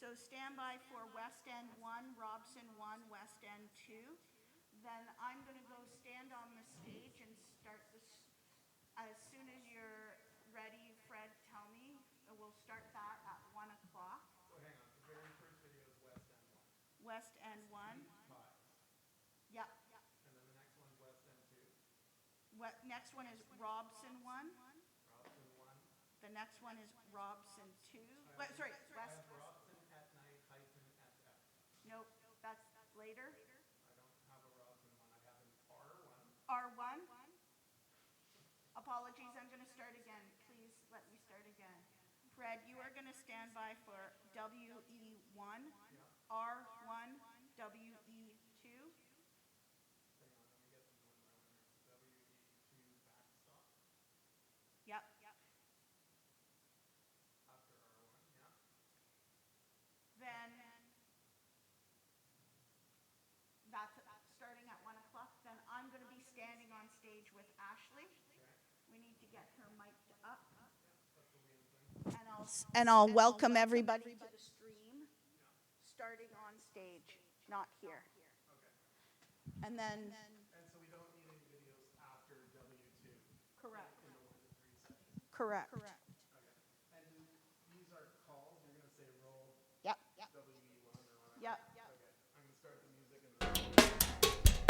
So stand by for West End 1, Robson 1, West End 2. Then I'm going to go stand on the stage and start this. As soon as you're ready, Fred, tell me. We'll start that at 1 o'clock. So hang on, the very first video is West End 1. West End 1. Ties. Yep. And then the next one's West End 2. Next one is Robson 1. Robson 1. The next one is Robson 2. Sorry, I have Robson at night hyphen SF. Nope, that's later. I don't have a Robson 1. I have an R1. R1. Apologies, I'm going to start again. Please let me start again. Fred, you are going to stand by for WE1, R1, WE2. Hang on, let me get these one by one. WE2 backstop. Yep. After R1, yeah. Then that's starting at 1 o'clock. Then I'm going to be standing on stage with Ashley. Okay. We need to get her mic'd up. That's the main thing. And I'll welcome everybody to the stream, starting on stage, not here. Okay. And then, And so we don't need any videos after W2. correct, In the 1 to 3 sessions. correct. Okay. And these are calls. You're going to say roll Yep, WE1 or whatever. yep. Okay. I'm going to start the music and then.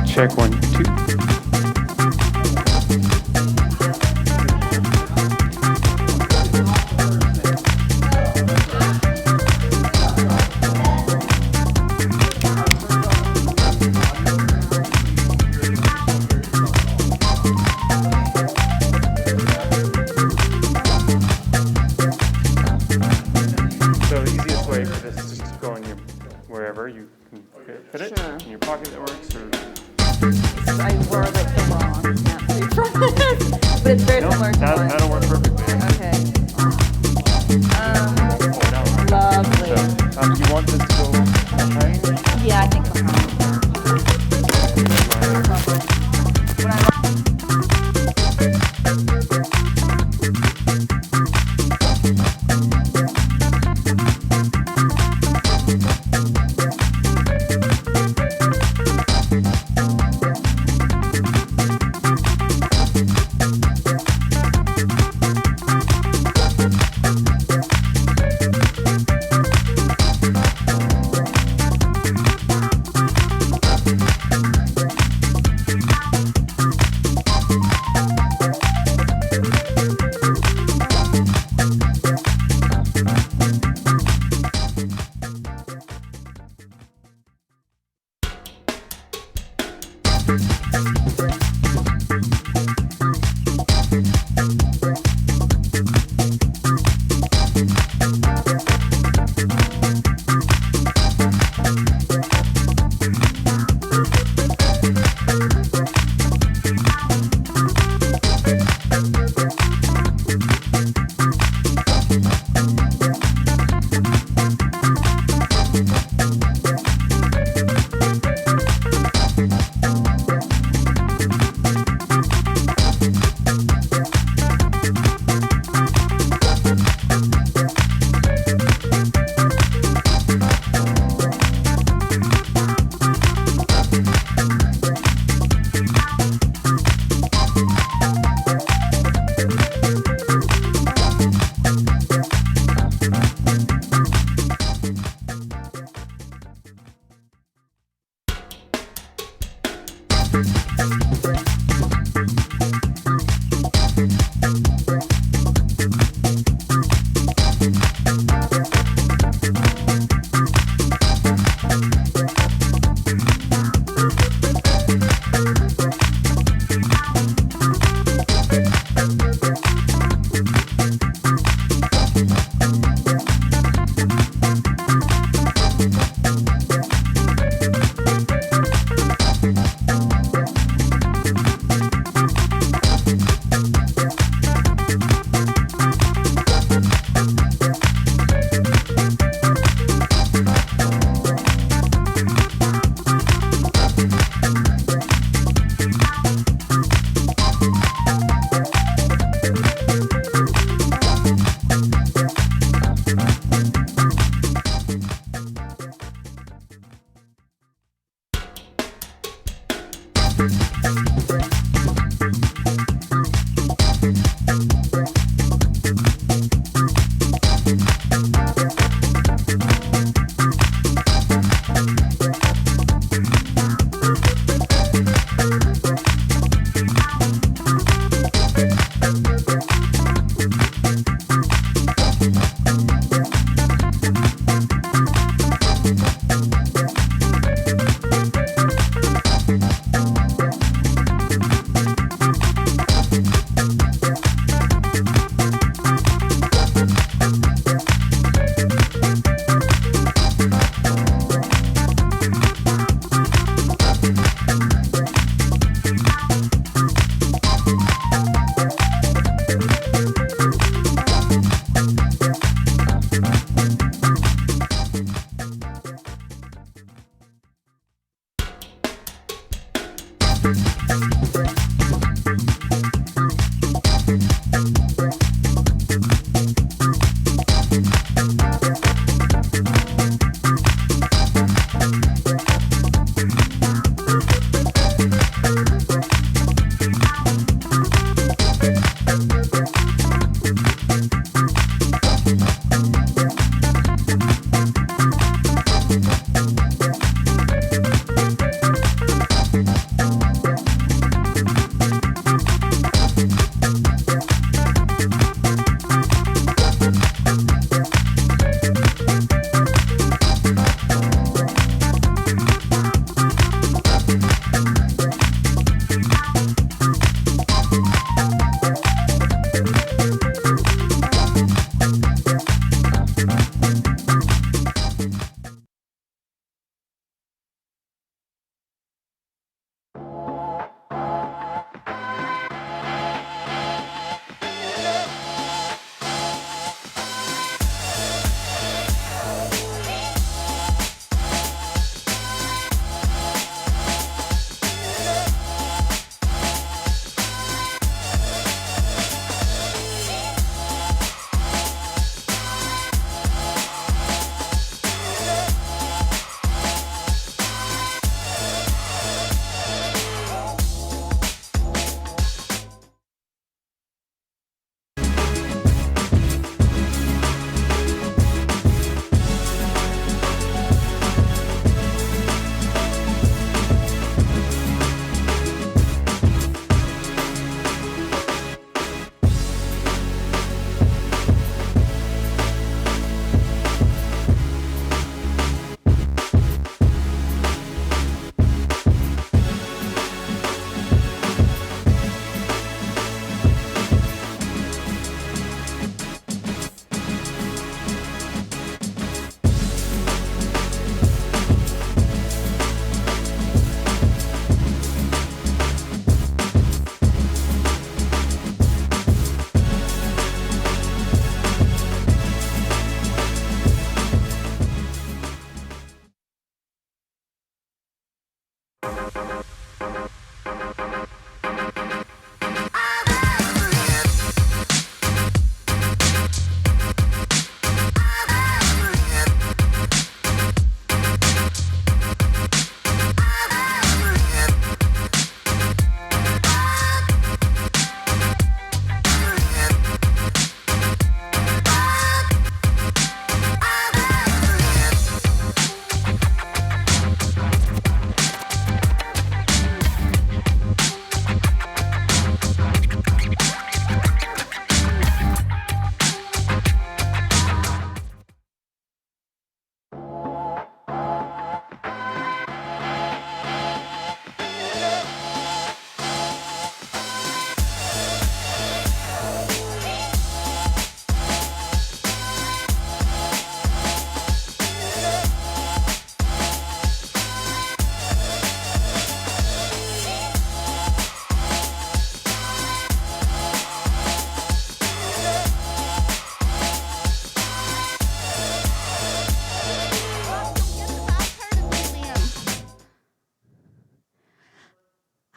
Check 1, 2. So the easiest way for this is just to go in your wherever you can fit it Sure. in your pocket that works, or I wore like the wrong pantsuit for this, but it's very no, similar to what. that'll work perfectly. Okay. Pull it out. Lovely. So, you want this to go behind? Yeah, I think behind. Lovely. When I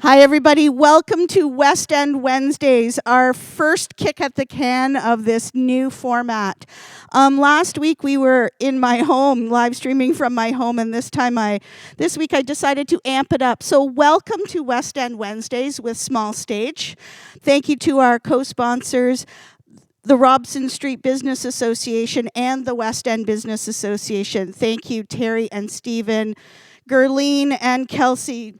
Hi, everybody. Welcome to West End Wednesdays, our first kick at the can of this new format. Last week we were in my home, live streaming from my home, and this week I decided to amp it up. So welcome to West End Wednesdays with Small Stage. Thank you to our co-sponsors, the Robson Street Business Association and the West End Business Association. Thank you, Terry and Stephen, Gerline and Kelsey.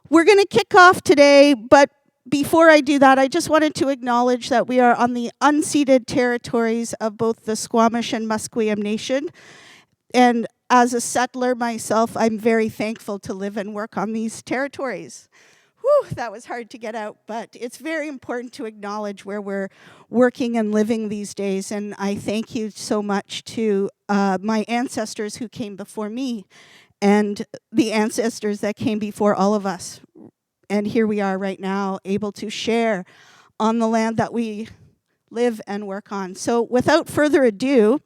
We're going to kick off today, but before I do that, I just wanted to acknowledge that we are on the unceded territories of both the Squamish and Musqueam Nation. And as a settler myself, I'm very thankful to live and work on these territories. Whew, that was hard to get out, but it's very important to acknowledge where we're working and living these days. And I thank you so much to my ancestors who came before me and the ancestors that came before all of us. And here we are right now, able to share on the land that we live and work on. So without further ado,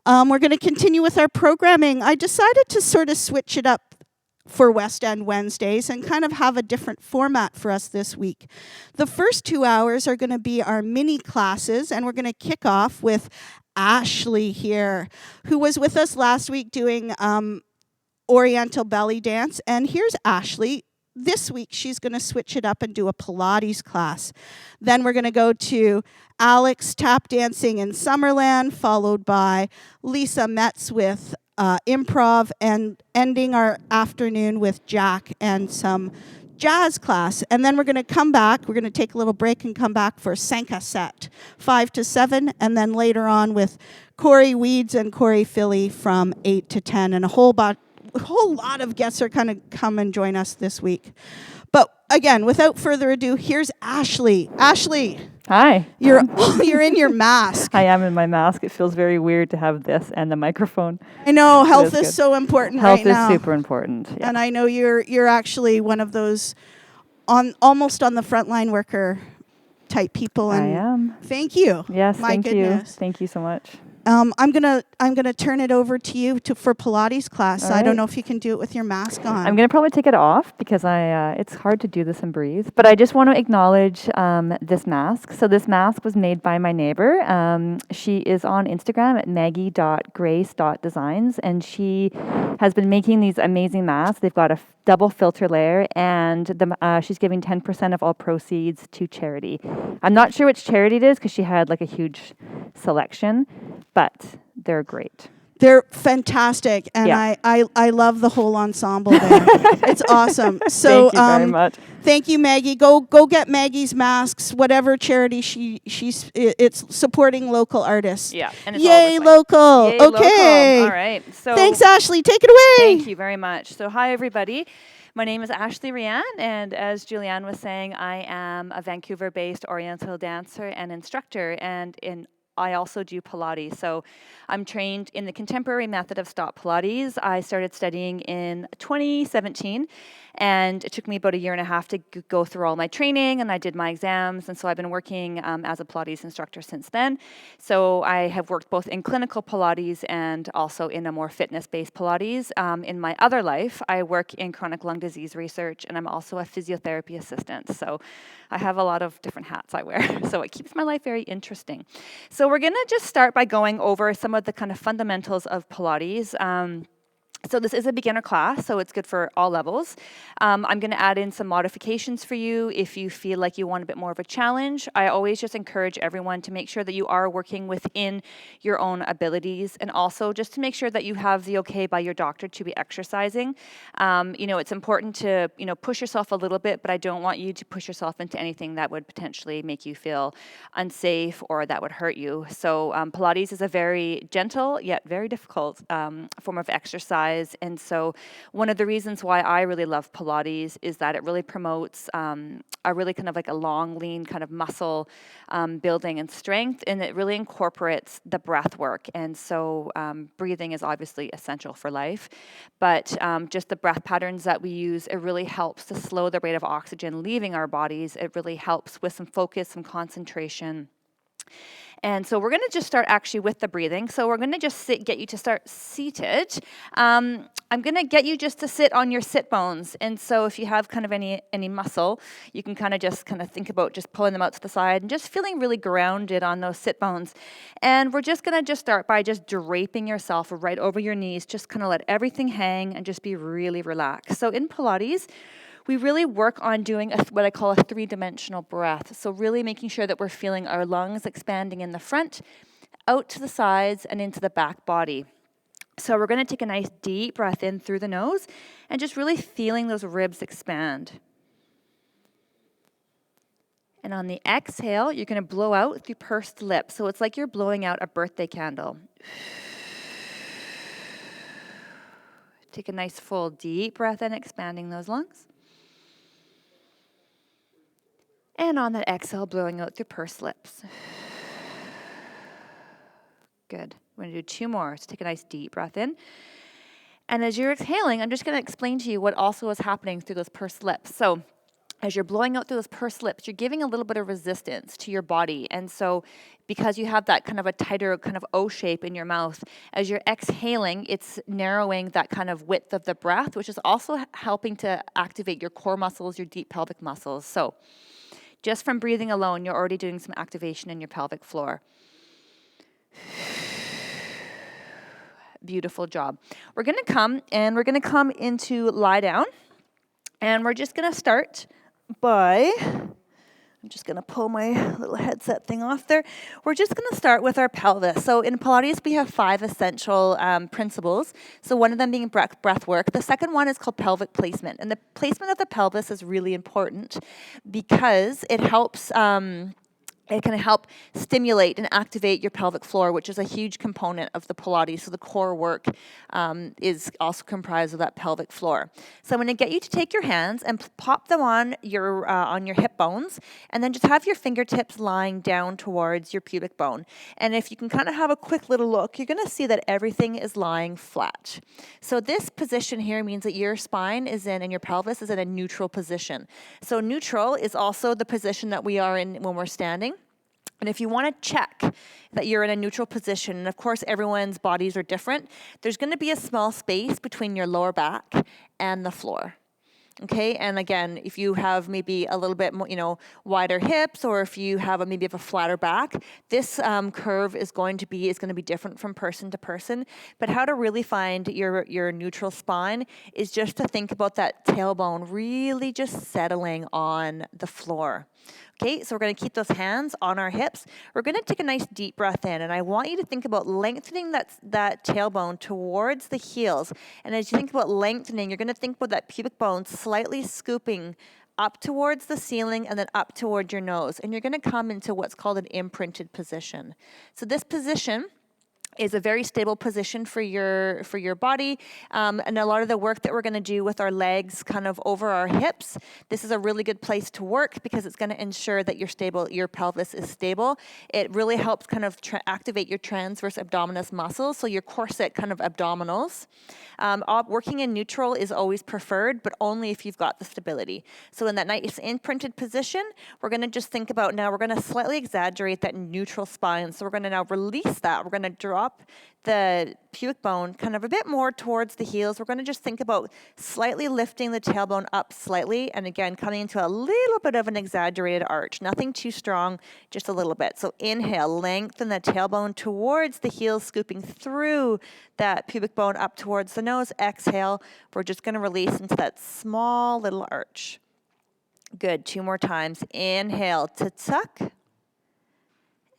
we're going to continue with our programming. I decided to sort of switch it up for West End Wednesdays and kind of have a different format for us this week. The first 2 hours are going to be our mini classes, and we're going to kick off with Ashley here, who was with us last week doing Oriental belly dance. And here's Ashley. This week, she's going to switch it up and do a Pilates class. Then we're going to go to Alex tap dancing in Summerland, followed by Lisa Metz with improv, and ending our afternoon with Jack and some jazz class. And then we're going to come back. We're going to take a little break and come back for Sanka set, 5 to 7. And then later on with Corey Weeds and Corey Philly from 8 to 10. And a whole lot of guests are going to come and join us this week. But again, without further ado, here's Ashley. Ashley, Hi. you're in your mask. I am in my mask. It feels very weird to have this and the microphone. I know health Feels is good. so important Health right now. is super important. Yeah. And I know you're actually one of those almost on the frontline worker type people. And I am. Thank you. Yes, My thank goodness. you. Thank you so much. I'm gonna turn it over to you for Pilates class. All I don't right. know if you can do it with your mask on. I'm going to probably take it off because it's hard to do this and breathe. But I just want to acknowledge this mask. So this mask was made by my neighbor. She is on Instagram at maggie.grace.designs, and she has been making these amazing masks. They've got a double filter layer, and she's giving 10% of all proceeds to charity. I'm not sure which charity it is because she had like a huge selection, but they're great. They're fantastic, and Yeah. I love the whole ensemble there. It's awesome. So Thank you very much. Thank you, Maggie. Go get Maggie's masks. Whatever charity it's supporting local artists. Yeah, and it's Yay, all local. Yay, Okay. local. All right. So Thanks, Ashley. Take it away. Thank you very much. So hi, everybody. My name is Ashley Rianne, and as Julianne was saying, I am a Vancouver-based Oriental dancer and instructor, and I also do Pilates. So I'm trained in the contemporary method of stop Pilates. I started studying in 2017, and it took me about a year and a half to go through all my training, and I did my exams, and so I've been working as a Pilates instructor since then. So I have worked both in clinical Pilates and also in a more fitness-based Pilates. In my other life, I work in chronic lung disease research, and I'm also a physiotherapy assistant. So I have a lot of different hats I wear, so it keeps my life very interesting. So we're going to just start by going over some of the kind of fundamentals of Pilates. So this is a beginner class, so it's good for all levels. I'm going to add in some modifications for you if you feel like you want a bit more of a challenge. I always just encourage everyone to make sure that you are working within your own abilities, and also just to make sure that you have the okay by your doctor to be exercising. It's important to, push yourself a little bit, but I don't want you to push yourself into anything that would potentially make you feel unsafe or that would hurt you. So Pilates is a very gentle yet very difficult form of exercise. And so one of the reasons why I really love Pilates is that it really promotes a really kind of like a long, lean kind of muscle building and strength, and it really incorporates the breath work. And so breathing is obviously essential for life, but just the breath patterns that we use, it really helps to slow the rate of oxygen leaving our bodies. It really helps with some focus, some concentration. And so we're going to just start actually with the breathing. So we're going to just get you to start seated. I'm going to get you just to sit on your sit bones. And so if you have kind of any muscle, you can kind of think about just pulling them out to the side and just feeling really grounded on those sit bones. And we're just going to just start by just draping yourself right over your knees. Just kind of let everything hang and just be really relaxed. So in Pilates, we really work on doing what I call a 3-dimensional breath. So really making sure that we're feeling our lungs expanding in the front, out to the sides, and into the back body. So we're going to take a nice deep breath in through the nose and just really feeling those ribs expand. And on the exhale, you're going to blow out through pursed lips. So it's like you're blowing out a birthday candle. Take a nice full deep breath in, expanding those lungs. And on that exhale, blowing out through pursed lips. Good. We're going to do 2 more. So take a nice deep breath in. And as you're exhaling, I'm just going to explain to you what also is happening through those pursed lips. So as you're blowing out through those pursed lips, you're giving a little bit of resistance to your body. And so because you have that kind of a tighter kind of O shape in your mouth, as you're exhaling, it's narrowing that kind of width of the breath, which is also helping to activate your core muscles, your deep pelvic muscles. So just from breathing alone, you're already doing some activation in your pelvic floor. Beautiful job. We're going to come into lie down. And we're just going to start by, I'm just going to pull my little headset thing off there. We're just going to start with our pelvis. So in Pilates, we have 5 essential principles. So one of them being breath work. The second one is called pelvic placement. And the placement of the pelvis is really important because it helps it can help stimulate and activate your pelvic floor, which is a huge component of the Pilates. So the core work is also comprised of that pelvic floor. So I'm going to get you to take your hands and pop them on your hip bones, and then just have your fingertips lying down towards your pubic bone. And if you can kind of have a quick little look, you're going to see that everything is lying flat. So this position here means that your spine is in and your pelvis is in a neutral position. So neutral is also the position that we are in when we're standing. And if you want to check that you're in a neutral position, and of course everyone's bodies are different, there's going to be a small space between your lower back and the floor. Okay, and again, if you have maybe a little bit more, wider hips, or if you have maybe a flatter back, this curve is going to be different from person to person. But how to really find your neutral spine is just to think about that tailbone really just settling on the floor. Okay, so we're going to keep those hands on our hips. We're going to take a nice deep breath in, and I want you to think about lengthening that tailbone towards the heels. And as you think about lengthening, you're going to think about that pubic bone slightly scooping up towards the ceiling and then up towards your nose. And you're going to come into what's called an imprinted position. So this position is a very stable position for your body, and a lot of the work that we're going to do with our legs kind of over our hips, this is a really good place to work because it's going to ensure that your pelvis is stable. It really helps kind of activate your transverse abdominis muscles, so your corset kind of abdominals. Working in neutral is always preferred, but only if you've got the stability. So in that nice imprinted position, we're going to just think about now, we're going to slightly exaggerate that neutral spine. So we're going to now release that. We're going to drop the pubic bone kind of a bit more towards the heels. We're going to just think about slightly lifting the tailbone up slightly, and again, coming into a little bit of an exaggerated arch. Nothing too strong, just a little bit. So inhale, lengthen the tailbone towards the heels, scooping through that pubic bone up towards the nose. Exhale, we're just going to release into that small little arch. Good, 2 more times. Inhale to tuck,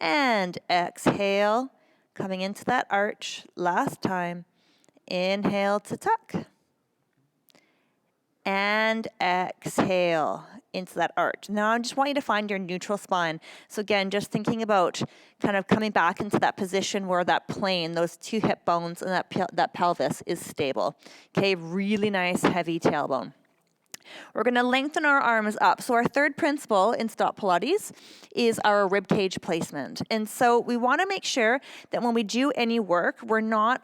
and exhale, coming into that arch. Last time. Inhale to tuck. And exhale into that arch. Now I just want you to find your neutral spine. So again, just thinking about kind of coming back into that position where that plane, those 2 hip bones and that pelvis is stable. Okay, really nice heavy tailbone. We're going to lengthen our arms up. So our third principle in Stop Pilates is our rib cage placement. And so we want to make sure that when we do any work, we're not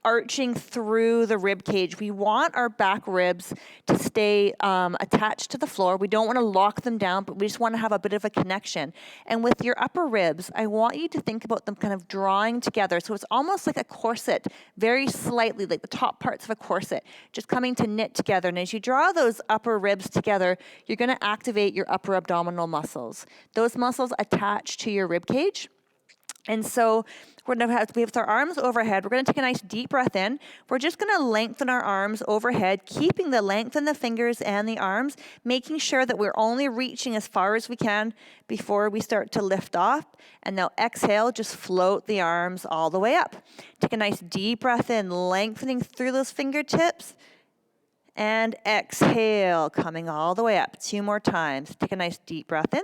arching through the rib cage. We want our back ribs to stay attached to the floor. We don't want to lock them down, but we just want to have a bit of a connection. And with your upper ribs, I want you to think about them kind of drawing together. So it's almost like a corset, very slightly, like the top parts of a corset, just coming to knit together. And as you draw those upper ribs together, you're going to activate your upper abdominal muscles. Those muscles attach to your rib cage. And so we're going to have to be with our arms overhead. We're going to take a nice deep breath in. We're just going to lengthen our arms overhead, keeping the length in the fingers and the arms, making sure that we're only reaching as far as we can before we start to lift off. And now exhale, just float the arms all the way up. Take a nice deep breath in, lengthening through those fingertips. And exhale, coming all the way up. 2 more times. Take a nice deep breath in.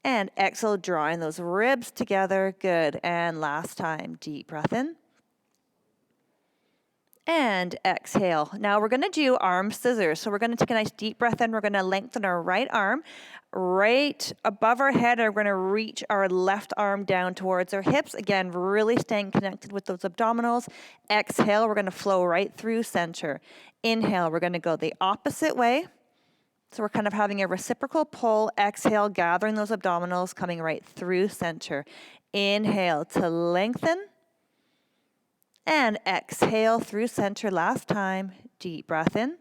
And exhale, drawing those ribs together. Good. And last time, deep breath in. And exhale. Now we're going to do arm scissors. So we're going to take a nice deep breath in. We're going to lengthen our right arm right above our head. And we're going to reach our left arm down towards our hips. Again, really staying connected with those abdominals. Exhale, we're going to flow right through center. Inhale, we're going to go the opposite way. So we're kind of having a reciprocal pull. Exhale, gathering those abdominals, coming right through center. Inhale to lengthen. And exhale through center. Last time. Deep breath in.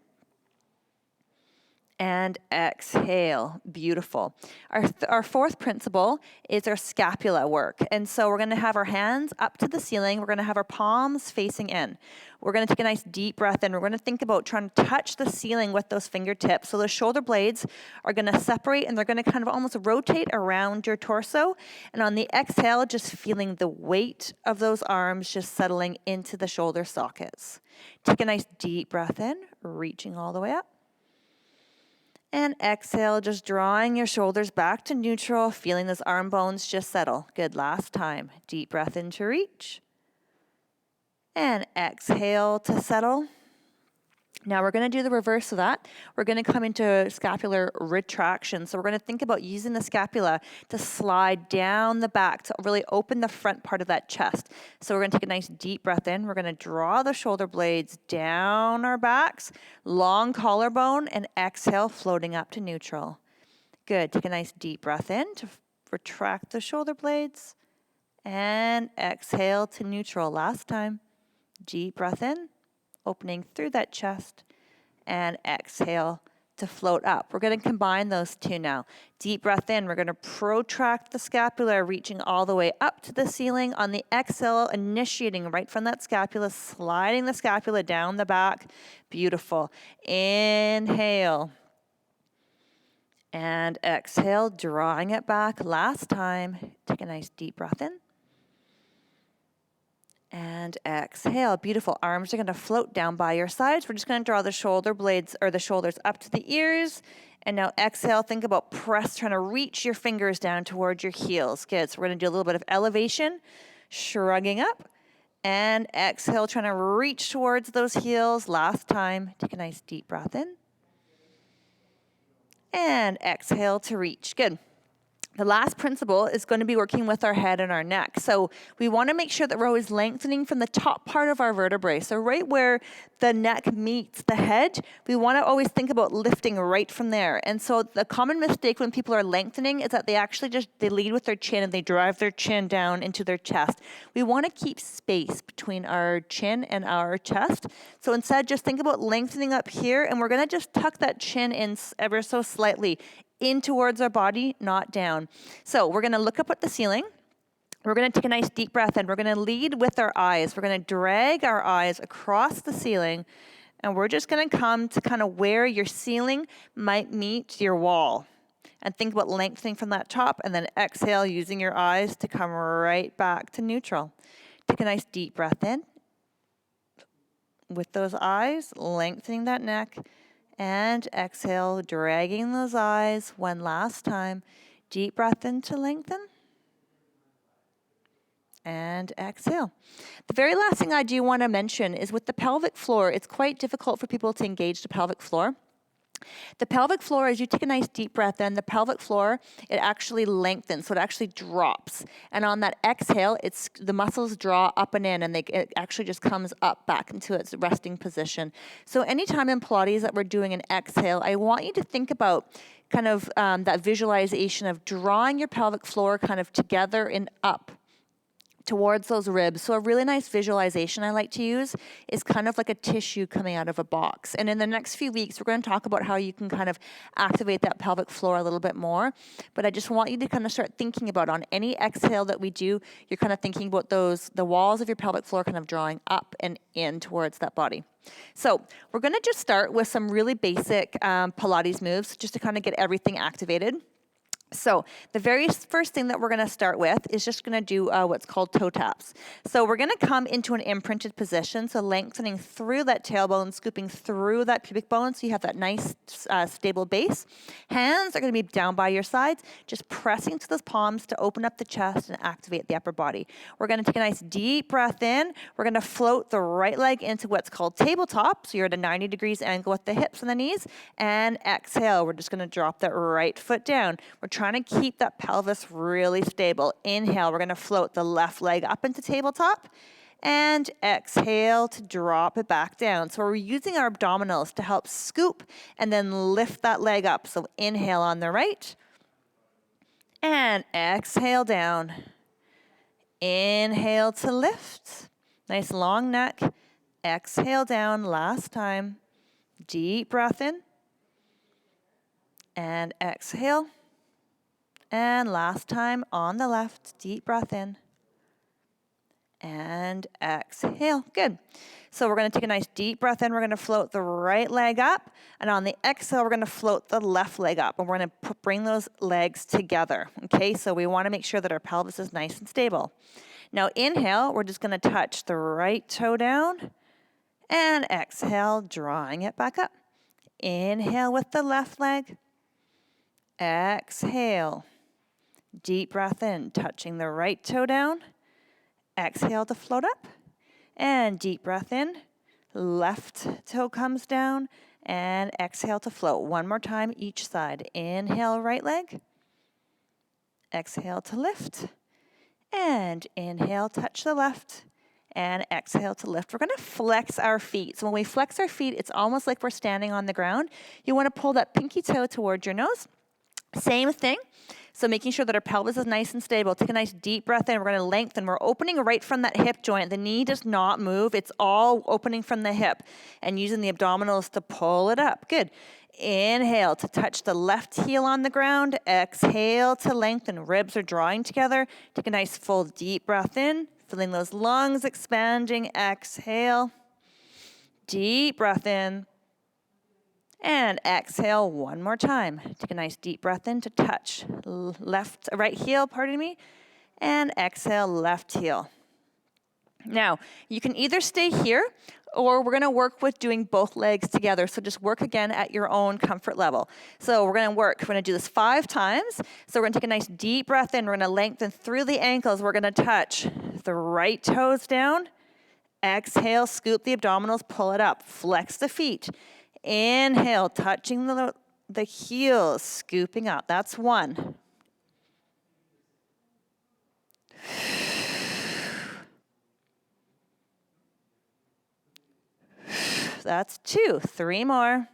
And exhale. Beautiful. Our fourth principle is our scapula work. And so we're going to have our hands up to the ceiling. We're going to have our palms facing in. We're going to take a nice deep breath in. We're going to think about trying to touch the ceiling with those fingertips. So the shoulder blades are going to separate and they're going to kind of almost rotate around your torso. And on the exhale, just feeling the weight of those arms just settling into the shoulder sockets. Take a nice deep breath in, reaching all the way up. And exhale, just drawing your shoulders back to neutral, feeling those arm bones just settle. Good, last time. Deep breath in to reach. And exhale to settle. Now we're going to do the reverse of that. We're going to come into scapular retraction. So we're going to think about using the scapula to slide down the back to really open the front part of that chest. So we're going to take a nice deep breath in. We're going to draw the shoulder blades down our backs, long collarbone, and exhale, floating up to neutral. Good. Take a nice deep breath in to retract the shoulder blades, and exhale to neutral. Last time. Deep breath in, opening through that chest, and exhale to float up. We're going to combine those two now. Deep breath in, we're going to protract the scapula, reaching all the way up to the ceiling. On the exhale, initiating right from that scapula, sliding the scapula down the back. Beautiful. Inhale. And exhale, drawing it back. Last time. Take a nice deep breath in. And exhale. Beautiful. Arms are going to float down by your sides. We're just going to draw the shoulder blades or the shoulders up to the ears. And now exhale. Think about trying to reach your fingers down towards your heels. Good. So we're going to do a little bit of elevation, shrugging up. And exhale, trying to reach towards those heels. Last time. Take a nice deep breath in. And exhale to reach. Good. The last principle is going to be working with our head and our neck. So we want to make sure that we're always lengthening from the top part of our vertebrae. So right where the neck meets the head, we want to always think about lifting right from there. And so the common mistake when people are lengthening is that they lead with their chin and they drive their chin down into their chest. We want to keep space between our chin and our chest. So instead, just think about lengthening up here, and we're going to just tuck that chin in ever so slightly in towards our body, not down. So we're going to look up at the ceiling. We're going to take a nice deep breath in. We're going to lead with our eyes. We're going to drag our eyes across the ceiling, and we're just going to come to kind of where your ceiling might meet your wall. And think about lengthening from that top, and then exhale using your eyes to come right back to neutral. Take a nice deep breath in. With those eyes, lengthening that neck. And exhale, dragging those eyes one last time. Deep breath in to lengthen. And exhale. The very last thing I do want to mention is with the pelvic floor, it's quite difficult for people to engage the pelvic floor. The pelvic floor, as you take a nice deep breath in, the pelvic floor, it actually lengthens, so it actually drops. And on that exhale, the muscles draw up and in, and it actually just comes up back into its resting position. So anytime in Pilates that we're doing an exhale, I want you to think about kind of that visualization of drawing your pelvic floor kind of together and up towards those ribs. So a really nice visualization I like to use is kind of like a tissue coming out of a box. And in the next few weeks, we're going to talk about how you can kind of activate that pelvic floor a little bit more. But I just want you to kind of start thinking about on any exhale that we do, you're kind of thinking about the walls of your pelvic floor kind of drawing up and in towards that body. So we're going to just start with some really basic Pilates moves just to kind of get everything activated. So the very first thing that we're going to start with is just going to do what's called toe taps. So we're going to come into an imprinted position, so lengthening through that tailbone, scooping through that pubic bone so you have that nice stable base. Hands are going to be down by your sides, just pressing to those palms to open up the chest and activate the upper body. We're going to take a nice deep breath in. We're going to float the right leg into what's called tabletop, so you're at a 90 degrees angle with the hips and the knees, and exhale. We're just going to drop that right foot down. We're trying to keep that pelvis really stable. Inhale, we're going to float the left leg up into tabletop, and exhale to drop it back down. So we're using our abdominals to help scoop and then lift that leg up. So inhale on the right, and exhale down. Inhale to lift. Nice long neck. Exhale down last time. Deep breath in. and exhale. And last time on the left, deep breath in and exhale. Good. So we're going to take a nice deep breath in. We're going to float the right leg up. And on the exhale, we're going to float the left leg up. And we're going to bring those legs together. Okay, so we want to make sure that our pelvis is nice and stable. Now inhale, we're just going to touch the right toe down. And exhale, drawing it back up. Inhale with the left leg. Exhale. Deep breath in, touching the right toe down. Exhale to float up. And deep breath in. Left toe comes down. And exhale to float. One more time each side. Inhale, right leg. Exhale to lift. And inhale, touch the left. And exhale to lift. We're going to flex our feet. So when we flex our feet, it's almost like we're standing on the ground. You want to pull that pinky toe towards your nose. Same thing. So making sure that our pelvis is nice and stable. Take a nice deep breath in. We're going to lengthen. We're opening right from that hip joint. The knee does not move. It's all opening from the hip and using the abdominals to pull it up. Good. Inhale to touch the left heel on the ground. Exhale to lengthen. Ribs are drawing together. Take a nice full deep breath in. Feeling those lungs expanding. Exhale. Deep breath in. And exhale one more time. Take a nice deep breath in to touch right heel, and exhale left heel. Now, you can either stay here or we're going to work with doing both legs together. So just work again at your own comfort level. So we're going to do this 5 times. So we're going to take a nice deep breath in. We're going to lengthen through the ankles. We're going to touch the right toes down. Exhale, scoop the abdominals, pull it up. Flex the feet. Inhale, touching the heels, scooping up. That's 1. That's 2. 3 more.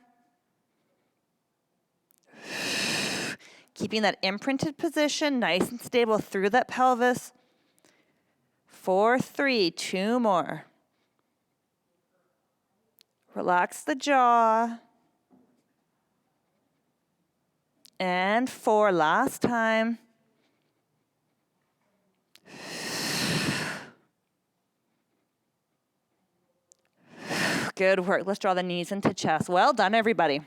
Keeping that imprinted position, nice and stable through that pelvis. 4, 3, 2 more. Relax the jaw. And 4, last time. Good work. Let's draw the knees into chest. Well done, everybody.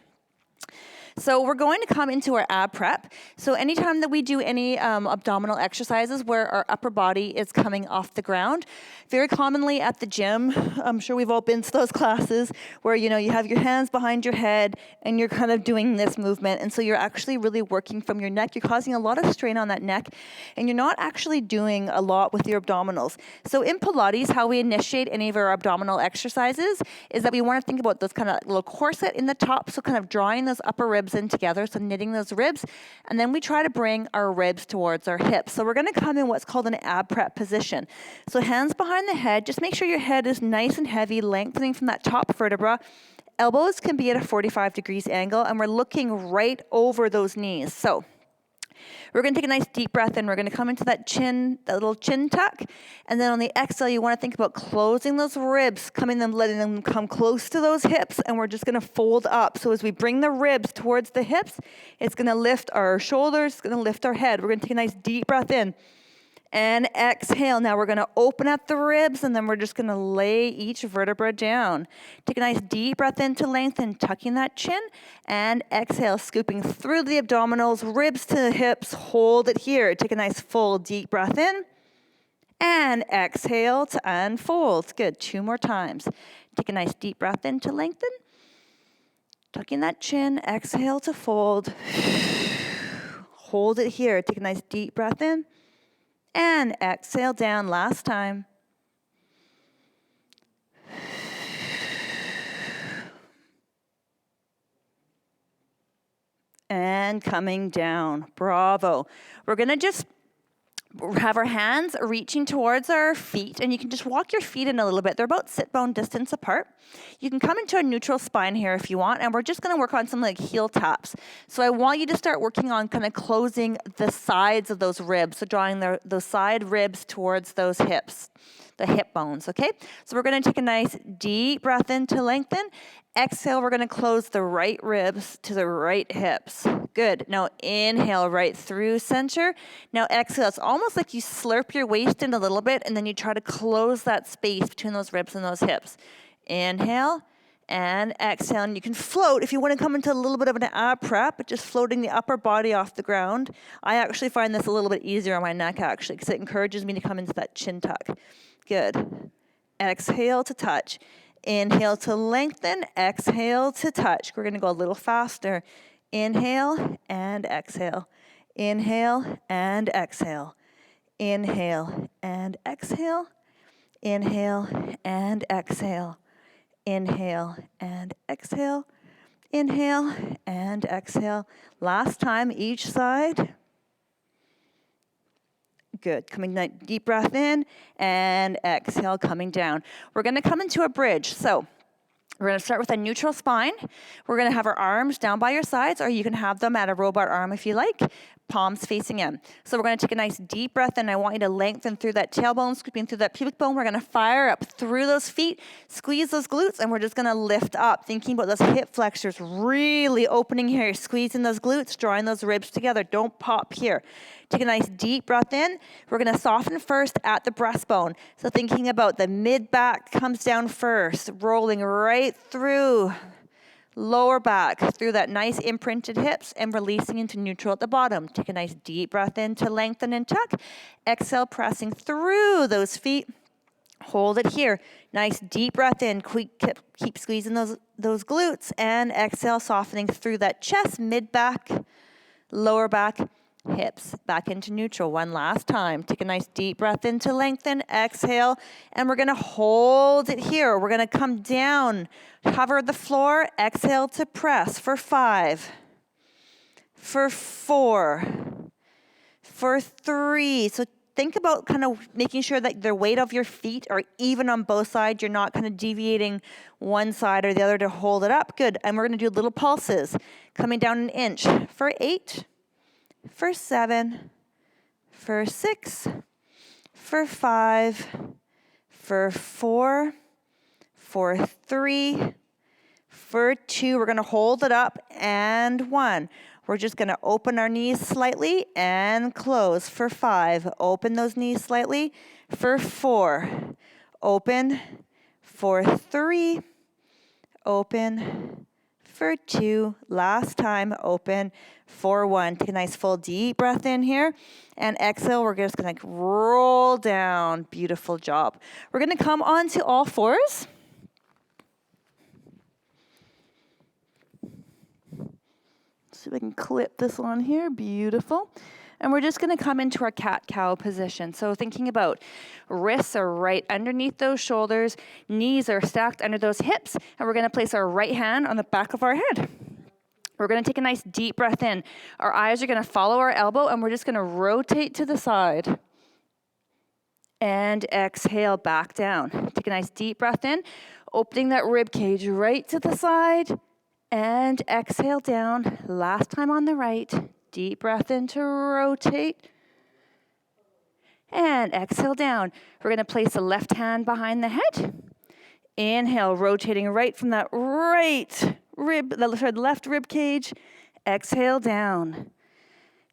So we're going to come into our ab prep. So anytime that we do any abdominal exercises where our upper body is coming off the ground, very commonly at the gym, I'm sure we've all been to those classes where, you have your hands behind your head and you're kind of doing this movement. And so you're actually really working from your neck. You're causing a lot of strain on that neck and you're not actually doing a lot with your abdominals. So in Pilates, how we initiate any of our abdominal exercises is that we want to think about those kind of little corset in the top. So kind of drawing those upper ribs in together, so knitting those ribs, and then we try to bring our ribs towards our hips. So we're going to come in what's called an ab prep position. So hands behind the head, just make sure your head is nice and heavy, lengthening from that top vertebra. Elbows can be at a 45 degrees angle, and we're looking right over those knees. So we're going to take a nice deep breath in. We're going to come into that little chin tuck. And then on the exhale, you want to think about closing those ribs, letting them come close to those hips. And we're just going to fold up. So as we bring the ribs towards the hips, it's going to lift our shoulders, it's going to lift our head. We're going to take a nice deep breath in. And exhale. Now we're going to open up the ribs and then we're just going to lay each vertebra down. Take a nice deep breath in to lengthen, tucking that chin. And exhale, scooping through the abdominals, ribs to the hips. Hold it here. Take a nice full deep breath in. And exhale to unfold. Good. 2 more times. Take a nice deep breath in to lengthen. Tucking that chin. Exhale to fold. Hold it here. Take a nice deep breath in. And exhale down, last time. And coming down. Bravo. We're going to just have our hands reaching towards our feet, and you can just walk your feet in a little bit. They're about sit bone distance apart. You can come into a neutral spine here if you want, and we're just going to work on some like heel taps. So I want you to start working on kind of closing the sides of those ribs, so drawing those side ribs towards those hips. the hip bones, okay? So we're gonna take a nice deep breath in to lengthen. Exhale, we're gonna close the right ribs to the right hips. Good. Now inhale right through center. Now exhale. It's almost like you slurp your waist in a little bit and then you try to close that space between those ribs and those hips. Inhale and exhale. And you can float if you want to come into a little bit of an ab prep, but just floating the upper body off the ground. I actually find this a little bit easier on my neck actually because it encourages me to come into that chin tuck. Good. Exhale to touch. Inhale to lengthen. Exhale to touch. We're going to go a little faster. Inhale and exhale. Inhale and exhale. Inhale and exhale. Inhale and exhale. Inhale and exhale. Inhale and exhale. Last time each side. Good. Coming deep breath in and exhale, coming down. We're going to come into a bridge. So we're going to start with a neutral spine. We're going to have our arms down by your sides, or you can have them at a robot arm if you like, palms facing in. So we're going to take a nice deep breath in. I want you to lengthen through that tailbone, scooping through that pubic bone. We're going to fire up through those feet, squeeze those glutes, and we're just going to lift up, thinking about those hip flexors, really opening here, squeezing those glutes, drawing those ribs together. Don't pop here. Take a nice deep breath in. We're going to soften first at the breastbone. So thinking about the mid-back comes down first, rolling right through lower back, through that nice imprinted hips, and releasing into neutral at the bottom. Take a nice deep breath in to lengthen and tuck. Exhale, pressing through those feet. Hold it here. Nice deep breath in. Keep squeezing those glutes. And exhale, softening through that chest, mid-back, lower back, hips back into neutral. One last time. Take a nice deep breath in to lengthen. Exhale. And we're going to hold it here. We're going to come down, hover the floor. Exhale to press for 5, for 4, for 3. So think about kind of making sure that the weight of your feet are even on both sides. You're not kind of deviating one side or the other to hold it up. Good. And we're going to do little pulses. Coming down an inch for 8, for 7, for 6, for 5, for 4, for 3, for 2. We're going to hold it up, and 1. We're just going to open our knees slightly and close for 5. Open those knees slightly for 4. Open for 3. Open for 2. Last time, open for 1. Take a nice full deep breath in here. And exhale, we're just going to roll down. Beautiful job. We're going to come onto all fours. See if I can clip this on here. Beautiful. And we're just going to come into our cat-cow position. So thinking about wrists are right underneath those shoulders, knees are stacked under those hips, and we're going to place our right hand on the back of our head. We're going to take a nice deep breath in. Our eyes are going to follow our elbow, and we're just going to rotate to the side. And exhale, back down. Take a nice deep breath in, opening that rib cage right to the side, and exhale down. Last time on the right. Deep breath in to rotate. And exhale down. We're going to place the left hand behind the head. Inhale, rotating right from that right rib, the left rib cage. Exhale down.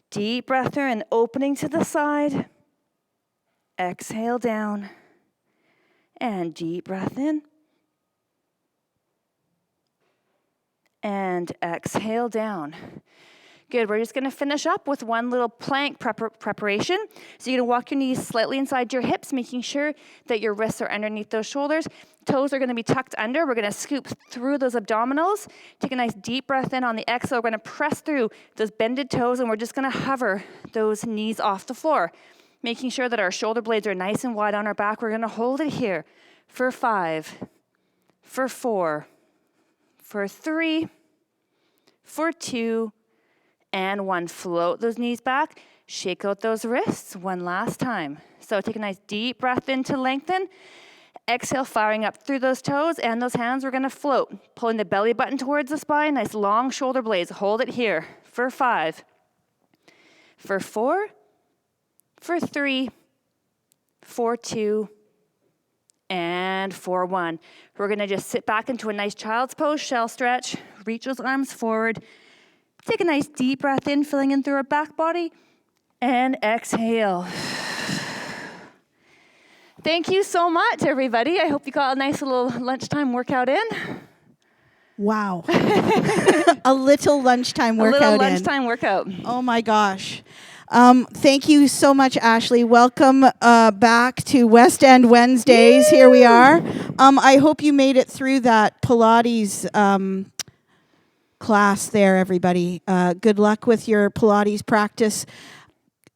Deep breath in, opening to the side. Exhale down. And deep breath in. And exhale down. Good. We're just going to finish up with one little plank preparation. So you're going to walk your knees slightly inside your hips, making sure that your wrists are underneath those shoulders. Toes are going to be tucked under. We're going to scoop through those abdominals. Take a nice deep breath in on the exhale. We're going to press through those bended toes, and we're just going to hover those knees off the floor, making sure that our shoulder blades are nice and wide on our back. We're going to hold it here for 5, for 4, for 3, for 2, and 1. Float those knees back. Shake out those wrists one last time. So take a nice deep breath in to lengthen. Exhale, firing up through those toes and those hands. We're going to float, pulling the belly button towards the spine. Nice long shoulder blades. Hold it here for 5, for 4, for 3, for 2, and 4-1. We're gonna just sit back into a nice child's pose, shell stretch, reach those arms forward, take a nice deep breath in, filling in through our back body, and exhale. Thank you so much, everybody. I hope you got a nice little lunchtime workout in. Wow. A little lunchtime workout A little lunchtime workout. Oh my gosh. Thank you so much, Ashley. Welcome back to West End Wednesdays. Here we are. I hope you made it through that Pilates class there, everybody. Good luck with your Pilates practice.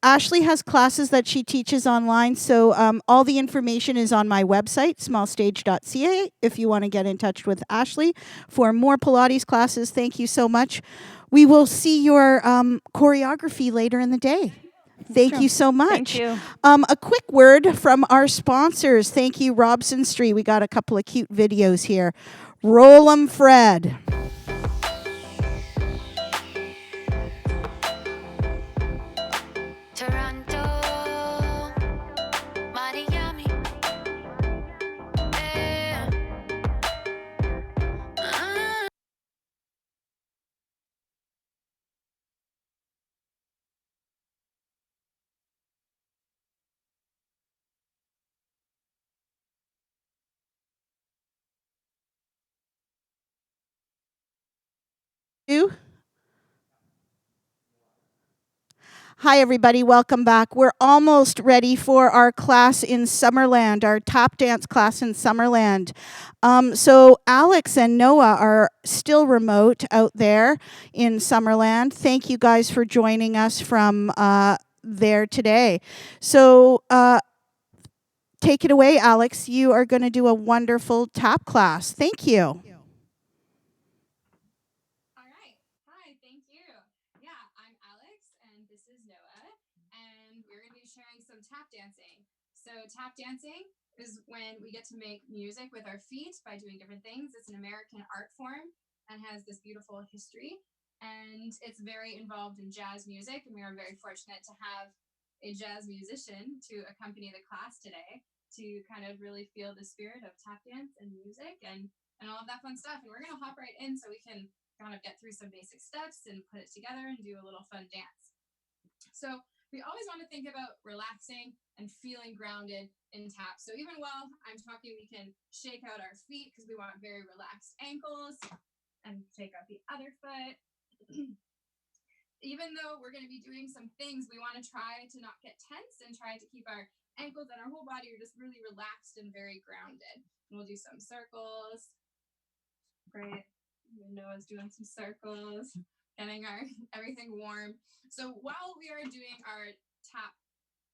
Ashley has classes that she teaches online, so all the information is on my website, smallstage.ca, if you want to get in touch with Ashley for more Pilates classes. Thank you so much. We will see your choreography later in the day. Thank you so much. Thank you. A quick word from our sponsors. Thank you, Robson Street. We got a couple of cute videos here. Roll 'em, Fred. Hi, everybody. Welcome back. We're almost ready for our class in Summerland, our tap dance class in Summerland. So Alex and Noah are still remote out there in Summerland. Thank you guys for joining us from there today. So take it away, Alex. You are going to do a wonderful tap class. Thank you. Tap dancing. So tap dancing is when we get to make music with our feet by doing different things. It's an American art form and has this beautiful history. And it's very involved in jazz music. And we are very fortunate to have a jazz musician to accompany the class today to kind of really feel the spirit of tap dance and music and all of that fun stuff. And we're going to hop right in so we can kind of get through some basic steps and put it together and do a little fun dance. So we always want to think about relaxing and feeling grounded in tap. So even while I'm talking, we can shake out our feet because we want very relaxed ankles and shake out the other foot. Even though we're going to be doing some things, we want to try to not get tense and try to keep our ankles and our whole body are just really relaxed and very grounded. And we'll do some circles. Great. Noah's doing some circles, getting our everything warm. So while we are doing our tap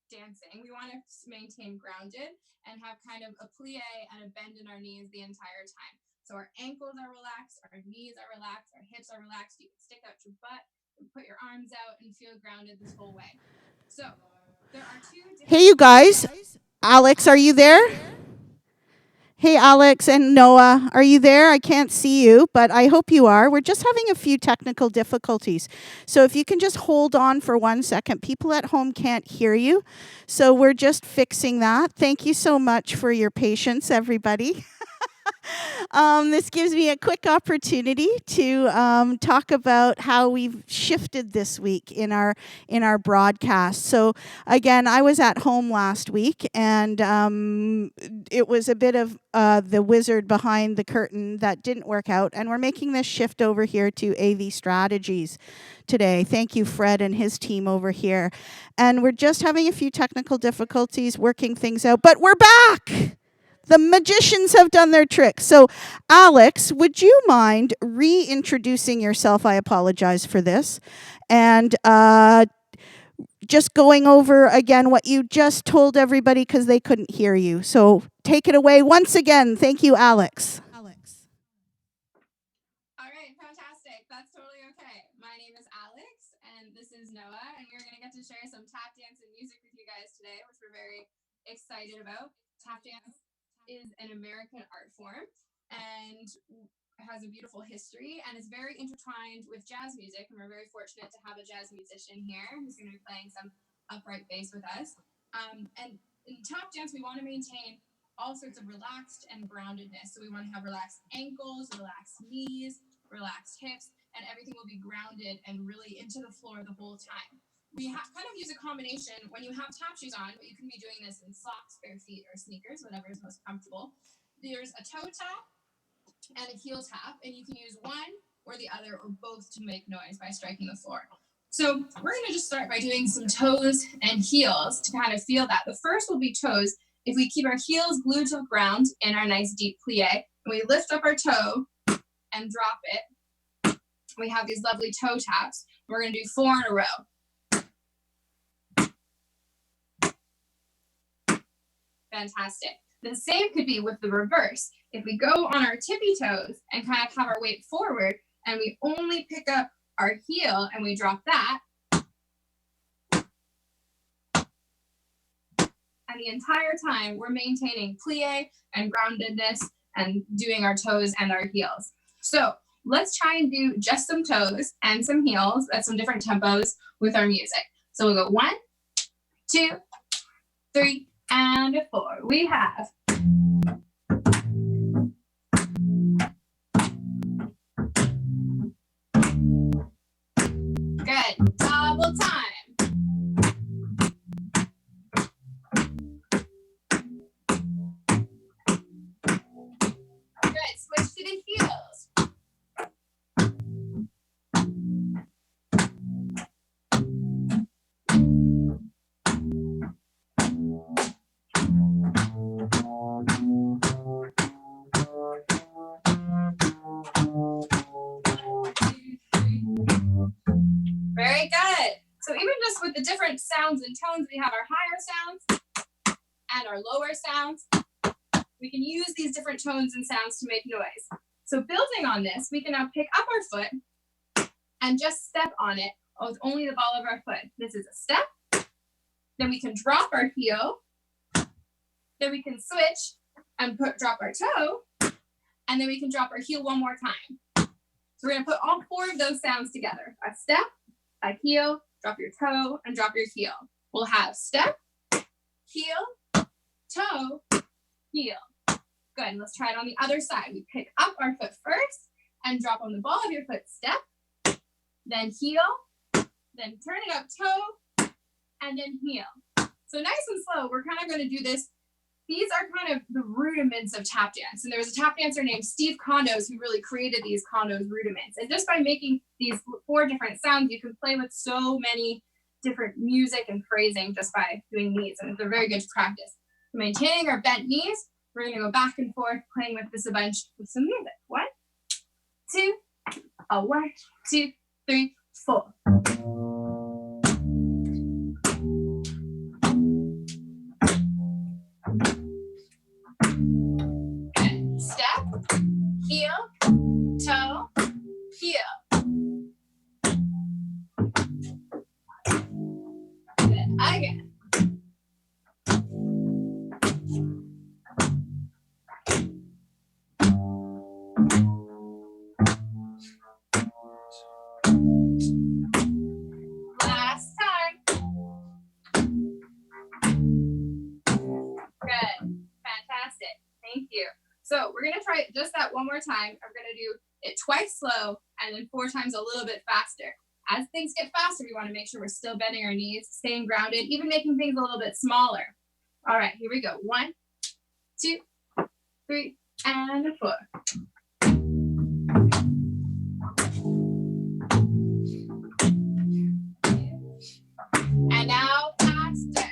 dancing, we want to maintain grounded and have kind of a plie and a bend in our knees the entire time. So our ankles are relaxed, our knees are relaxed, our hips are relaxed. You can stick out your butt and put your arms out and feel grounded this whole way. So there are two different— Hey, you guys. Alex, are you there? Hey, Alex and Noah, are you there? I can't see you, but I hope you are. We're just having a few technical difficulties. So if you can just hold on for 1 second. People at home can't hear you, so we're just fixing that. Thank you so much for your patience, everybody. This gives me a quick opportunity to talk about how we've shifted this week in our broadcast. So again, I was at home last week, and it was a bit of the wizard behind the curtain that didn't work out, and we're making this shift over here to AV Strategies today. Thank you, Fred and his team over here. And we're just having a few technical difficulties working things out, but we're back. The magicians have done their trick. So, Alex, would you mind reintroducing yourself? I apologize for this. And just going over again what you just told everybody because they couldn't hear you. So, take it away once again. Thank you, Alex. All right, fantastic. That's totally okay. My name is Alex, and this is Noah, and we're going to get to share some tap dance and music with you guys today, which we're very excited about. Tap dance is an American art form and has a beautiful history and is very intertwined with jazz music. And we're very fortunate to have a jazz musician here who's going to be playing some upright bass with us. And in tap dance, we want to maintain all sorts of relaxed and groundedness. So we want to have relaxed ankles, relaxed knees, relaxed hips, and everything will be grounded and really into the floor the whole time. We kind of use a combination when you have tap shoes on, but you can be doing this in socks, bare feet, or sneakers, whatever is most comfortable. There's a toe tap and a heel tap, and you can use one or the other or both to make noise by striking the floor. So we're going to just start by doing some toes and heels to kind of feel that. The first will be toes. If we keep our heels glued to the ground in our nice deep plie, and we lift up our toe and drop it, we have these lovely toe taps. We're going to do 4 in a row. Fantastic. The same could be with the reverse. If we go on our tippy toes and kind of have our weight forward, and we only pick up our heel and we drop that, and the entire time we're maintaining plie and groundedness and doing our toes and our heels. So let's try and do just some toes and some heels at some different tempos with our music. So we'll go 1, 2, 3, and 4. We have good. Double time. Good. Switch to the heels. Very good. So even just with the different sounds and tones, we have our higher sounds and our lower sounds. We can use these different tones and sounds to make noise. So building on this, we can now pick up our foot and just step on it with only the ball of our foot. This is a step. Then we can drop our heel. Then we can switch and drop our toe. And then we can drop our heel one more time. So we're going to put all 4 of those sounds together. A step, a heel, drop your toe, and drop your heel. We'll have step, heel, toe, heel. Good, and let's try it on the other side. We pick up our foot first and drop on the ball of your foot, step, then heel, then turn it up, toe, and then heel. So nice and slow, we're kind of going to do this. These are kind of the rudiments of tap dance. And there was a tap dancer named Steve Condos who really created these Condos rudiments. And just by making these 4 different sounds, you can play with so many different music and phrasing just by doing these. And they're very good to practice. Maintaining our bent knees, we're going to go back and forth playing with this a bunch with some music. 1, 2, 1, 2, 3, 4. Step, heel, toe, heel. Good. Again. Last time. Good. Fantastic. Thank you. So we're going to try it just that one more time. I'm going to do it twice slow and then 4 times a little bit faster. As things get faster, we want to make sure we're still bending our knees, staying grounded, even making things a little bit smaller. All right, here we go. 1, 2, 3, and 4. And now faster.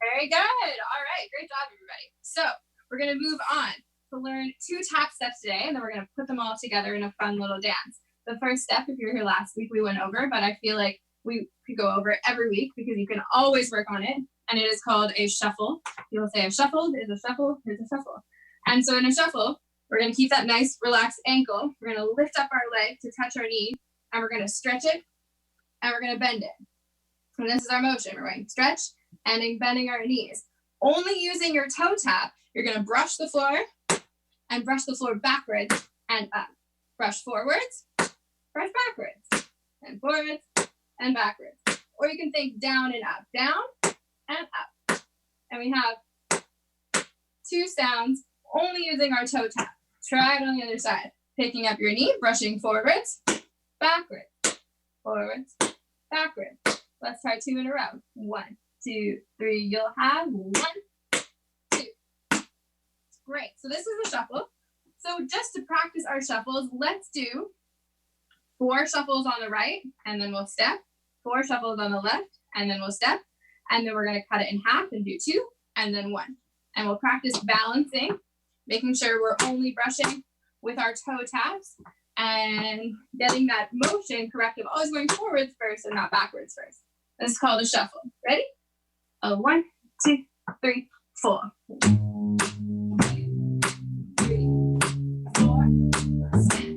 Very good. All right. Great job, everybody. So we're going to move on to learn 2 tap steps today, and then we're going to put them all together in a fun little dance. The first step, if you were here last week, we went over, but I feel like we could go over it every week because you can always work on it, and it is called a shuffle. You'll say, I've shuffled, is a shuffle, here's a shuffle. And so in a shuffle, we're going to keep that nice relaxed ankle. We're going to lift up our leg to touch our knee, and we're going to stretch it, and we're going to bend it. And this is our motion. We're going to stretch and then bending our knees. Only using your toe tap, you're going to brush the floor and brush the floor backwards and up. Brush forwards, brush backwards. and forwards and backwards. Or you can think down and up, down and up. And we have 2 sounds only using our toe tap. Try it on the other side. Picking up your knee, brushing forwards, backwards, forwards, backwards. Let's try 2 in a row. 1, 2, 3. You'll have 1, 2. Great. So this is the shuffle. So just to practice our shuffles, let's do 4 shuffles on the right, and then we'll step. 4 shuffles on the left, and then we'll step. And then we're going to cut it in half and do 2, and then 1. And we'll practice balancing, making sure we're only brushing with our toe taps and getting that motion correct of always going forwards first and not backwards first. This is called a shuffle. Ready? 1, 2, 3, 4. 3, 4. Step.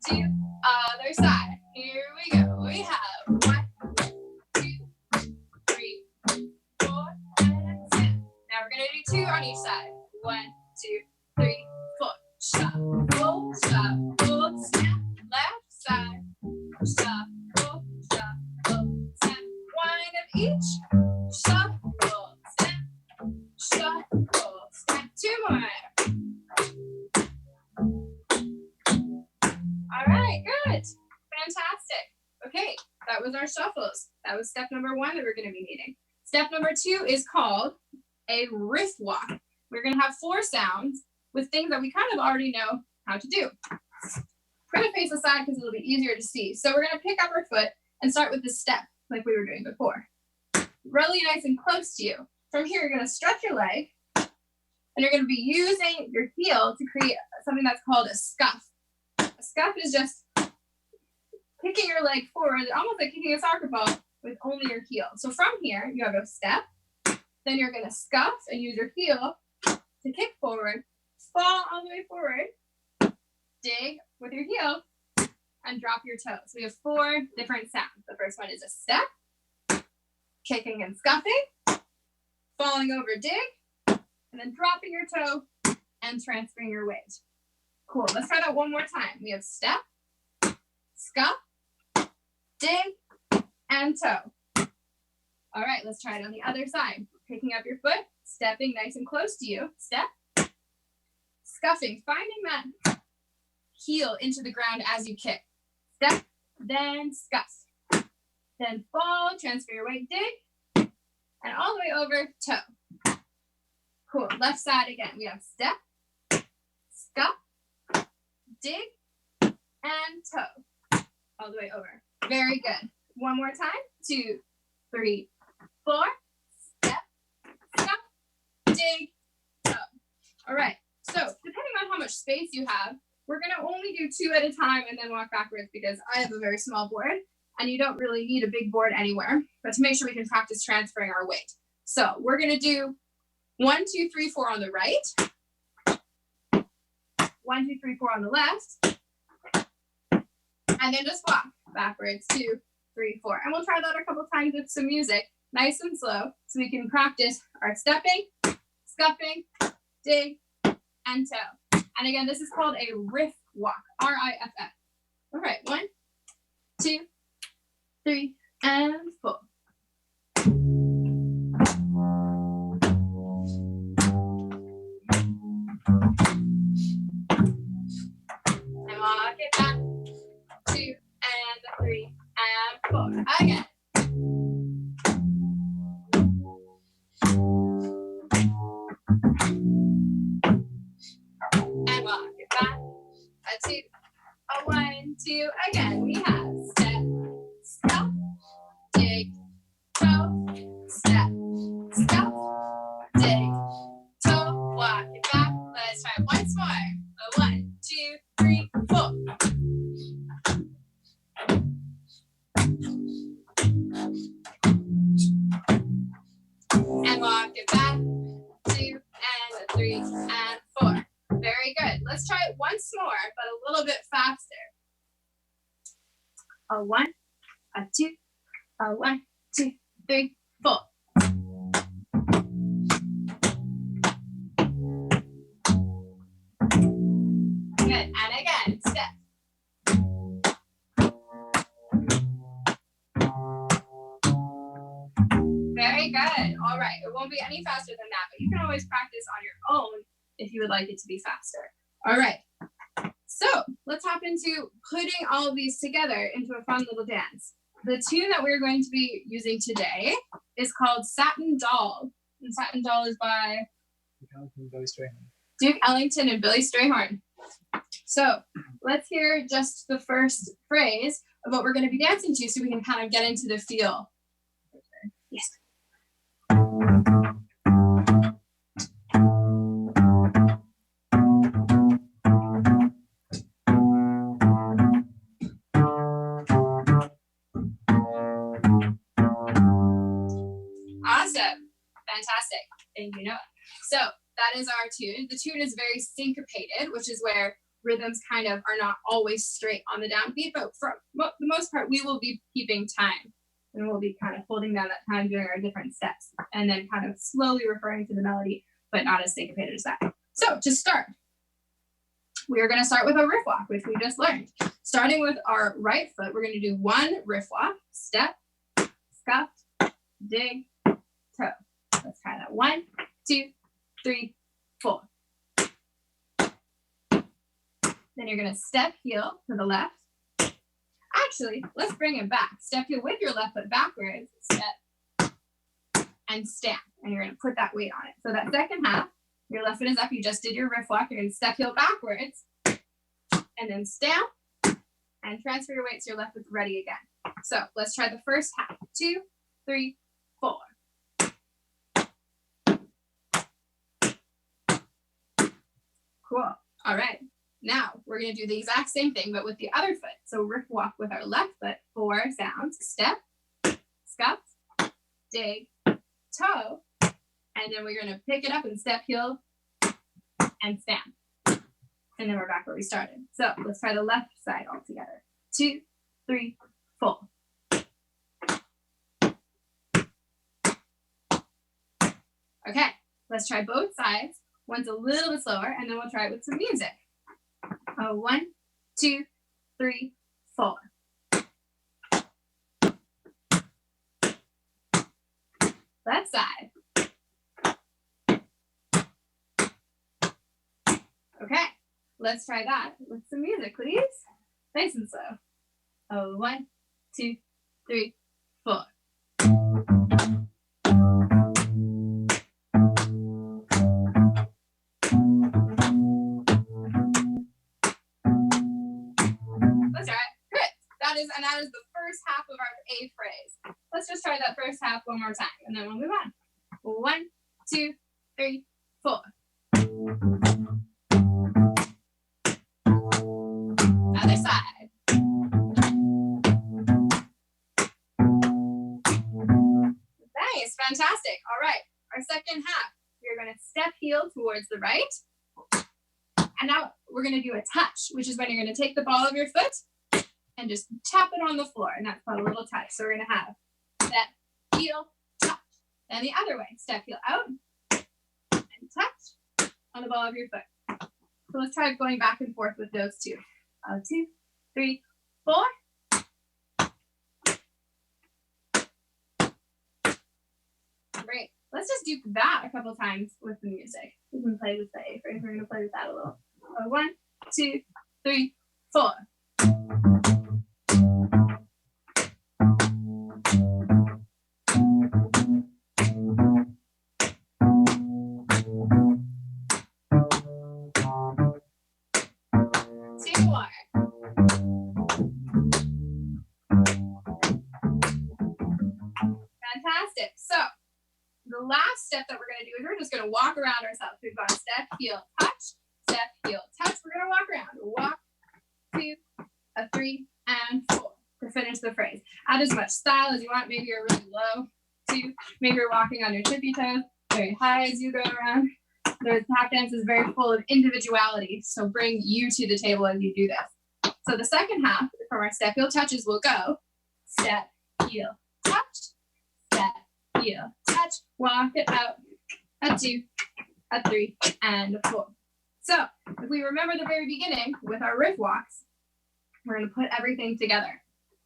2. Other side. Here we go. We have 1, 2, 3, 4, and step. Now we're gonna do 2 on each side. 1, 2, 3, 4. Shuffle, shuffle, step. Left side. Shuffle, shuffle, step. 1 of each. Shuffle, step. Shuffle, step. 2 more. All right, good. Fantastic. Okay, that was our shuffles. That was step number 1 that we're going to be needing. Step number 2 is called a riff walk. We're going to have 4 sounds with things that we kind of already know how to do. We're going to face the side because it'll be easier to see. So we're going to pick up our foot and start with the step like we were doing before. Really nice and close to you. From here, you're going to stretch your leg, and you're going to be using your heel to create something that's called a scuff. A scuff is just kicking your leg forward, almost like kicking a soccer ball with only your heel. So from here, you have a step, then you're going to scuff and use your heel to kick forward, fall all the way forward, dig with your heel, and drop your toes. So we have 4 different sounds. The first one is a step, kicking and scuffing, falling over, dig, and then dropping your toe and transferring your weight. Cool. Let's try that one more time. We have step, scuff, dig, and toe. All right, let's try it on the other side. Picking up your foot, stepping nice and close to you, step, scuffing, finding that heel into the ground as you kick. Step, then scuff. Then fall, transfer your weight, dig, and all the way over, toe. Cool. Left side again. We have step, scuff, dig, and toe. All the way over. Very good. One more time. 2, 3, 4. Step, scuff, dig, toe. All right. So depending on how much space you have, we're going to only do 2 at a time and then walk backwards because I have a very small board and you don't really need a big board anywhere, but to make sure we can practice transferring our weight. So we're going to do 1, 2, 3, 4 on the right, 1, 2, 3, 4 on the left, and then just walk backwards, 2, 3, 4. And we'll try that a couple times with some music, nice and slow, so we can practice our stepping, scuffing, dig, and toe. And again, this is called a riff walk, R-I-F-F. All right, 1, 2, 3, and 4. And walk it back, 2, and 3, and 4. Again. And walk it back, a 2, a 1, 2. Again, we have step, scuff, dig, toe, step, scuff, dig, toe, walk it back. Let's try it once more. A 1, 2, 3, 4. And walk it back, 2, and a 3, and 4. Very good. Let's try it once more, but a little bit faster. A 1, a 2, a 1, 2, 3, 4. Good. And again, step. Very good. All right. It won't be any faster than that, but you can always practice on your own if you would like it to be faster. All right. So let's hop into putting all of these together into a fun little dance. The tune that we're going to be using today is called Satin Doll. And Satin Doll is by Duke Ellington and Billy Strayhorn. So let's hear just the first phrase of what we're going to be dancing to so we can kind of get into the feel. Yes. Awesome. Fantastic. And you know it. So that is our tune. The tune is very syncopated, which is where rhythms kind of are not always straight on the downbeat, but for the most part, we will be keeping time. And we'll be kind of holding down that time during our different steps and then kind of slowly referring to the melody, but not as syncopated as that. So to start, we are going to start with a riff walk, which we just learned. Starting with our right foot, we're going to do one riff walk, step, scuff, dig, toe. Let's try that. 1, 2, 3, 4. Then you're going to step heel to the left. Actually, let's bring it back. Step heel with your left foot backwards. Step and stamp. And you're going to put that weight on it. So that second half, your left foot is up. You just did your riff walk. You're going to step heel backwards. And then stamp. And transfer your weight so your left foot's ready again. So let's try the first half. 2, 3, 4. Cool. All right. Now we're going to do the exact same thing, but with the other foot. So riff walk with our left foot. 4 sounds. Step, scuff, dig, toe. And then we're going to pick it up and step heel and stamp. And then we're back where we started. So let's try the left side all together. 2, 3, 4. Okay. Let's try both sides. One's a little bit slower, and then we'll try it with some music. 1, 2, 3, 4. Left side. Okay, let's try that with some music, please. Nice and slow. 1, 2, 3, 4. And that is the first half of our A phrase. Let's just try that first half one more time, and then we'll move on. 1, 2, 3, 4. Other side. Nice, fantastic. All right, our second half. We're going to step heel towards the right. And now we're going to do a touch, which is when you're going to take the ball of your foot and just tap it on the floor, and that's called a little touch. So we're going to have step, heel, touch. And the other way, step, heel out, and touch on the ball of your foot. So let's try going back and forth with those two. 2, 3, 4. Great. Let's just do that a couple times with the music. We can play with the A phrase. We're going to play with that a little. 1, 2, 3, 4. Fantastic. So the last step that we're going to do is we're just going to walk around ourselves. We've got step, heel, touch, step, heel, touch. We're going to walk around. Walk, 2, 3, and 4 to finish the phrase. Add as much style as you want. Maybe you're really low. 2, maybe you're walking on your tippy toes. Very high as you go around. The tap dance is very full of individuality. So bring you to the table as you do this. So the second half from our step, heel, touches will go step, heel, touch, step, heel, touch, walk it out, 2, 3, and 4. So if we remember the very beginning with our riff walks, we're going to put everything together.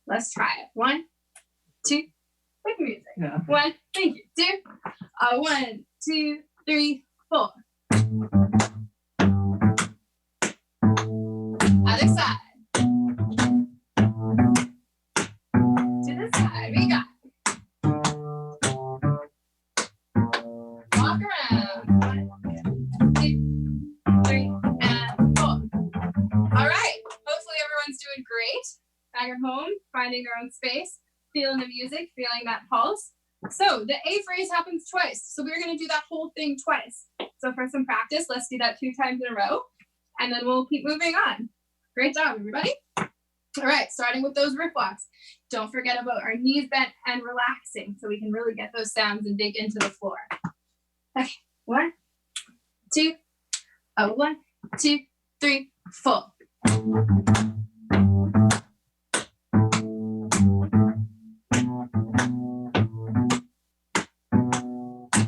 Let's try it. 1, 2, with music. Yeah. 1, thank you. 2, 1, 2, 3, 4. Other side. To the side. We got. Walk around. 1, 2, 3, and 4. All right. Hopefully everyone's doing great. Back at home, finding their own space, feeling the music, feeling that pulse. So the A phrase happens twice. So we're going to do that whole thing twice. So for some practice, let's do that 2 times in a row. And then we'll keep moving on. Great job, everybody. All right, starting with those rip walks. Don't forget about our knees bent and relaxing so we can really get those sounds and dig into the floor. Okay, 1, 2, 1, 2, 3, 4.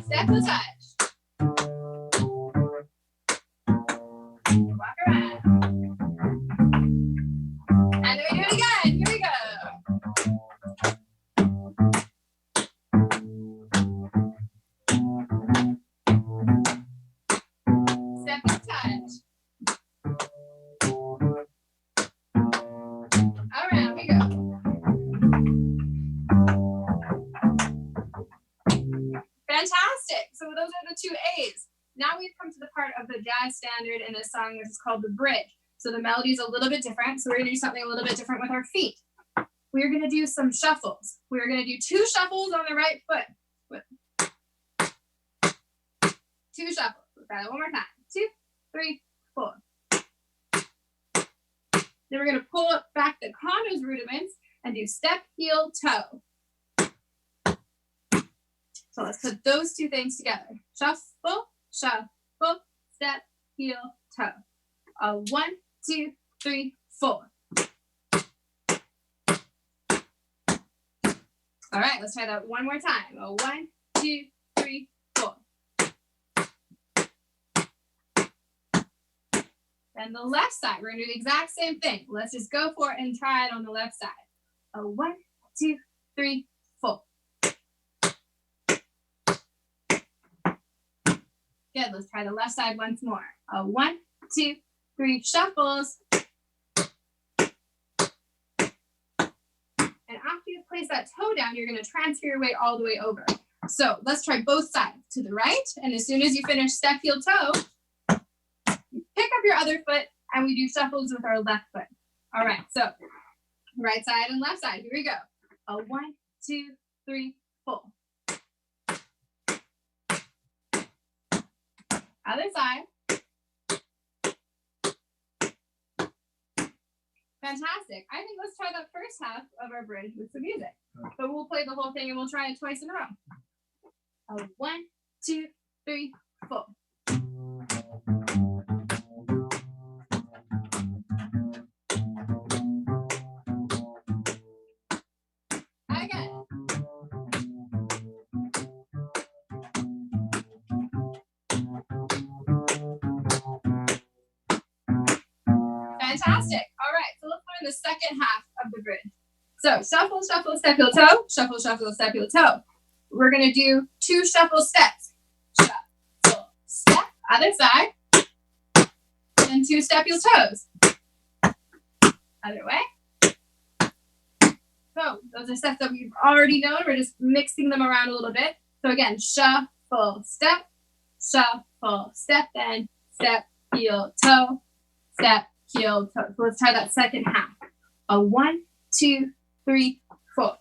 Step to touch. Walk around. And then we do it again. Here we go. Step to touch. Around we go. Fantastic. So those are the 2 A's. Now we've come to the part of the jazz standard in this song. This is called the bridge. So the melody is a little bit different. So we're going to do something a little bit different with our feet. We're going to do some shuffles. We're going to do 2 shuffles on the right foot. 2 shuffles. We'll try that one more time. 2, 3, 4. Then we're going to pull up back the contours rudiments and do step, heel, toe. So let's put those 2 things together. Shuffle, shuffle, step, heel, toe. 1, 2, 3, 4. All right, let's try that one more time. 1, 2, 3, 4. Then the left side, we're gonna do the exact same thing. Let's just go for it and try it on the left side. 1, 2, 3, 4. Good, let's try the left side once more. 1, 2, 3, shuffles. And after you place that toe down, you're gonna transfer your weight all the way over. So let's try both sides. To the right, and as soon as you finish step, heel, toe, you pick up your other foot, and we do shuffles with our left foot. All right, so right side and left side, here we go. 1, 2, 3, 4. Other side. Fantastic. I think let's try that first half of our bridge with some music. But we'll play the whole thing and we'll try it twice in a row. 1, 2, 3, 4. Again. Fantastic. All right, so let's learn the second half of the bridge. So shuffle, shuffle, step, heel, toe. Shuffle, shuffle, step, heel, toe. We're going to do 2 shuffle steps. Shuffle, step, other side. And 2 step, heel, toes. Other way. So those are steps that we've already known. We're just mixing them around a little bit. So again, shuffle, step, then step, heel, toe, step, heel, toe. So let's try that second half. 1, 2, 3, 4.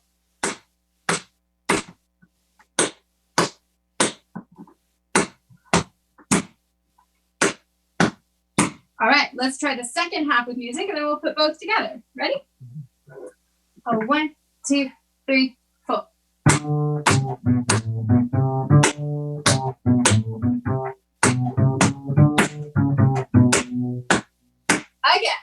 All right, let's try the second half with music and then we'll put both together. Ready? 1, 2, 3, 4. Again.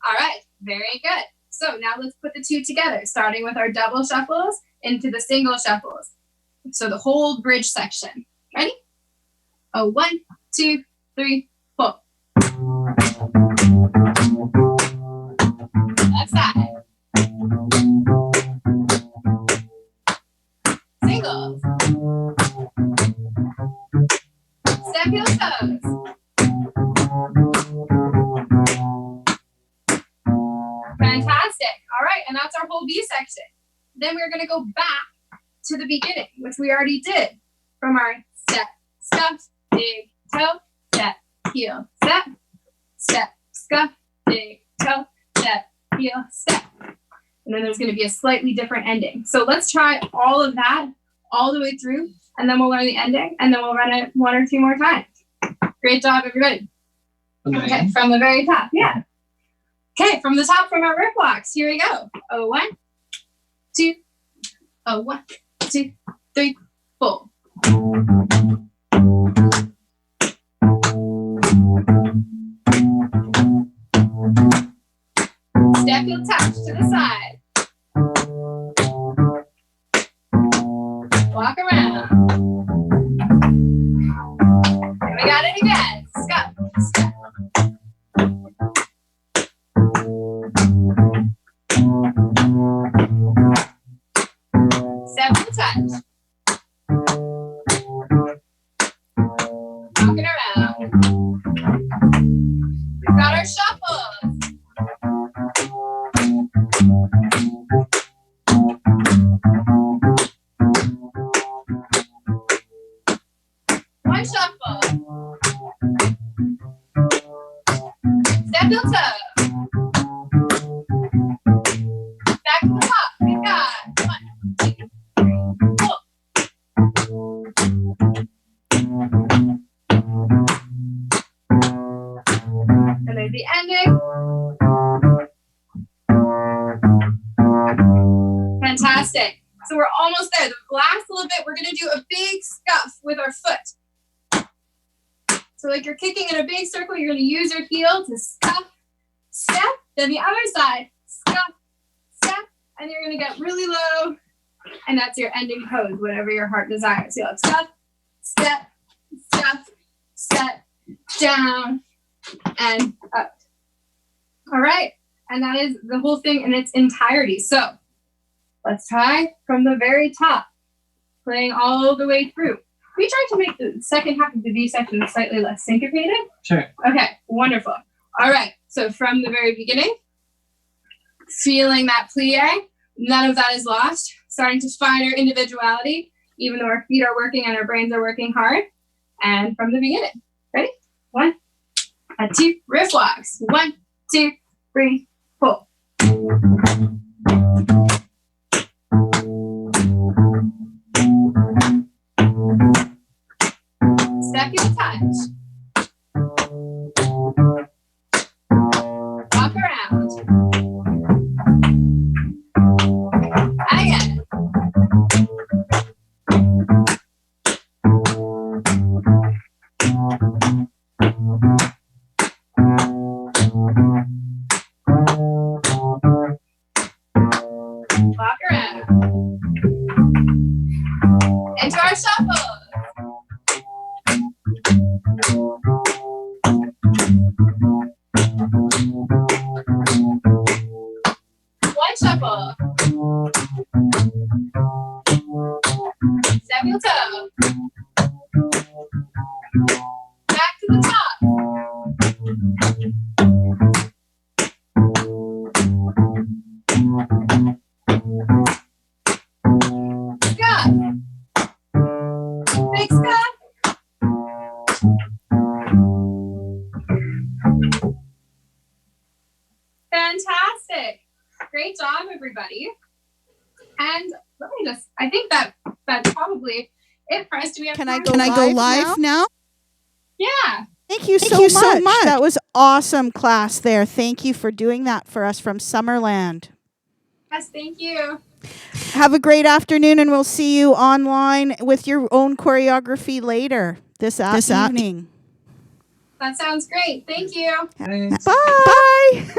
All right, very good. So now let's put the 2 together, starting with our double shuffles into the single shuffles. So the whole bridge section. Ready? 1, 2, 3, 4. Left side. Singles. Step heel toes. Fantastic. All right, and that's our whole V section. Then we're going to go back to the beginning, which we already did from our step, scuff, dig, toe, step, heel, step, step, scuff, dig, toe, step, heel, step. And then there's going to be a slightly different ending. So let's try all of that all the way through, and then we'll learn the ending, and then we'll run it 1 or 2 more times. Great job, everybody. Okay, from the very top, yeah. Okay, from the top, from our rip walks, here we go. 1, 2, 1, 2, 3, 4. Step heel touch to the side. Walk around. And we got it again. Step, step. Step heel touch. Walking around. We've got our shuffles. One shuffle. Step heel toe. Back to the top. We've got 1, 2, 3, 4. And there's the ending. Fantastic. So we're almost there. The last little bit, we're going to do a big scuff with our foot. So like you're kicking in a big circle, you're going to use your heel to scuff, step, then the other side, scuff, step, and you're going to get really low, and that's your ending pose, whatever your heart desires. So you'll have scuff, step, scuff, step, down, and up. All right, and that is the whole thing in its entirety. So let's try from the very top, playing all the way through. We tried to make the second half of the V section slightly less syncopated. Sure. Okay, wonderful. All right, so from the very beginning, feeling that plie, none of that is lost. Starting to find our individuality, even though our feet are working and our brains are working hard. And from the beginning, ready? 1, 2, riff walks. 1, 2, 3, 4. Step heel touch. Walk around. And again. Walk around. Into our shuffle. One shuffle. Step heel toe. Back to the top. Scuff. Big scuff. Fantastic. Great job, everybody. And let me just, I think that's probably it for us. Do we have Can I time? go live now? Yeah. Thank you so much. That was awesome class there. Thank you for doing that for us from Summerland. Yes, thank you. Have a great afternoon, and we'll see you online with your own choreography later this evening. That sounds great. Thank you. Thanks. Bye.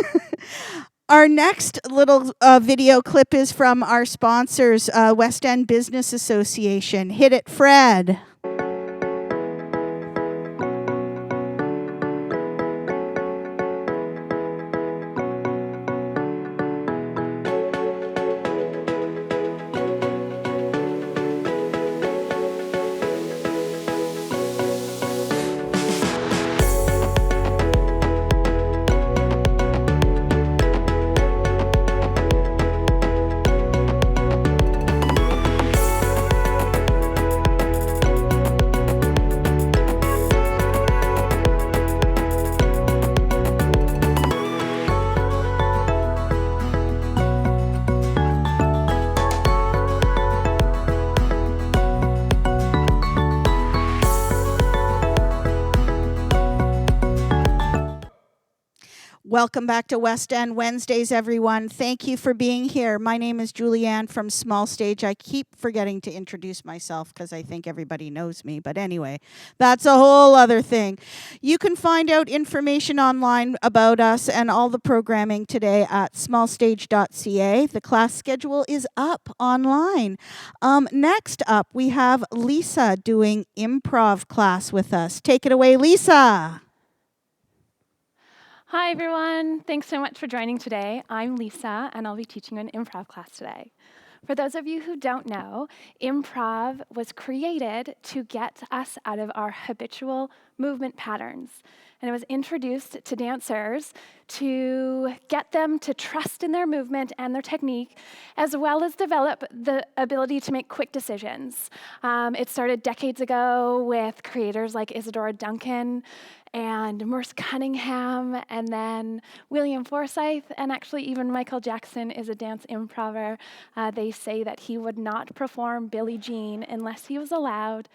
Our next little video clip is from our sponsors, West End Business Association. Hit it, Fred. Welcome back to West End Wednesdays, everyone. Thank you for being here. My name is Julianne from Small Stage. I keep forgetting to introduce myself because I think everybody knows me. But anyway, that's a whole other thing. You can find out information online about us and all the programming today at smallstage.ca. The class schedule is up online. Next up, we have Lisa doing improv class with us. Take it away, Lisa. Hi, everyone. Thanks so much for joining today. I'm Lisa, and I'll be teaching an improv class today. For those of you who don't know, improv was created to get us out of our habitual movement patterns. And it was introduced to dancers to get them to trust in their movement and their technique, as well as develop the ability to make quick decisions. It started decades ago with creators like Isadora Duncan and Merce Cunningham, and then William Forsythe, and actually even Michael Jackson is a dance improver. They say that he would not perform Billie Jean unless he was allowed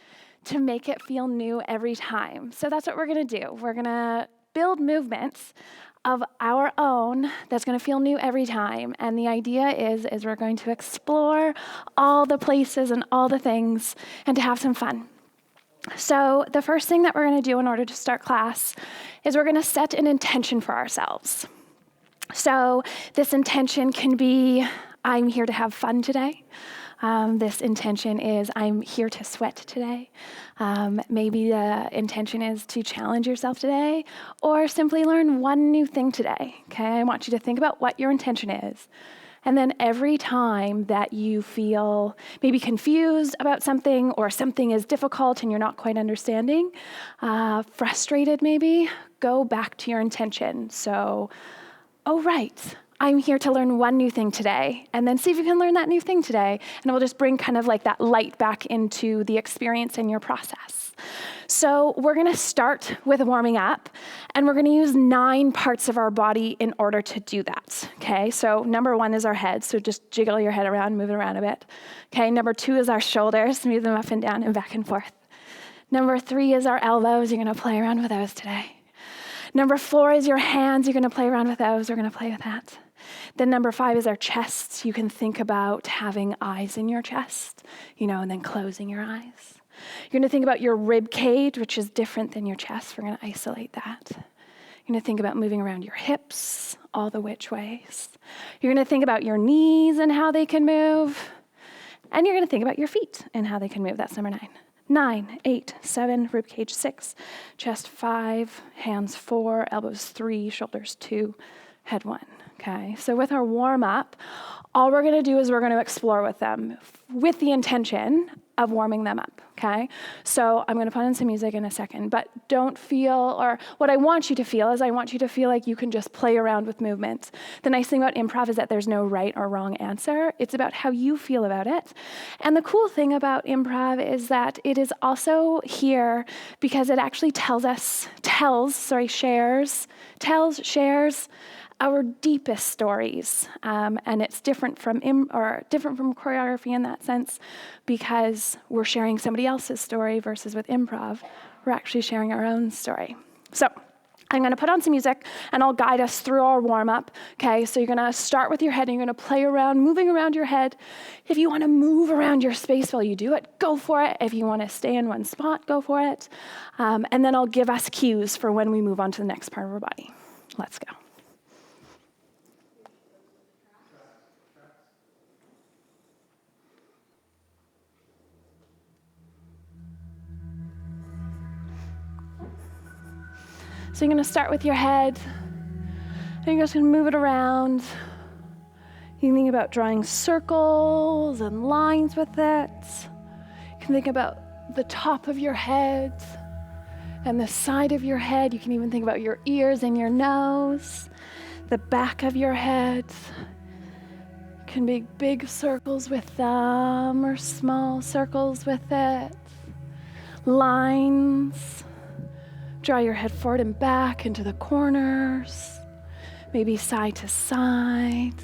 to make it feel new every time. So that's what we're gonna do. We're gonna build movements of our own that's gonna feel new every time. And the idea is we're going to explore all the places and all the things and to have some fun. So the first thing that we're gonna do in order to start class is we're gonna set an intention for ourselves. So this intention can be, I'm here to have fun today. This intention is, I'm here to sweat today. Maybe the intention is to challenge yourself today, or simply learn one new thing today, okay? I want you to think about what your intention is. And then every time that you feel maybe confused about something, or something is difficult and you're not quite understanding, frustrated maybe, go back to your intention. So, oh right, I'm here to learn one new thing today, and then see if you can learn that new thing today, and it will just bring kind of like that light back into the experience and your process. So we're gonna start with warming up, and we're gonna use 9 parts of our body in order to do that, okay? So number 1 is our head, so just jiggle your head around, move it around a bit. Okay, number 2 is our shoulders, move them up and down and back and forth. Number 3 is our elbows, you're gonna play around with those today. Number 4 is your hands, you're gonna play around with those, we're gonna play with that. Then number 5 is our chests. You can think about having eyes in your chest, and then closing your eyes. You're gonna think about your rib cage, which is different than your chest. We're gonna isolate that. You're gonna think about moving around your hips, all the which ways. You're gonna think about your knees and how they can move. And you're gonna think about your feet and how they can move. That's number 9. 9, 8, 7, rib cage 6, chest 5, hands 4, elbows 3, shoulders 2, head 1. Okay, so with our warm up, all we're gonna do is we're gonna explore with them with the intention of warming them up, okay? So I'm gonna put in some music in a second, but don't feel, or what I want you to feel is I want you to feel like you can just play around with movement. The nice thing about improv is that there's no right or wrong answer. It's about how you feel about it. And the cool thing about improv is that it is also here because it actually shares our deepest stories, and it's different from choreography in that sense because we're sharing somebody else's story versus with improv, we're actually sharing our own story. So I'm gonna put on some music and I'll guide us through our warm up, okay? So you're gonna start with your head and you're gonna play around, moving around your head. If you wanna move around your space while you do it, go for it. If you wanna stay in one spot, go for it. And then I'll give us cues for when we move on to the next part of our body. Let's go. So you're gonna start with your head, and you're just gonna move it around. You can think about drawing circles and lines with it. You can think about the top of your head and the side of your head. You can even think about your ears and your nose, the back of your head. You can make big circles with them or small circles with it. Lines. Draw your head forward and back into the corners, maybe side to side.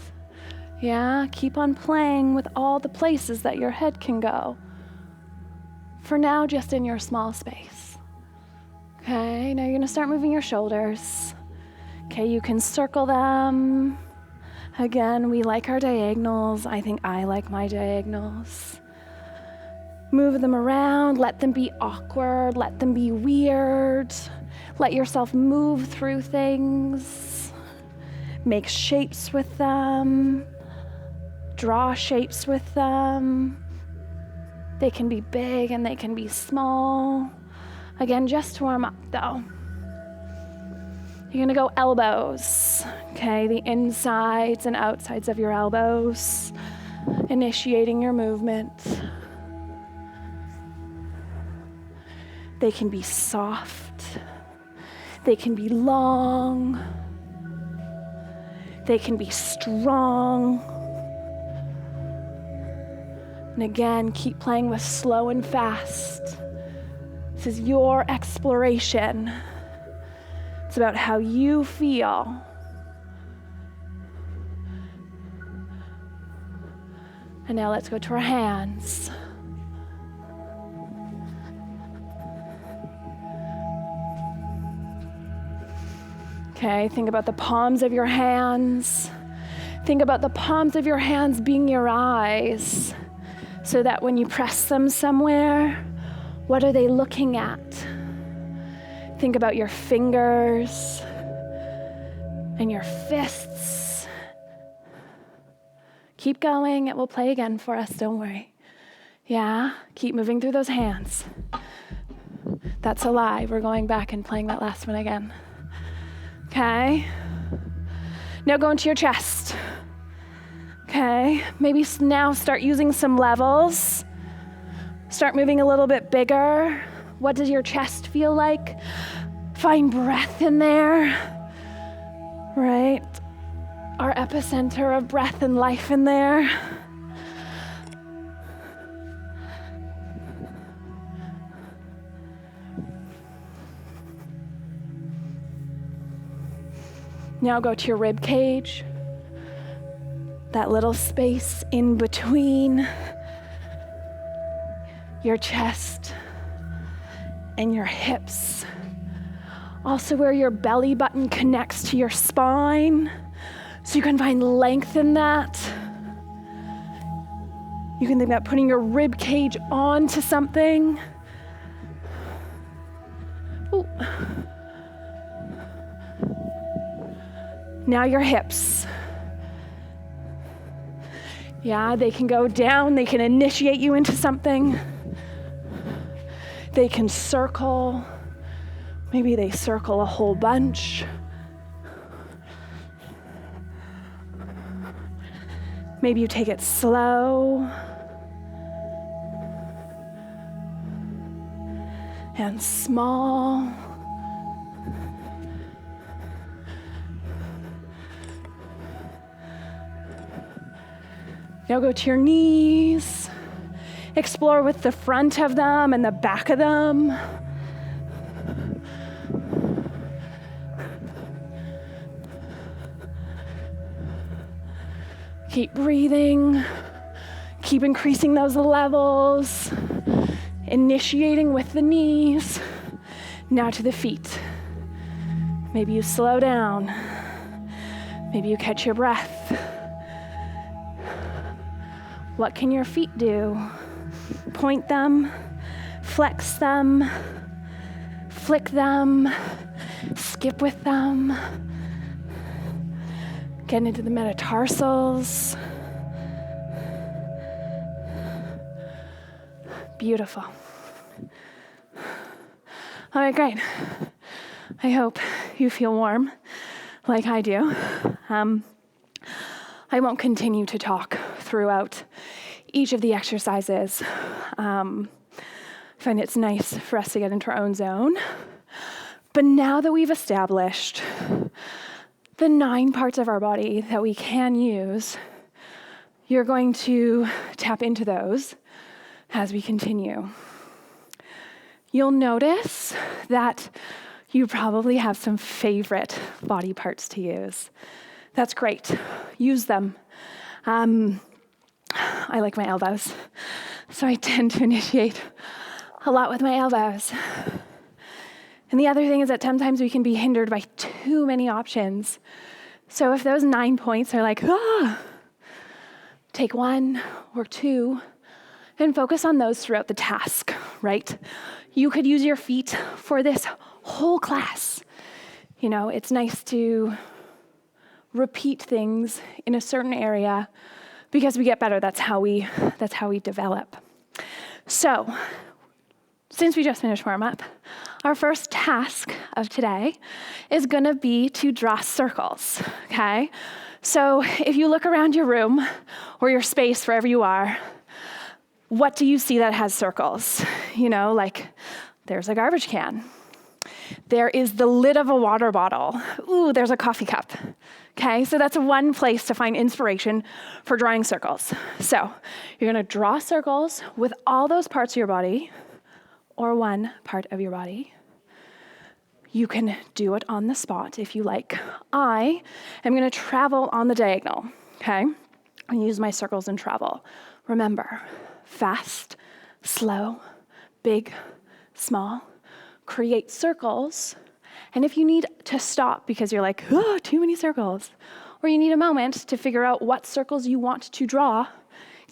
Yeah, keep on playing with all the places that your head can go. For now, just in your small space. Okay, now you're gonna start moving your shoulders. Okay, you can circle them. Again, we like our diagonals. I think I like my diagonals. Move them around, let them be awkward, let them be weird. Let yourself move through things. Make shapes with them. Draw shapes with them. They can be big and they can be small. Again, just to warm up though. You're gonna go elbows, okay? The insides and outsides of your elbows, initiating your movement. They can be soft. They can be long. They can be strong. And again, keep playing with slow and fast. This is your exploration. It's about how you feel. And now let's go to our hands. Okay, think about the palms of your hands. Think about the palms of your hands being your eyes, so that when you press them somewhere, what are they looking at? Think about your fingers and your fists. Keep going, it will play again for us, don't worry. Yeah, keep moving through those hands. That's a lie, we're going back and playing that last one again. Okay, now go into your chest. Okay, maybe now start using some levels. Start moving a little bit bigger. What does your chest feel like? Find breath in there, right? Our epicenter of breath and life in there. Now go to your rib cage, that little space in between your chest and your hips. Also where your belly button connects to your spine, so you can find length in that. You can think about putting your rib cage onto something. Ooh. Now your hips. Yeah, they can go down, they can initiate you into something. They can circle. Maybe they circle a whole bunch. Maybe you take it slow. And small. Now go to your knees. Explore with the front of them and the back of them. Keep breathing. Keep increasing those levels. Initiating with the knees. Now to the feet. Maybe you slow down. Maybe you catch your breath. What can your feet do? Point them, flex them, flick them, skip with them. Get into the metatarsals. Beautiful. All right, great. I hope you feel warm like I do. I won't continue to talk throughout each of the exercises. I find it's nice for us to get into our own zone. But now that we've established the 9 parts of our body that we can use, you're going to tap into those as we continue. You'll notice that you probably have some favorite body parts to use. That's great. Use them. I like my elbows, so I tend to initiate a lot with my elbows. And the other thing is that sometimes we can be hindered by too many options. So if those 9 points are like, take 1 or 2 and focus on those throughout the task, right? You could use your feet for this whole class. You know, it's nice to repeat things in a certain area because we get better. That's how we develop. So, since we just finished warm up, our first task of today is gonna be to draw circles, okay? So if you look around your room or your space, wherever you are, what do you see that has circles? You know, like there's a garbage can. There is the lid of a water bottle. Ooh, there's a coffee cup. Okay, so that's one place to find inspiration for drawing circles. So you're gonna draw circles with all those parts of your body or one part of your body. You can do it on the spot if you like. I am gonna travel on the diagonal, okay? And use my circles and travel. Remember, fast, slow, big, small. Create circles. And if you need to stop because you're like, too many circles, or you need a moment to figure out what circles you want to draw,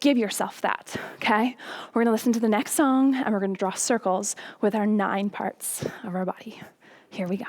give yourself that, okay? We're gonna listen to the next song and we're gonna draw circles with our 9 parts of our body. Here we go.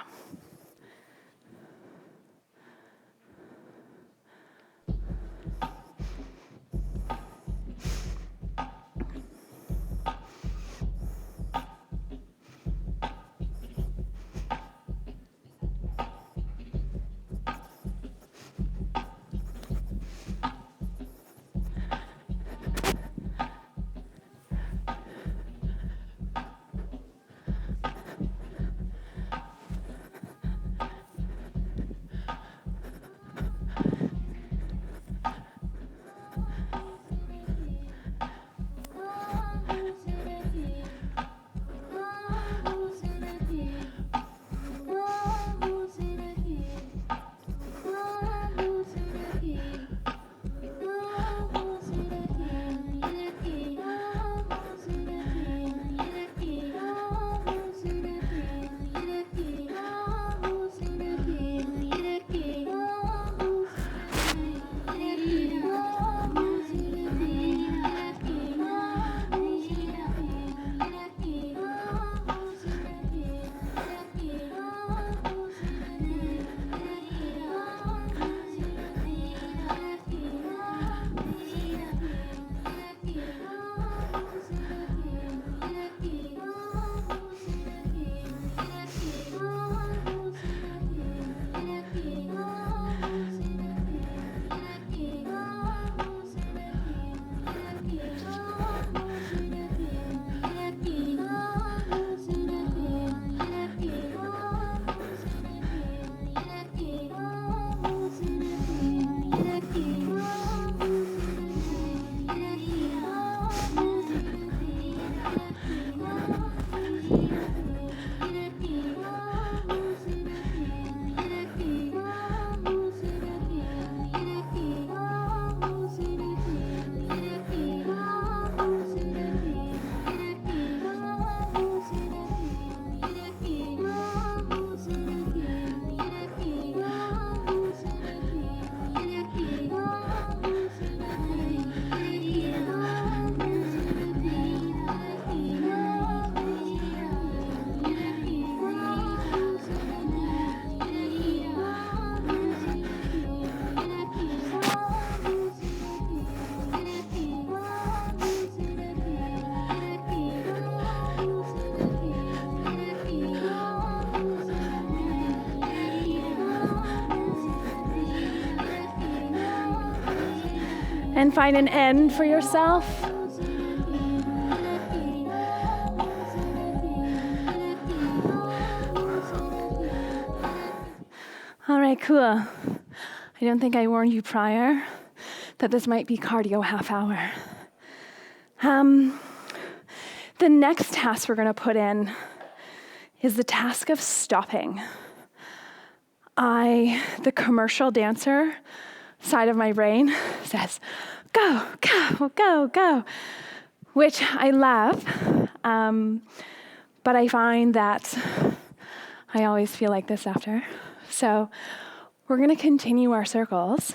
And find an end for yourself. All right, cool. I don't think I warned you prior that this might be cardio half hour. The next task we're gonna put in is the task of stopping. The commercial dancer side of my brain says, go, go, go, go, which I love, but I find that I always feel like this after. So we're going to continue our circles,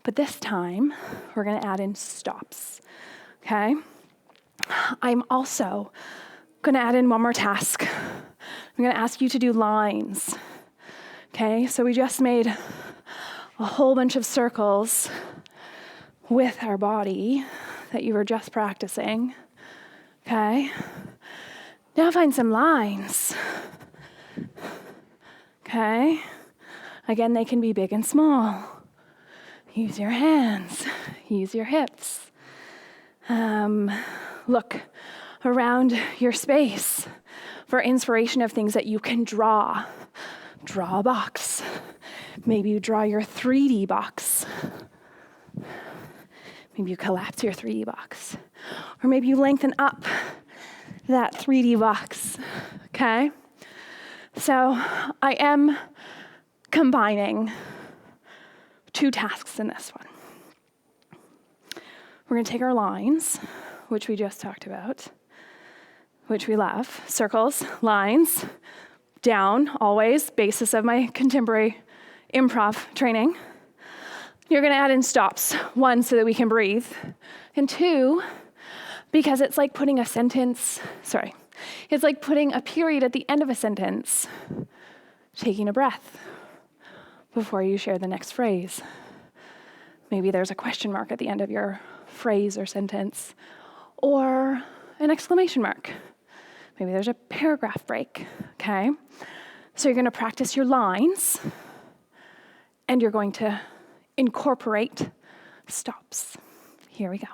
but this time we're going to add in stops, okay? I'm also going to add in one more task. I'm going to ask you to do lines, okay? So we just made a whole bunch of circles with our body that you were just practicing, okay? Now find some lines, okay? Again, they can be big and small. Use your hands, use your hips. Look around your space for inspiration of things that you can draw. Draw a box. Maybe you draw your 3D box. Maybe you collapse your 3D box. Or maybe you lengthen up that 3D box, okay? So I am combining two tasks in this one. We're going to take our lines, which we just talked about, which we love. Circles, lines, down, always, basis of my contemporary improv training. You're going to add in stops. One, so that we can breathe. And two, because it's like putting a sentence, it's like putting a period at the end of a sentence, taking a breath before you share the next phrase. Maybe there's a question mark at the end of your phrase or sentence, or an exclamation mark. Maybe there's a paragraph break, okay? So you're going to practice your lines, and you're going to incorporate stops. Here we go.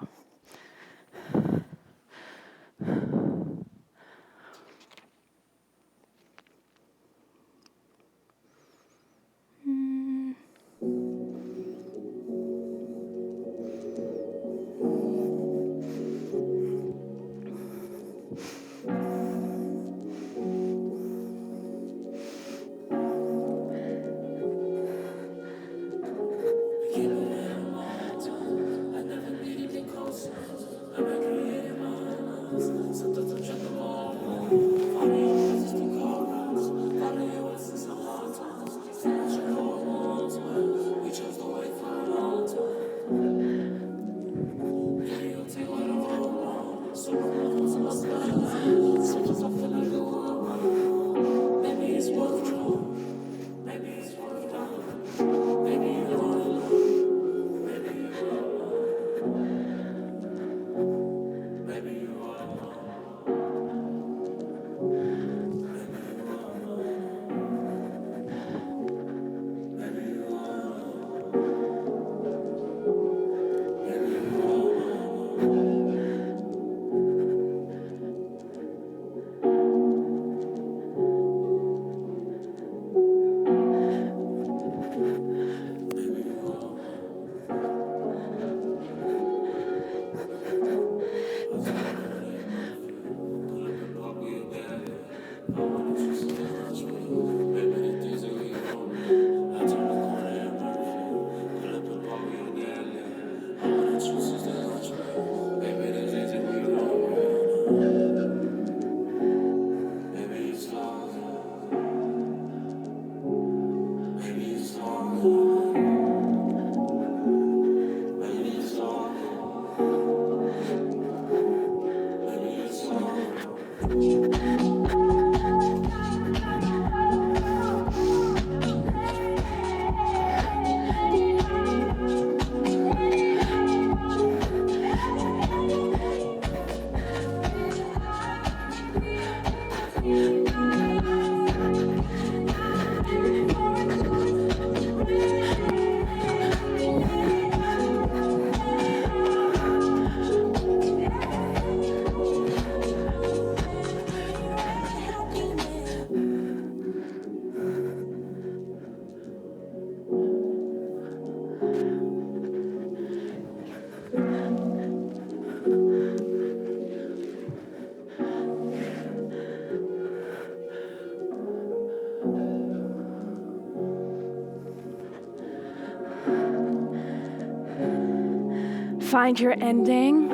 Find your ending.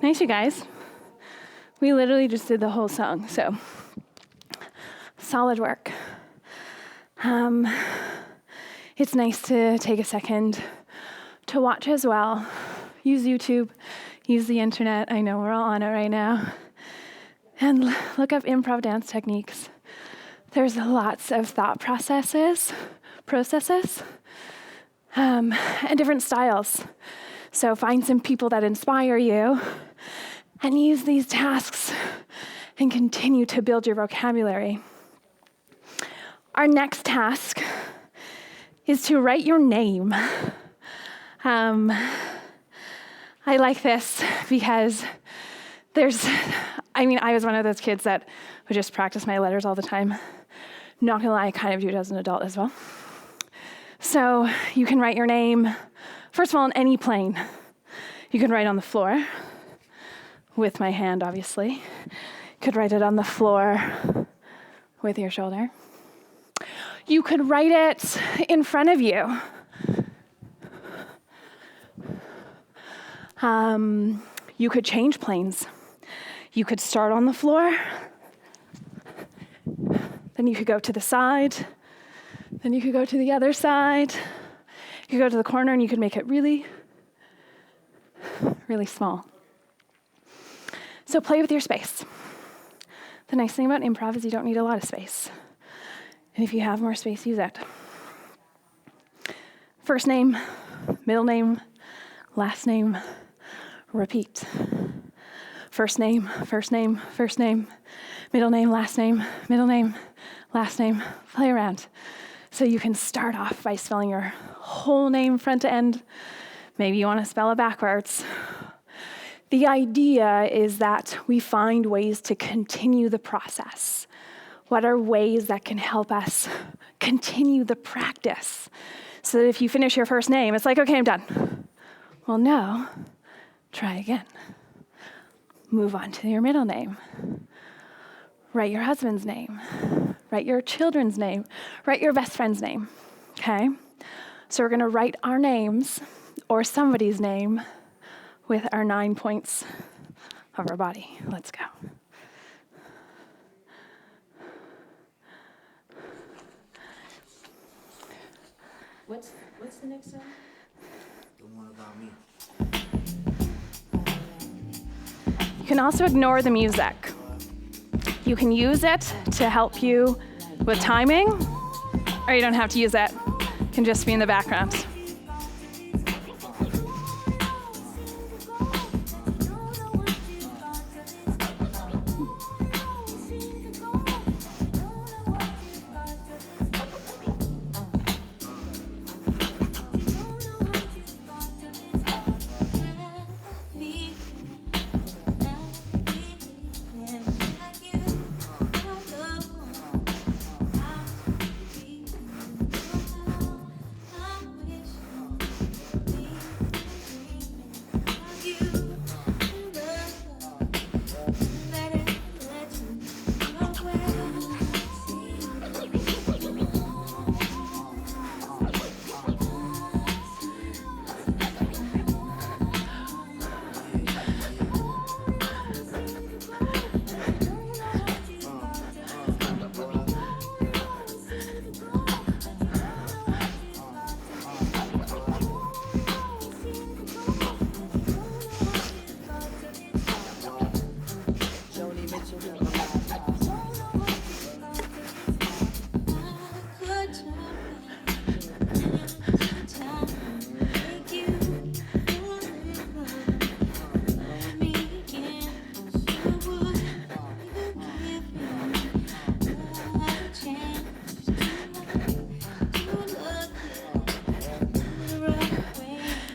Nice, you guys. We literally just did the whole song, so solid work. It's nice to take a second to watch as well. Use YouTube, use the internet. I know we're all on it right now. And look up improv dance techniques. There's lots of thought processes, and different styles. So find some people that inspire you and use these tasks and continue to build your vocabulary. Our next task is to write your name. I like this because I was one of those kids that would just practice my letters all the time. Not gonna lie, I kind of do it as an adult as well. So you can write your name, first of all, on any plane. You can write on the floor, with my hand, obviously. You could write it on the floor with your shoulder. You could write it in front of you. You could change planes. You could start on the floor, then you could go to the side, then you could go to the other side. You could go to the corner and you could make it really, really small. So play with your space. The nice thing about improv is you don't need a lot of space. And if you have more space, use it. First name, middle name, last name, repeat. First name, first name, first name, middle name, last name, middle name, last name. Play around. So you can start off by spelling your whole name front to end. Maybe you want to spell it backwards. The idea is that we find ways to continue the process. What are ways that can help us continue the practice? So that if you finish your first name, it's like, okay, I'm done. Well, no, try again. Move on to your middle name. Write your husband's name. Write your children's name. Write your best friend's name, okay? So we're gonna write our names or somebody's name with our 9 points of our body. Let's go. What's the next song? The one about me. You can also ignore the music. You can use it to help you with timing, or you don't have to use it. It can just be in the background.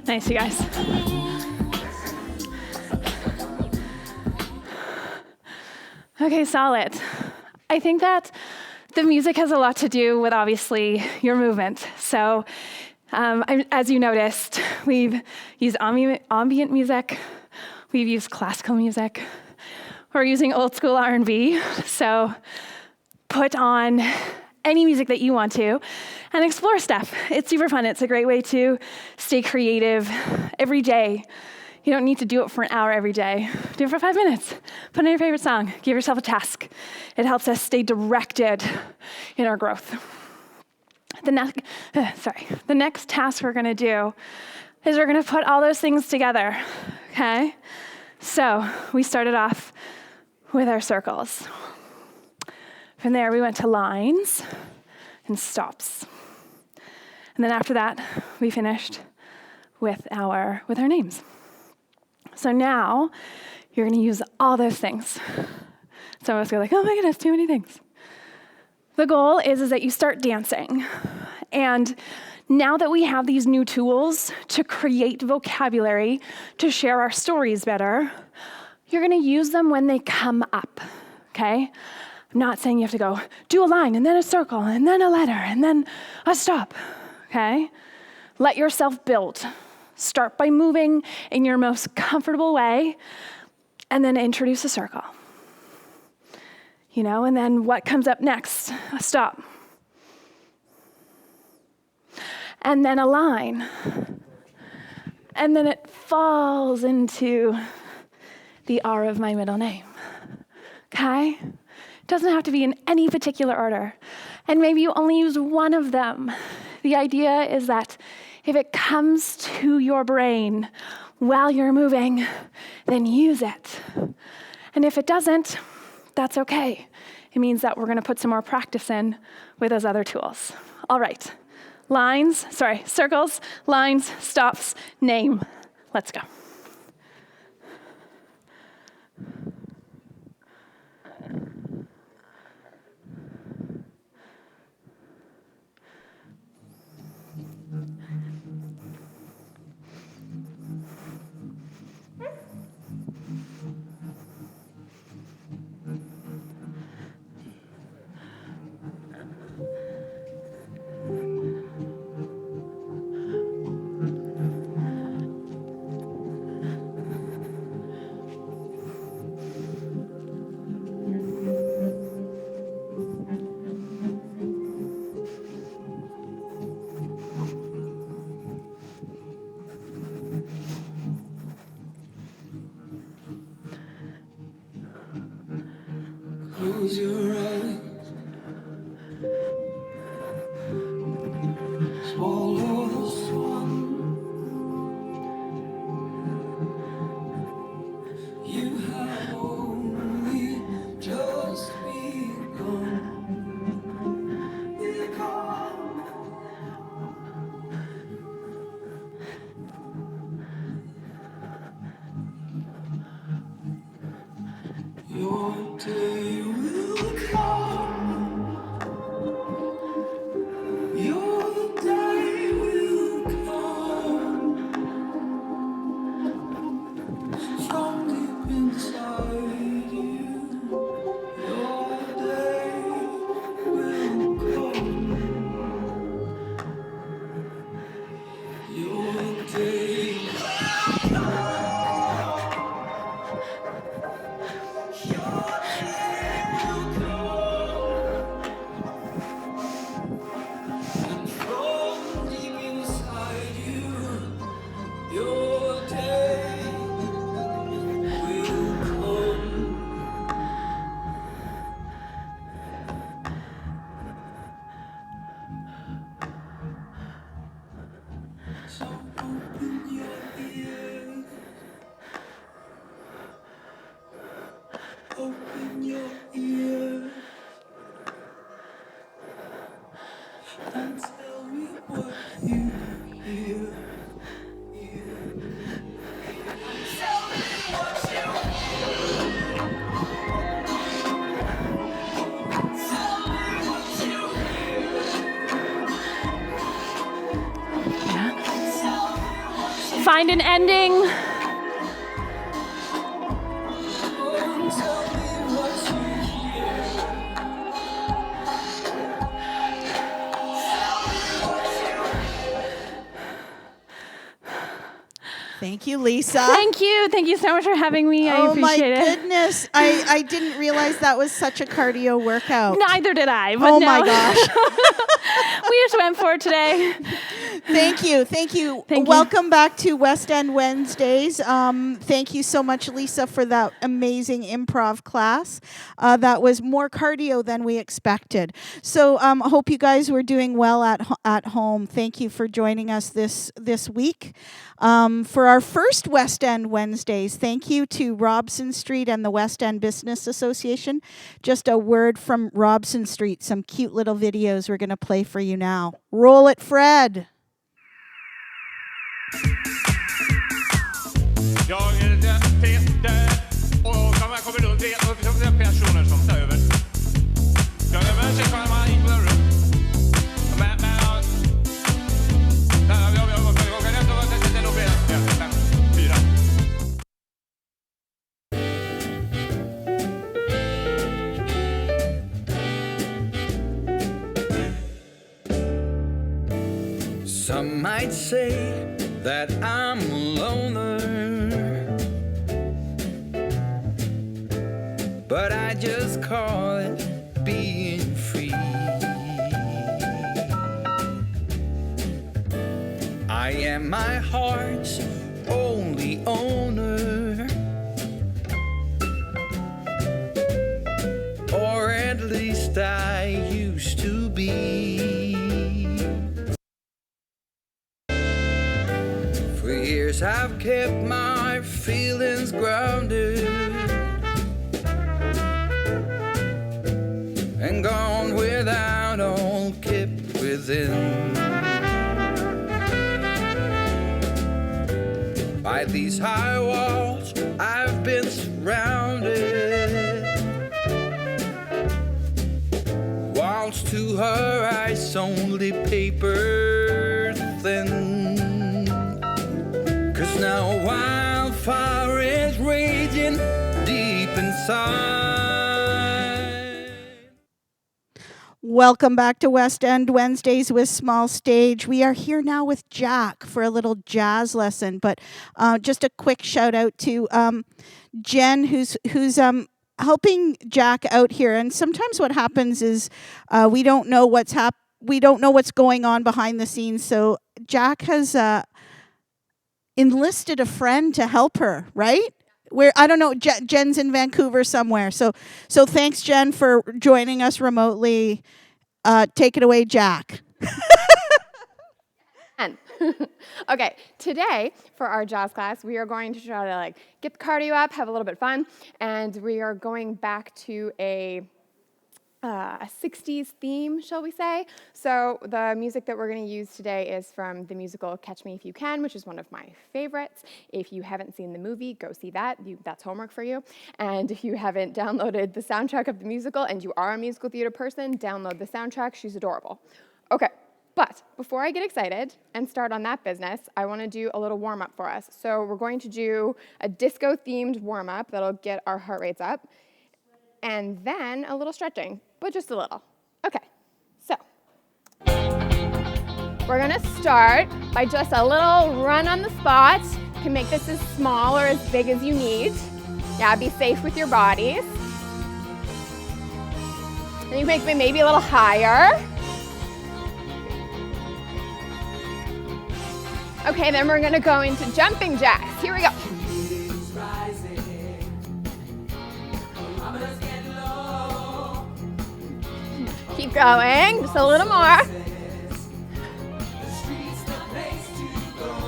Nice, you guys. Okay, solid. I think that the music has a lot to do with, obviously, your movement. So, as you noticed, we've used ambient music, we've used classical music, we're using old school R&B. So, put on any music that you want to and explore stuff. It's super fun. It's a great way to stay creative every day. You don't need to do it for an hour every day. Do it for 5 minutes. Put on your favorite song. Give yourself a task. It helps us stay directed in our growth. The next task we're gonna do is we're gonna put all those things together, okay? So we started off with our circles. From there, we went to lines and stops. And then after that, we finished with our names. So now, you're gonna use all those things. Some of us go like, oh my goodness, too many things. The goal is that you start dancing. And now that we have these new tools to create vocabulary, to share our stories better, you're gonna use them when they come up, okay? I'm not saying you have to go do a line and then a circle and then a letter and then a stop, okay? Let yourself build. Start by moving in your most comfortable way and then introduce a circle. And then what comes up next? A stop. And then a line. And then it falls into the R of my middle name, okay? It doesn't have to be in any particular order. And maybe you only use one of them. The idea is that if it comes to your brain while you're moving, then use it. And if it doesn't, that's okay. It means that we're gonna put some more practice in with those other tools. All right, circles, lines, stops, name. Let's go. Close your eyes. Swallow the swan. You have only just begun. Your day will come. Your day will come. From deep inside you, your day will come. Your day will come. Your day will come. And from deep inside you, your day will come. So open your ears. Open your ears and tell me what you hear. Tell me what you hear. Tell me what you hear. Find an ending. Oh, tell me what you hear. Thank Thank you, Lisa. Thank you. Thank you so much for having me. I Oh my appreciate it. goodness. I didn't realize that was such a cardio workout. Neither did I. But Oh no. my gosh. We just went for it today. Thank you. Thank you. Thank you. Welcome back to West End Wednesdays. Thank you so much, Lisa, for that amazing improv class. That was more cardio than we expected. So I hope you guys were doing well at home. Thank you for joining us this week. For our first West End Wednesdays, thank you to Robson Street and the West End Business Association. Just a word from Robson Street, some cute little videos we're going to play for you now. Roll it, Fred. Jag heter Peter och man kommer runt det är personer som tar över. Jag är med sig kan man inte vara runt. Men jag kan inte vara det nog bättre. 4. Some might say that I'm a loner, but I just call it being free. I am my heart's only owner, or at least I used to be. For years I've kept my feelings grounded and gone without all kept within. By these high walls I've been surrounded, whilst to her eyes only paper thin. 'Cause now a wildfire is raging deep inside. Welcome back to West End Wednesdays with Small Stage. We are here now with Jack for a little jazz lesson, but just a quick shout out to Jen, who's helping Jack out here. And sometimes what happens is we don't know what's going on behind the scenes. So Jack has enlisted a friend to help her, right? Where I don't know, Jen's in Vancouver somewhere. So thanks, Jen, for joining us remotely. Take it away, Jack. Okay, today for our jazz class, we are going to try to get the cardio up, have a little bit of fun, and we are going back to a 60s theme, shall we say. So the music that we're going to use today is from the musical Catch Me If You Can, which is one of my favorites. If you haven't seen the movie, go see that. That's homework for you. And if you haven't downloaded the soundtrack of the musical and you are a musical theater person, download the soundtrack. She's adorable. Okay, but before I get excited and start on that business, I want to do a little warm-up for us. So we're going to do a disco-themed warm-up that'll get our heart rates up, and then a little stretching, but just a little. Okay, so we're gonna start by just a little run on the spot. You can make this as small or as big as you need. Yeah, be safe with your bodies. And you can make it maybe a little higher. Okay, then we're gonna go into jumping jacks. Here we go. Keep going, just a little more.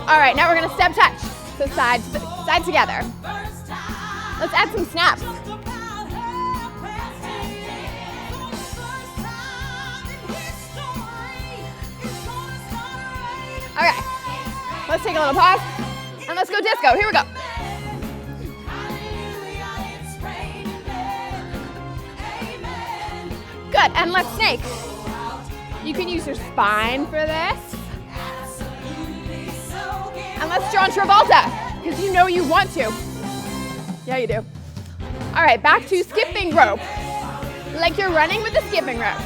All right, now we're gonna step touch. So side together. Let's add some snaps. Okay, let's take a little pause and let's go disco. Here we go. Good, and let's snake. You can use your spine for this. And let's John Travolta, because you know you want to. Yeah, you do. All right, back to skipping rope. Like you're running with the skipping rope.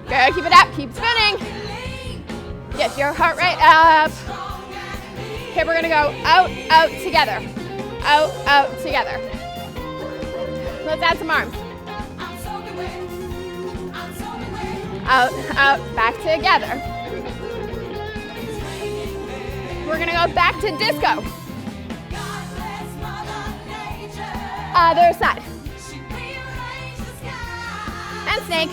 Good, keep it up, keep spinning. Get your heart rate up. Okay, we're gonna go out, out together. Out, out together. Let's add some arms. Out, out, back together. We're gonna go back to disco. Other side. And snake.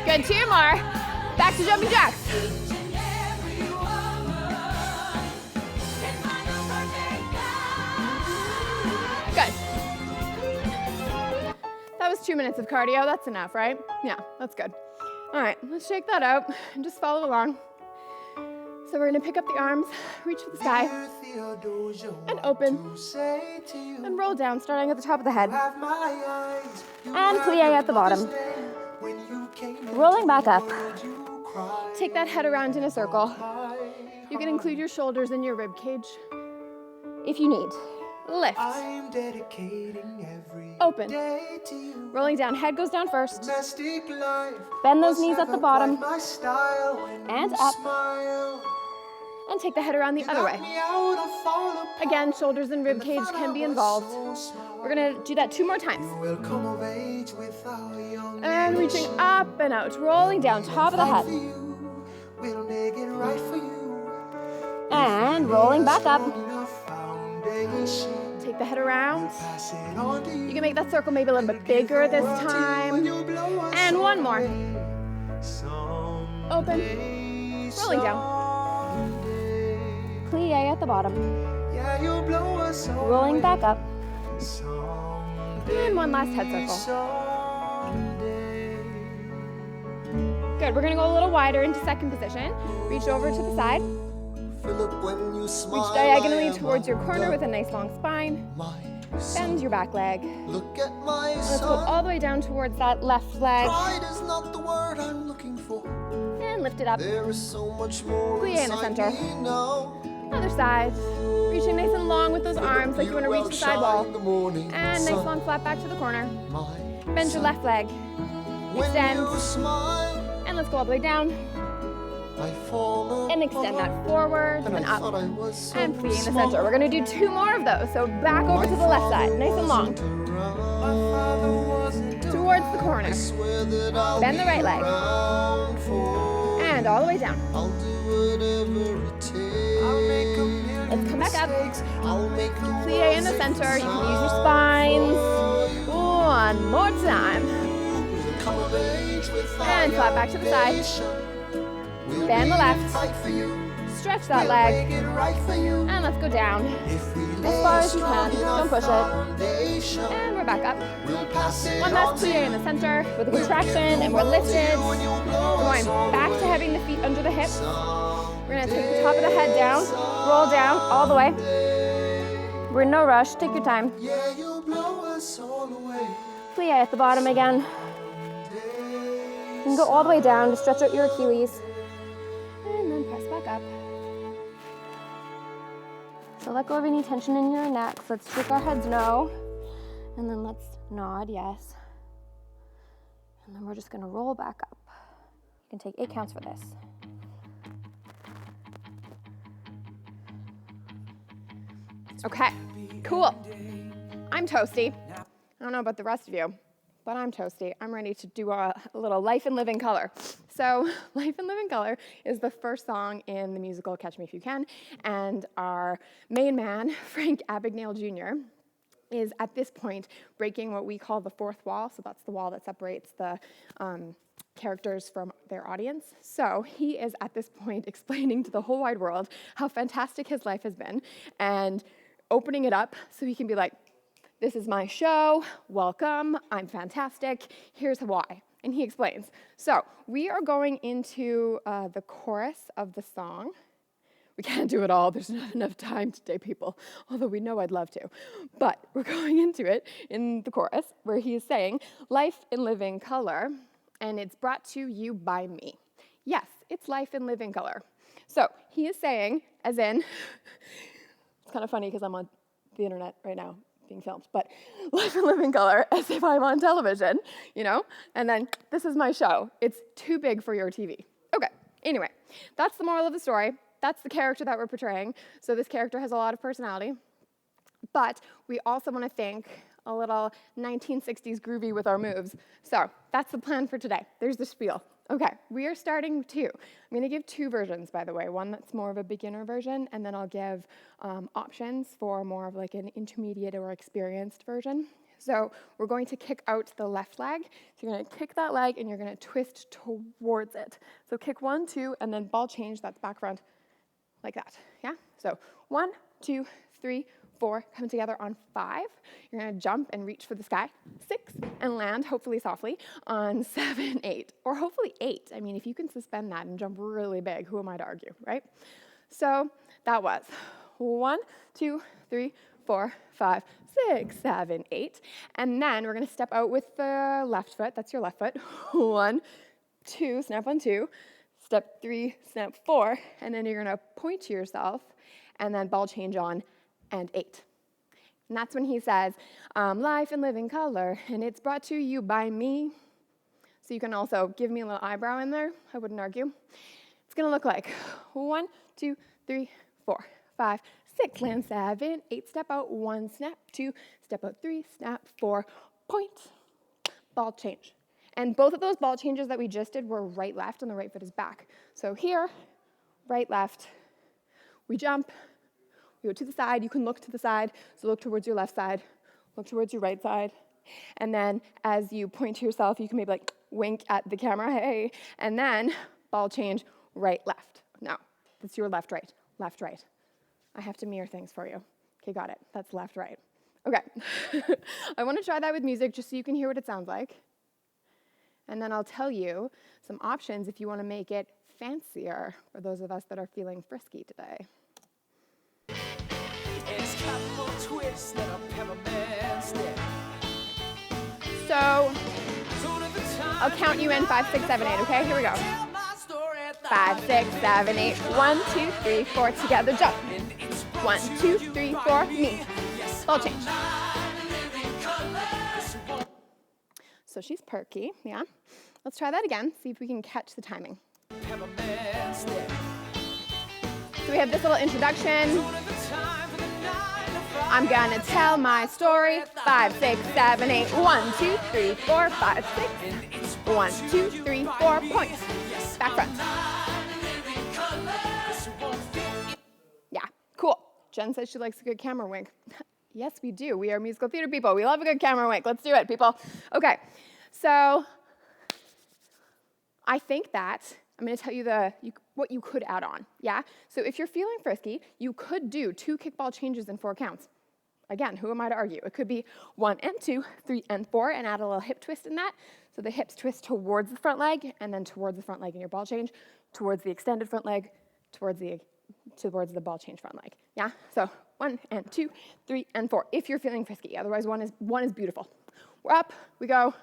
Good, 2 more. Back to jumping jacks. Good. That was 2 minutes of cardio. That's enough, right? Yeah, that's good. All right, let's shake that out and just follow along. So we're gonna pick up the arms, reach for the sky, and open, and roll down, starting at the top of the head. And plie at the bottom. Rolling back up. Take that head around in a circle. You can include your shoulders in your rib cage if you need. Lift. Open. Rolling down, head goes down first. Bend those knees at the bottom. And up. And take the head around the other way. Again, shoulders and rib cage can be involved. We're gonna do that 2 more times. And reaching up and out, rolling down, top of the head. And rolling back up. Take the head around. You can make that circle maybe a little bit bigger this time. And 1 more. Open, rolling down. Plie at the bottom. Rolling back up. And 1 last head circle. Good, we're gonna go a little wider into second position. Reach over to the side. Reach diagonally towards your corner with a nice long spine. Bend your back leg. Let's go all the way down towards that left leg. And lift it up. Plie in the center. Other side. Reaching nice and long with those arms like you want to reach the side wall. And nice long flat back to the corner. Bend your left leg. Extend. And let's go all the way down. And extend that forward and up. And plie in the center. We're going to do 2 more of those. So back over to the left side, nice and long. Towards the corner. Bend the right leg. And all the way down. Let's come back up. Plie in the center. You can use your spines. 1 more time. And flat back to the side. Bend the left. Stretch that leg. And let's go down. As far as you can. Don't push it. And we're back up. 1 last plie in the center with a contraction, and we're lifted. We're going back to having the feet under the hips. We're going to take the top of the head down, roll down all the way. We're in no rush. Take your time. Plie at the bottom again. You can go all the way down to stretch out your Achilles. And then press back up. So let go of any tension in your neck. So let's shake our heads no. And then let's nod yes. And then we're just going to roll back up. You can take 8 counts for this. Okay, cool. I'm toasty. I don't know about the rest of you, but I'm toasty. I'm ready to do a little Life in Living Color. So Life in Living Color is the first song in the musical Catch Me If You Can, and our main man, Frank Abagnale Jr., is at this point breaking what we call the 4th wall. So that's the wall that separates the characters from their audience. So he is at this point explaining to the whole wide world how fantastic his life has been and opening it up so he can be like, this is my show, welcome, I'm fantastic, here's why. And he explains. So we are going into the chorus of the song. We can't do it all, there's not enough time today, people, although we know I'd love to. But we're going into it in the chorus where he is saying, Life in Living Color, and it's brought to you by me. Yes, it's Life in Living Color. So he is saying, as in, it's kind of funny because I'm on the internet right now, being filmed, but Life in Living Color as if I'm on television, you know? And then this is my show. It's too big for your TV. Okay, anyway, that's the moral of the story. That's the character that we're portraying. So this character has a lot of personality, but we also want to think a little 1960s groovy with our moves. So that's the plan for today. There's the spiel. Okay, we are starting two. I'm going to give two versions, by the way. One that's more of a beginner version, and then I'll give options for more of like an intermediate or experienced version. So we're going to kick out the left leg. So you're going to kick that leg, and you're going to twist towards it. So kick 1, 2, and then ball change. That's back front, like that. Yeah. So 1, 2, 3, 4, come together on 5. You're going to jump and reach for the sky. 6, and land, hopefully softly, on 7, 8, or hopefully 8. I mean, if you can suspend that and jump really big, who am I to argue, right? So that was 1, 2, 3, 4, 5, 6, 7, 8. And then we're going to step out with the left foot. That's your left foot. 1, 2, snap on 2. Step 3, snap 4. And then you're going to point to yourself and then ball change on and 8. And that's when he says, life in living color, and it's brought to you by me. So you can also give me a little eyebrow in there. I wouldn't argue. It's going to look like 1, 2, 3, 4, 5, 6, land 7, 8, step out, 1, snap, 2, step out, 3, snap, 4, point, ball change. And both of those ball changes that we just did were right, left, and the right foot is back. So here, right, left, we jump, we go to the side. You can look to the side, so look towards your left side, look towards your right side. And then as you point to yourself, you can maybe like wink at the camera, hey, and then ball change, right, left. No, that's your left, right, left, right. I have to mirror things for you. Okay, got it. That's left, right. Okay. I want to try that with music just so you can hear what it sounds like. And then I'll tell you some options if you want to make it fancier for those of us that are feeling frisky today. So I'll count you in 5, 6, 7, 8, okay? Here we go. 5, 6, 7, 8. 1, 2, 3, 4, together, jump. 1, 2, 3, 4, me. Ball change. So she's perky, yeah. Let's try that again, see if we can catch the timing. So we have this little introduction. I'm gonna tell my story. 5, 6, 7, 8. 1, 2, 3, 4, 5, 6. 1, 2, 3, 4, points. Back front. Yeah, cool. Jen says she likes a good camera wink. Yes, we do. We are musical theater people. We love a good camera wink. Let's do it, people. Okay, so I think that I'm going to tell you what you could add on, yeah? So if you're feeling frisky, you could do 2 kickball changes in 4 counts. Again, who am I to argue? It could be 1 and 2, 3 and 4, and add a little hip twist in that. So the hips twist towards the front leg, and then towards the front leg in your ball change, towards the extended front leg, towards the ball change front leg, yeah? So 1 and 2, 3 and 4, if you're feeling frisky. Otherwise, one is beautiful. We're up, we go.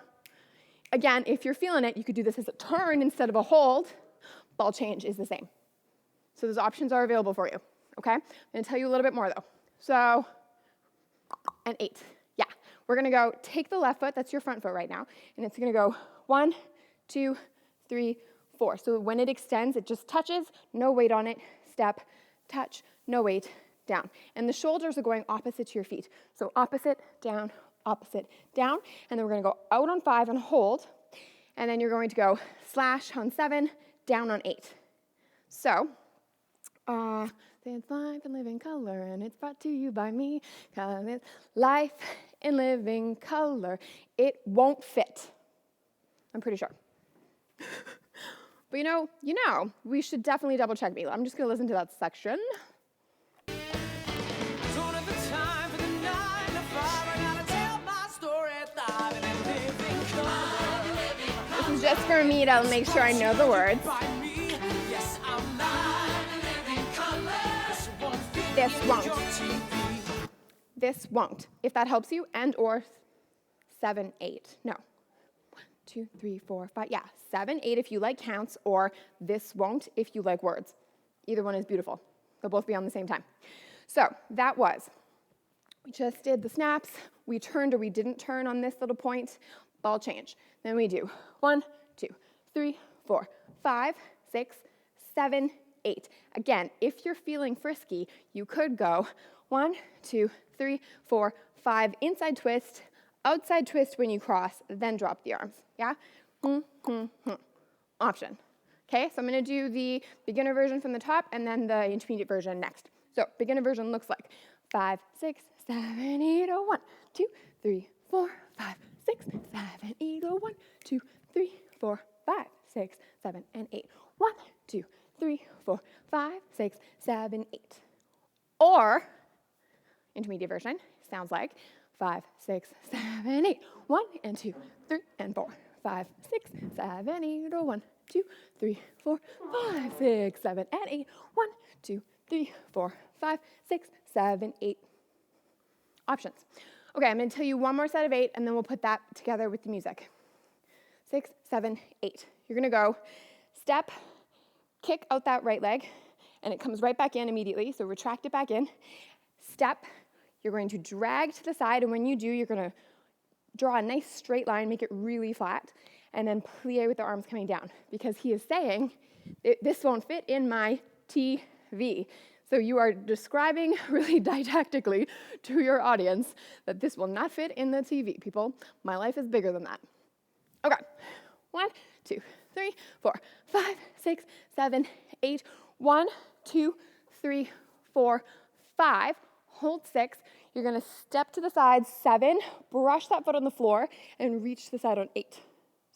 Again, if you're feeling it, you could do this as a turn instead of a hold. Ball change is the same. So those options are available for you, okay? I'm gonna tell you a little bit more though. So, and 8, yeah. We're gonna go, take the left foot, that's your front foot right now, and it's gonna go 1, 2, 3, 4. So when it extends, it just touches, no weight on it, step, touch, no weight, down. And the shoulders are going opposite to your feet. So opposite, down, and then we're gonna go out on 5 and hold, and then you're going to go slash on 7, down on 8. So, it's life in living color, and it's brought to you by me, 'cause it's life in living color. It won't fit. I'm pretty sure. But you know, we should definitely double check me. I'm just gonna listen to that section. This is just for me to make sure I know the words. This won't. If that helps you, and or 7, 8. No. 1, 2, 3, 4, 5. Yeah, 7, 8 if you like counts, or this won't if you like words. Either one is beautiful. They'll both be on the same time. So that was We just did the snaps. We turned or we didn't turn on this little point. Ball change. Then we do 1, 2, 3, 4, 5, 6, 7, 8. Again, if you're feeling frisky, you could go 1, 2, 3, 4, 5, inside twist, outside twist when you cross, then drop the arms. Yeah? Option. Okay, so I'm going to do the beginner version from the top and then the intermediate version next. So beginner version looks like 5, 6, 7, 8, 1, 2, 3, 4, 5, 6, 7, 8, 1, 2, 3, 4, 5, 6, 7, and 8. 1, 2, 3, 4, 5, 6, 7, 8. Or intermediate version sounds like 5, 6, 7, 8. 1 and 2, 3 and 4, 5, 6, 7, 8, 1, 2, 3, 4, 5, 6, 7, and 8. 1, 2, 3, 4, 5, 6, 7, 8. Options. Okay, I'm going to tell you one more set of 8, and then we'll put that together with the music. 6, 7, 8. You're going to go step, kick out that right leg, and it comes right back in immediately, so retract it back in. Step, you're going to drag to the side, and when you do, you're going to draw a nice straight line, make it really flat, and then plie with the arms coming down, because he is saying, this won't fit in my TV. So you are describing really didactically to your audience that this will not fit in the TV, people. My life is bigger than that. Okay, 1, 2, 3, 4, 5, 6, 7, 8. 1, 2, 3, 4, 5. Hold 6. You're going to step to the side, 7, brush that foot on the floor, and reach to the side on 8.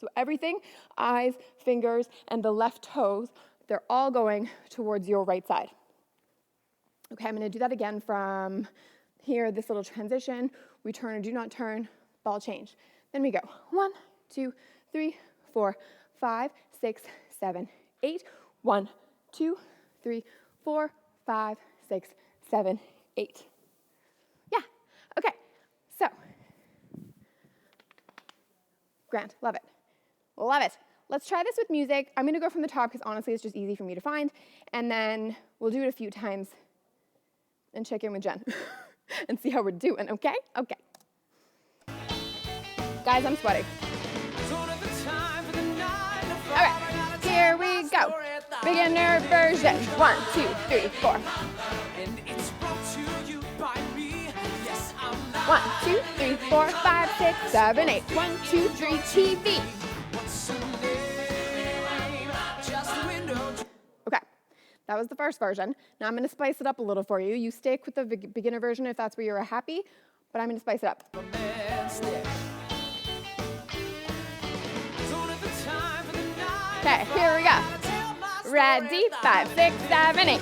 So everything, eyes, fingers, and the left toes, they're all going towards your right side. Okay, I'm going to do that again from here, this little transition. We turn or do not turn, ball change. Then we go 1, 2, 3, 4, 5, 6, 7, 8. 1, 2, 3, 4, 5, 6, 7, 8. Yeah, okay, so. Grant, love it. Love it. Let's try this with music. I'm going to go from the top because honestly it's just easy for me to find. And then we'll do it a few times and check in with Jen and see how we're doing, okay? Okay. Guys, I'm sweating. All right, here we go. Beginner version. 1, 2, 3, 4. 1, 2, 3, 4, 5, 6, 7, 8. 1, 2, 3, TV. Okay, that was the first version. Now I'm going to spice it up a little for you. You stick with the beginner version if that's where you're happy, but I'm going to spice it up. Okay, here we go. Ready? 5, 6, 7, 8.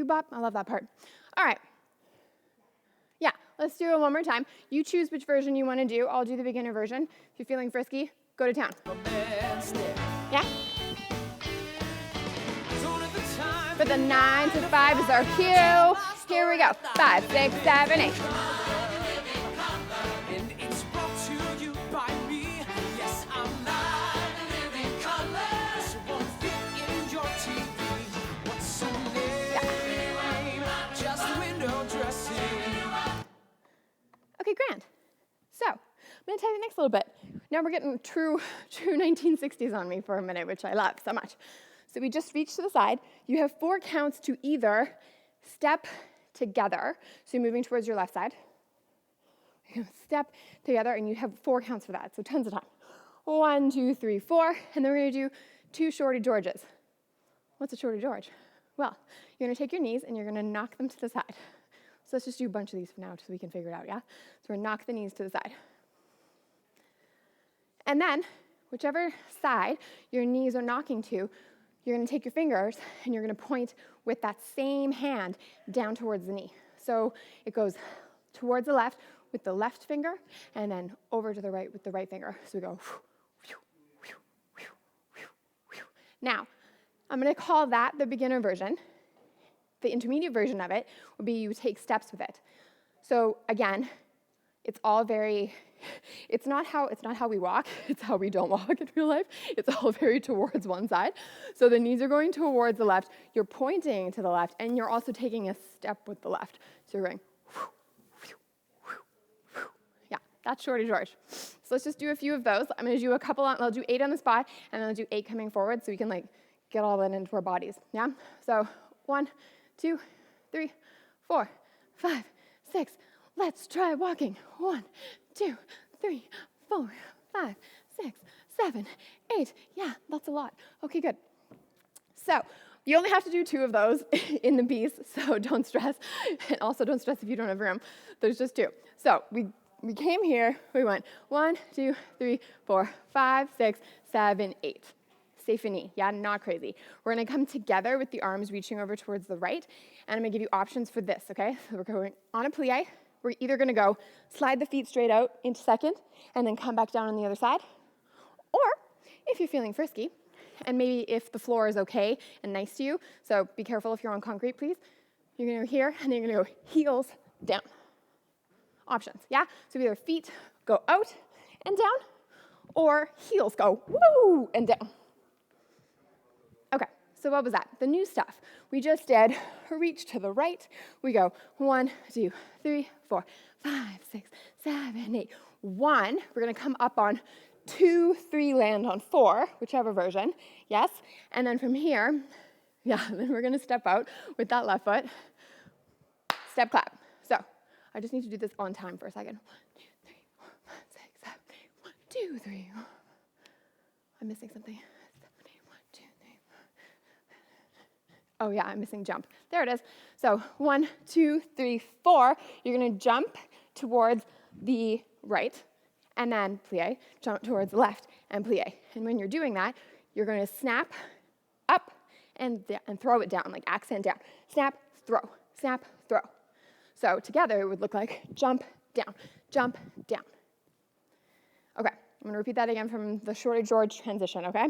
Bop. I love that part. All right. Yeah, let's do it one more time. You choose which version you want to do. I'll do the beginner version. If you're feeling frisky, go to town. Yeah? For the 9 to 5 is our cue. Here we go. 5, 6, 7, 8. Okay, grand. So, I'm going to tell you the next little bit. Now we're getting true 1960s on me for a minute, which I love so much. So we just reach to the side. You have 4 counts to either step together, so you're moving towards your left side. You're going to step together, and you have 4 counts for that, so tons of time. 1, 2, 3, 4, and then we're going to do 2 shorty Georges. What's a shorty George? Well, you're going to take your knees, and you're going to knock them to the side. So let's just do a bunch of these for now so we can figure it out, yeah? So we're going to knock the knees to the side. And then, whichever side your knees are knocking to, you're going to take your fingers and you're going to point with that same hand down towards the knee. So it goes towards the left with the left finger and then over to the right with the right finger. So we go. Now, I'm going to call that the beginner version. The intermediate version of it would be you take steps with it. So again, it's all very, it's not how we walk, it's how we don't walk in real life. It's all very towards one side. So the knees are going towards the left, you're pointing to the left, and you're also taking a step with the left. So you're going, yeah, that's Shorty George. So let's just do a few of those. I'm gonna do a couple, I'll do 8 on the spot, and then I'll do 8 coming forward so we can like get all that into our bodies, yeah? So 1, 2, 3, 4, 5, 6. Let's try walking. 1, 2, 3, 4, 5, 6, 7, 8. Yeah, that's a lot. Okay, good. So you only have to do 2 of those in the piece, so don't stress. And also don't stress if you don't have room. There's just 2. So we came here, we went 1, 2, 3, 4, 5, 6, 7, 8. C'est fini, yeah, not crazy. We're gonna come together with the arms reaching over towards the right, and I'm gonna give you options for this, okay? So we're going on a plie. We're either gonna go slide the feet straight out into second, and then come back down on the other side. Or, if you're feeling frisky, and maybe if the floor is okay and nice to you, so be careful if you're on concrete, please. You're gonna go here, and then you're gonna go heels down. Options, yeah? So either feet go out and down, or heels go woo and down. Okay, so what was that? The new stuff. We just did reach to the right. We go 1, 2, 3, 4, 5, 6, 7, 8. 1, we're gonna come up on 2, 3, land on 4, whichever version, yes? And then from here, yeah, then we're gonna step out with that left foot, step clap. So I just need to do this on time for a second. 1, 2, 3, 4, 5, 6, 7, 8. 1, 2, 3. I'm missing something. 7, 8, 1, 2, 3. Oh yeah, I'm missing jump. There it is. So 1, 2, 3, 4. You're gonna jump towards the right, and then plie, jump towards the left, and plie. And when you're doing that, you're gonna snap up and throw it down, like accent down. Snap, throw, snap, throw. So together it would look like jump, down, jump, down. Okay, I'm gonna repeat that again from the Shorty George transition, okay?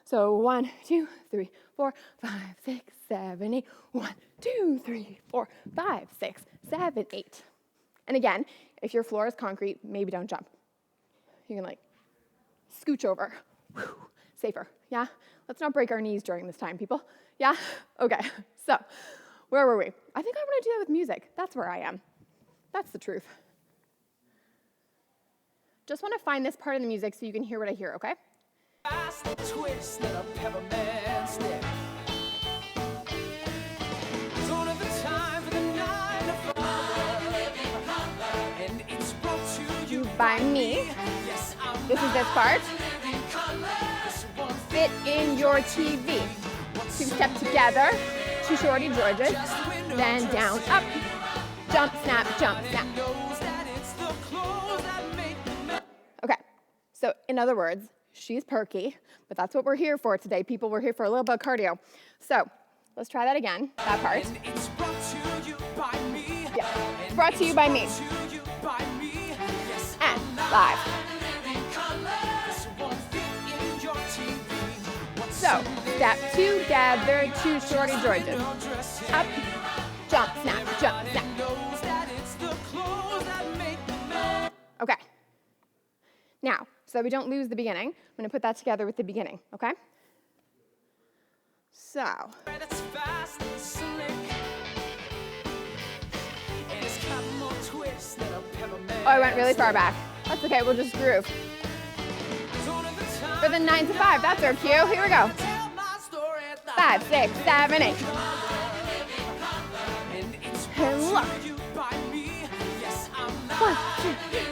So 1, 2, 3, 4, 5, 6, 7, 8. 1, 2, 3, 4, 5, 6, 7, 8. And again, if your floor is concrete, maybe don't jump. You can like scooch over. Whew. Safer, yeah? Let's not break our knees during this time, people. Yeah? Okay, so where were we? I think I want to do that with music. That's where I am. That's the truth. Just want to find this part of the music so you can hear what I hear, okay? Twist and a peppermint stick. It's only the time for the 9 to 5. And it's brought to you by me. Yes, this is this part. Fit in your TV. 2 step together, 2 Shorty Georges, then down, up, jump, snap, jump, snap. Okay, so in other words, she's perky, but that's what we're here for today. People, we're here for a little bit of cardio. So let's try that again, that part. And it's brought to you by me. Yeah, it's brought to you by me. And 5. So step together, 2 Shorty Georges. Up, jump, snap, jump, snap. Okay. Now, so we don't lose the beginning, I'm going to put that together with the beginning, okay? So. Oh, I went really far back. That's okay, we'll just groove. For the 9 to 5, that's our cue. Here we go. 5, 6, 7, 8. And look. 1, 2, 3.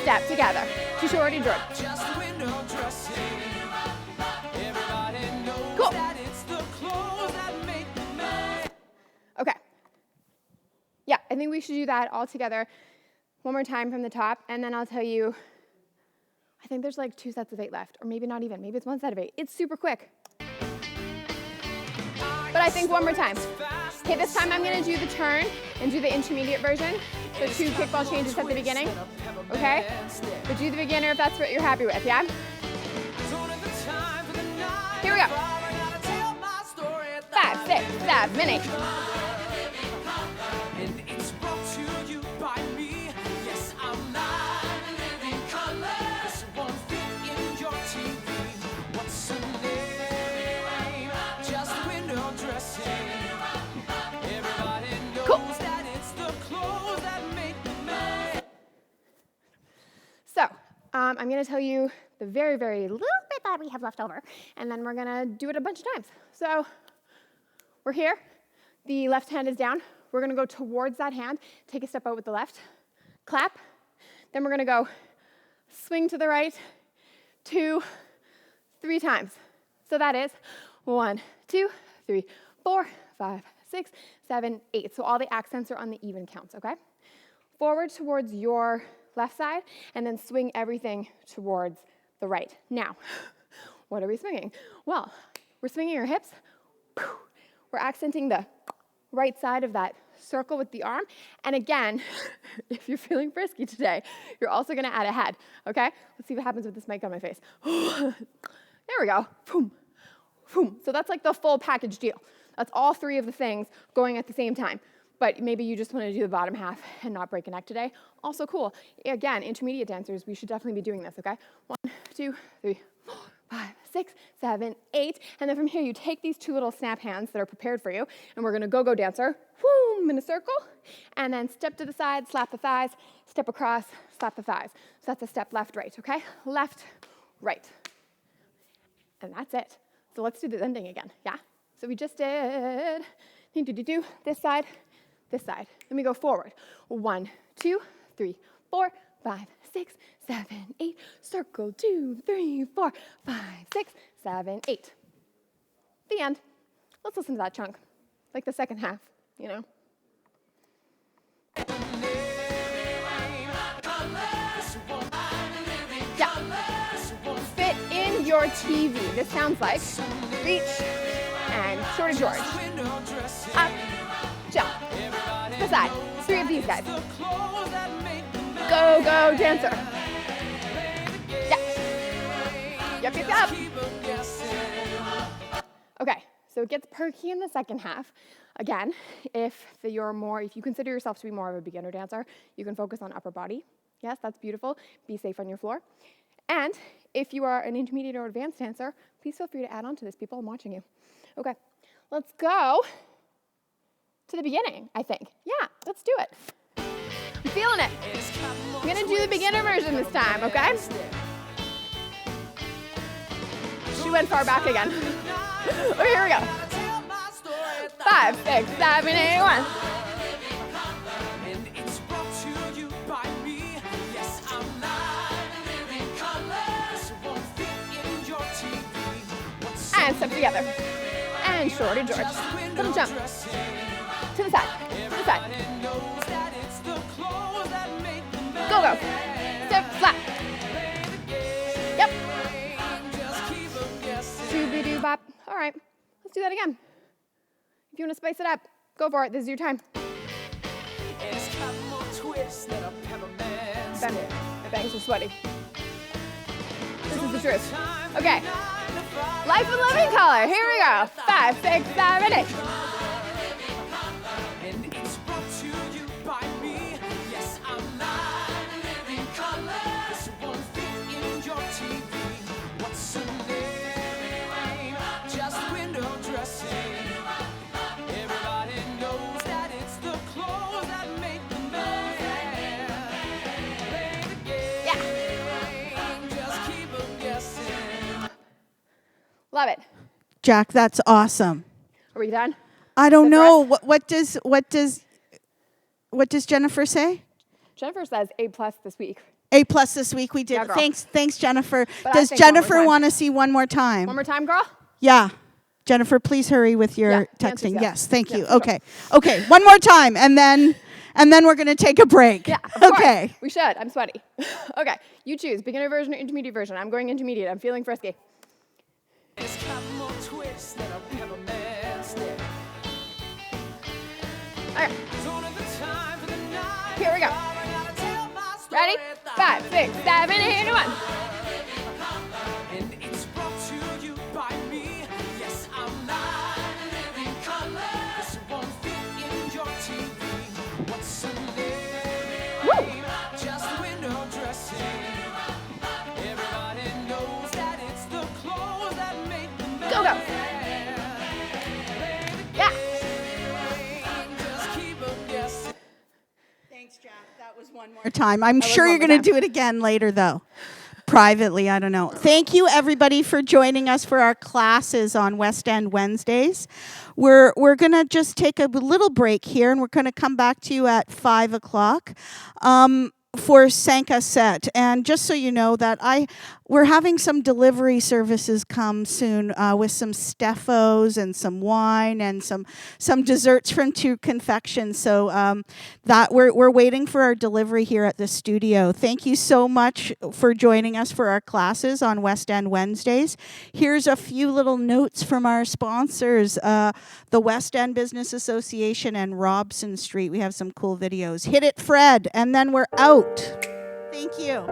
Step together. 2 Shorty George. Cool. Okay. Yeah, I think we should do that all together. One more time from the top, and then I'll tell you, I think there's like 2 sets of 8 left, or maybe not even, maybe it's 1 set of 8. It's super quick. But I think one more time. Okay, this time I'm gonna do the turn and do the intermediate version. So 2 kickball changes at the beginning, okay? But do the beginner if that's what you're happy with, yeah? Here we go. 5, 6, 7, 8. I'm going to tell you the very, very little bit that we have left over, and then we're going to do it a bunch of times. So we're here. The left hand is down. We're going to go towards that hand. Take a step out with the left. Clap. Then we're going to go swing to the right 2, 3 times. So that is 1, 2, 3, 4, 5, 6, 7, 8. So all the accents are on the even counts, okay? Forward towards your left side, and then swing everything towards the right. Now, what are we swinging? Well, we're swinging our hips. We're accenting the right side of that circle with the arm. And again, if you're feeling frisky today, you're also going to add a head, okay? Let's see what happens with this mic on my face. There we go. Boom, boom. So that's like the full package deal. That's all 3 of the things going at the same time. But maybe you just want to do the bottom half and not break a neck today. Also cool. Again, intermediate dancers, we should definitely be doing this, okay? 1, 2, 3, 4, 5, 6, 7, 8. And then from here, you take these 2 little snap hands that are prepared for you, and we're going to go-go dancer, boom, in a circle, and then step to the side, slap the thighs, step across, slap the thighs. So that's a step left, right, okay? Left, right. And that's it. So let's do the ending again, yeah? So we just did this side, this side. Then we go forward. 1, 2, 3, 4, 5, 6, 7, 8. Circle 2, 3, 4, 5, 6, 7, 8. The end. Let's listen to that chunk, like the second half, you know. Yeah. Fit in your TV. This sounds like reach and Shorty George. Up, jump. To the side. 3 of these guys. Go, go, dancer. Yeah. Yup, yup, yup. Okay, so it gets perky in the second half. Again, if you consider yourself to be more of a beginner dancer, you can focus on upper body. Yes, that's beautiful. Be safe on your floor. And if you are an intermediate or advanced dancer, please feel free to add on to this, people. I'm watching you. Okay, let's go to the beginning, I think. Yeah, let's do it. I'm feeling it. I'm gonna do the beginner version this time, okay? She went far back again. Okay, here we go. 5, 6, 7, 8, 1. And step together. And Shorty George. Little jump. To the side. To the side. Go, go. Step flat. Yep. Doobie-doo-bop. All right. Let's do that again. If you want to spice it up, go for it. This is your time. Ben, my bangs are sweaty. This is the truth. Okay. Life in living color. Here we go. 5, 6, 7, 8. Love it. Jack, that's awesome. Are we done? I don't know. What does Jennifer say? Jennifer says A+ this week. A+ this week. We did. Yeah, girl. Thanks, Jennifer. But Does Jennifer want to see one more time? One more time, girl? Yeah. Jennifer, please hurry with your texting. yeah. Yes, thank you. Yeah, Okay. Okay, one more time, and then we're going to take a break. Yeah, okay. Course. We should. I'm sweaty. Okay, you choose beginner version or intermediate version. I'm going intermediate. I'm feeling frisky. Okay. Here we go. Ready? 5, 6, 7, 8, 1. Go, go. Yeah. Thanks, Jack. That was one more time. I'm sure you're going to do it again later, though. privately, I don't know. Thank you, everybody, for joining us for our classes on West End Wednesdays. We're going to just take a little break here, and we're going to come back to you at 5 o'clock. For Sanka Set. And just so you know that we're having some delivery services come soon with some Steffos and some wine and some desserts from Two Confections. So that we're waiting for our delivery here at the studio. Thank you so much for joining us for our classes on West End Wednesdays. Here's a few little notes from our sponsors, the West End Business Association and Robson Street. We have some cool videos. Hit it, Fred, and then we're out. Thank you.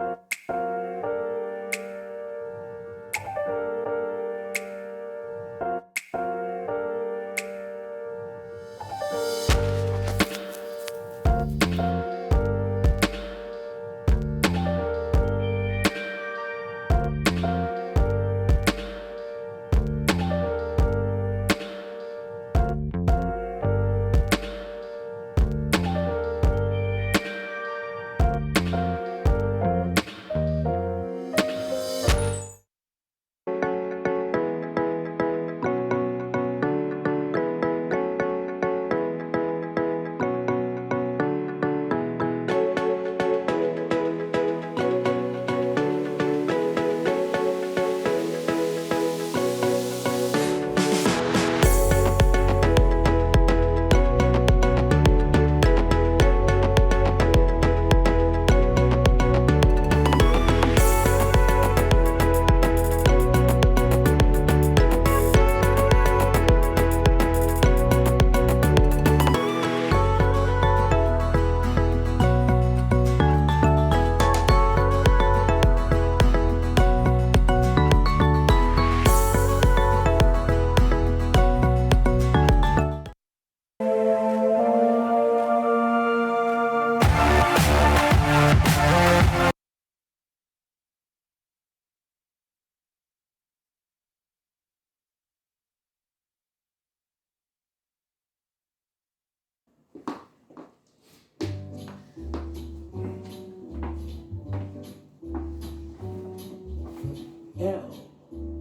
L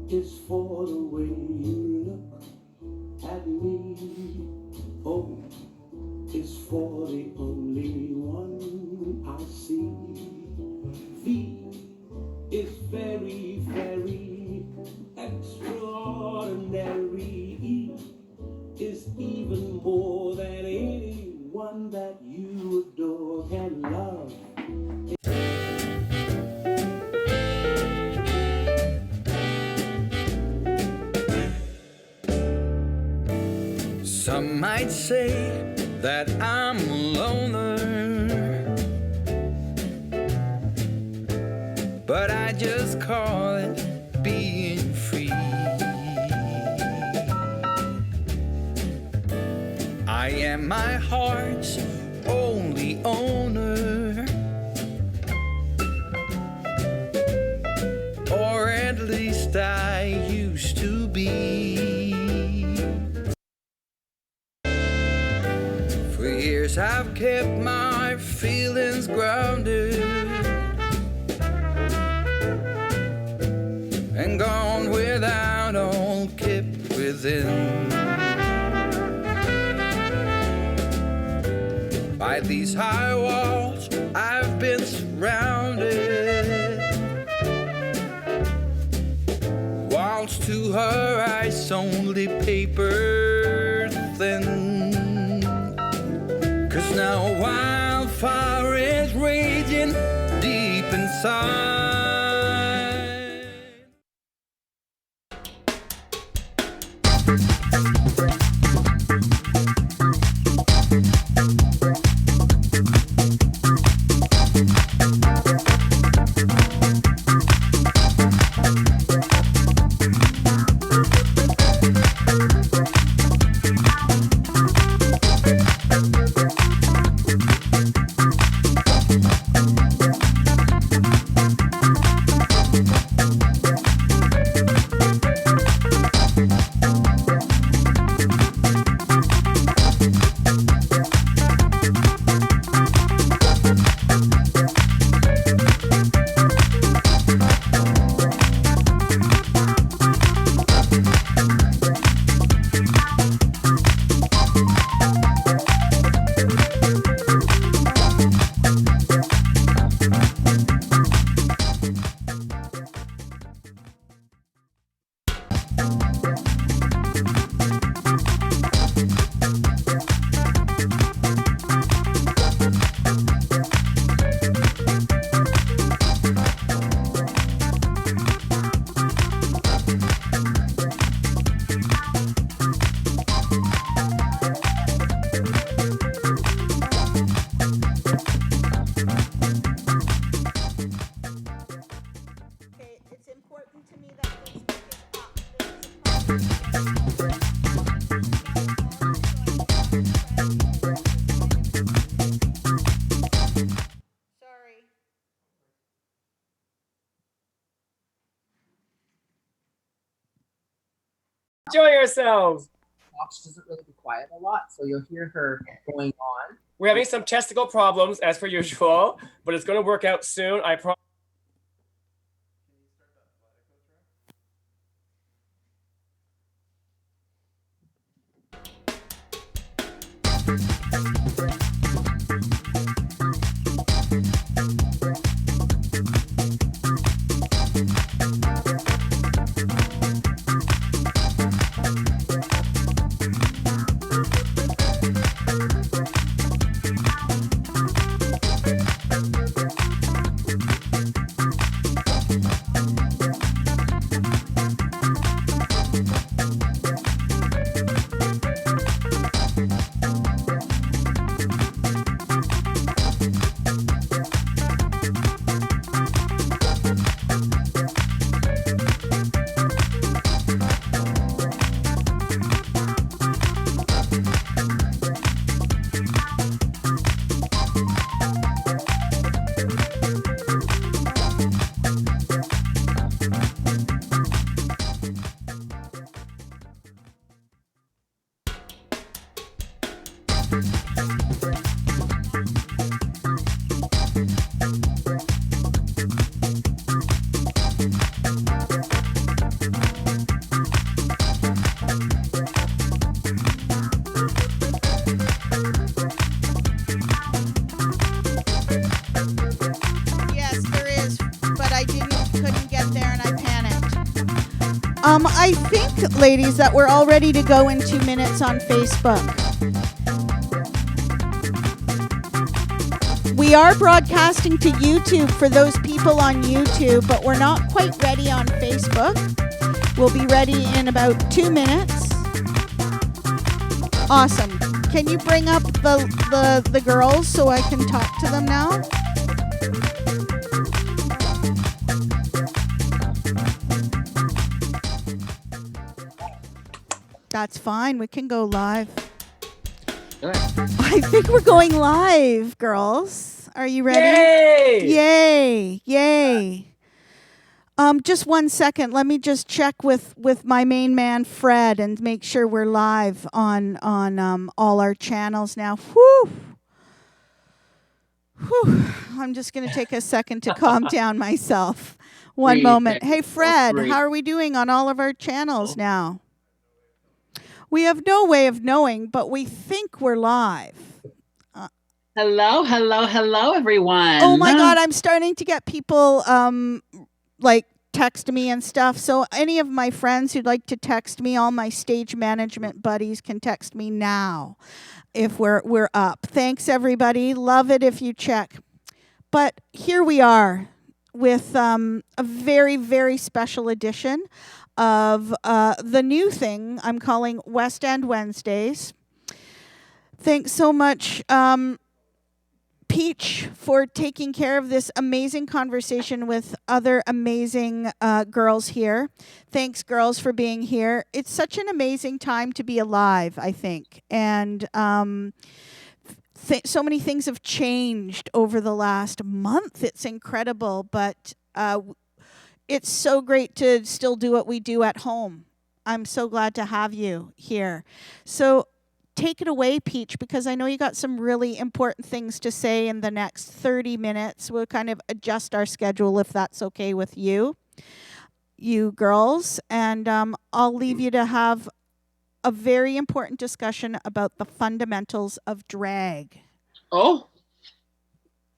is for the way you look at me. O is for the only one I see. V is very, very extraordinary. E is even more than anyone that you adore can love. Some might say that I'm a loner, but I just call it being free. I am my heart's only owner, or at least I used to be. For years I've kept my feelings grounded and gone without all kept within. By these high walls I've been surrounded. Walls to her eyes only paper thin. 'Cause now a wildfire is raging deep inside. Sorry. Enjoy yourselves. She doesn't really be quiet a lot, so you'll hear her going on. We're having some testicle problems as per usual, but it's going to work out soon. I promise. Yes, there is, but I couldn't get there and I panicked. I think, ladies, that we're all ready to go in 2 minutes on Facebook. We are broadcasting to YouTube for those people on YouTube, but we're not quite ready on Facebook. We'll be ready in about 2 minutes. Awesome. Can you bring up the girls so I can talk to them now? That's fine. We can go live. I think we're going live, girls. Are you ready? Yay! Yay! Yay! Just 1 second. Let me just check with my main man Fred and make sure we're live on all our channels now. Whew. Whew. I'm just going to take a second to calm down myself. One moment. Hey Fred, how are we doing on all of our channels now? We have no way of knowing, but we think we're live. Hello, everyone. Oh my God, I'm starting to get people like text me and stuff. So any of my friends who'd like to text me, all my stage management buddies can text me now if we're up. Thanks everybody. Love it if you check. But here we are with a very, very special edition of the new thing I'm calling West End Wednesdays. Thanks so much, Peach, for taking care of this amazing conversation with other amazing girls here. Thanks, girls, for being here. It's such an amazing time to be alive, I think. And so many things have changed over the last month. It's incredible, but it's so great to still do what we do at home. I'm so glad to have you here. So take it away, Peach, because I know you got some really important things to say in the next 30 minutes. We'll kind of adjust our schedule if that's okay with you girls. And I'll leave you to have a very important discussion about the fundamentals of drag. Oh,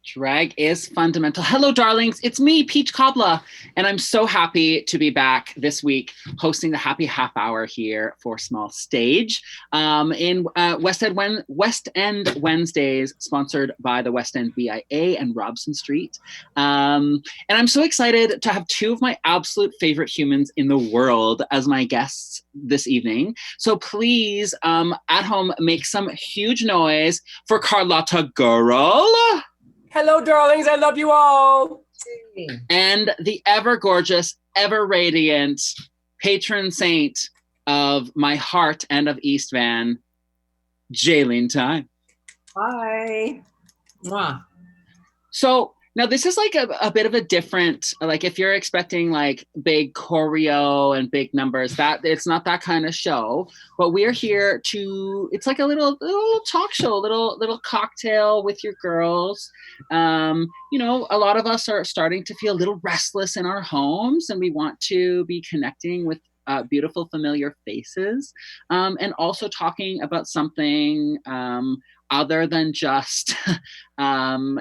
drag is fundamental. Hello, darlings. It's me, Peach Cobbler, and I'm so happy to be back this week hosting the Happy Half Hour here for Small Stage in West End Wednesdays, sponsored by the West End BIA and Robson Street. And I'm so excited to have two of my absolute favorite humans in the world as my guests this evening. So please, at home, make some huge noise for Carlotta Girl. Hello, darlings. I love you all. And the ever gorgeous, ever radiant patron saint of my heart and of East Van, Jaylene Time. Hi. Mwah. So now this is like a bit of a different, like if you're expecting like big choreo and big numbers, that it's not that kind of show, but we're here to, it's like a little talk show, little cocktail with your girls. You know, a lot of us are starting to feel a little restless in our homes, and we want to be connecting with beautiful familiar faces, and also talking about something other than just,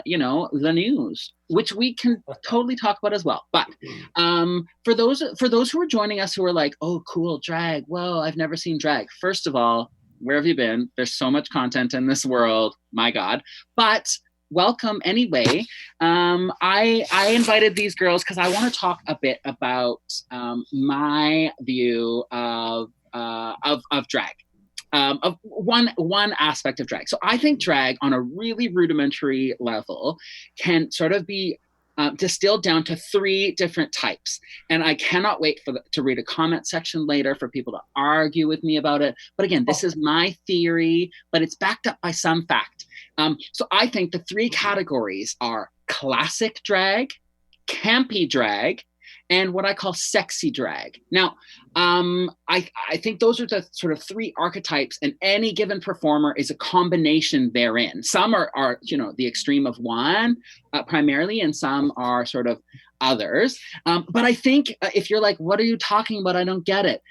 you know, the news, which we can totally talk about as well. But for those who are joining us who are like, oh, cool, drag, whoa, I've never seen drag. First of all, where have you been? There's so much content in this world, my God. But welcome anyway. I invited these girls because I want to talk a bit about my view of drag. Of one aspect of drag. So I think drag on a really rudimentary level can sort of be distilled down to 3 different types. And I cannot wait to read a comment section later for people to argue with me about it. But again, this is my theory, but it's backed up by some fact. So I think the 3 categories are classic drag, campy drag, and what I call sexy drag. Now, I think those are the sort of 3 archetypes, and any given performer is a combination therein. Some are you know, the extreme of one primarily, and some are sort of others. But I think if you're like, what are you talking about? I don't get it.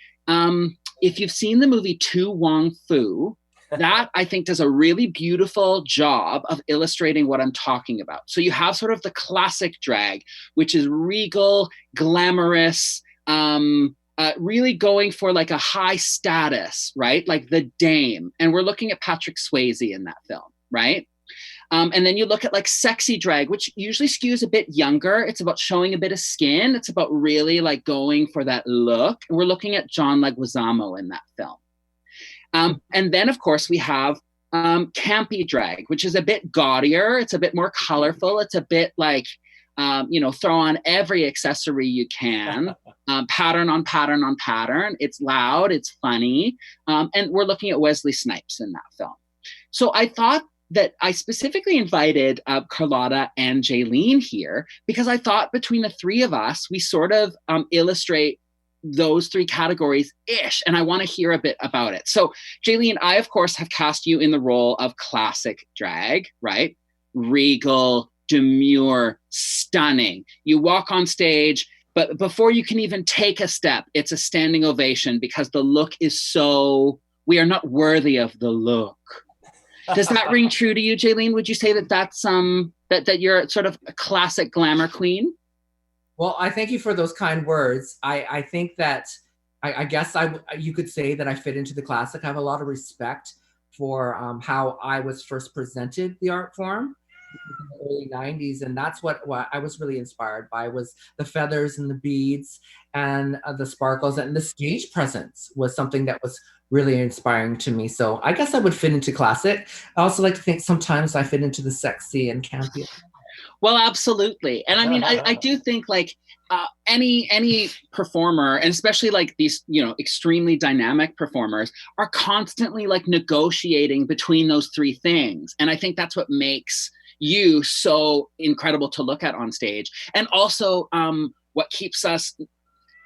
If you've seen the movie To Wong Foo, that I think does a really beautiful job of illustrating what I'm talking about. So you have sort of the classic drag, which is regal, glamorous, really going for like a high status, right? Like the dame. And we're looking at Patrick Swayze in that film, right? And then you look at like sexy drag, which usually skews a bit younger. It's about showing a bit of skin. It's about really like going for that look. We're looking at John Leguizamo in that film. And then, of course, we have campy drag, which is a bit gaudier. It's a bit more colorful. It's a bit like, you know, throw on every accessory you can, pattern on pattern on pattern. It's loud. It's funny. And we're looking at Wesley Snipes in that film. So I thought that I specifically invited Carlotta and Jaylene here because I thought between the 3 of us, we sort of illustrate those 3 categories-ish, and I want to hear a bit about it. So, Jaylene, I, of course, have cast you in the role of classic drag, right? Regal, demure, stunning. You walk on stage, but before you can even take a step, it's a standing ovation because the look is so, we are not worthy of the look. Does that ring true to you, Jaylene? Would you say that that's that you're sort of a classic glamour queen? Well, I thank you for those kind words. I think that I guess you could say that I fit into the classic. I have a lot of respect for how I was first presented the art form in the early 90s. And that's what I was really inspired by, was the feathers and the beads and the sparkles, and the stage presence was something that was really inspiring to me. So I guess I would fit into classic. I also like to think sometimes I fit into the sexy and campy. Well, absolutely. And I mean, I do think like any performer, and especially like these, you know, extremely dynamic performers, are constantly like negotiating between those 3 things. And I think that's what makes you so incredible to look at on stage. And also what keeps us,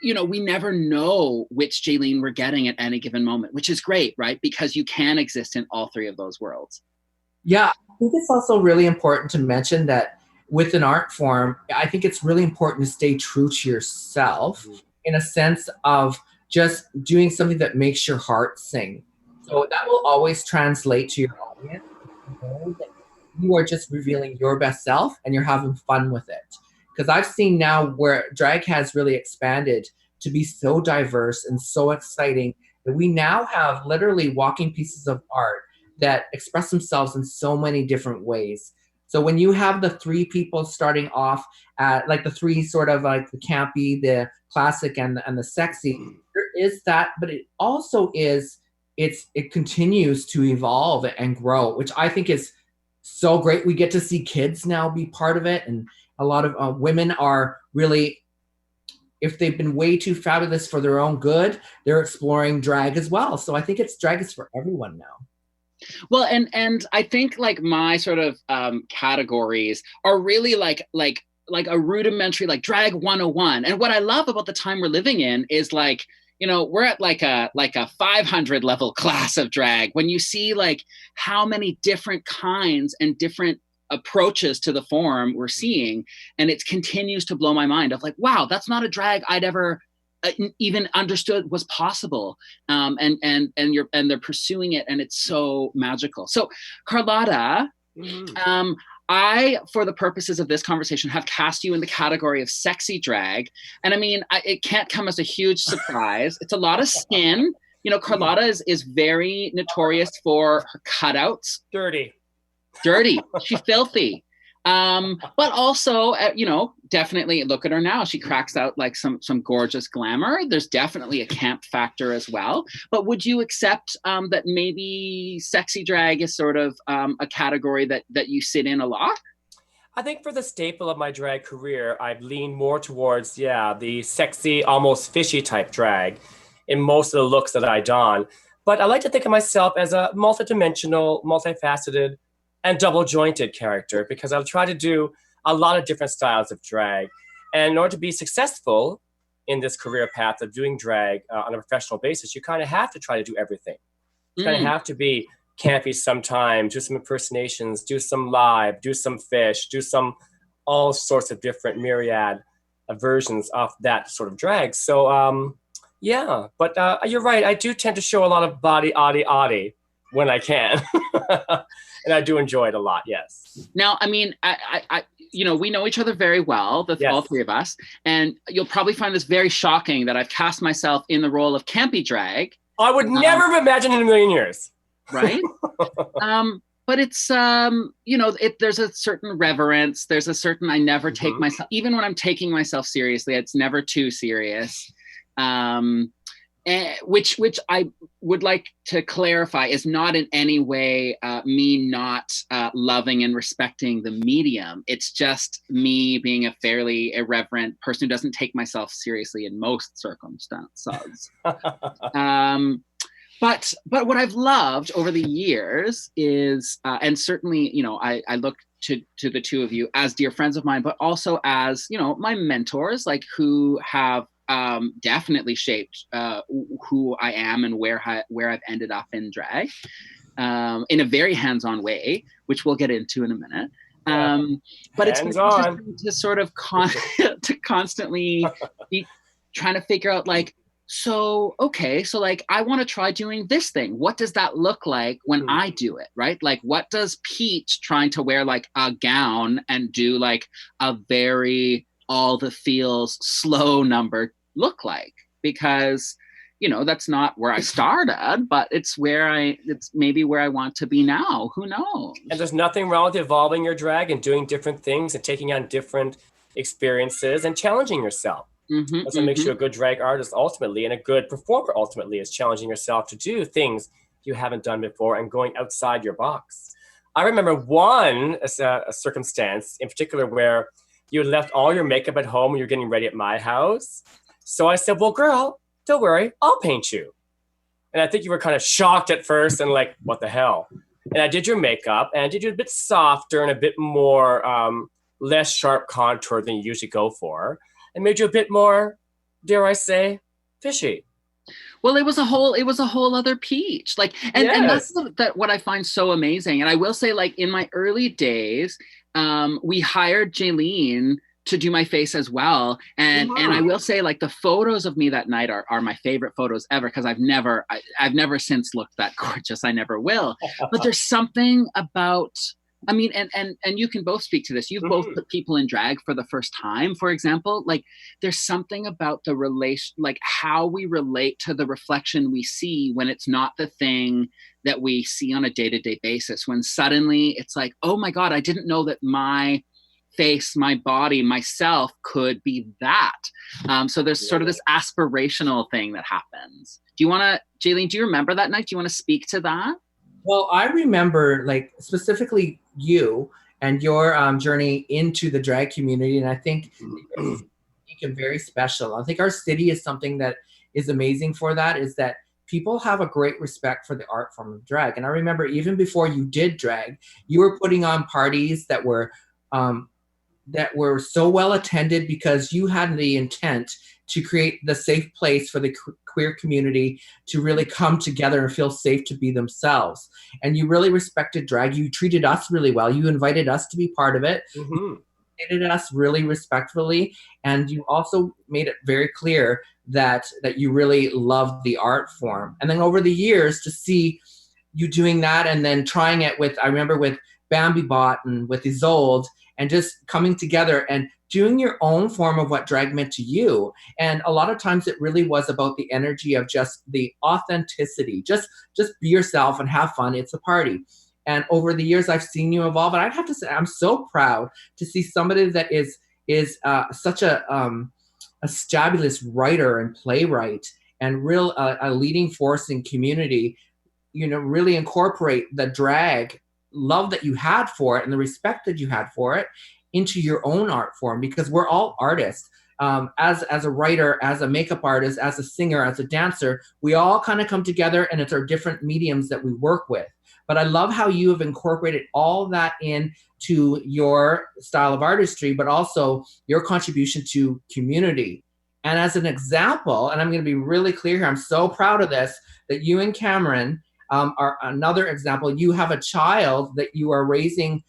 you know, we never know which Jaylene we're getting at any given moment, which is great, right? Because you can exist in all 3 of those worlds. Yeah, I think it's also really important to mention that with an art form, I think it's really important to stay true to yourself in a sense of just doing something that makes your heart sing. So that will always translate to your audience. You know that you are just revealing your best self and you're having fun with it. Because I've seen now where drag has really expanded to be so diverse and so exciting that we now have literally walking pieces of art that express themselves in so many different ways. So when you have the 3 people starting off at like the 3 sort of like the campy, the classic, and the sexy, there is that, but it also is, it continues to evolve and grow, which I think is so great. We get to see kids now be part of it, and a lot of women are really if they've been way too fabulous for their own good, they're exploring drag as well. So I think drag is for everyone now. Well, and I think like my sort of categories are really like a rudimentary, like drag 101. And what I love about the time we're living in is like, you know, we're at like a 500 level class of drag when you see like how many different kinds and different approaches to the form we're seeing. And it continues to blow my mind of like, wow, that's not a drag I'd ever even understood was possible. And they're pursuing it, and it's so magical. So Carlotta, I, for the purposes of this conversation, have cast you in the category of sexy drag. And I mean, it can't come as a huge surprise. It's a lot of skin. You know, Carlotta is very notorious for her cutouts. Dirty. She's filthy. But also, you know, definitely look at her now. She cracks out like some gorgeous glamour. There's definitely a camp factor as well. But would you accept that maybe sexy drag is sort of a category that you sit in a lot? I think for the staple of my drag career, I've leaned more towards, the sexy, almost fishy type drag in most of the looks that I don. But I like to think of myself as a multidimensional, multifaceted, and double-jointed character, because I'll try to do a lot of different styles of drag. And in order to be successful in this career path of doing drag on a professional basis, you kind of have to try to do everything. You kind of have to be campy sometimes, do some impersonations, do some live, do some fish, do some all sorts of different myriad versions of that sort of drag. So, but you're right. I do tend to show a lot of body, oddy when I can. And I do enjoy it a lot, yes. Now, I mean, I you know, we know each other very well, all three of us, and you'll probably find this very shocking that I've cast myself in the role of campy drag. I would never have imagined in a million years. Right? But it's, you know, there's a certain reverence. There's a certain, I never take myself, even when I'm taking myself seriously, it's never too serious. Which I would like to clarify is not in any way me not loving and respecting the medium. It's just me being a fairly irreverent person who doesn't take myself seriously in most circumstances. But what I've loved over the years is, and certainly, you know, I look to the two of you as dear friends of mine, but also as, you know, my mentors, like who have definitely shaped who I am and where I've ended up in drag in a very hands-on way, which we'll get into in a minute. But it's to sort of to constantly be trying to figure out like, so, okay, so like, I want to try doing this thing. What does that look like when I do it, right? Like, what does Peach trying to wear like a gown and do like a very all the feels slow number look like? Because, you know, that's not where I started, but it's maybe where I want to be now. Who knows? And there's nothing wrong with evolving your drag and doing different things and taking on different experiences and challenging yourself. That's what makes you a good drag artist ultimately, and a good performer ultimately, is challenging yourself to do things you haven't done before and going outside your box. I remember one a circumstance in particular where you left all your makeup at home when you're getting ready at my house. So I said, well, girl, don't worry, I'll paint you. And I think you were kind of shocked at first and like, what the hell? And I did your makeup and I did you a bit softer and a bit more less sharp contour than you usually go for, and made you a bit more, dare I say, fishy. Well, it was a whole other Peach. Like, and that's what I find so amazing. And I will say, like, in my early days, we hired Jaylene to do my face as well. And I will say, like, the photos of me that night are my favorite photos ever, because I've never since looked that gorgeous. I never will. But there's something about, I mean, and you can both speak to this. You've both put people in drag for the first time, for example. Like, there's something about the relation, like how we relate to the reflection we see when it's not the thing that we see on a day-to-day basis. When suddenly it's like, oh my God, I didn't know that my face, my body, myself could be that. So there's sort of this aspirational thing that happens. Do you want to, Jaylene, do you remember that night? Do you want to speak to that? Well, I remember, like, specifically you and your journey into the drag community. And I think unique and very special. I think our city is something that is amazing for that, is that people have a great respect for the art form of drag. And I remember even before you did drag, you were putting on parties that were so well attended because you had the intent to create the safe place for the queer community to really come together and feel safe to be themselves. And you really respected drag. You treated us really well. You invited us to be part of it. Mm-hmm. You treated us really respectfully. And you also made it very clear that you really loved the art form. And then over the years to see you doing that and then trying it with, I remember with Bambi Bot and with Isolde, and just coming together and doing your own form of what drag meant to you. And a lot of times it really was about the energy of just the authenticity. Just be yourself and have fun. It's a party. And over the years, I've seen you evolve. And I have to say, I'm so proud to see somebody that is such a stabulous writer and playwright and real a leading force in community, really incorporate the drag love that you had for it and the respect that you had for it into your own art form, because we're all artists. As a writer, as a makeup artist, as a singer, as a dancer, we all kind of come together, and it's our different mediums that we work with. But I love how you have incorporated all that into your style of artistry, but also your contribution to community. And as an example, and I'm going to be really clear here, I'm so proud of this, that you and Cameron are another example. You have a child that you are raising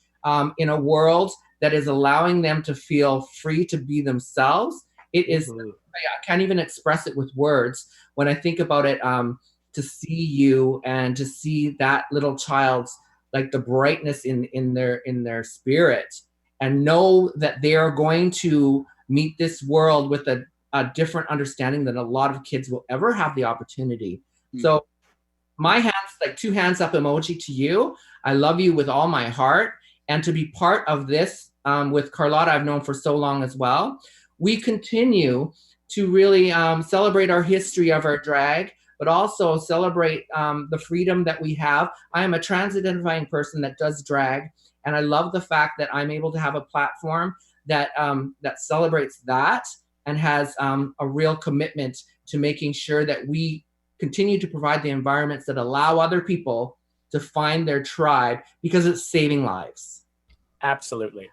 in a world that is allowing them to feel free to be themselves. It is, I can't even express it with words when I think about it, to see you and to see that little child's, like the brightness in their spirit, and know that they are going to meet this world with a different understanding than a lot of kids will ever have the opportunity. So my hands, like 2 hands up emoji to you. I love you with all my heart. And to be part of this with Carlotta, I've known for so long as well. We continue to really celebrate our history of our drag, but also celebrate the freedom that we have. I am a trans-identifying person that does drag, and I love the fact that I'm able to have a platform that celebrates that and has a real commitment to making sure that we continue to provide the environments that allow other people to find their tribe, because it's saving lives. Absolutely.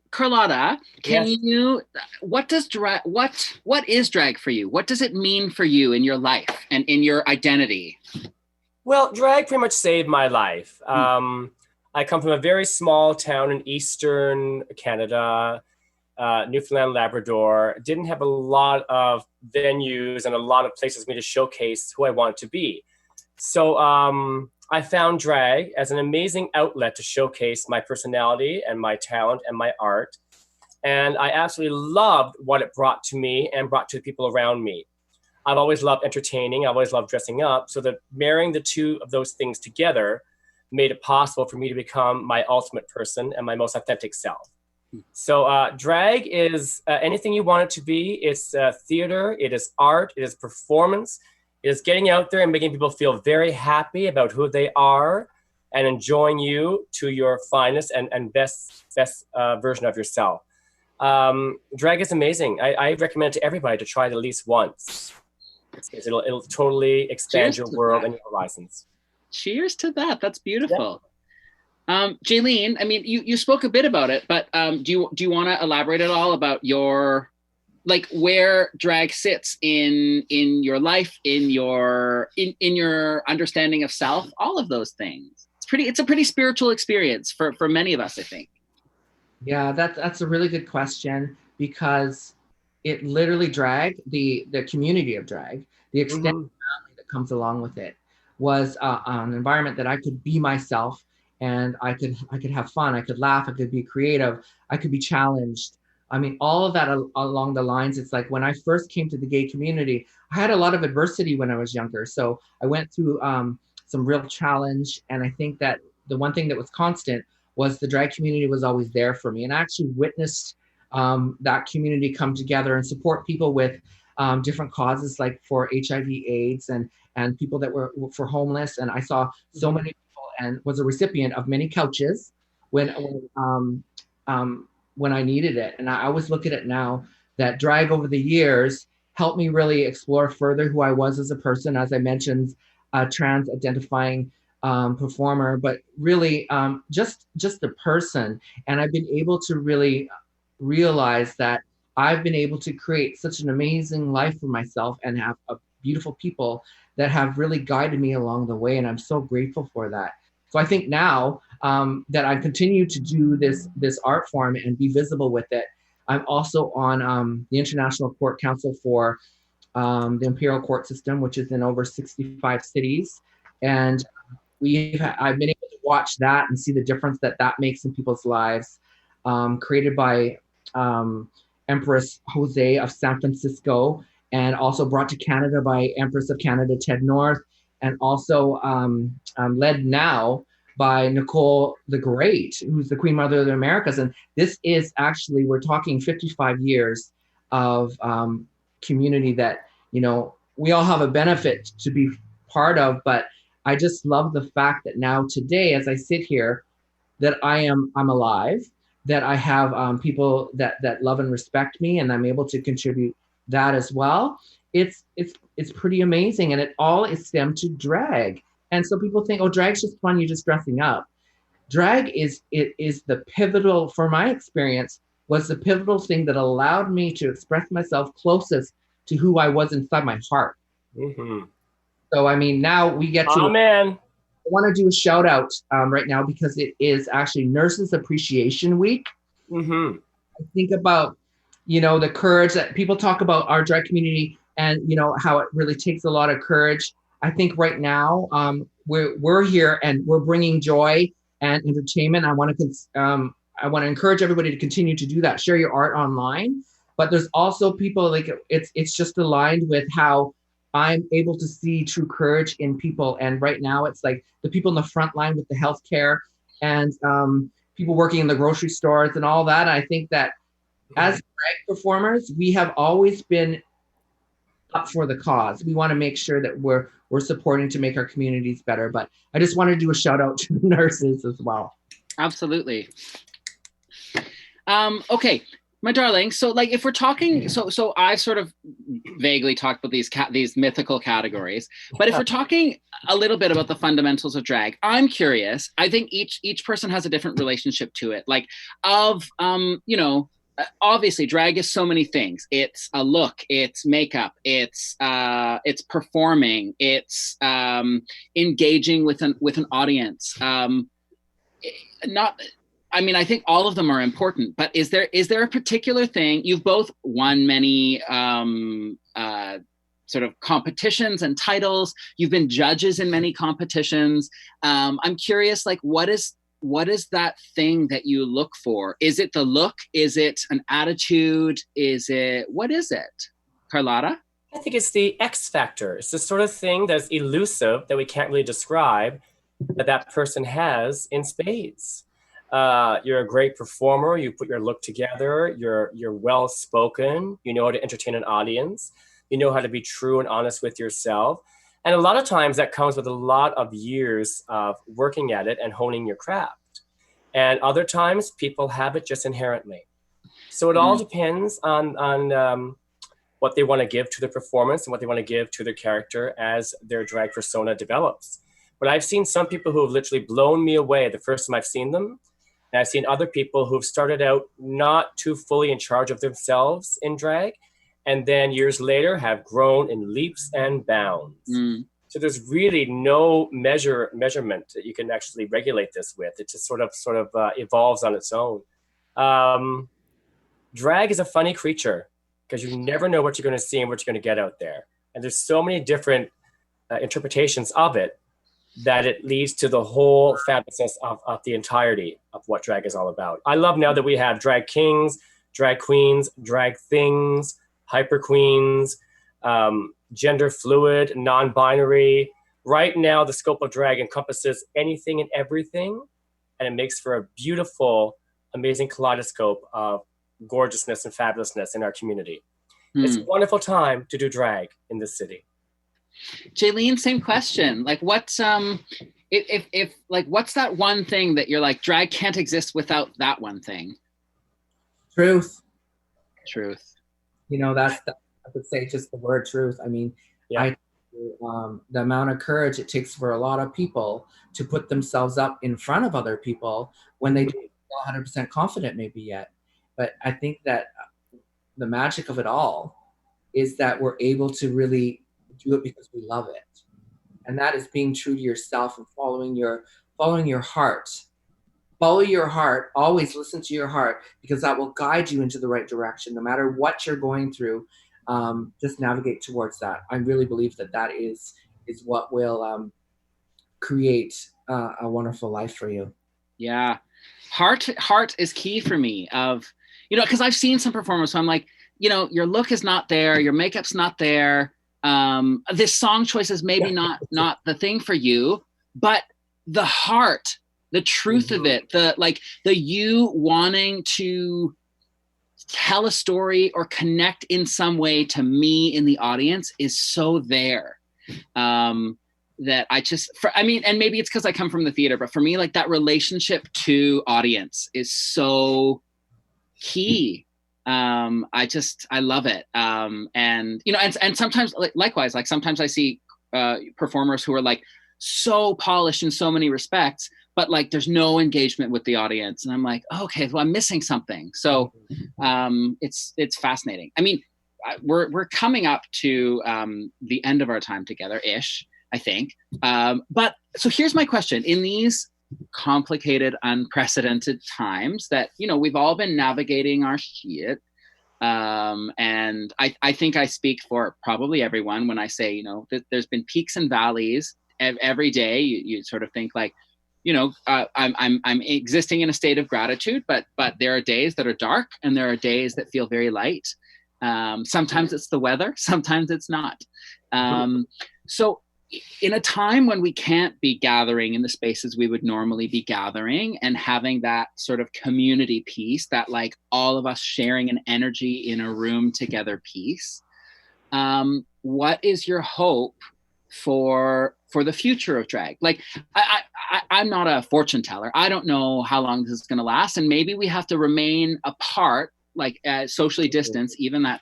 Carlotta, can Yes. what is drag for you? What does it mean for you in your life and in your identity? Well, drag pretty much saved my life. I come from a very small town in Eastern Canada, Newfoundland, Labrador. Didn't have a lot of venues and a lot of places for me to showcase who I wanted to be. So I found drag as an amazing outlet to showcase my personality and my talent and my art. And I absolutely loved what it brought to me and brought to the people around me. I've always loved entertaining. I've always loved dressing up. So that marrying the two of those things together made it possible for me to become my ultimate person and my most authentic self. So drag is anything you want it to be. It's theater, it is art, it is performance, it is getting out there and making people feel very happy about who they are and enjoying you to your finest and best version of yourself. Drag is amazing. I recommend it to everybody to try it at least once. It'll totally expand your world and your horizons. Cheers to that. That's beautiful. Yeah. Jaylene, I mean, you spoke a bit about it, but do you want to elaborate at all about your, like, where drag sits in your life, in your understanding of self, all of those things? It's a pretty spiritual experience for many of us, I think. Yeah, that's a really good question, because it literally drag, the community of drag, the extended family that comes along with it, was an environment that I could be myself, and I could have fun, I could laugh, I could be creative, I could be challenged. I mean, all of that along the lines. It's like when I first came to the gay community, I had a lot of adversity when I was younger. So I went through some real challenge. And I think that the one thing that was constant was the drag community was always there for me. And I actually witnessed that community come together and support people with different causes, like for HIV/AIDS and people that were for homeless. And I saw so many people and was a recipient of many couches when when I needed it. And I always look at it now that drag over the years helped me really explore further who I was as a person. As I mentioned, a trans identifying performer, but really just a person. And I've been able to really realize that I've been able to create such an amazing life for myself and have beautiful people that have really guided me along the way. And I'm so grateful for that. So I think now that I continue to do this art form and be visible with it, I'm also on the International Court Council for the Imperial Court System, which is in over 65 cities. And I've been able to watch that and see the difference that makes in people's lives. Created by Empress Jose of San Francisco, and also brought to Canada by Empress of Canada Ted North, and also led now by Nicole the Great, who's the Queen Mother of the Americas. And this is actually, we're talking 55 years of community that, you know, we all have a benefit to be part of, but I just love the fact that now today, as I sit here, that I'm alive, that I have people that love and respect me, and I'm able to contribute that as well. It's pretty amazing, and it all is stemmed to drag. And so people think, oh, drag's just fun, you're just dressing up. Drag is the pivotal, for my experience, was the pivotal thing that allowed me to express myself closest to who I was inside my heart. Mm-hmm. So, I mean, now we get to... Amen. I want to do a shout out right now because it is actually Nurses Appreciation Week. Mm-hmm. I think about, you know, the courage that people talk about our drag community, and, you know, how it really takes a lot of courage. I think right now we're here and we're bringing joy and entertainment. I want to encourage everybody to continue to do that. Share your art online, but there's also people like it's just aligned with how I'm able to see true courage in people. And right now it's like the people in the front line with the healthcare and people working in the grocery stores and all that. I think that as drag performers, we have always been up for the cause. We want to make sure that we're supporting to make our communities better. But I just want to do a shout out to the nurses as well. Absolutely. Okay. My darling, so like if we're talking, so I've sort of vaguely talked about these mythical categories, but if we're talking a little bit about the fundamentals of drag, I'm curious. I think each person has a different relationship to it. Like you know, obviously drag is so many things. It's a look, it's makeup, it's performing, it's engaging with an audience. I mean, I think all of them are important, but is there a particular thing? You've both won many sort of competitions and titles. You've been judges in many competitions. I'm curious, like, what is that thing that you look for? Is it the look? Is it an attitude? What is it? Carlotta? I think it's the X factor. It's the sort of thing that's elusive that we can't really describe that person has in spades. You're a great performer. You put your look together. You're well spoken. You know how to entertain an audience. You know how to be true and honest with yourself. And a lot of times that comes with a lot of years of working at it and honing your craft. And other times people have it just inherently. So it all depends on what they want to give to the performance and what they want to give to their character as their drag persona develops. But I've seen some people who have literally blown me away the first time I've seen them. And I've seen other people who've started out not too fully in charge of themselves in drag, and then years later have grown in leaps and bounds. So there's really no measurement that you can actually regulate this with. It just sort of evolves on its own. Drag is a funny creature because you never know what you're going to see and what you're going to get out there. And there's so many different interpretations of it that it leads to the whole fabulousness of the entirety of what drag is all about. I love now that we have drag kings, drag queens, drag things, hyper queens, gender fluid, non-binary. Right now, the scope of drag encompasses anything and everything, and it makes for a beautiful, amazing kaleidoscope of gorgeousness and fabulousness in our community. It's a wonderful time to do drag in this city. Jaylene, same question. Like, what's what's that one thing that you're like, drag can't exist without that one thing? Truth. Truth. You know, I would say just the word truth. I mean, Yeah. The amount of courage it takes for a lot of people to put themselves up in front of other people when they don't feel 100% confident maybe yet. But I think that the magic of it all is that we're able to really do it because we love it. And that is being true to yourself and following your heart. Follow your heart. Always listen to your heart, because that will guide you into the right direction. No matter what you're going through, just navigate towards that. I really believe that is what will create a wonderful life for you. Yeah. Heart is key for me, because I've seen some performers, so I'm like, your look is not there, your makeup's not there. This song choice is maybe not the thing for you, but the heart, the truth of it, the you wanting to tell a story or connect in some way to me in the audience is so there. That and maybe it's because I come from the theater, but for me, like, that relationship to audience is so key. I love it. And sometimes, likewise, like, sometimes I see performers who are like so polished in so many respects, but like there's no engagement with the audience, and I'm like, okay, well, I'm missing something. So it's fascinating. I mean, we're coming up to the end of our time together ish, I think. But so here's my question: in these complicated, unprecedented times that we've all been navigating our shit, and I think I speak for probably everyone when I say that there's been peaks and valleys every day. You sort of think like, I'm existing in a state of gratitude, but there are days that are dark and there are days that feel very light. Sometimes it's the weather, sometimes it's not. So in a time when we can't be gathering in the spaces we would normally be gathering and having that sort of community piece, that like all of us sharing an energy in a room together piece, what is your hope for the future of drag? Like, I'm not a fortune teller. I don't know how long this is going to last, and maybe we have to remain apart, like socially distanced, even that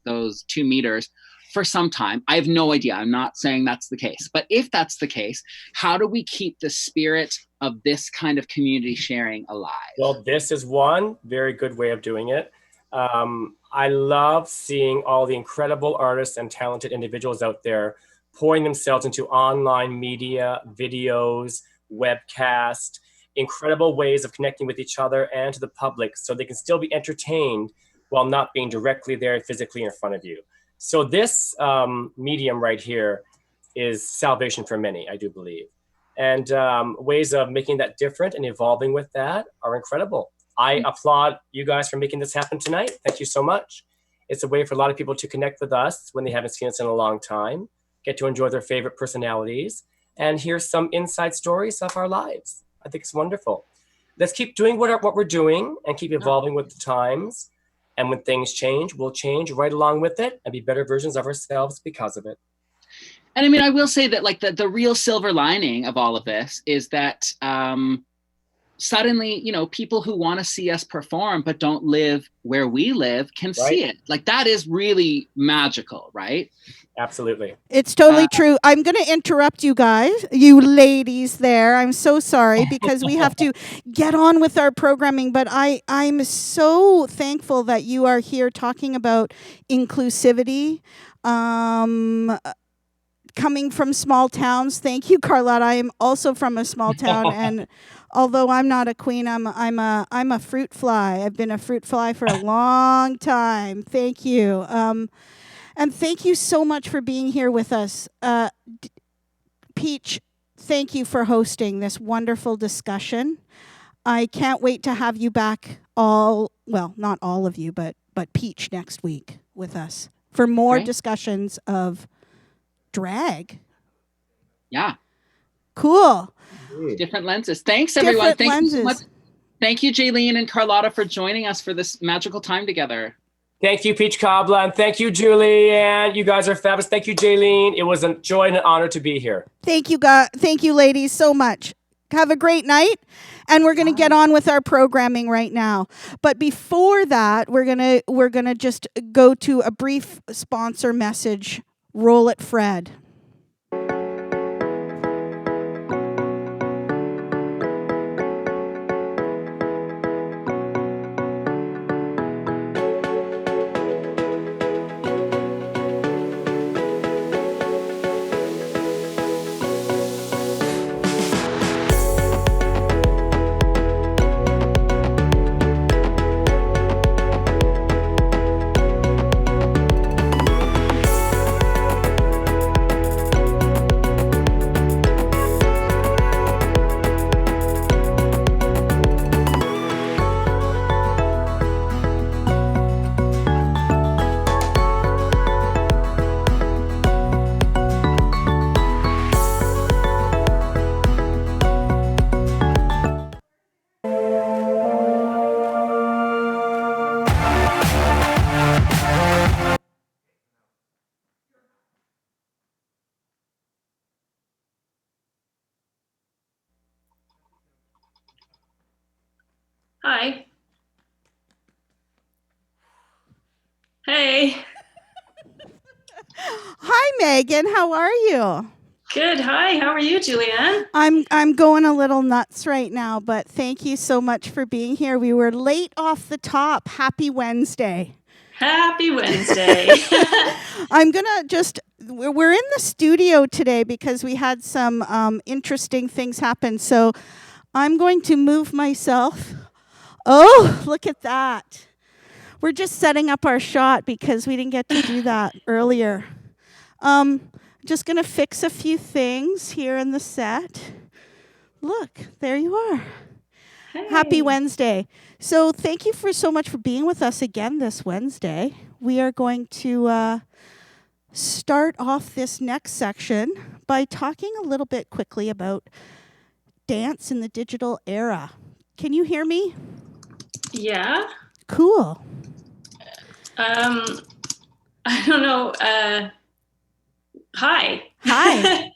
those 2 meters for some time. I have no idea. I'm not saying that's the case, but if that's the case, how do we keep the spirit of this kind of community sharing alive? Well, this is one very good way of doing it. I love seeing all the incredible artists and talented individuals out there pouring themselves into online media, videos, webcast, incredible ways of connecting with each other and to the public so they can still be entertained while not being directly there physically in front of you. So this medium right here is salvation for many, I do believe. And ways of making that different and evolving with that are incredible. I applaud you guys for making this happen tonight. Thank you so much. It's a way for a lot of people to connect with us when they haven't seen us in a long time, get to enjoy their favorite personalities, and hear some inside stories of our lives. I think it's wonderful. Let's keep doing what we're doing and keep evolving with the times. And when things change, we'll change right along with it and be better versions of ourselves because of it. And I mean, I will say that like the real silver lining of all of this is that suddenly, people who want to see us perform but don't live where we live can see it. Like, that is really magical, right? Absolutely. It's totally true. I'm going to interrupt you guys, you ladies there. I'm so sorry because we have to get on with our programming, but I'm so thankful that you are here talking about inclusivity. Coming from small towns. Thank you, Carlotta. I am also from a small town, and although I'm not a queen, I'm a fruit fly. I've been a fruit fly for a long time. Thank you. And thank you so much for being here with us. Peach, thank you for hosting this wonderful discussion. I can't wait to have you back not all of you, but Peach next week with us for more discussions of drag. Yeah. Cool. Different lenses. Thanks, everyone. Thank you so much. Thank you, Jaylene and Carlotta, for joining us for this magical time together. Thank you, Peach Cobbla, and thank you, Julie, and you guys are fabulous. Thank you, Jaylene. It was a joy and an honor to be here. Thank you, guys. Thank you, ladies, so much. Have a great night. And we're going to get on with our programming right now. But before that, we're going to just go to a brief sponsor message. Roll it, Fred. Hi. Hey. Hi, Megan. How are you? Good. Hi. How are you, Julianne? I'm going a little nuts right now, but thank you so much for being here. We were late off the top. Happy Wednesday. Happy Wednesday. I'm going to just, we're in the studio today because we had some interesting things happen. So I'm going to move myself. Oh, look at that. We're just setting up our shot because we didn't get to do that earlier. Just going to fix a few things here in the set. Look, there you are. Hey. Happy Wednesday. So thank you so much for being with us again this Wednesday. We are going to start off this next section by talking a little bit quickly about dance in the digital era. Can you hear me? Yeah. Cool. I don't know. Hi. Hi.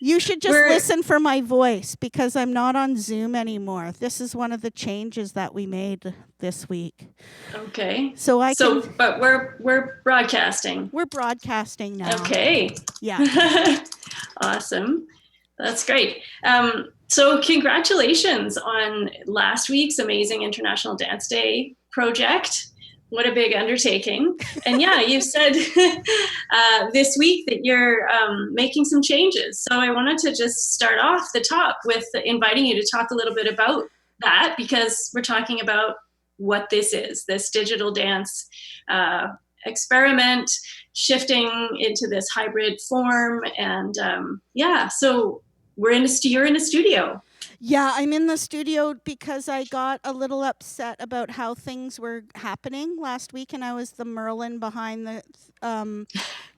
You should just listen for my voice because I'm not on Zoom anymore. This is one of the changes that we made this week. Okay. So but we're broadcasting. We're broadcasting now. Okay. Yeah. Awesome. That's great. So congratulations on last week's amazing International Dance Day project. What a big undertaking. And yeah, you said this week that you're making some changes. So I wanted to just start off the top with inviting you to talk a little bit about that, because we're talking about what this is, this digital dance experiment, shifting into this hybrid form. And so you're in a studio. Yeah, I'm in the studio because I got a little upset about how things were happening last week, and I was the Merlin behind the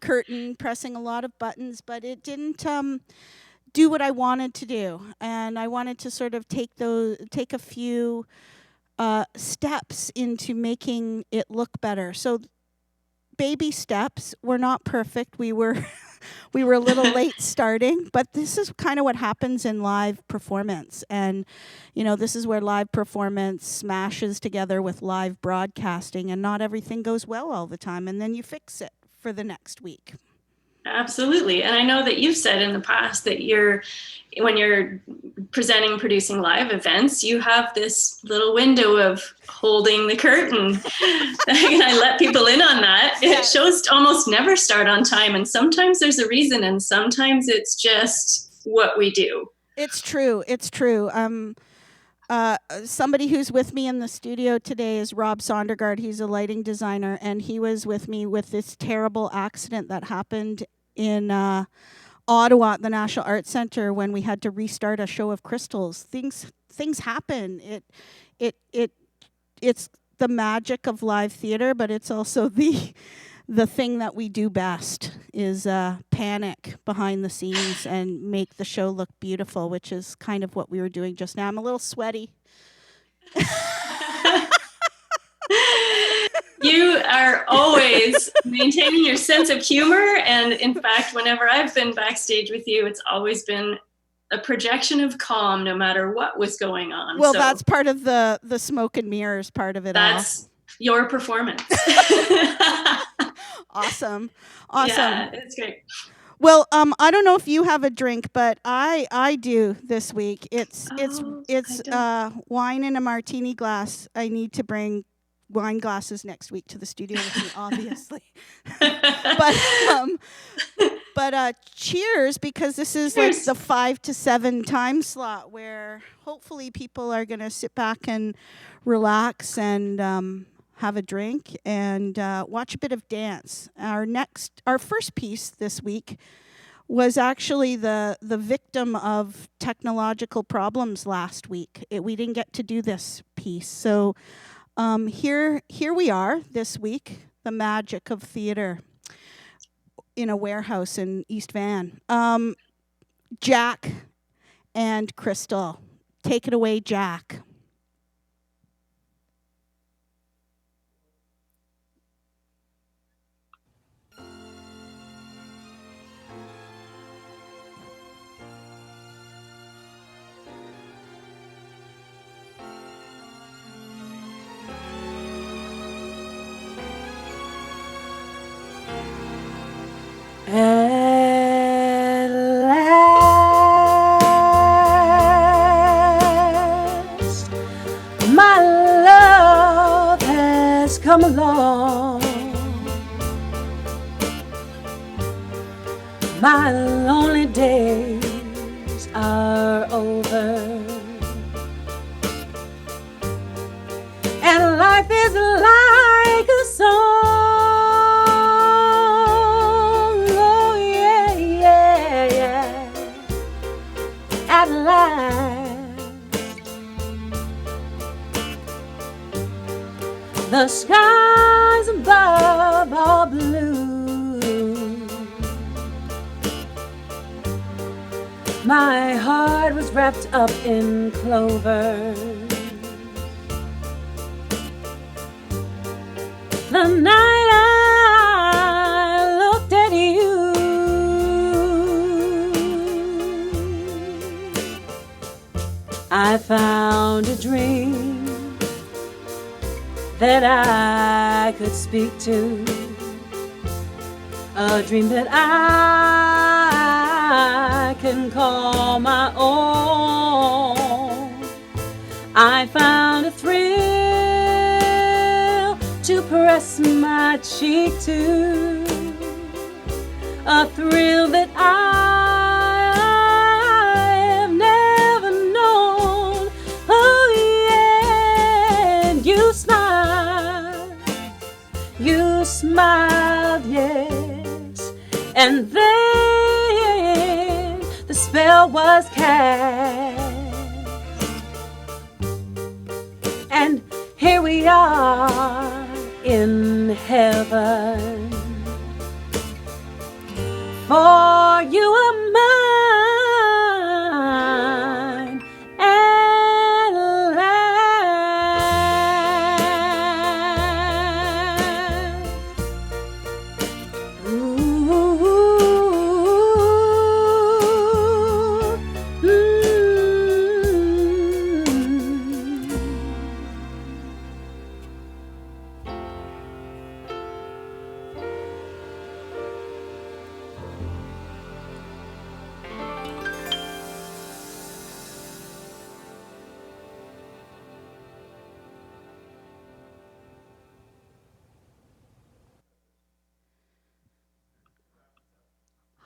curtain pressing a lot of buttons, but it didn't do what I wanted to do, and I wanted to sort of take a few steps into making it look better. So baby steps. We're not perfect. We were a little late starting, but this is kind of what happens in live performance. And, this is where live performance smashes together with live broadcasting, and not everything goes well all the time. And then you fix it for the next week. Absolutely. And I know that you've said in the past that when you're presenting, producing live events, you have this little window of holding the curtain. I let people in on that. Yeah. Shows almost never start on time. And sometimes there's a reason, and sometimes it's just what we do. It's true. It's true. Somebody who's with me in the studio today is Rob Sondergaard. He's a lighting designer, and he was with me with this terrible accident that happened in Ottawa at the National Arts Centre when we had to restart a show of crystals. Things happen. It's the magic of live theater, but it's also the thing that we do best is panic behind the scenes and make the show look beautiful, which is kind of what we were doing just now. I'm a little sweaty. You are always maintaining your sense of humor. And in fact, whenever I've been backstage with you, it's always been a projection of calm no matter what was going on. Well, so that's part of the smoke and mirrors part of it that's your performance. Awesome. Yeah, it's great. Well, I don't know if you have a drink, but I do this week. It's wine in a martini glass. I need to bring wine glasses next week to the studio with me, obviously. But cheers, because this is like the 5 to 7 time slot where hopefully people are going to sit back and relax and have a drink and watch a bit of dance. Our first piece this week was actually the victim of technological problems last week. We didn't get to do this piece. So here we are this week, the magic of theater in a warehouse in East Van. Jack and Crystal. Take it away, Jack. At last, my love has come along. My lonely days are over, and life is like a song. At last, the skies above are blue. My heart was wrapped up in clover. The night I looked at you, I found a dream that I could speak to, a dream that I can call my own. I found a thrill to press my cheek to, a thrill that you smiled, yes, and then the spell was cast, and here we are in heaven, for you are mine.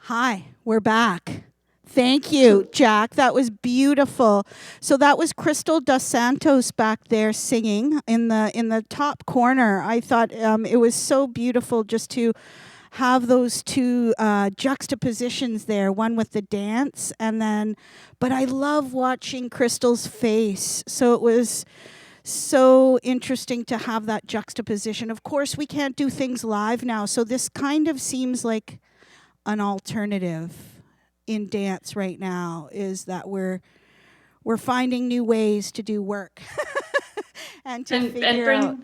Hi, we're back. Thank you, Jack. That was beautiful. So that was Crystal Dos Santos back there singing in the top corner. I thought it was so beautiful just to have those two juxtapositions there, one with the dance but I love watching Crystal's face. So it was so interesting to have that juxtaposition. Of course, we can't do things live now, so this kind of seems like an alternative in dance right now, is that we're finding new ways to do work and figure out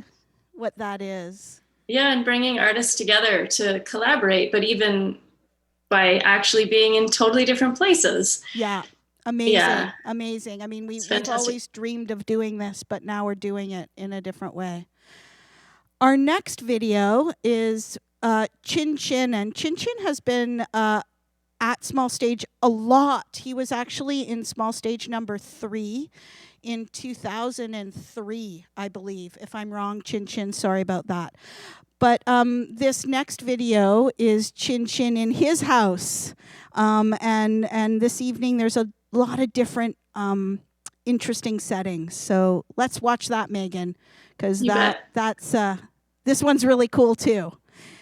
what that is. Yeah, and bringing artists together to collaborate, but even by actually being in totally different places. Yeah, Amazing, Yeah. amazing. I mean, we've fantastic. always dreamed of doing this, but now we're doing it in a different way. Our next video is Chin Chin, and Chin Chin has been at Small Stage a lot. He was actually in Small Stage number 3 in 2003, I believe. If I'm wrong, Chin Chin, sorry about that. But this next video is Chin Chin in his house. And this evening there's a lot of different interesting settings. So let's watch that, Megan, because that's this one's really cool too.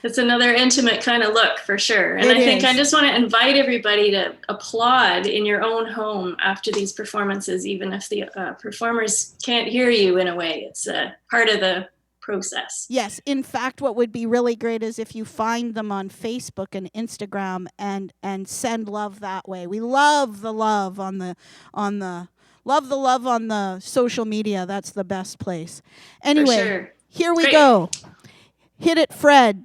It's another intimate kind of look for sure. And I think I just want to invite everybody to applaud in your own home after these performances, even if the performers can't hear you in a way. It's part of the process. Yes. In fact, what would be really great is if you find them on Facebook and Instagram and send love that way. We love the love on the love on the social media. That's the best place. Anyway, sure. Here we go. Hit it, Fred.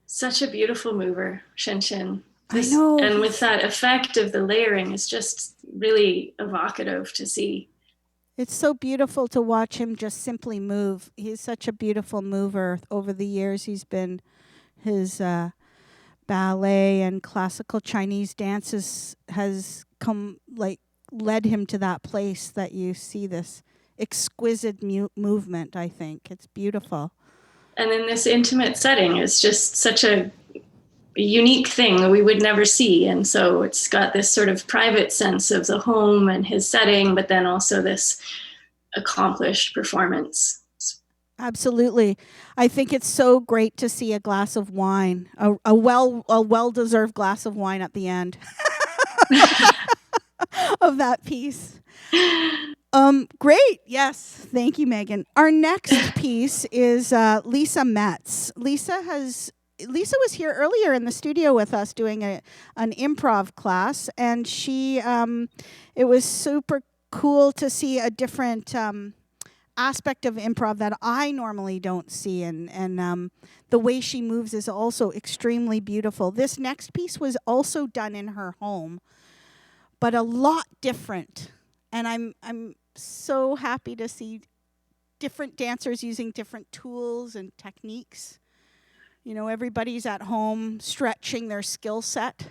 Such a beautiful mover, Shin Shin. I know. And with that effect of the layering, it's just really evocative to see. It's so beautiful to watch him just simply move. He's such a beautiful mover. Over the years, he's been his ballet and classical Chinese dances has led him to that place that you see this exquisite movement. I think it's beautiful. And in this intimate setting, it's just such a unique thing that we would never see. And so it's got this sort of private sense of the home and his setting, but then also this accomplished performance. Absolutely. I think it's so great to see a glass of wine, a well-deserved glass of wine at the end of that piece. Great. Yes. Thank you, Megan. Our next piece is Lisa Metz. Lisa was here earlier in the studio with us doing an improv class, and she it was super cool to see a different aspect of improv that I normally don't see, and the way she moves is also extremely beautiful. This next piece was also done in her home, but a lot different. And I'm so happy to see different dancers using different tools and techniques. You know, everybody's at home stretching their skill set.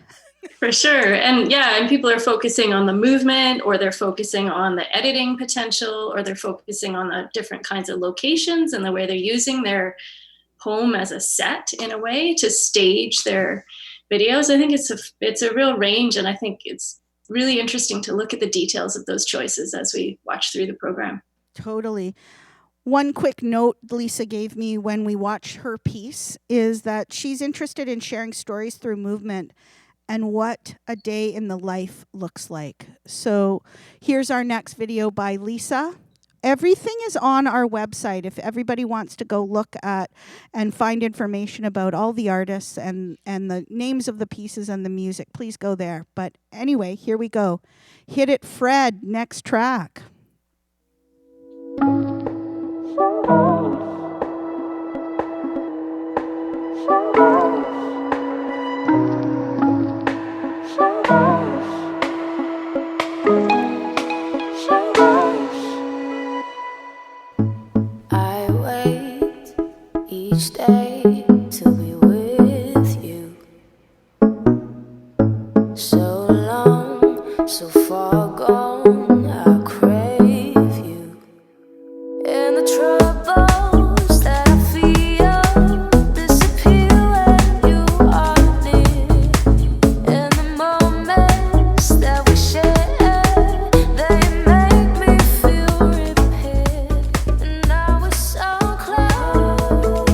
For sure. And yeah, and people are focusing on the movement, or they're focusing on the editing potential, or they're focusing on the different kinds of locations and the way they're using their home as a set in a way to stage their videos. I think it's a real range, and I think it's really interesting to look at the details of those choices as we watch through the program. Totally. One quick note Lisa gave me when we watched her piece is that she's interested in sharing stories through movement and what a day in the life looks like. So here's our next video by Lisa. Everything is on our website if everybody wants to go look at and find information about all the artists and the names of the pieces and the music. Please go there. But anyway, here we go. Hit it, Fred. Next track. I wait each day to be with you. So long, so far gone, I crave you. And the troubles that I feel disappear when you are near. And the moments that we share, they make me feel repaired. And now we're so close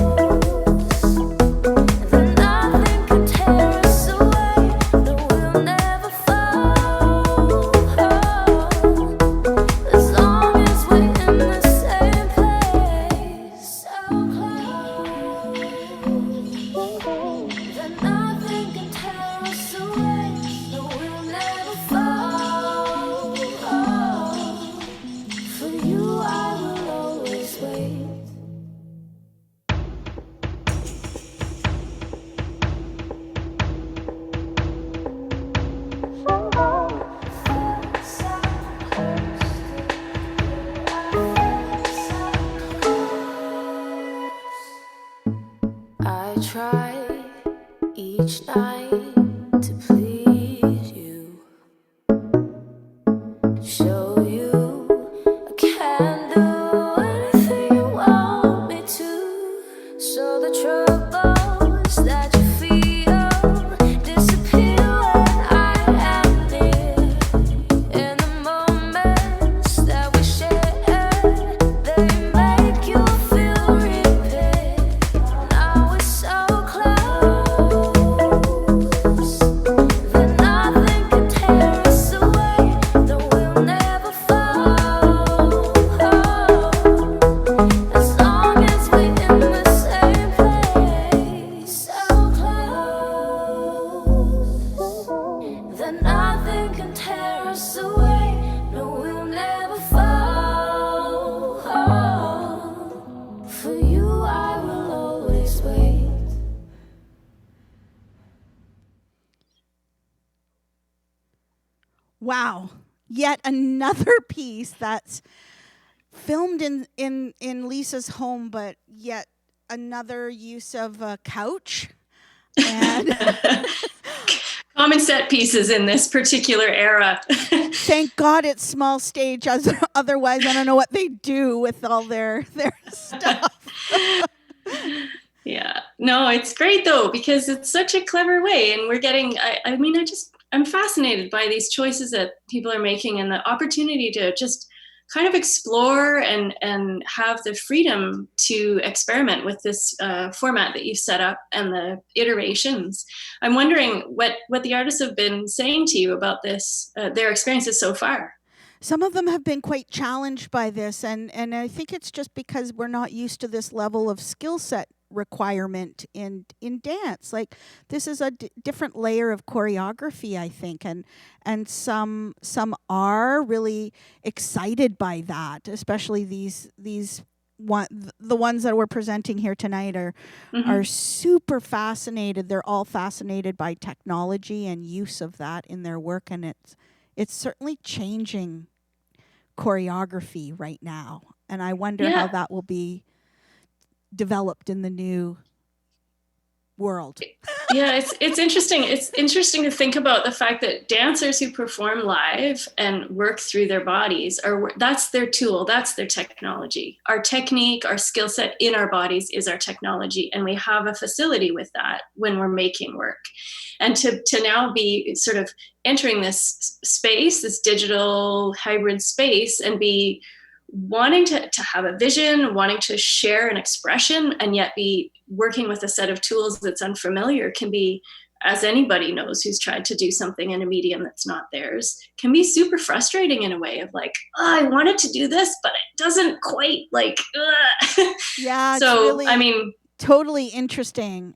that nothing can tear us away. No, we'll never fall. As long as we're in the same place, so close that nothing can tear us away. No, we'll never fall. For you, I will always wait. I try each night to please you, show you I can do anything you want me to. So the troubles that you feel disappear when I am near. And the moments that we share, they make you feel repaired. Now we're so close that nothing can tear us away. No, we'll never fall. As long as we're in the same place, so close that nothing can tear us away. No, we'll never fall. For you, I will always wait. Wow. Yet another piece that's filmed in Lisa's home, but yet another use of a couch. And Common set pieces in this particular era. thank God it's small stage, as otherwise I don't know what they do with all their stuff. Yeah, no, it's great though, because it's such a clever way, and we're getting, I'm fascinated by these choices that people are making, and the opportunity to just kind of explore and have the freedom to experiment with this format that you've set up and the iterations. I'm wondering what the artists have been saying to you about this, their experiences so far. Some of them have been quite challenged by this, and I think it's just because we're not used to this level of skill set requirement in dance. Like, this is a different layer of choreography, I think, and some are really excited by that, especially the ones that we're presenting here tonight are super fascinated. They're all fascinated by technology and use of that in their work, and it's certainly changing choreography right now. And I wonder how that will be developed in the new world. Yeah, it's interesting. It's interesting to think about the fact that dancers who perform live and work through their bodies that's their tool, that's their technology. Our technique, our skill set in our bodies is our technology, and we have a facility with that when we're making work. And to now be sort of entering this space, this digital hybrid space, and be wanting to have a vision, wanting to share an expression, and yet be working with a set of tools that's unfamiliar can be, as anybody knows who's tried to do something in a medium that's not theirs, can be super frustrating in a way of like, oh, I wanted to do this, but it doesn't quite like, yeah. So, it's really, I mean, totally interesting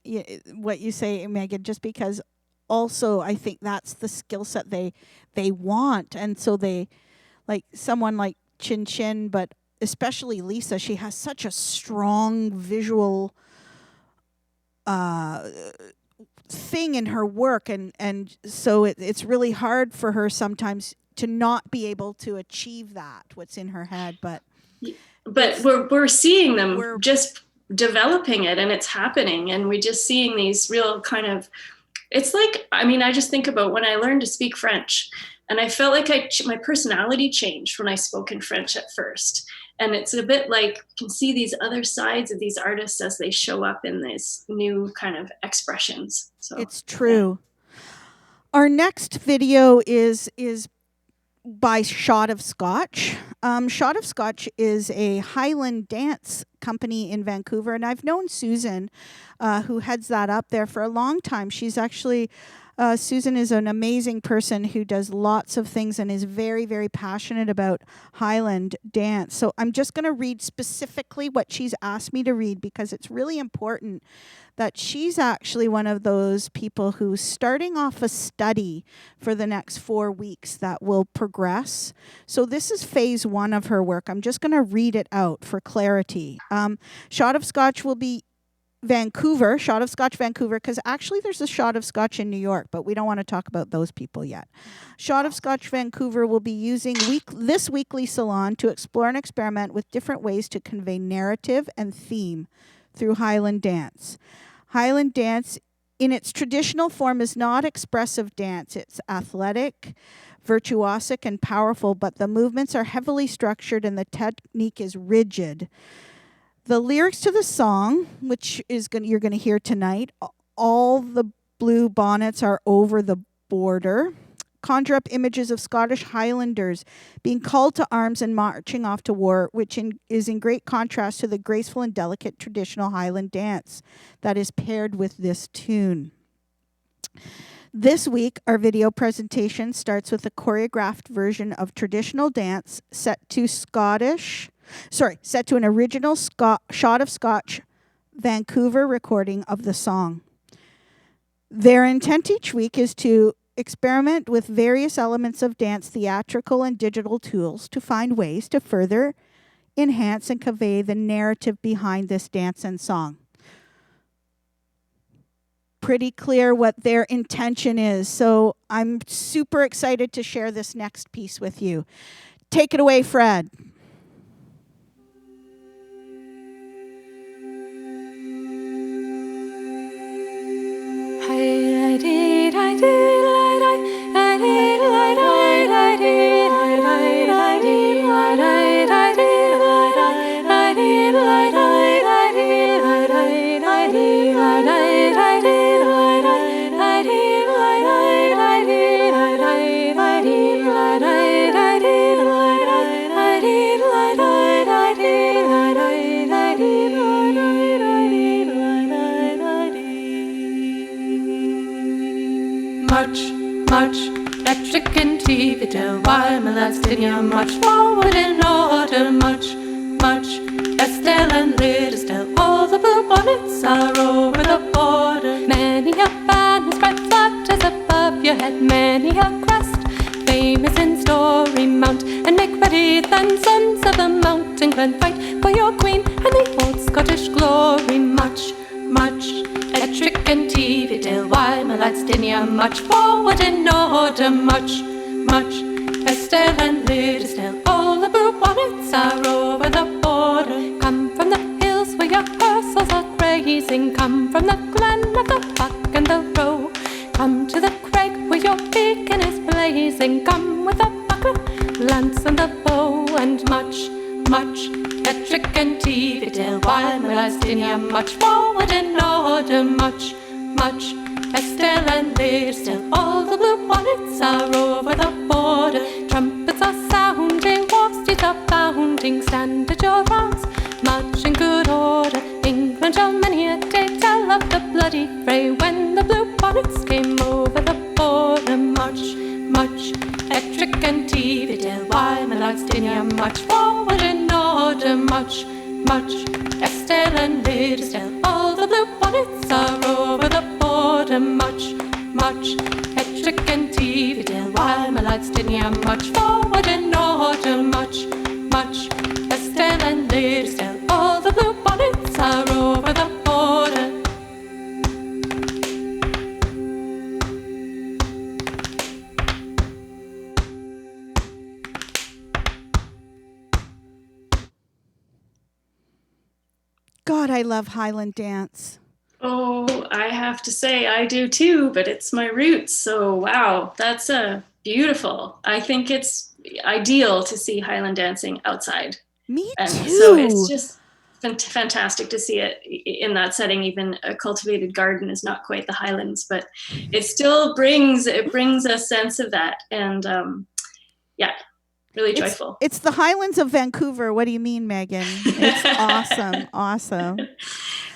what you say, Megan, just because also I think that's the skill set they want. And so they, like someone like Chin Chin, but especially Lisa, she has such a strong visual thing in her work, and so it's really hard for her sometimes to not be able to achieve that, what's in her head. But we're seeing them just developing it, and it's happening, and we're just seeing these real kind of, it's like, I mean, I just think about when I learned to speak French, and I felt like my personality changed when I spoke in French at first. And it's a bit like, you can see these other sides of these artists as they show up in these new kind of expressions. So it's true. Yeah. Our next video is by Shot of Scotch. Shot of Scotch is a Highland dance company in Vancouver, and I've known Susan, who heads that up there, for a long time. She's actually, Susan is an amazing person who does lots of things and is very, very passionate about Highland dance. So I'm just going to read specifically what she's asked me to read, because it's really important that she's actually one of those people who's starting off a study for the next 4 weeks that will progress. So this is phase 1 of her work. I'm just going to read it out for clarity. Shot of Scotch will be Vancouver, Shot of Scotch Vancouver, because actually there's a Shot of Scotch in New York, but we don't want to talk about those people yet. Shot of Scotch Vancouver will be using this weekly salon to explore and experiment with different ways to convey narrative and theme through Highland dance. Highland dance, in its traditional form, is not expressive dance. It's athletic, virtuosic, and powerful, but the movements are heavily structured and the technique is rigid. The lyrics to the song, which you're going to hear tonight, all the blue bonnets are over the border, conjure up images of Scottish Highlanders being called to arms and marching off to war, which is in great contrast to the graceful and delicate traditional Highland dance that is paired with this tune. This week, our video presentation starts with a choreographed version of traditional dance set to an original Shot of Scotch Vancouver recording of the song. Their intent each week is to experiment with various elements of dance, theatrical and digital tools to find ways to further enhance and convey the narrative behind this dance and song. Pretty clear what their intention is, so I'm super excited to share this next piece with you. Take it away, Fred. March, electric and TV, tell why my lads did you march forward in order, march, Estelle and Liddesdale, all the blue bonnets are over the border. Many a banner spread flutters above your head, many a crest famous in Story Mount. And make ready then, sons of the mountain glen, fight for your queen and the old Scottish glory. Much, much, Ettrick and Teviotdale, why my lads dinna you much forward in order. Much, much, Estelle and Liddesdale, all the blue bonnets are over the border. Come from the hills where your purses are grazing, come from the glen of the buck and the roe. Come to the crag where your beacon is blazing, come with the buckler, lance and the bow. And much, much, Ettrick and Teviotdale, while my lads dinna much forward in order. Much, much, Estelle and Liddesdale, all the blue bonnets are over the border. Trumpets are sounding, war steeds are bounding, stand at your arms, march in good order. England shall many a day tell of the bloody fray when the blue bonnets came over the border. Much, much, Ettrick and Teviotdale, why my lads dinna much forward in order. Much, much, Estelle and Liddesdale, all the blue bonnets are over the border. Much, much, Ettrick and Teviotdale, why my lads dinna much forward in order. Much, much, Estelle and Liddesdale, all the blue bonnets are over the border. God, I love Highland dance. Oh, I have to say I do too, but it's my roots. So wow, that's beautiful. I think it's ideal to see Highland dancing outside. Me and too. So it's just fantastic to see it in that setting. Even a cultivated garden is not quite the Highlands, but it still brings a sense of that. And yeah, really joyful. It's the Highlands of Vancouver. What do you mean, Megan? It's awesome.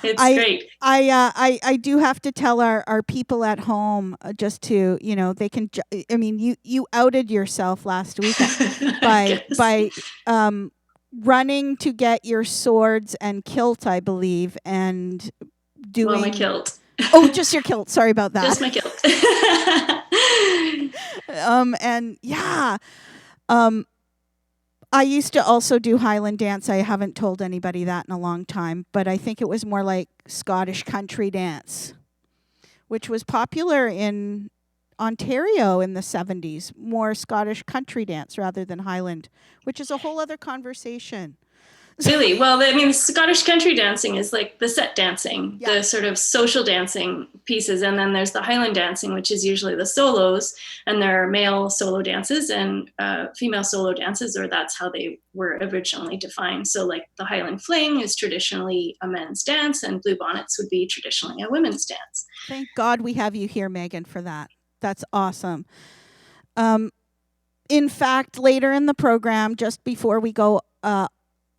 It's great. I do have to tell our people at home just to, they can. I mean, you outed yourself last week by running to get your swords and kilt, I believe, and doing. Well, my kilt. Oh, just your kilt. Sorry about that. Just my kilt. And yeah. I used to also do Highland dance. I haven't told anybody that in a long time, but I think it was more like Scottish country dance, which was popular in Ontario in the 70s, more Scottish country dance rather than Highland, which is a whole other conversation. Really? Well, I mean, Scottish country dancing is like the set dancing, the sort of social dancing pieces. And then there's the Highland dancing, which is usually the solos. And there are male solo dances and female solo dances, or that's how they were originally defined. So like the Highland Fling is traditionally a men's dance, and Blue Bonnets would be traditionally a women's dance. Thank God we have you here, Megan, for that. That's awesome. In fact, later in the program, just before we go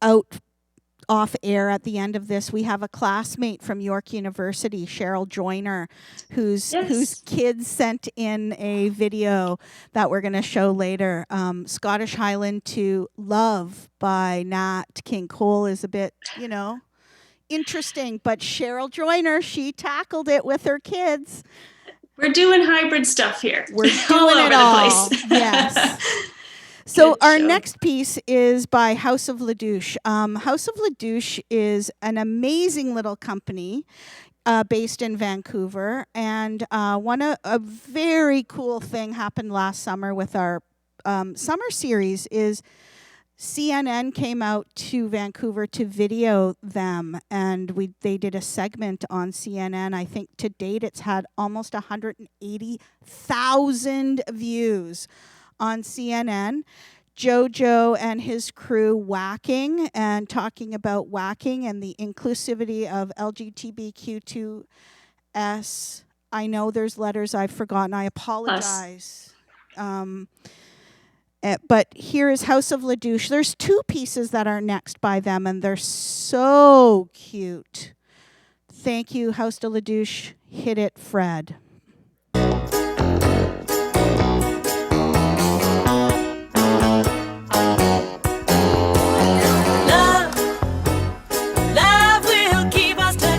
out off air at the end of this, we have a classmate from York University, Cheryl Joyner, whose kids sent in a video that we're going to show later. Scottish Highland to Love by Nat King Cole is a bit, interesting, but Cheryl Joyner, she tackled it with her kids. We're doing hybrid stuff here. We're doing all it over all. the place. Yes. So our next piece is by House of Ladouche. House of Ladouche is an amazing little company based in Vancouver. And a very cool thing happened last summer with our summer series is CNN came out to Vancouver to video them, and they did a segment on CNN. I think to date it's had almost 180,000 views on CNN. Jojo and his crew whacking and talking about whacking and the inclusivity of LGBTQ2S. I know there's letters I've forgotten. I apologize. But here is House of Ladouche. There's two pieces that are next by them, and they're so cute. Thank you, House of Ladouche. Hit it, Fred. Love will keep us together.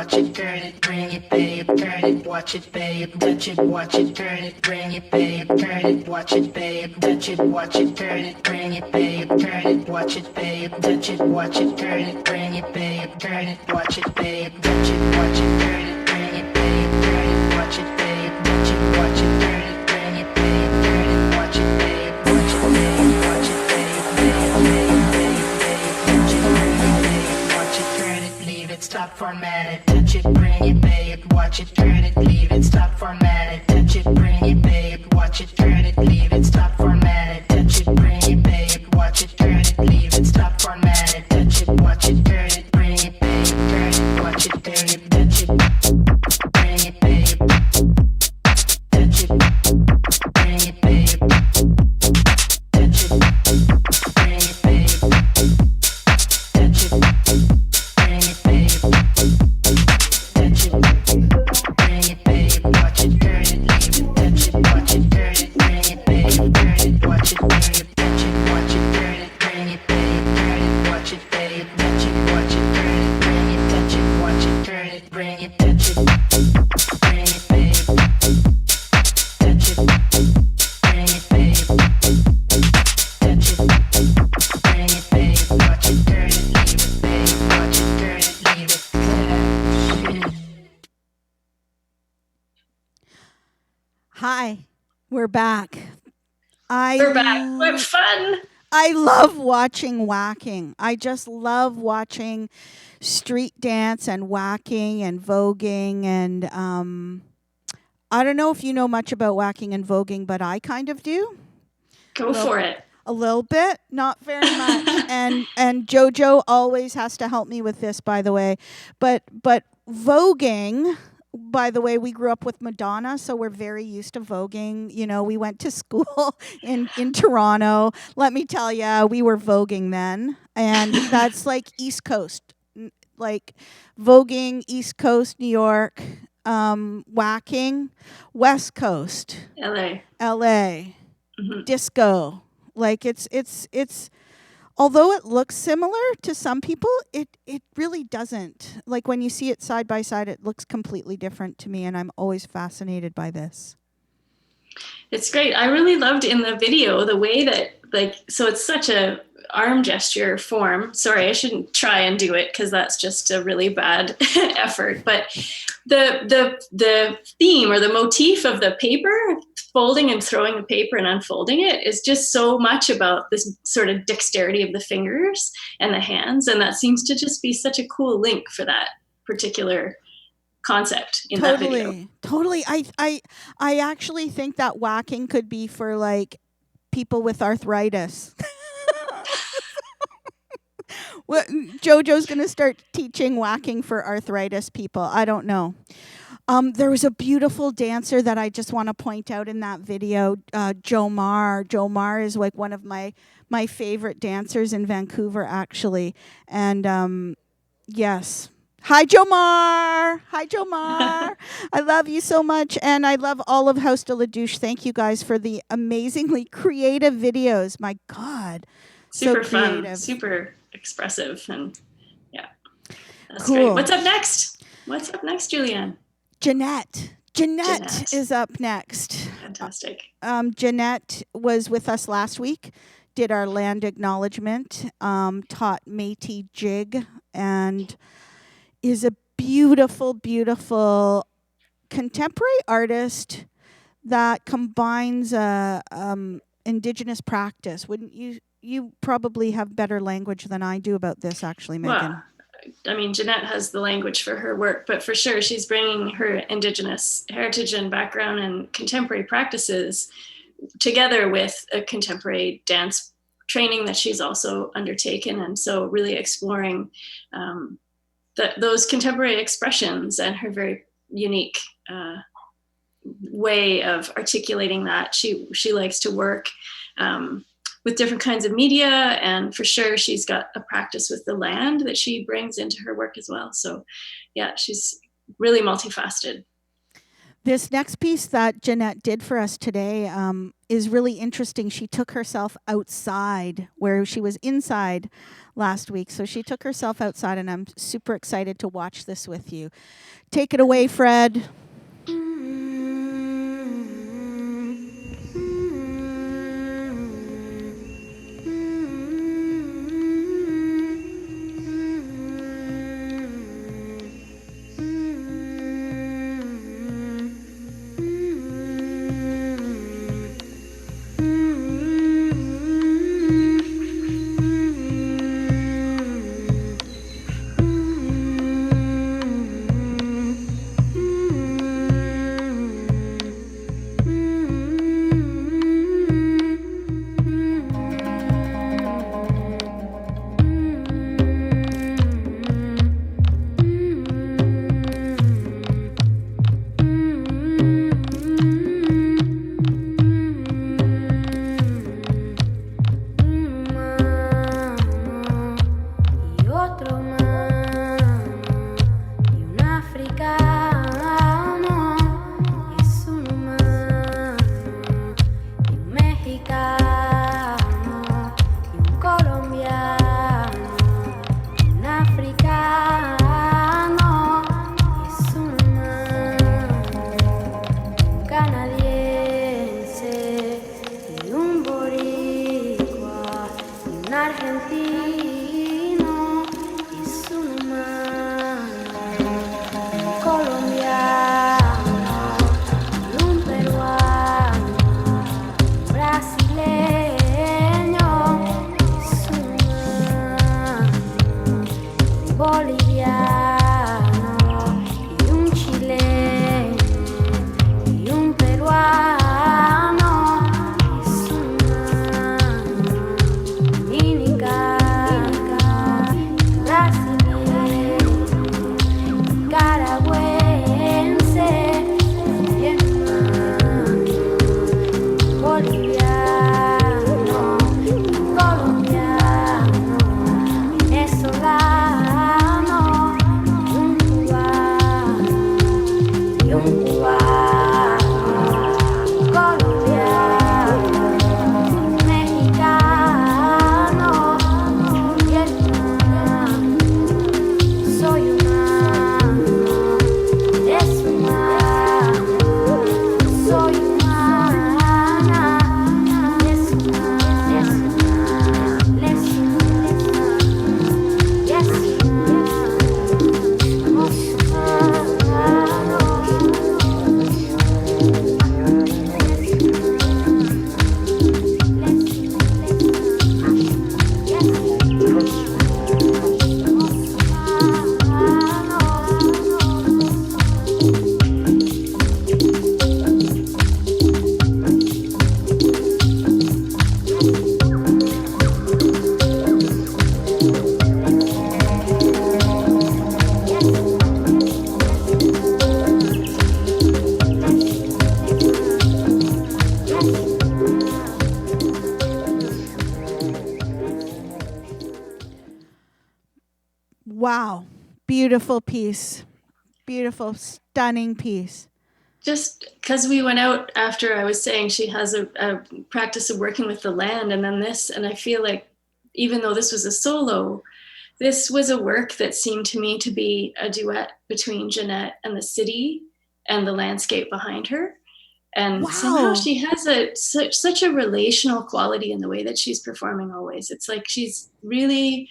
watch it, turn it, bring it, babe, turn it, watch it, babe, touch it, watch it, turn it, bring it, babe, turn it, watch it, babe, touch it, watch it, turn it, bring it, babe, turn it, watch it, babe, touch it, watch it, turn it, bring it, babe, turn it, watch it, babe, touch it, watch it, turn it, bring it, babe, turn it, watch it, babe, touch it, watch it, turn it, bring it, babe, turn it, watch it, babe, watch it, babe, watch it, babe, babe, babe, babe, babe, touch it, bring it, babe, watch it, turn it, leave it, stop, format it, touch it, bring it, babe, watch it, turn it, leave it, stop, format it, touch it, bring it, babe, watch it, turn it, leave it, stop, format it, touch it, bring it, babe, watch it, turn it, leave it, stop, format it, touch it, watch it, turn it, bring it, babe, turn it, watch it, turn it, touch it, bring it, babe, touch it, bring it, babe, touch it, bring it, babe, touch it, bring it, babe, touch it, bring it, babe, watch it, turn it, leave it, touch it, watch it, turn it, bring it, babe, turn it, watch it, bring it, touch it, watch it, turn it, bring it, babe, turn it, watch it, babe, touch it, watch it, turn it, bring it, touch it, watch it, turn it, bring it, touch it, bring it, babe, touch it, bring it, babe, touch it, bring it, babe, watch it, turn it, leave it, babe, watch it, turn it, leave it, touch it. Hi, we're back. We're back. What fun! I love watching whacking. I just love watching street dance and whacking and voguing. And I don't know if you know much about whacking and voguing, but I kind of do. Go for it. A little bit, not very much. and Jojo always has to help me with this, by the way. But voguing, by the way, we grew up with Madonna, so we're very used to voguing. You know, we went to school in Toronto. Let me tell you, we were voguing then, and that's like East Coast, like voguing, East Coast, New York, whacking, West Coast, LA, disco. Like it's although it looks similar to some people, it really doesn't. Like when you see it side by side, it looks completely different to me, and I'm always fascinated by this. It's great. I really loved in the video the way that, like, so it's such a arm gesture form. Sorry, I shouldn't try and do it because that's just a really bad effort. But the theme or the motif of the paper, folding and throwing the paper and unfolding it, is just so much about this sort of dexterity of the fingers and the hands. And that seems to just be such a cool link for that particular concept in that video. Totally. I actually think that whacking could be for like people with arthritis. Well, Jojo's going to start teaching whacking for arthritis people. I don't know. There was a beautiful dancer that I just want to point out in that video, Jomar. Jomar is like one of my favorite dancers in Vancouver, actually. And yes. Hi, Jomar. Hi, Jomar. I love you so much. And I love all of House de la Douche. Thank you guys for the amazingly creative videos. My God. Super so fun, creative. super expressive. And yeah, that's Cool. great. What's up next? What's up next, Julianne? Jeanette is up next. Fantastic. Jeanette was with us last week, did our land acknowledgement, taught Métis jig, and is a beautiful, beautiful contemporary artist that combines Indigenous practice. Wouldn't you? You probably have better language than I do about this, actually, Megan. Well, I mean, Jeanette has the language for her work, but for sure she's bringing her Indigenous heritage and background and contemporary practices together with a contemporary dance training that she's also undertaken. And so really exploring those contemporary expressions and her very unique way of articulating that. She likes to work with different kinds of media, and for sure she's got a practice with the land that she brings into her work as well. So yeah, she's really multifaceted. This next piece that Jeanette did for us today is really interesting. She took herself outside where she was inside last week. So she took herself outside, and I'm super excited to watch this with you. Take it away, Fred. Wow. Beautiful piece. Beautiful, stunning piece. Just because we went out after I was saying she has a practice of working with the land, and then this, and I feel like even though this was a solo, this was a work that seemed to me to be a duet between Jeanette and the city and the landscape behind her. And somehow she has such a relational quality in the way that she's performing always. It's like she's really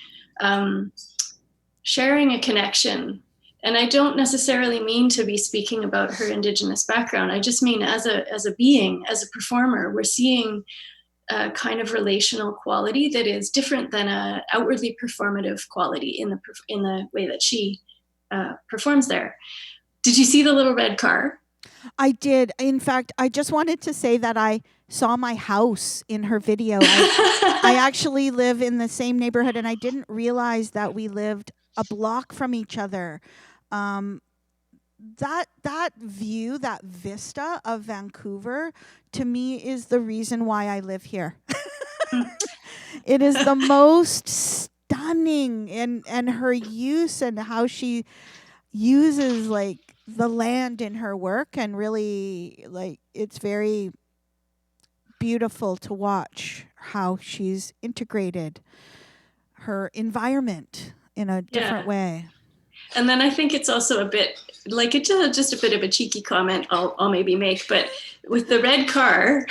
sharing a connection. And I don't necessarily mean to be speaking about her Indigenous background. I just mean as a being, as a performer, we're seeing a kind of relational quality that is different than a outwardly performative quality in the way that she performs there. Did you see the little red car? I did. In fact, I just wanted to say that I saw my house in her video. I actually live in the same neighborhood, and I didn't realize that we lived a block from each other. That view, that vista of Vancouver, to me is the reason why I live here. It is the most stunning, and her use and how she uses like the land in her work, and really, like, it's very beautiful to watch how she's integrated her environment in a different way. And then I think it's also a bit like it's just a bit of a cheeky comment I'll maybe make, but with the red car.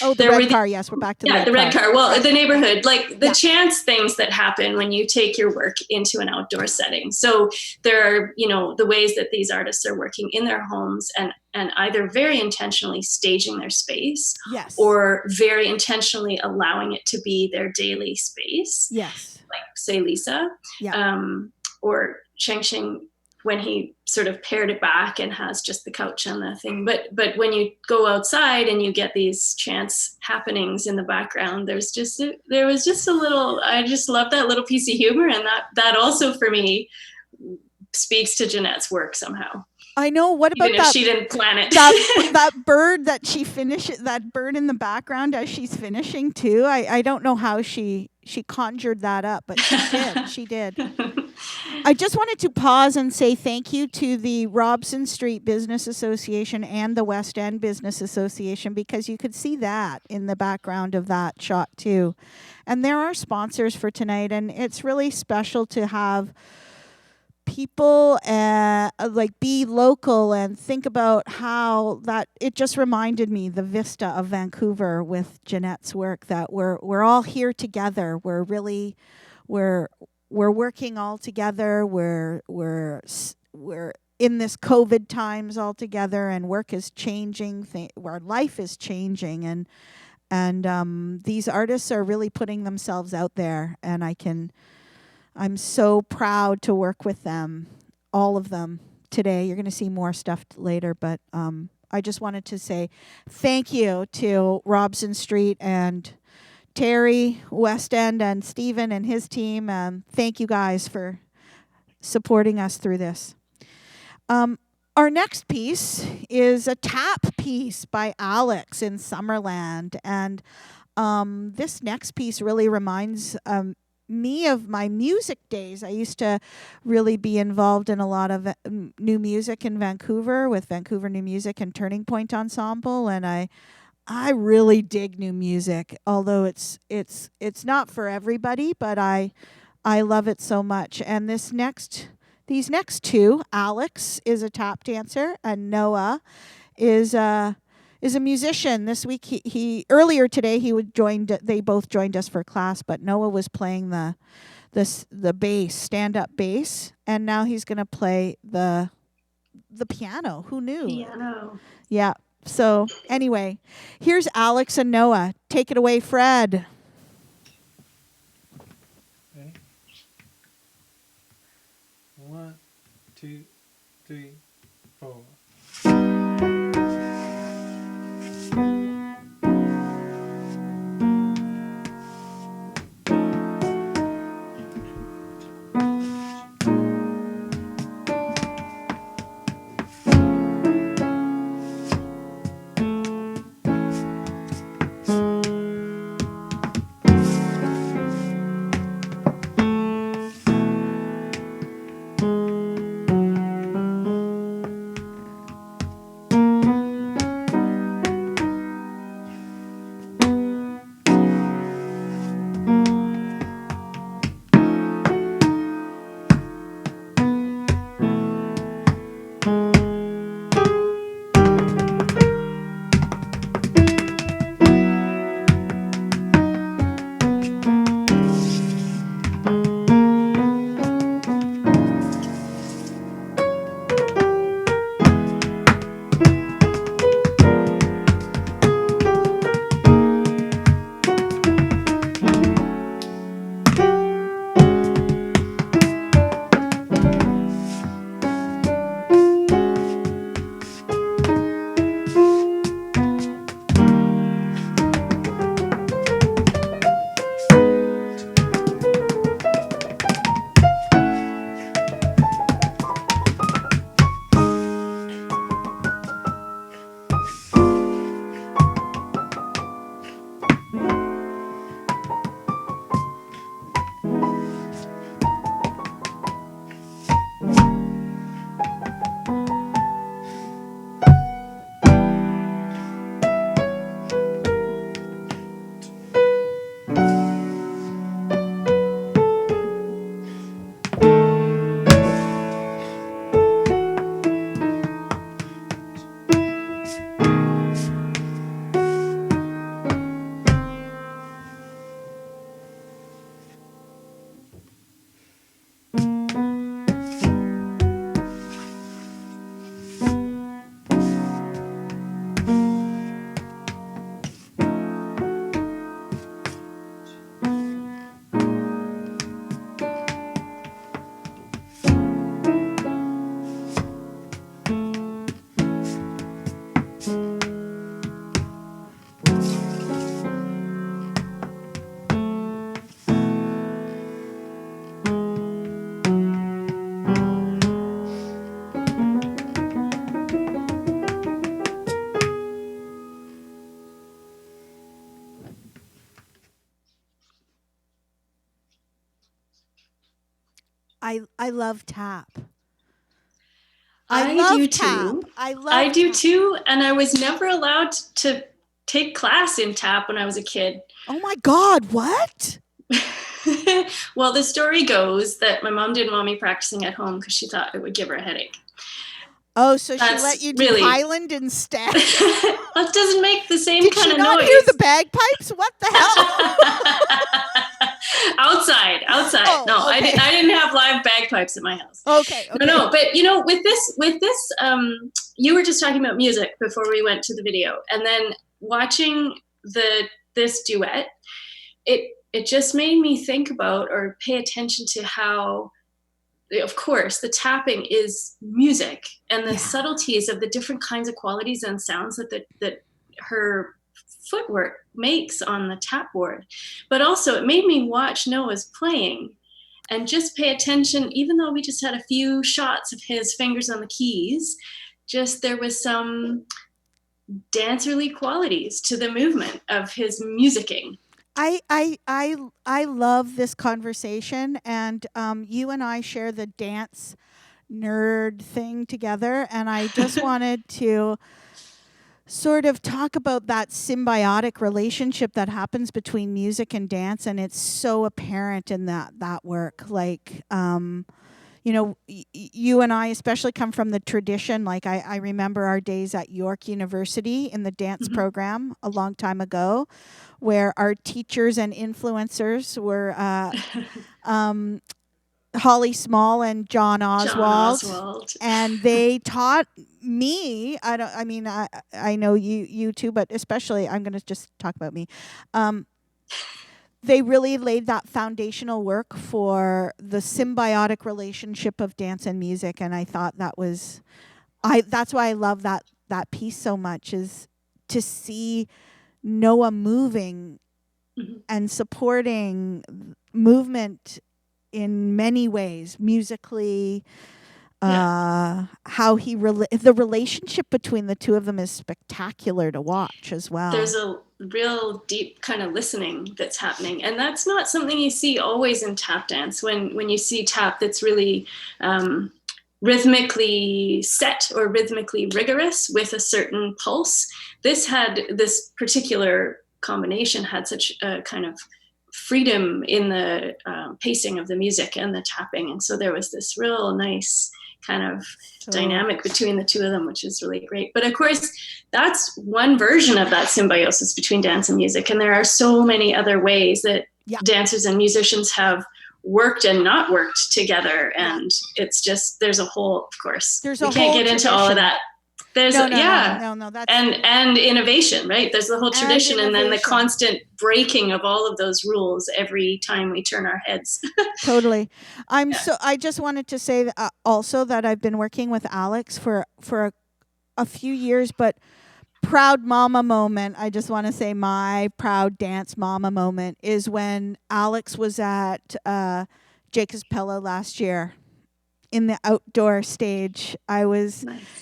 Oh, the red car. Yes, we're back to the red car. Well, Right. The neighborhood, like the chance things that happen when you take your work into an outdoor setting. So there are, the ways that these artists are working in their homes and either very intentionally staging their space, yes, or very intentionally allowing it to be their daily space. Yes. Like say Lisa. Yeah. Or Sheng when he sort of pared it back and has just the couch and the thing. But when you go outside and you get these chance happenings in the background, there was just a little, I just love that little piece of humor. And that also for me speaks to Jeanette's work somehow. I know. What about Even if she didn't plan it? that bird that she finished, that bird in the background as she's finishing too. I don't know how she conjured that up, but she did. She did. I just wanted to pause and say thank you to the Robson Street Business Association and the West End Business Association, because you could see that in the background of that shot too. And there are sponsors for tonight, and it's really special to have people be local and think about how that it just reminded me the vista of Vancouver with Jeanette's work, that we're all here together. We're working all together. We're in this COVID times all together, and work is changing. Our life is changing, and these artists are really putting themselves out there, and I'm so proud to work with them, all of them today. You're going to see more stuff later, but I just wanted to say thank you to Robson Street and Terry, West End, and Stephen and his team. Thank you guys for supporting us through this. Our next piece is a tap piece by Alex in Summerland. And this next piece really reminds me of my music days. I used to really be involved in a lot of new music in Vancouver with Vancouver New Music and Turning Point Ensemble, and I really dig new music, although it's not for everybody, but I love it so much. And these next two, Alex is a tap dancer and Noah is a musician. This week he earlier today they both joined us for class, but Noah was playing the bass, stand-up bass, and now he's going to play the piano. Who knew? Piano. Yeah. So anyway, here's Alex and Noah. Take it away, Fred. Okay. 1, 2, 3, 4. I love tap. I love do tap. too. I love I do tap. too, and I was never allowed to take class in tap when I was a kid. Oh my God, what? Well, the story goes that my mom didn't want me practicing at home because she thought it would give her a headache. Oh, so she That's let you do really- Highland instead? That doesn't make the same Did kind she of not noise. hear the bagpipes? What the hell? outside. Oh, No, okay. I didn't have live bagpipes at my house. Okay. No, but you know, with this, you were just talking about music before we went to the video, and then watching this duet, it just made me think about or pay attention to how, of course, the tapping is music, and the subtleties of the different kinds of qualities and sounds that her footwork makes on the tap board. But also it made me watch Noah's playing and just pay attention, even though we just had a few shots of his fingers on the keys, just there was some dancerly qualities to the movement of his musicking. I love this conversation, and you and I share the dance nerd thing together, and I just wanted to sort of talk about that symbiotic relationship that happens between music and dance, and it's so apparent in that work. Like, you know, you and I especially come from the tradition. Like, I remember our days at York University in the dance program a long time ago, where our teachers and influencers were Holly Small and John Oswald. And they taught me. I know you too, but especially I'm going to just talk about me. They really laid that foundational work for the symbiotic relationship of dance and music, and I thought that's why I love that piece so much, is to see Noah moving and supporting movement in many ways, musically. How the relationship between the two of them is spectacular to watch as well. There's a real deep kind of listening that's happening, and that's not something you see always in tap dance. When you see tap that's really rhythmically set or rhythmically rigorous with a certain pulse, this particular combination had such a kind of freedom in the pacing of the music and the tapping, and so there was this real nice kind of dynamic between the two of them, which is really great. But of course, that's one version of that symbiosis between dance and music, and there are so many other ways that dancers and musicians have worked and not worked together, and it's just, there's a whole, of course, we can't get into all of that. There's and innovation, right? There's the whole tradition, and then the constant breaking of all of those rules every time we turn our heads. Totally. I just wanted to say that, also, that I've been working with Alex for a few years, but proud mama moment, I just want to say my proud dance mama moment is when Alex was at Jacob's Pillow last year. In the outdoor stage,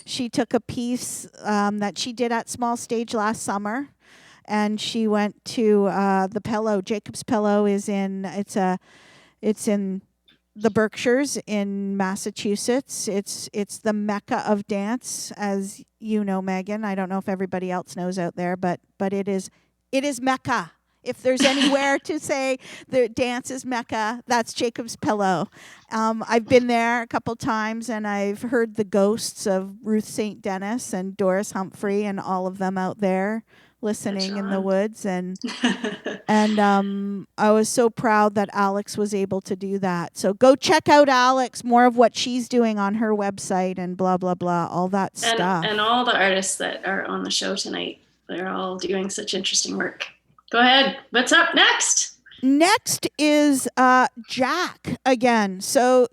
she took a piece that she did at Small Stage last summer, and she went to the Pillow. Jacob's Pillow is it's in the Berkshires in Massachusetts. It's the mecca of dance, as you know, Megan. I don't know if everybody else knows out there, but it is mecca. If there's anywhere to say the dance is mecca, that's Jacob's Pillow. I've been there a couple times, and I've heard the ghosts of Ruth St. Dennis and Doris Humphrey and all of them out there listening in the woods. And I was so proud that Alex was able to do that. So go check out Alex, more of what she's doing on her website and blah, blah, blah, all that stuff. And all the artists that are on the show tonight, they're all doing such interesting work. Go ahead. What's up next? Next is Jack again. So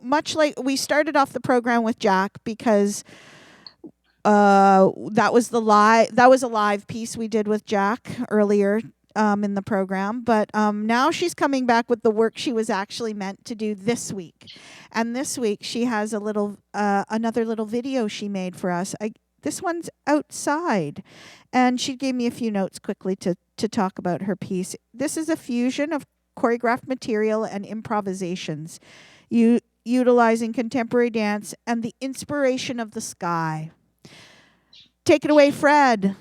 much like we started off the program with Jack because that was a live piece we did with Jack earlier in the program. But now she's coming back with the work she was actually meant to do this week. And this week she has another little video she made for us. This one's outside. And she gave me a few notes quickly to talk about her piece. This is a fusion of choreographed material and improvisations. utilizing contemporary dance and the inspiration of the sky. Take it away, Fred.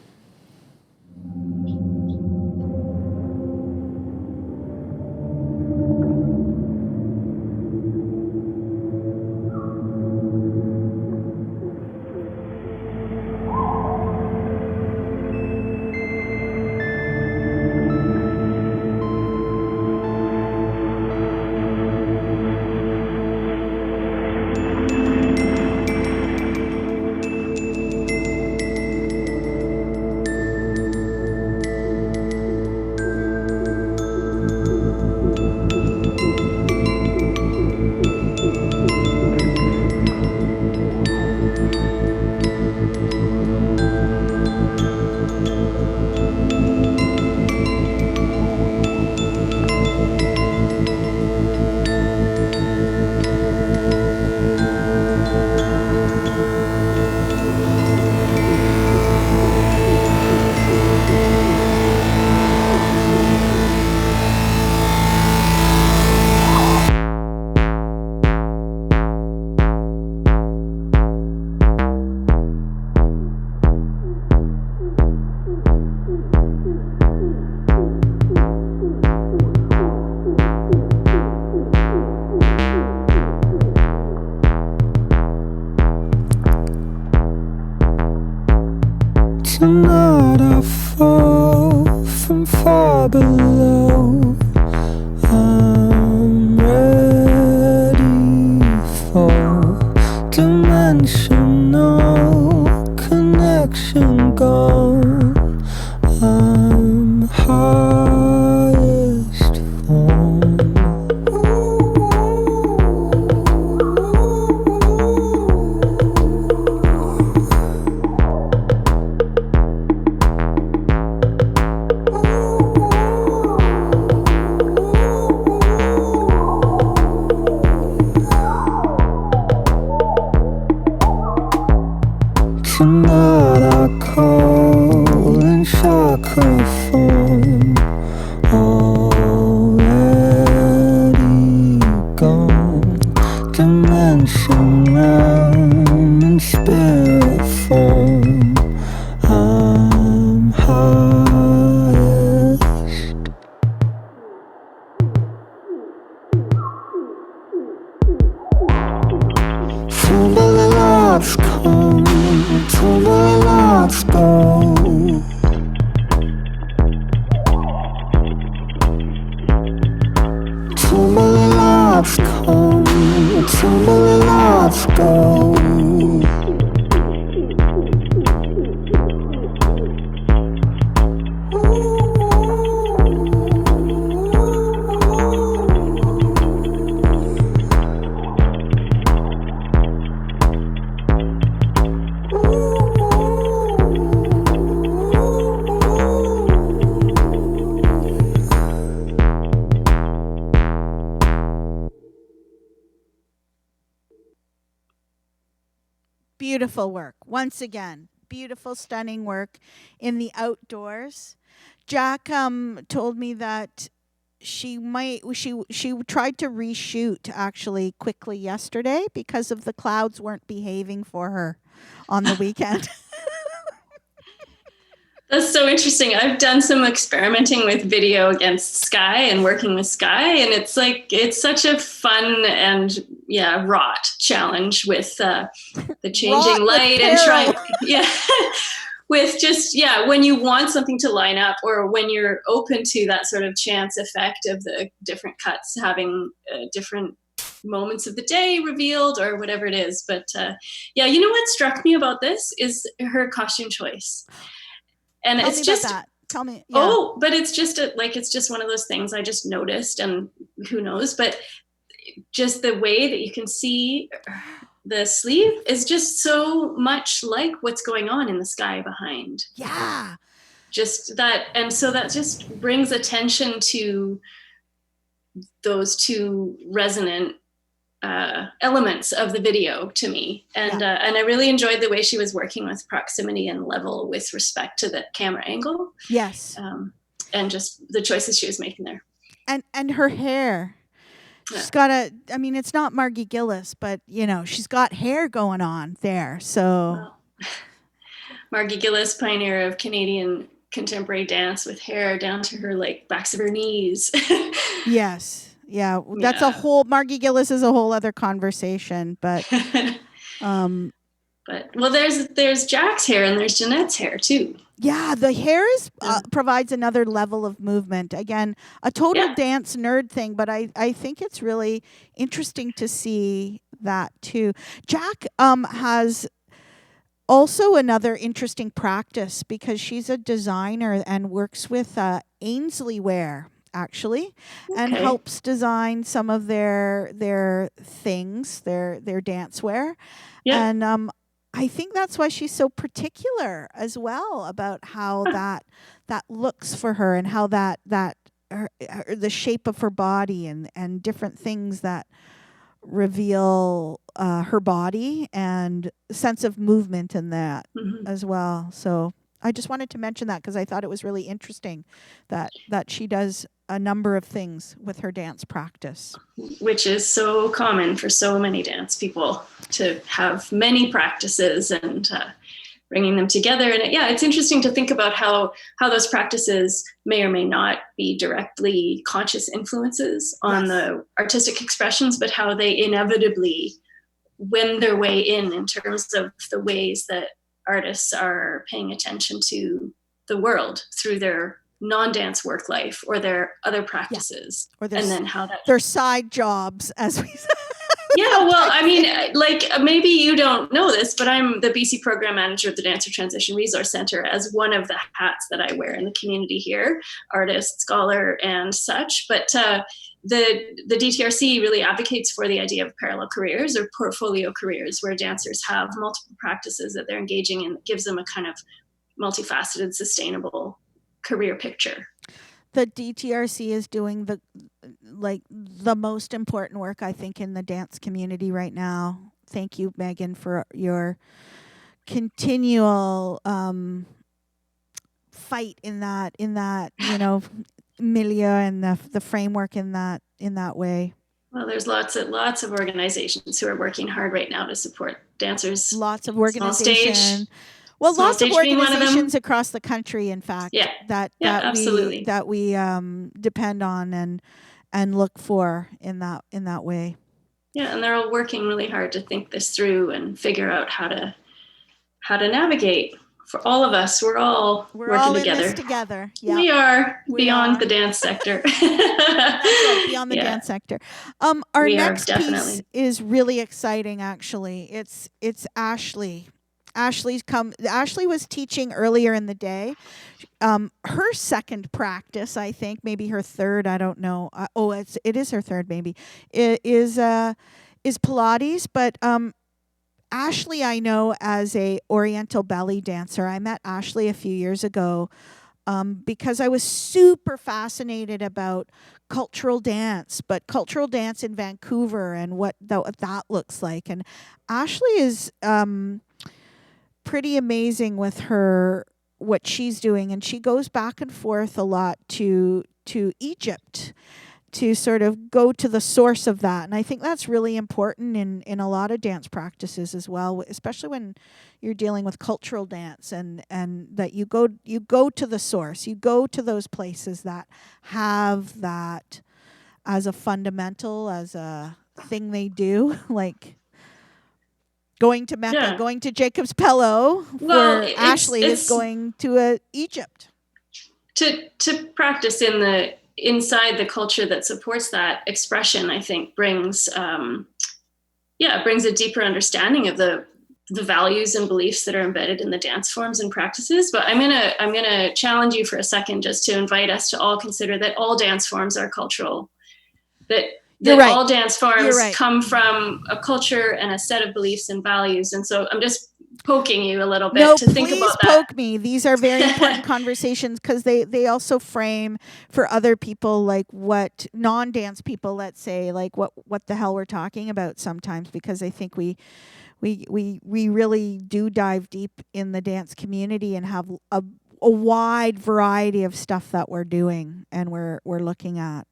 Tonight I fall from far below. I'm ready for dimensional connection gone. I'm highest form. Tonight I call in chakra form. Already gone. Dimension realm in spirit form. I'm highest. Tumbling lights come, tumbling lights go. Tumbling lights come, tumbling lights go. Beautiful work. Once again, beautiful, stunning work in the outdoors. Jack told me that she tried to reshoot actually quickly yesterday because of the clouds weren't behaving for her on the weekend. That's so interesting. I've done some experimenting with video against sky and working with sky, and it's such a fun and wrought challenge with the changing light and trying with just when you want something to line up, or when you're open to that sort of chance effect of the different cuts having different moments of the day revealed or whatever it is. But you know what struck me about this is her costume choice. And Tell it's me just about that. Tell me. Yeah. Oh, but it's just it's just one of those things I just noticed, and who knows, but just the way that you can see the sleeve is just so much like what's going on in the sky behind. Yeah. Just that, and so that just brings attention to those two resonant elements of the video to me, and I really enjoyed the way she was working with proximity and level with respect to the camera angle. Yes. And just the choices she was making there. And her hair. she's got I mean, it's not Margie Gillis, but she's got hair going on there. So Well, Margie Gillis, pioneer of Canadian contemporary dance, with hair down to her backs of her knees. yes, yeah, that's a whole. Margie Gillis is a whole other conversation, but But there's Jack's hair and there's Jeanette's hair too. yeah, the hair provides another level of movement. Again, a total dance nerd thing, but I think it's really interesting to see that too. Jack has also another interesting practice because she's a designer and works with Ainsley Wear actually, and helps design some of their things, their dance wear. And I think that's why she's so particular as well about how that looks for her, and how that the shape of her body and different things that reveal her body and sense of movement in that as well. So I just wanted to mention that because I thought it was really interesting that she does a number of things with her dance practice. Which is so common for so many dance people, to have many practices and bringing them together. And it's interesting to think about how those practices may or may not be directly conscious influences on the artistic expressions, but how they inevitably win their way in terms of the ways that artists are paying attention to the world through their non-dance work life or their other practices, or and then how that their side jobs, as we said. Yeah, well, I mean, maybe you don't know this, but I'm the BC program manager of the Dancer Transition Resource Center, as one of the hats that I wear in the community here, artist, scholar, and such. But the DTRC really advocates for the idea of parallel careers or portfolio careers, where dancers have multiple practices that they're engaging in, that gives them a kind of multifaceted, sustainable career picture. The DTRC is doing the most important work, I think, in the dance community right now. Thank you, Megan, for your continual fight in that milieu and the framework in that way. Well, there's lots of organizations who are working hard right now to support dancers. Lots of organizations. Well, lots of organizations across the country, in fact, that we depend on and look for in that way. Yeah, and they're all working really hard to think this through and figure out how to navigate. For all of us, we're all working all together. In this together. Yep. We are beyond the dance sector. That's right, beyond the dance sector. Our next piece is really exciting. Actually, it's Ashley. Ashley was teaching earlier in the day. Her second practice, I think, maybe her third, I don't know. It is her third, maybe. Is Pilates, but Ashley I know as a Oriental belly dancer. I met Ashley a few years ago because I was super fascinated about cultural dance in Vancouver and what that looks like. And Ashley is pretty amazing with what she's doing, and she goes back and forth a lot to Egypt to sort of go to the source of that. And I think that's really important in a lot of dance practices as well, especially when you're dealing with cultural dance, and that you go to the source, you go to those places that have that as a fundamental, as a thing they do, like going to Mecca, going to Jacob's Pillow. Well, Ashley is going to Egypt to practice inside the culture that supports that expression. I think brings a deeper understanding of the values and beliefs that are embedded in the dance forms and practices. But I'm gonna challenge you for a second, just to invite us to all consider that all dance forms are cultural. That all dance forms come from a culture and a set of beliefs and values. And so I'm just poking you a little bit to think about that. Please poke me. These are very important conversations, because they also frame for other people, like what non-dance people, let's say, like what the hell we're talking about sometimes, because I think we really do dive deep in the dance community and have a wide variety of stuff that we're doing and we're looking at.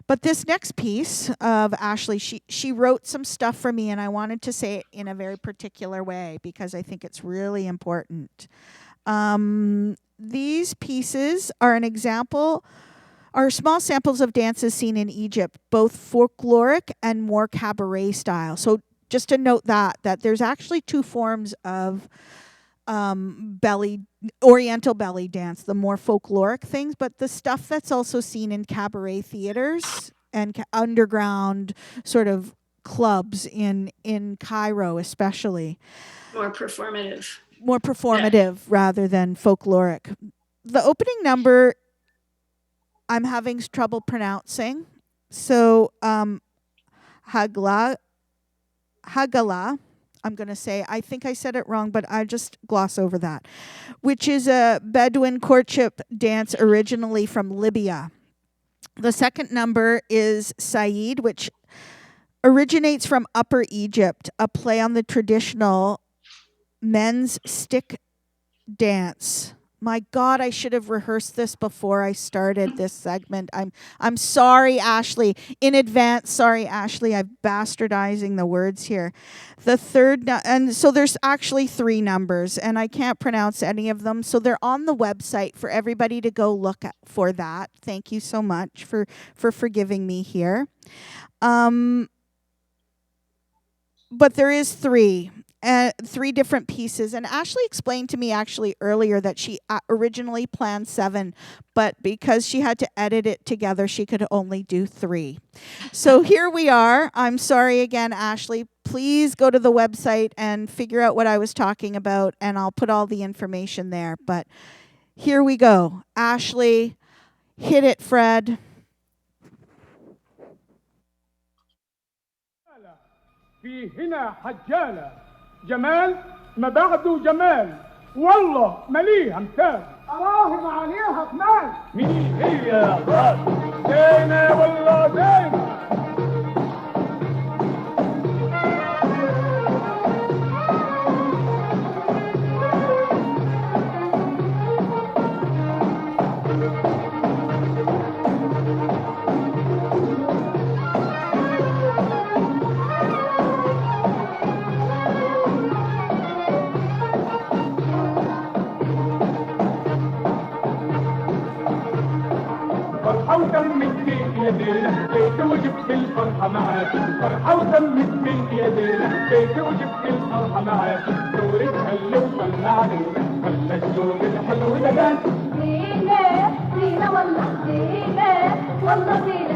But this next piece of Ashley, she wrote some stuff for me, and I wanted to say it in a very particular way because I think it's really important. These pieces are an example, are small samples of dances seen in Egypt, both folkloric and more cabaret style. So just to note that there's actually two forms of Oriental belly dance, the more folkloric things, but the stuff that's also seen in cabaret theaters and underground sort of clubs in Cairo especially. More performative. More performative rather than folkloric. The opening number I'm having trouble pronouncing. So Hagala, I'm going to say, I think I said it wrong, but I just gloss over that, which is a Bedouin courtship dance originally from Libya. The second number is Saeed, which originates from Upper Egypt, a play on the traditional men's stick dance. My God, I should have rehearsed this before I started this segment. I'm sorry, Ashley. In advance, sorry, Ashley. I'm bastardizing the words here. The third, and so there's actually 3 numbers, and I can't pronounce any of them. So they're on the website for everybody to go look at for that. Thank you so much for forgiving me here. But there is 3. 3 different pieces, and Ashley explained to me actually earlier that she originally planned 7, but because she had to edit it together, she could only do 3. So here we are. I'm sorry again, Ashley. Please go to the website and figure out what I was talking about, and I'll put all the information there. But here we go. Ashley, hit it, Fred. في هنا حجالة جمال ما بعده جمال والله مليها مثال أراهم عليها كمال مين هي يا راس زينة والله زينة بيت وجبت الفرحة معاك فرحة وتمت من يدينا بيت وجبت الفرحة معاك دوري تخلي وطلعني خلى الزوج الحلو لقاك زينة زينة والله زينة والله زينة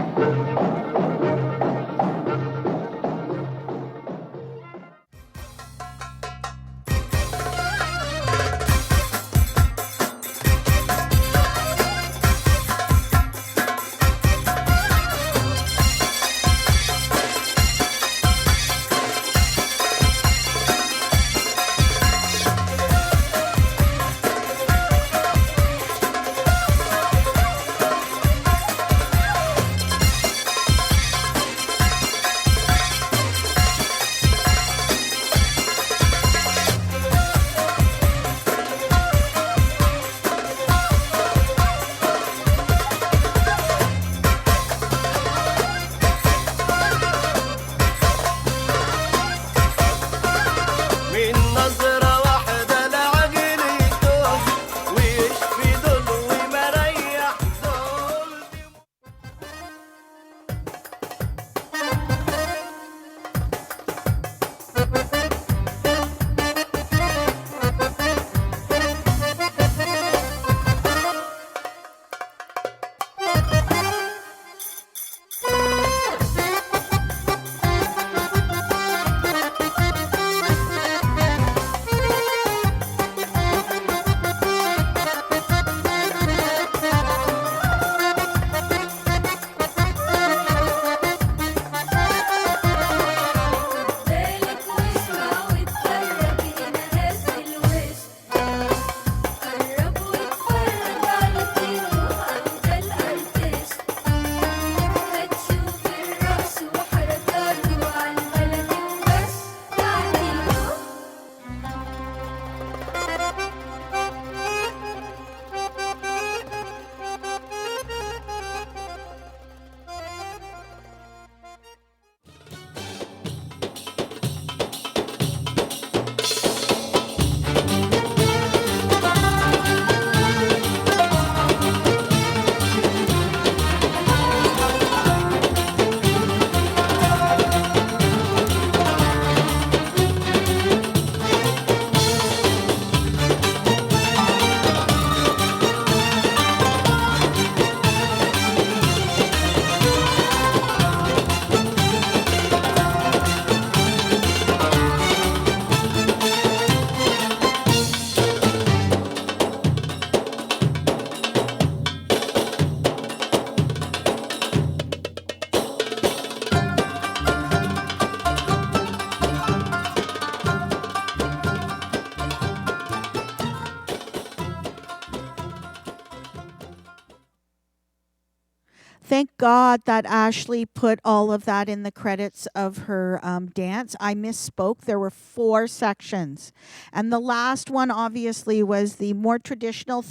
Thank God that Ashley put all of that in the credits of her dance. I misspoke. There were 4 sections. And the last one, obviously, was the more traditional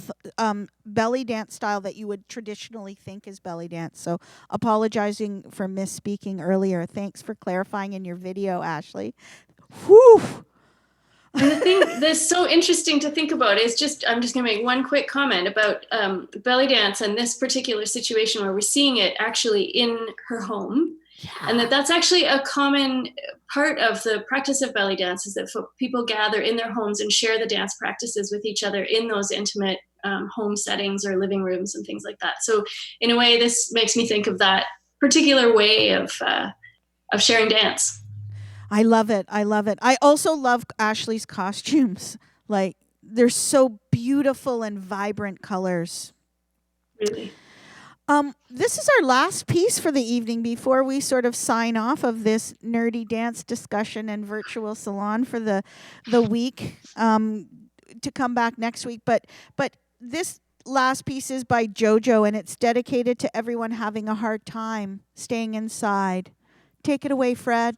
belly dance style that you would traditionally think is belly dance. So apologizing for misspeaking earlier. Thanks for clarifying in your video, Ashley. Whew! And the thing that's so interesting to think about is I'm just going to make one quick comment about belly dance and this particular situation where we're seeing it actually in her home. Yeah. And that's actually a common part of the practice of belly dance, is that people gather in their homes and share the dance practices with each other in those intimate home settings or living rooms and things like that. So in a way, this makes me think of that particular way of sharing dance. I love it. I love it. I also love Ashley's costumes. Like, they're so beautiful and vibrant colors. Really. This is our last piece for the evening before we sort of sign off of this nerdy dance discussion and virtual salon for the week, to come back next week. But this last piece is by JoJo, and it's dedicated to everyone having a hard time staying inside. Take it away, Fred.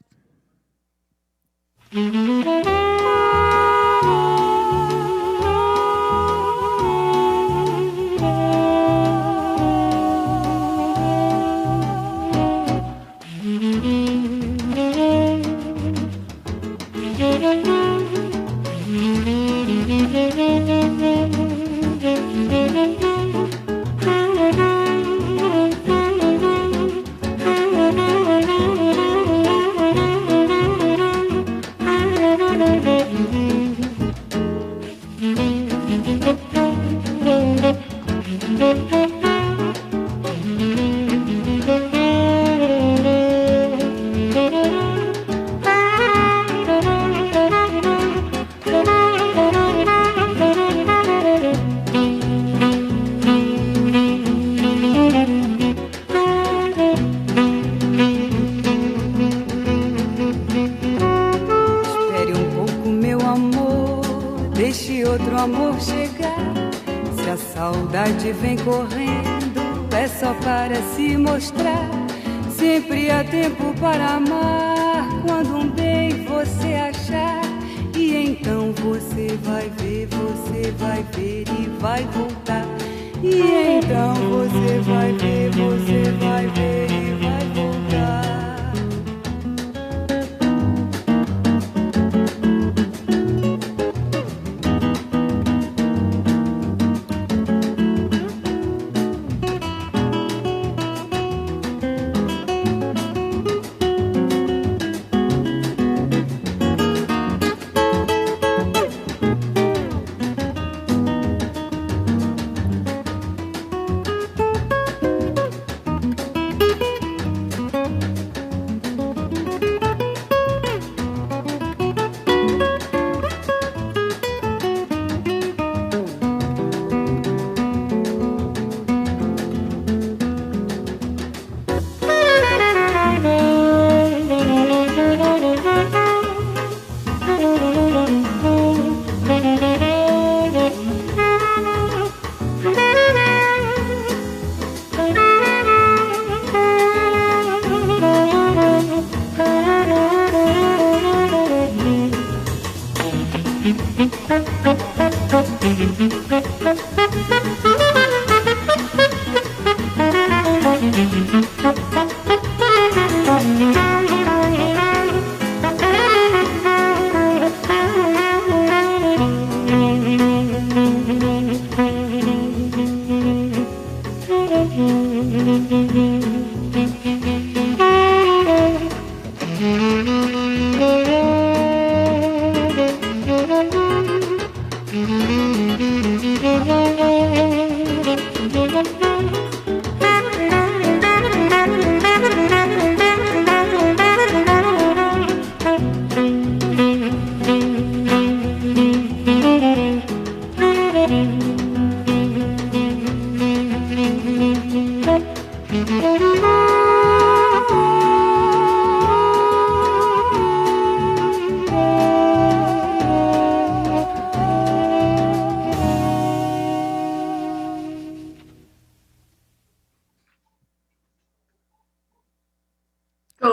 Vem correndo, é só para se mostrar. Sempre há tempo para amar, quando bem você achar. E então você vai ver e vai voltar. E então você vai ver e vai voltar.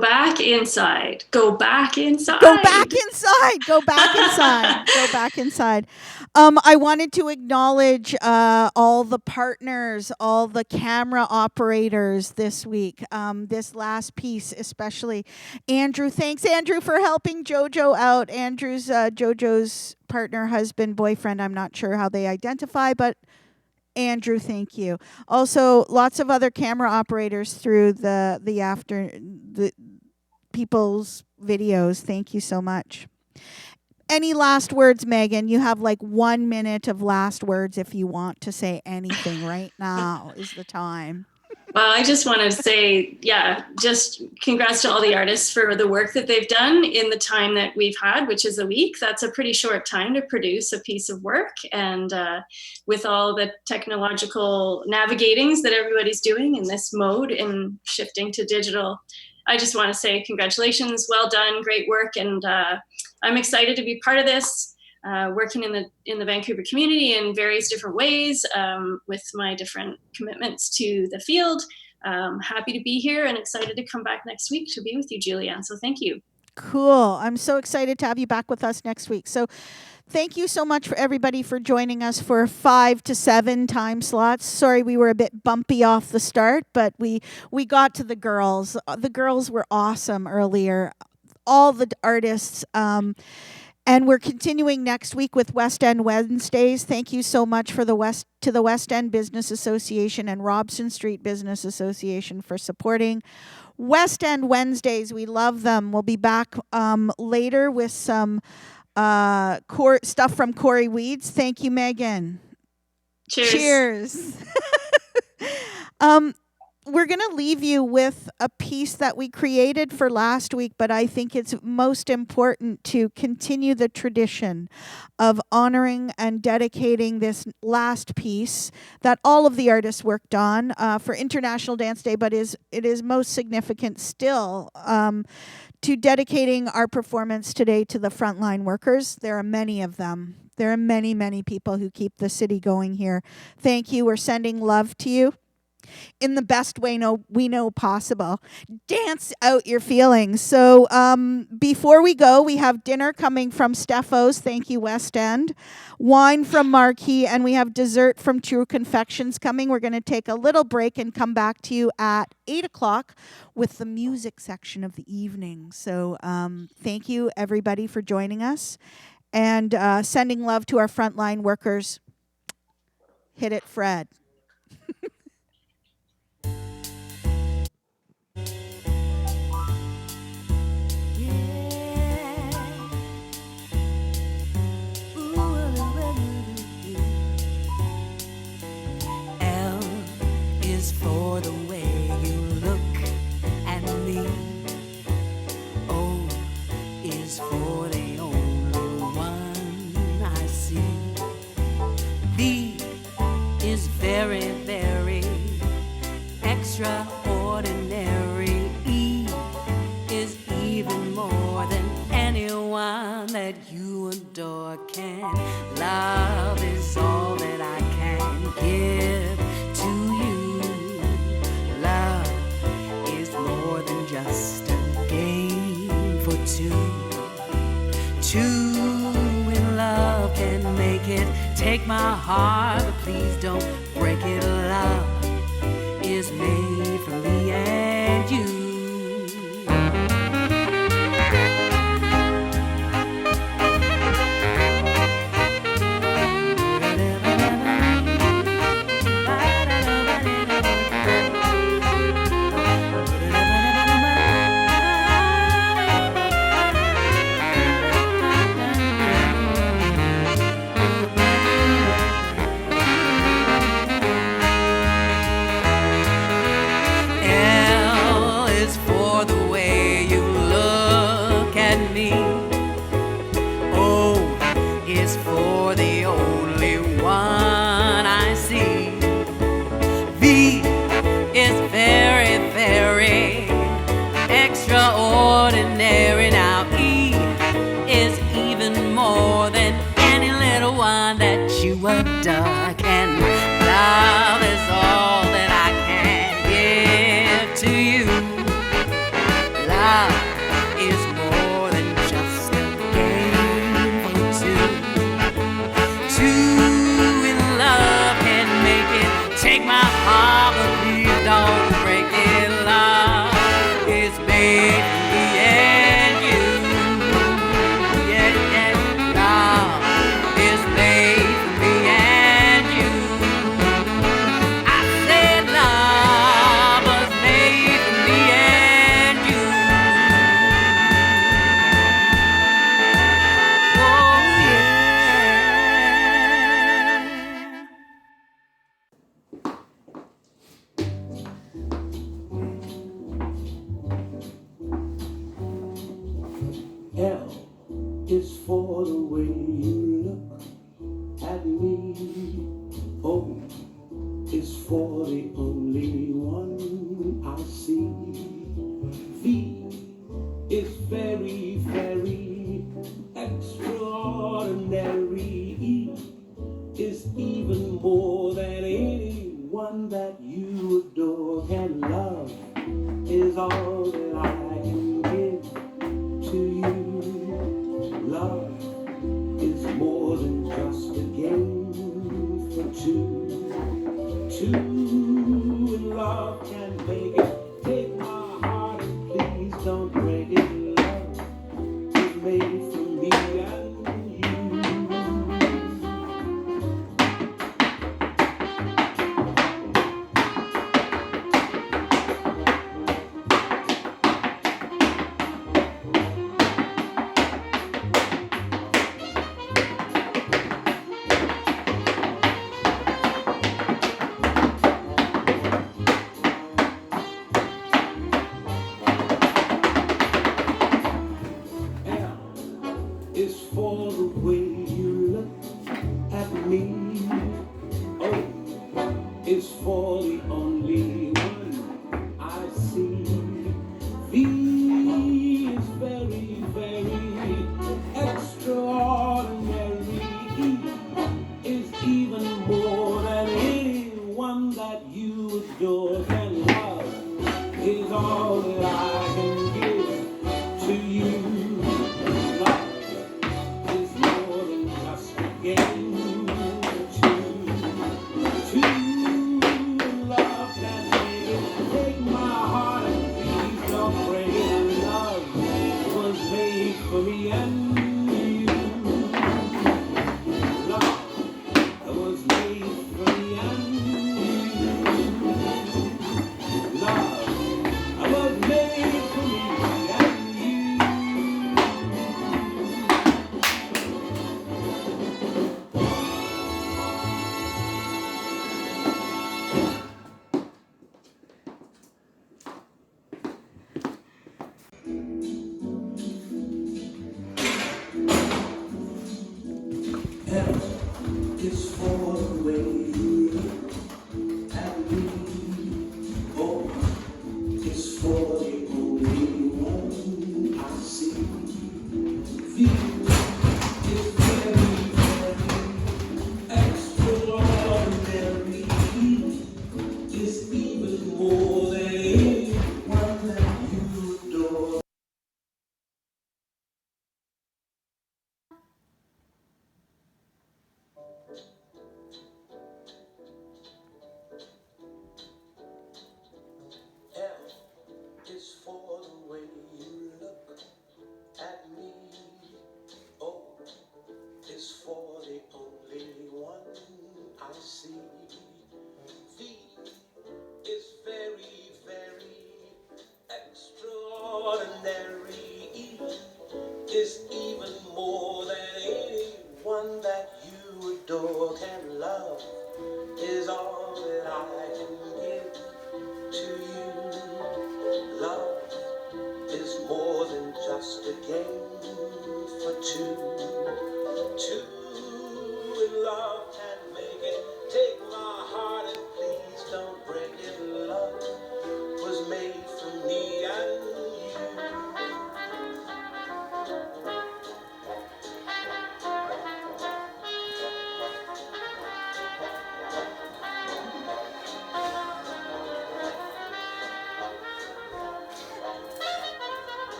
back inside. Go back inside. Go back inside. Go back inside. Go back inside. I wanted to acknowledge all the partners, all the camera operators this week. This last piece, especially Andrew. Thanks, Andrew, for helping Jojo out. Andrew's Jojo's partner, husband, boyfriend. I'm not sure how they identify, but Andrew, thank you. Also, lots of other camera operators through the people's videos. Thank you so much. Any last words, Megan? You have like 1 minute of last words if you want to say anything. Right now is the time. Well, I just want to say, just congrats to all the artists for the work that they've done in the time that we've had, which is a week. That's a pretty short time to produce a piece of work. And with all the technological navigatings that everybody's doing in this mode and shifting to digital, I just want to say congratulations, well done, great work. And I'm excited to be part of this. Working in the Vancouver community in various different ways with my different commitments to the field. Happy to be here and excited to come back next week to be with you, Julianne. So thank you. Cool. I'm so excited to have you back with us next week. So thank you so much for everybody for joining us for 5 to 7 time slots. Sorry we were a bit bumpy off the start, but we got to the girls. The girls were awesome earlier. All the artists. And we're continuing next week with West End Wednesdays. Thank you so much for the West End Business Association and Robson Street Business Association for supporting West End Wednesdays. We love them. We'll be back later with some stuff from Corey Weeds. Thank you, Megan. Cheers. We're going to leave you with a piece that we created for last week, but I think it's most important to continue the tradition of honoring and dedicating this last piece that all of the artists worked on for International Dance Day, but it is most significant still to dedicating our performance today to the frontline workers. There are many of them. There are many, many people who keep the city going here. Thank you. We're sending love to you. In the best way we know possible. Dance out your feelings. So before we go, we have dinner coming from Steffo's. Thank you, West End. Wine from Marquee, and we have dessert from True Confections coming. We're going to take a little break and come back to you at 8 o'clock with the music section of the evening. So thank you, everybody, for joining us. And sending love to our frontline workers. Hit it, Fred. For the way you look at me. O is for the only one I see. V is very, very extraordinary. E is even more than anyone that you adore can. Love is all that I can give to you. Just a game for two. Two in love can make it. Take my heart, but please don't break it. Love is made for me and you. Extraordinary. Now E is even more than any little one that you adore. And love is all that I can give to you. Love way you look at me. O is for the only one I see. V is very, very extraordinary. E is even more than anyone that you adore can love. Is all that I can give to you. Love is more than just a game for two. Two in love can make it. Take my heart and please don't break it. Love is made for me and is for the way you look at me. O is for the only one I see. V is very, very extraordinary. E is even more than anyone that you adore can love. Is all that I can give to you. For me and you, love was made for me and you.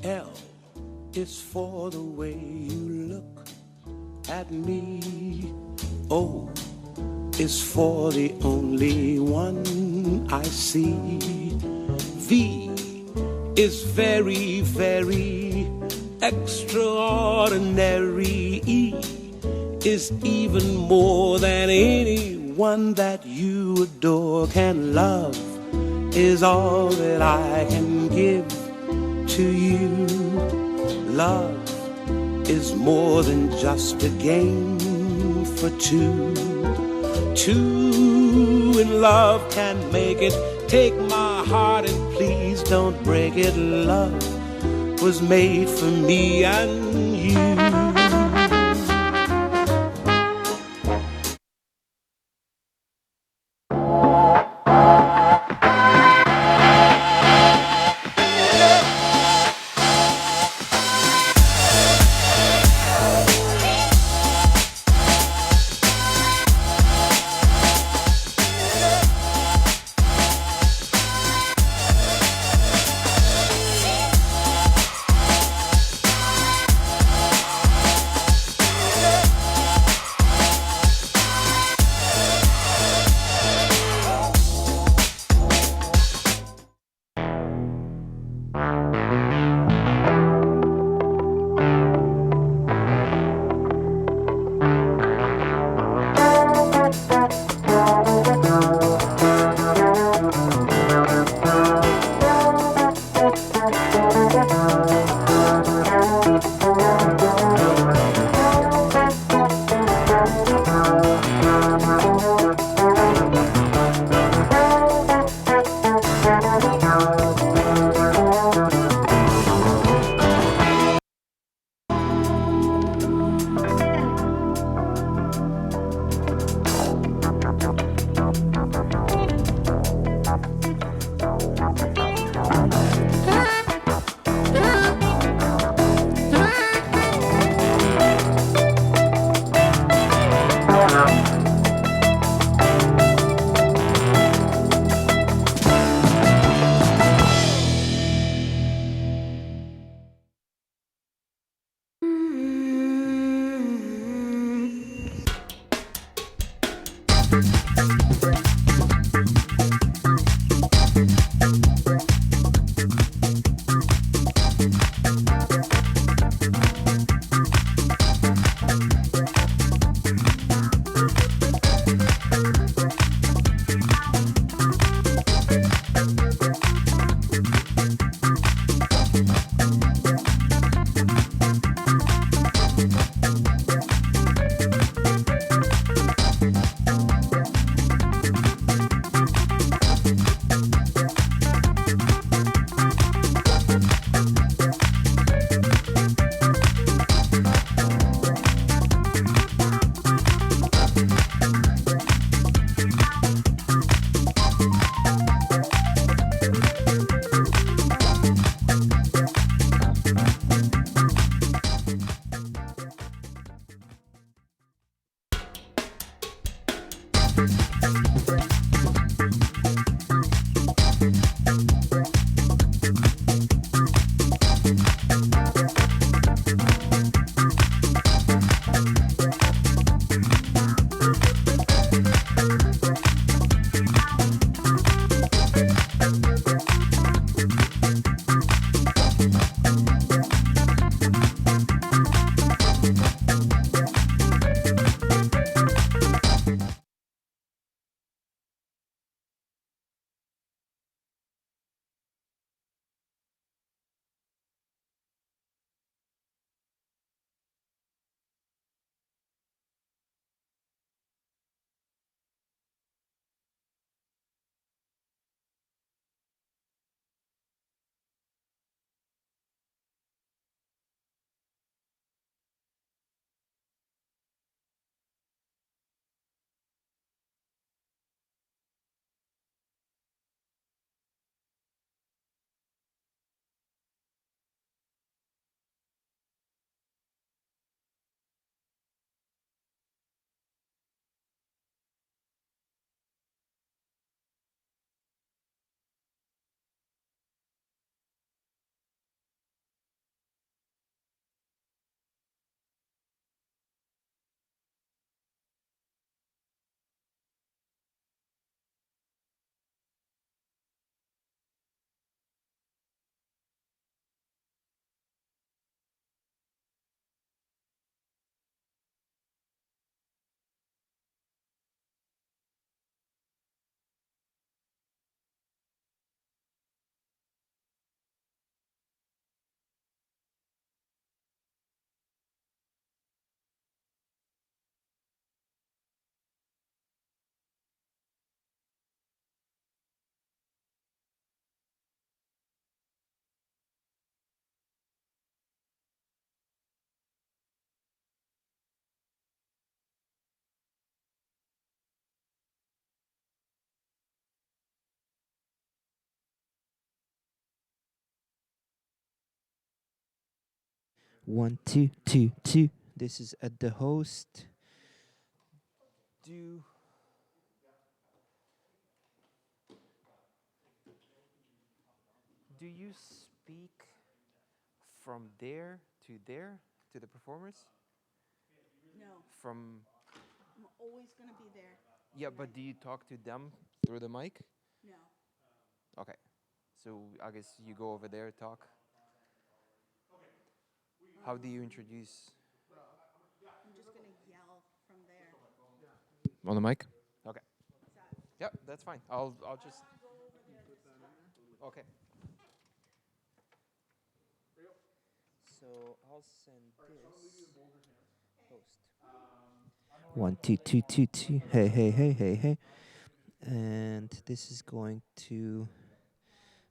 L is for the way you look at me. O is for the only one I see. V is very, very extraordinary. E is even more than anyone that you adore can love, is all that I can give to you. Love is more than just a game for two. Two in love can make it. Take my heart and please don't break it. Love was made for me and you. 1, 2, 2, 2. This is at the host. Do you speak from there to the performers? No. From I'm always going to be there. yeah, but do you talk to them through the mic? No. Okay. So I guess you go over there, talk. How do you introduce? I'm just going to yell from there. On the mic? Okay. Yeah, that's fine. I'll just. Okay. So I'll send this host. 1, 2, 2, 2, 2. Hey, hey, hey, hey, hey. And this is going to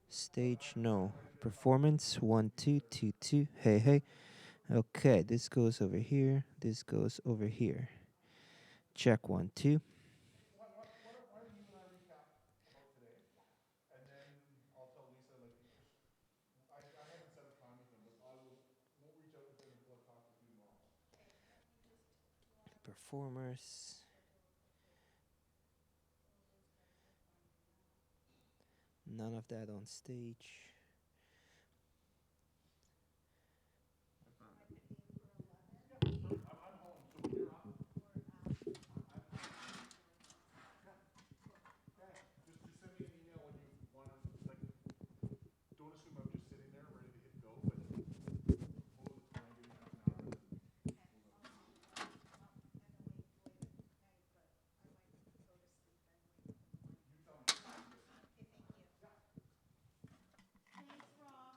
stage no performance. 1, 2, 2, 2. Hey, hey. Okay, this goes over here. This goes over here. Check 1, 2. Why don't you and I recap about today, and then I'll tell Lisa, like, I haven't set a time with them, but won't reach out with them until I talk with you tomorrow. Performers. None of that on stage. I'm home, so when you're up, just send me an email when you want to, like, don't assume I'm just sitting there ready to hit go, but propose a time, give me half an hour, and then we'll go. You tell me. Thanks, Rob.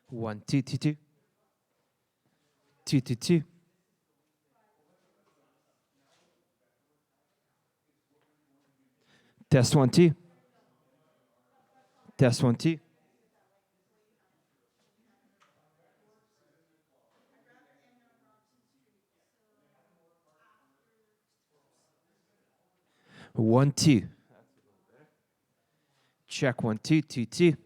One, two, two, two. Two, two, two. Test 1, 2. Test 1, 2. One, two. Check 1, 2, 2, 2.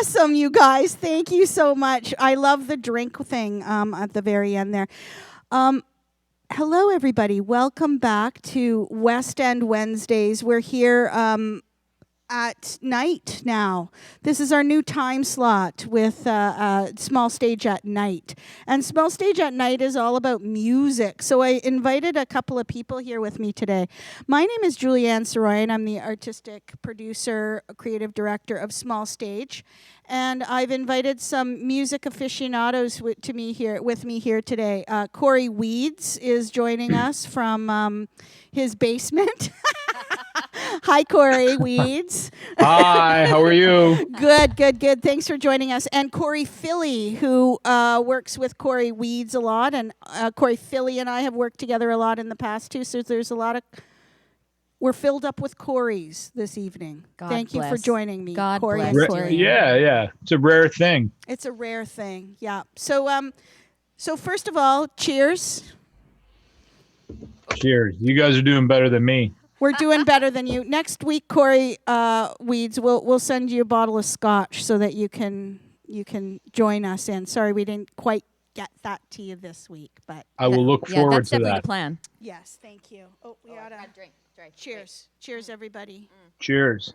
awesome, you guys. Thank you so much. I love the drink thing at the very end there. Hello, everybody. Welcome back to West End Wednesdays. We're here at night now. This is our new time slot with Small Stage at Night. And Small Stage at Night is all about music. So I invited a couple of people here with me today. My name is Julianne Saroyan. I'm the artistic producer, creative director of Small Stage. And I've invited some music aficionados with me here today. Corey Weeds is joining us from his basement. Hi, Corey Weeds. Hi, how are you? Good. Thanks for joining us. And Corey Philly, who works with Corey Weeds a lot. And Corey Philly and I have worked together a lot in the past, too. So there's a lot of... We're filled up with Corys this evening. Thank you for joining me, Corey and Corey. Yeah. It's a rare thing. It's a rare thing, yeah. So first of all, cheers. Cheers. You guys are doing better than me. We're doing better than you. Next week, Corey Weeds, we'll send you a bottle of scotch so that you can join us in. Sorry, we didn't quite get that to you this week, but I will look forward that's to definitely that. the plan. yes, thank you. Oh, we gotta drink. Cheers, everybody. Cheers.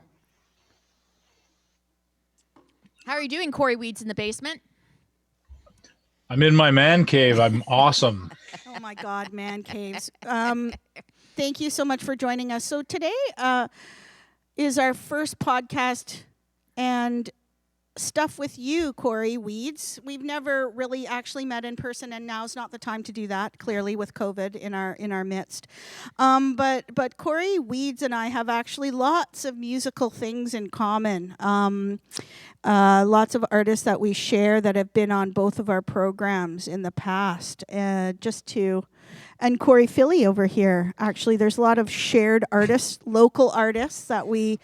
How are you doing, Corey Weeds in the basement? I'm in my man cave. I'm awesome. Oh my God, man caves. Thank you so much for joining us. So today is our first podcast and stuff with you, Corey Weeds. We've never really actually met in person, and now's not the time to do that, clearly, with COVID in our midst. But Corey Weeds and I have actually lots of musical things in common. Lots of artists that we share that have been on both of our programs in the past. And Corey Philly over here. Actually, there's a lot of shared artists, local artists that we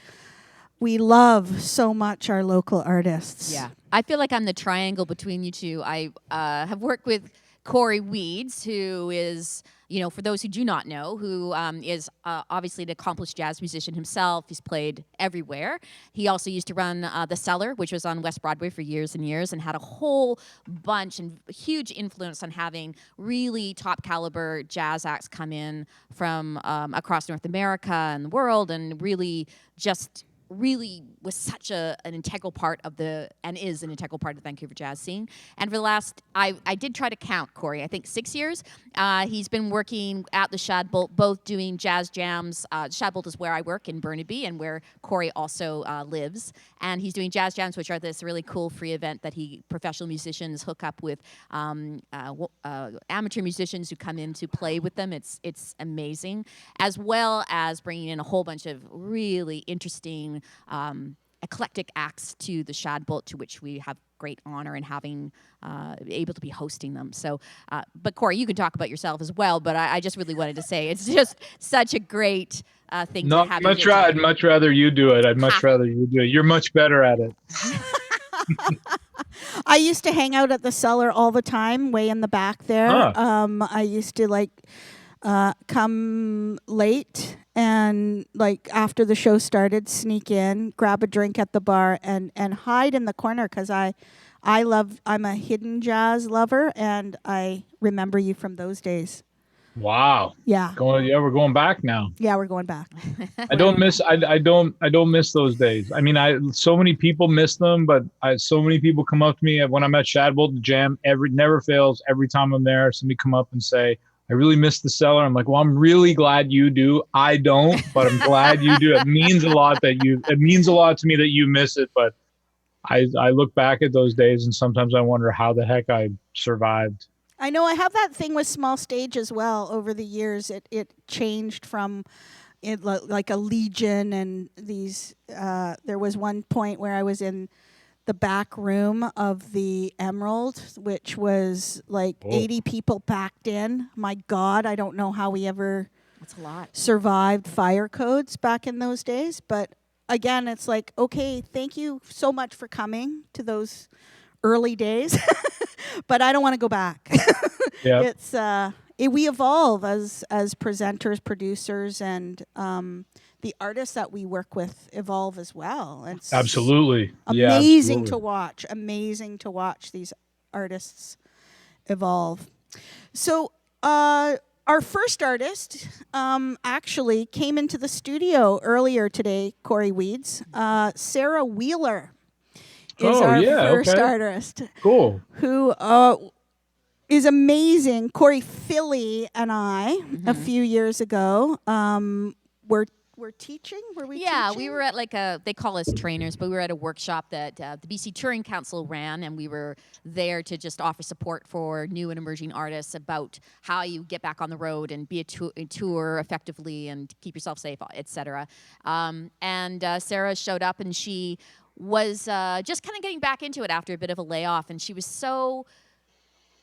love so much, our local artists. Yeah. I feel like I'm the triangle between you two. I have worked with Corey Weeds, who is, for those who do not know, who is obviously an accomplished jazz musician himself. He's played everywhere. He also used to run The Cellar, which was on West Broadway for years and years, and had a whole bunch and huge influence on having really top caliber jazz acts come in from across North America and the world, and really was such an integral part of is an integral part of the Vancouver jazz scene. And for the last, I did try to count, Corey, I think 6 years. He's been working at the Shadbolt, both doing jazz jams. Shadbolt is where I work in Burnaby and where Corey also lives. And he's doing jazz jams, which are this really cool free event that professional musicians hook up with amateur musicians who come in to play with them. It's amazing, as well as bringing in a whole bunch of really interesting eclectic acts to the Shadbolt, to which we have great honor in having able to be hosting them. So, but Corey, you can talk about yourself as well. But I just really wanted to say it's just such a great thing to have. I'd much rather you do it. I'd much rather you do it. You're much better at it. I used to hang out at the Cellar all the time, way in the back there. I used to come late and after the show started, sneak in, grab a drink at the bar, and hide in the corner because I'm a hidden jazz lover, and I remember you from those days. Wow. Yeah. We're going back now. Yeah, we're going back. I don't miss those days. I mean, so many people miss them, but so many people come up to me when I'm at Shadbolt to jam. Never fails. Every time I'm there, somebody come up and say, I really miss the Cellar. I'm like, well, I'm really glad you do. I don't, but I'm glad you do. It means a lot to me that you miss it. But I look back at those days and sometimes I wonder how the heck I survived. I know I have that thing with Small Stage as well. Over the years, it changed from like a Legion and these. There was one point where I was in the back room of the Emerald, which was 80 people packed in. My God, I don't know how we ever survived fire codes back in those days. But again, it's like, okay, thank you so much for coming to those early days, but I don't want to go back. It's we evolve as presenters, producers, and the artists that we work with evolve as well. It's Absolutely. amazing Yeah, to watch. Amazing to watch these artists evolve. So our first artist actually came into the studio earlier today, Corey Weeds. Sarah Wheeler is our first artist. Cool. Who is amazing. Corey Philly and I, a few years ago, were teaching. Were we Yeah, teaching? we were at like they call us trainers, but we were at a workshop that the BC Touring Council ran, and we were there to just offer support for new and emerging artists about how you get back on the road and be a tour effectively and keep yourself safe, etc. And Sarah showed up, and she was just kind of getting back into it after a bit of a layoff, and she was so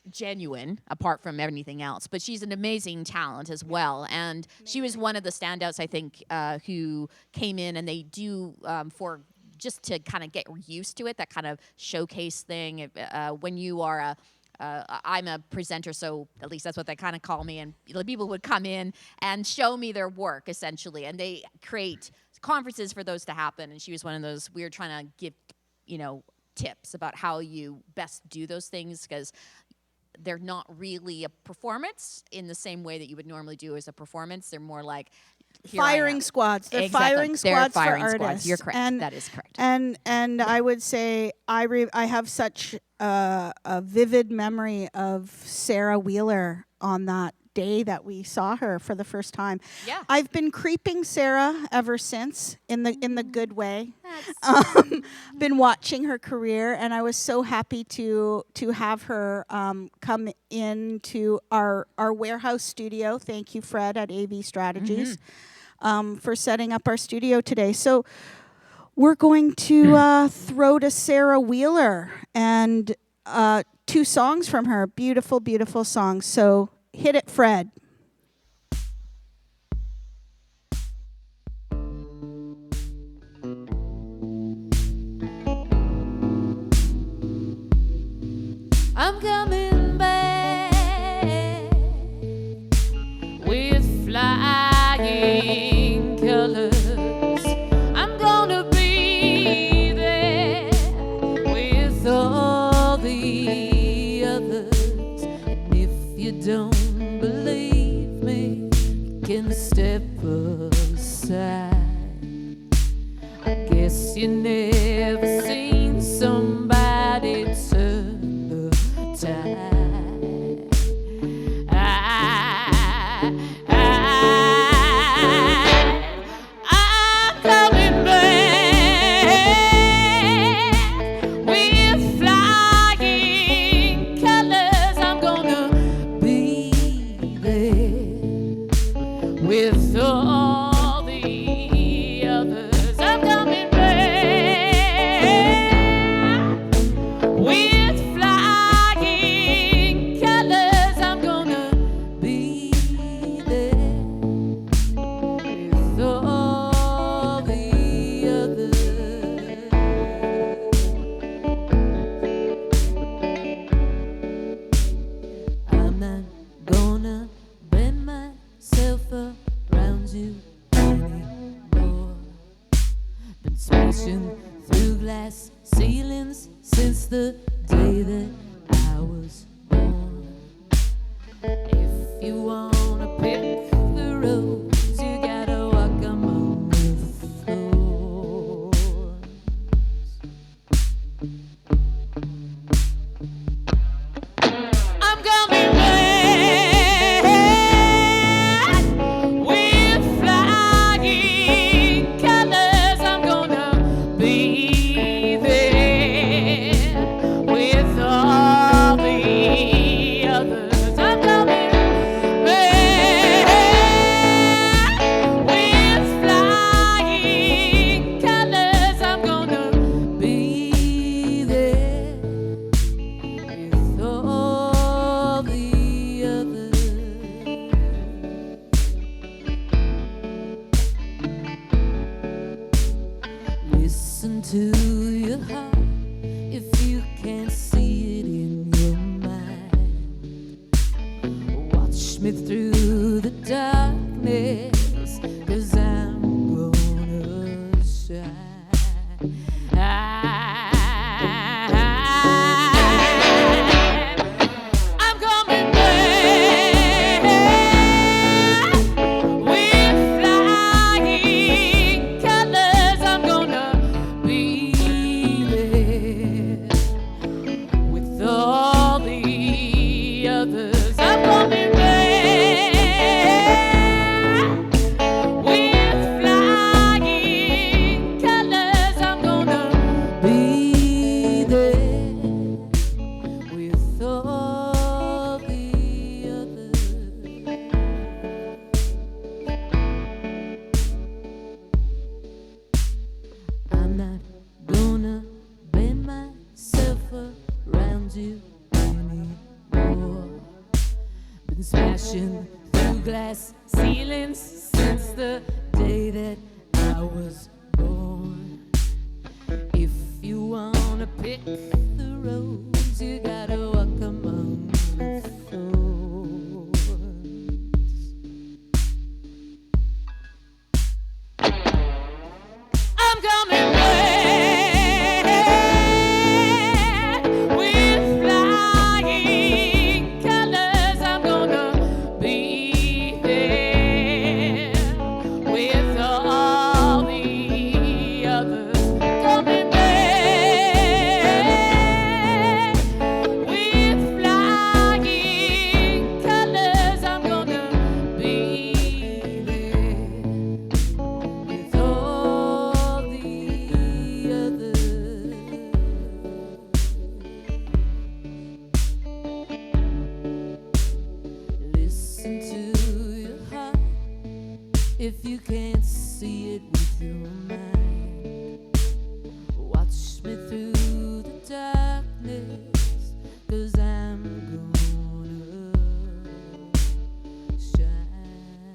genuine apart from anything else, but she's an amazing talent as well, and she was one of the standouts, I think, who came in, and they do for just to kind of get used to it, that kind of showcase thing. When you are I'm a presenter, so at least that's what they kind of call me, and people would come in and show me their work essentially, and they create conferences for those to happen, and she was one of those. We were trying to give tips about how you best do those things, because they're not really a performance in the same way that you would normally do as a performance. They're more like firing squads. They're firing squads for artists. You're correct. And, that is correct. And I would say I have such a vivid memory of Sarah Wheeler on that day that we saw her for the first time. Yeah. I've been creeping Sarah ever since in the good way. Been watching her career, and I was so happy to have her come into our warehouse studio. Thank you, Fred at AV Strategies, for setting up our studio today. So we're going to throw to Sarah Wheeler and 2 songs from her. Beautiful, beautiful songs. So hit it, Fred. I'm coming back with flying colors. I'm gonna be there with all the others. And if you don't believe me, you can step aside. I guess you never seen somebody turn the tide. I'm coming back with flying colors. I'm gonna be there with all the others. I'm coming back with flying colors. I'm gonna be there with all the others. I'm not gonna bend myself around you anymore. Been smashing through glass ceilings since the day that I was born. If you wanna pick the roads, you gotta walk 'em on the floor. I'm coming back with flying colors. I'm gonna be there with all the others. I'm coming back with flying colors. I'm gonna be there with all the others. Listen to your heart if you can't see it in your mind. Watch me through the darkness, 'cause I'm gonna I'm coming back with flying colors. I'm gonna be there with all the others. I'm coming back with flying colors. I'm gonna be there with all the others. I'm not gonna bend myself around you anymore. Been smashing through glass ceilings since the day that I was born. If you wanna pick the rose, you gotta walk among the thorns. I'm coming back with flying colors. I'm gonna be there with all the others. Coming back with flying colors. I'm gonna be there with all the others. Listen to your heart if you can't see it with your mind. Watch me through the darkness, 'cause I'm gonna shine.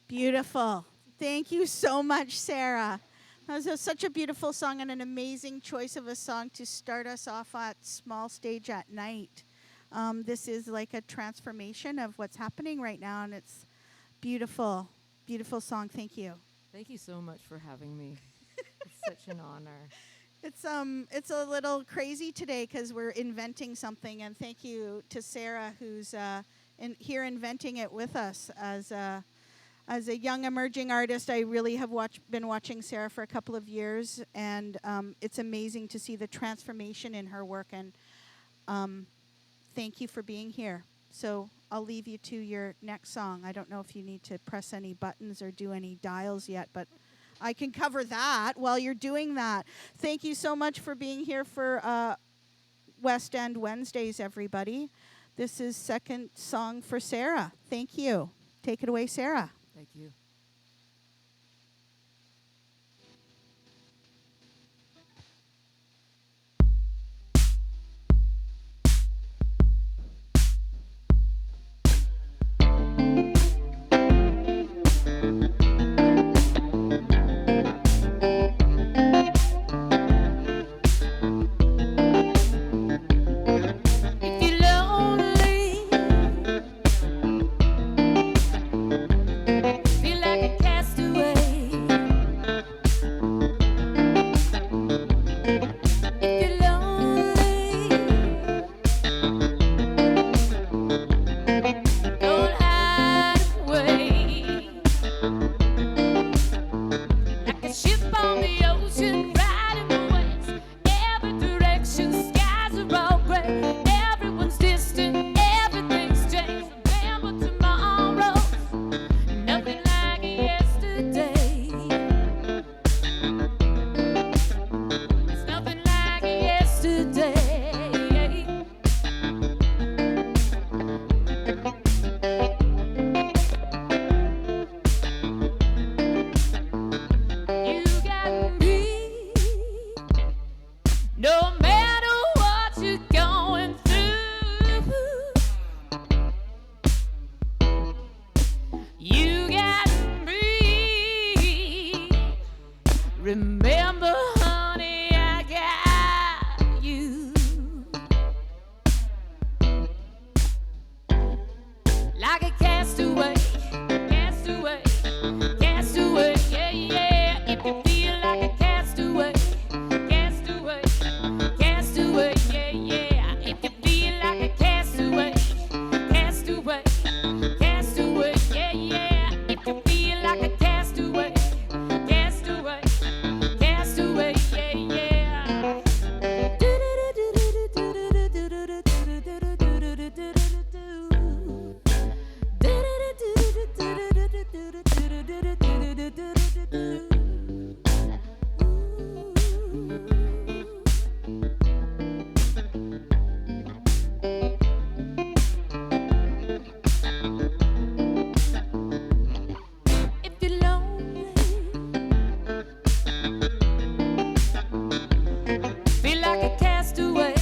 Beautiful. Thank you so much, Sarah. That was such a beautiful song and an amazing choice of a song to start us off at Small Stage at Night. This is like a transformation of what's happening right now, and it's beautiful, beautiful song. Thank you. Thank you so much for having me. It's such an honor. It's a little crazy today because we're inventing something, and thank you to Sarah who's here inventing it with us as a young emerging artist. I really have been watching Sarah for a couple of years, and it's amazing to see the transformation in her work. And thank you for being here. So I'll leave you to your next song. I don't know if you need to press any buttons or do any dials yet, but I can cover that while you're doing that. Thank you so much for being here for West End Wednesdays, everybody. This is second song for Sarah. Thank you. Take it away, Sarah. Thank you. If you're lonely, feel like a castaway, castaway, castaway, yeah, yeah. If you feel like a castaway, castaway, castaway, yeah, yeah. If you feel like a castaway, castaway, castaway, yeah, yeah. If you feel like a castaway, castaway, castaway, yeah, yeah. If you're lonely, feel like a castaway.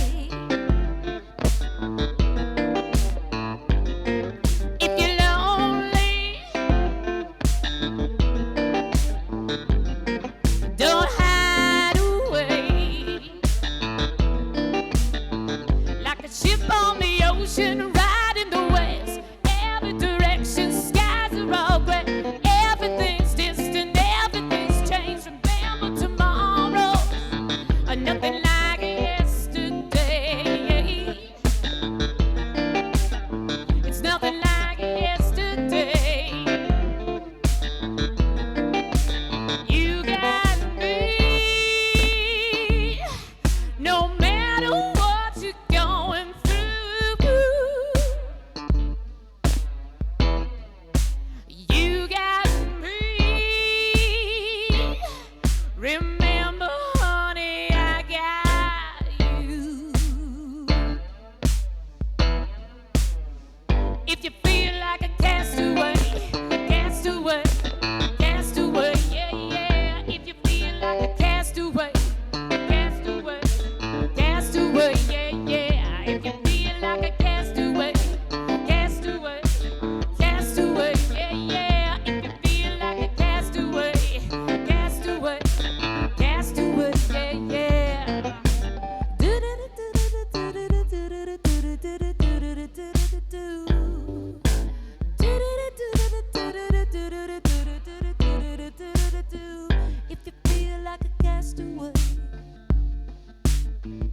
If you're lonely, don't hide away. Like a ship on the ocean, riding the waves. Every direction, skies are all gray. Everything's distant, everything's changed. Remember tomorrow, nothing like yesterday. It's nothing like yesterday. You got me, no matter what you're going through. You got me. Remember, honey, I got you. If you feel like a castaway, castaway, castaway, yeah, yeah. If you feel like a castaway, castaway, castaway, yeah, yeah. If you feel like a castaway, castaway, castaway, yeah, yeah. If you feel like a castaway, castaway, castaway, yeah, yeah. If you feel like a castaway,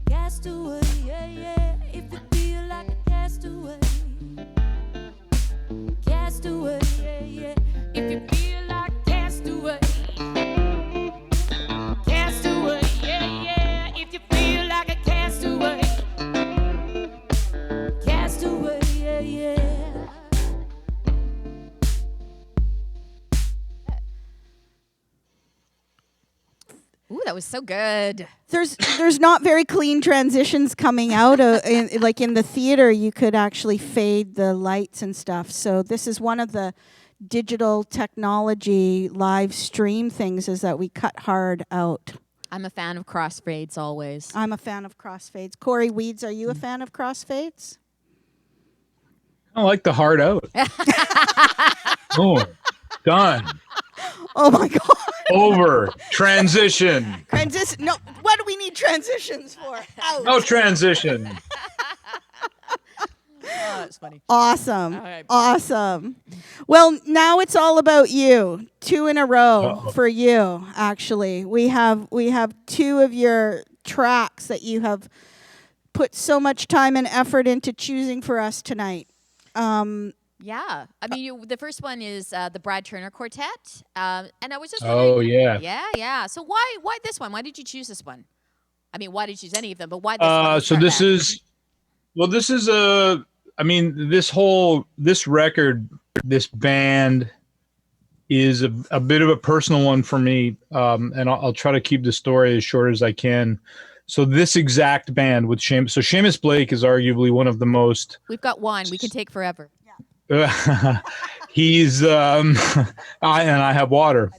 castaway, yeah, yeah. If you feel like a castaway, castaway, yeah, yeah. If you feel like castaway, castaway, yeah, yeah. If you feel like a castaway, castaway, yeah, yeah. Ooh, that was so good. There's not very clean transitions coming out. Like in the theater, you could actually fade the lights and stuff. So this is one of the digital technology live stream things, is that we cut hard out. I'm a fan of crossfades always. I'm a fan of crossfades. Corey Weeds, are you a fan of crossfades? I like the hard out. Oh, done. Oh my God. Over. Transition. Transition. No, what do we need transitions for? Out. No transition. Oh, that's funny. Awesome. All right. Awesome. Well, now it's all about you. 2 in a row Uh-oh. for you, actually. We have 2 of your tracks that you have put so much time and effort into choosing for us tonight. Yeah, I mean, the first one is the Brad Turner Quartet, and I was just Oh, wondering, yeah. yeah. So why this one? Why did you choose this one? I mean, why did you choose any of them? But why this one? Let's So start this there. is, well, this is this record, this band is a bit of a personal one for me. And I'll try to keep the story as short as I can. So this exact band with Seamus, so Seamus Blake is arguably one of the most, We've got wine. We can take forever. he's, and I have water.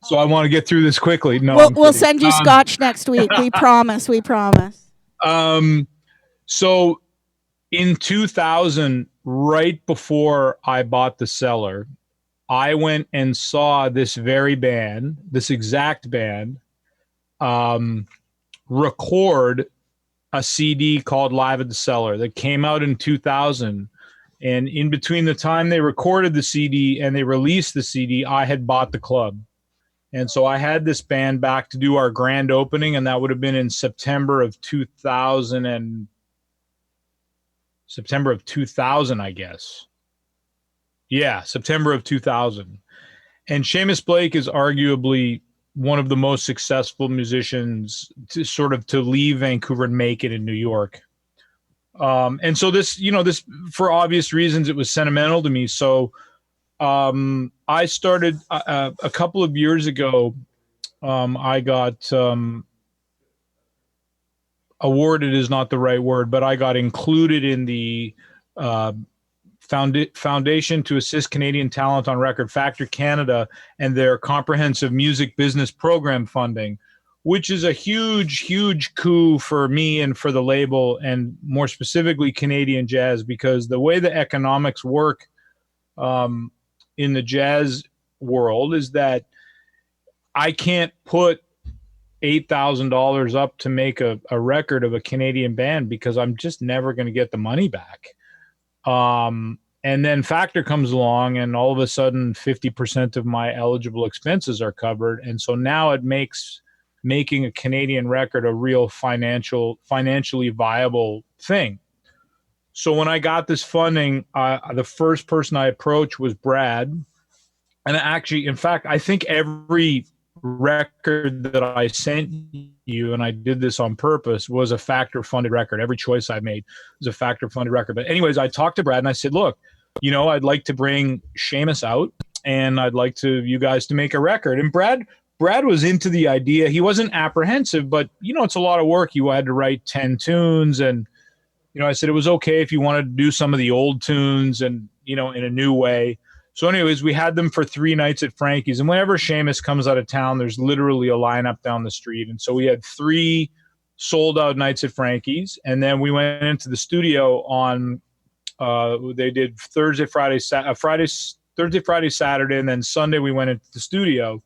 So I want to get through this quickly. No, I'm We'll kidding. send you scotch next week. We promise. We promise. So in 2000, right before I bought the cellar, I went and saw this very band, this exact band, record a CD called Live at the Cellar that came out in 2000. And in between the time they recorded the CD and they released the CD, I had bought the club. And so I had this band back to do our grand opening, and that would have been in September of 2000, I guess. Yeah, September of 2000. And Seamus Blake is arguably one of the most successful musicians to leave Vancouver and make it in New York. And so this, for obvious reasons, it was sentimental to me. So I started a couple of years ago. I got awarded is not the right word, but I got included in the Foundation to Assist Canadian Talent on Record, Factor Canada, and their comprehensive music business program funding, which is a huge, huge coup for me and for the label, and more specifically Canadian jazz, because the way the economics work in the jazz world is that I can't put $8,000 up to make a record of a Canadian band because I'm just never going to get the money back. And then Factor comes along and all of a sudden 50% of my eligible expenses are covered. And so now it makes making a Canadian record a real financially viable thing. So when I got this funding, the first person I approached was Brad. And actually, in fact, I think every record that I sent you, and I did this on purpose, was a Factor funded record. Every choice I made was a Factor funded record. But anyways, I talked to Brad and I said, look, I'd like to bring Seamus out and I'd like you guys to make a record. And Brad was into the idea. He wasn't apprehensive, but it's a lot of work. You had to write 10 tunes. And, I said it was okay if you wanted to do some of the old tunes and, in a new way. So anyways, we had them for 3 nights at Frankie's. And whenever Seamus comes out of town, there's literally a lineup down the street. And so we had 3 sold out nights at Frankie's. And then we went into the studio on, they did Thursday, Friday, Saturday, and then Sunday we went into the studio.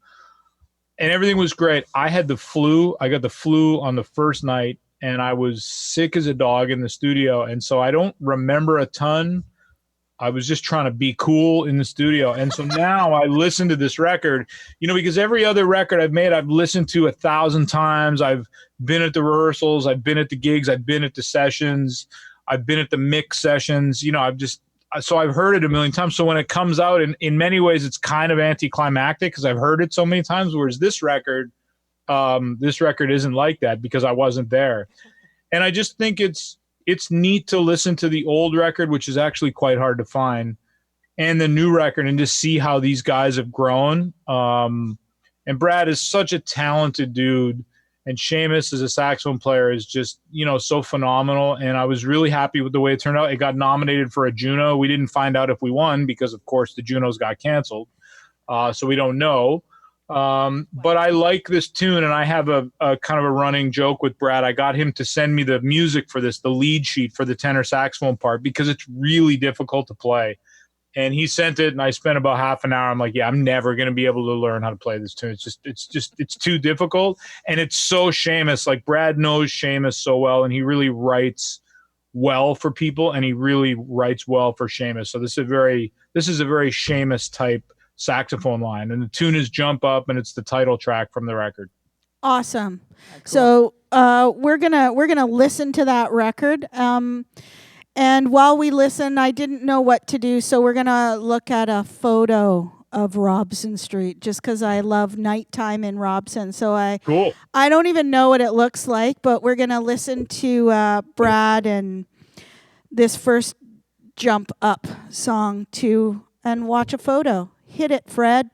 And everything was great. I had the flu. I got the flu on the first night, and I was sick as a dog in the studio. And so I don't remember a ton. I was just trying to be cool in the studio. And so now I listen to this record, because every other record I've made, I've listened to 1,000 times. I've been at the rehearsals. I've been at the gigs. I've been at the sessions. I've been at the mix sessions. So I've heard it a million times. So when it comes out, in many ways, it's kind of anticlimactic because I've heard it so many times, whereas this record isn't like that because I wasn't there. And I just think it's neat to listen to the old record, which is actually quite hard to find, and the new record and just see how these guys have grown. And Brad is such a talented dude, and Seamus as a saxophone player is just, so phenomenal. And I was really happy with the way it turned out. It got nominated for a Juno. We didn't find out if we won because, of course, the Junos got canceled. So we don't know. But I like this tune, and I have a kind of a running joke with Brad. I got him to send me the music for this, the lead sheet for the tenor saxophone part, because it's really difficult to play. And he sent it, and I spent about half an hour. I'm like, yeah, I'm never going to be able to learn how to play this tune. It's too difficult. And it's so Seamus. Like, Brad knows Seamus so well, and he really writes well for people, and he really writes well for Seamus. So this is a very Seamus type saxophone line, and the tune is Jump Up, and it's the title track from the record. Awesome. So we're gonna listen to that record. And while we listen, I didn't know what to do, so we're gonna look at a photo of Robson Street just because I love nighttime in Robson. So I don't even know what it looks like, but we're gonna listen to Brad and this first Jump Up song too, and watch a photo. Hit it, Fred.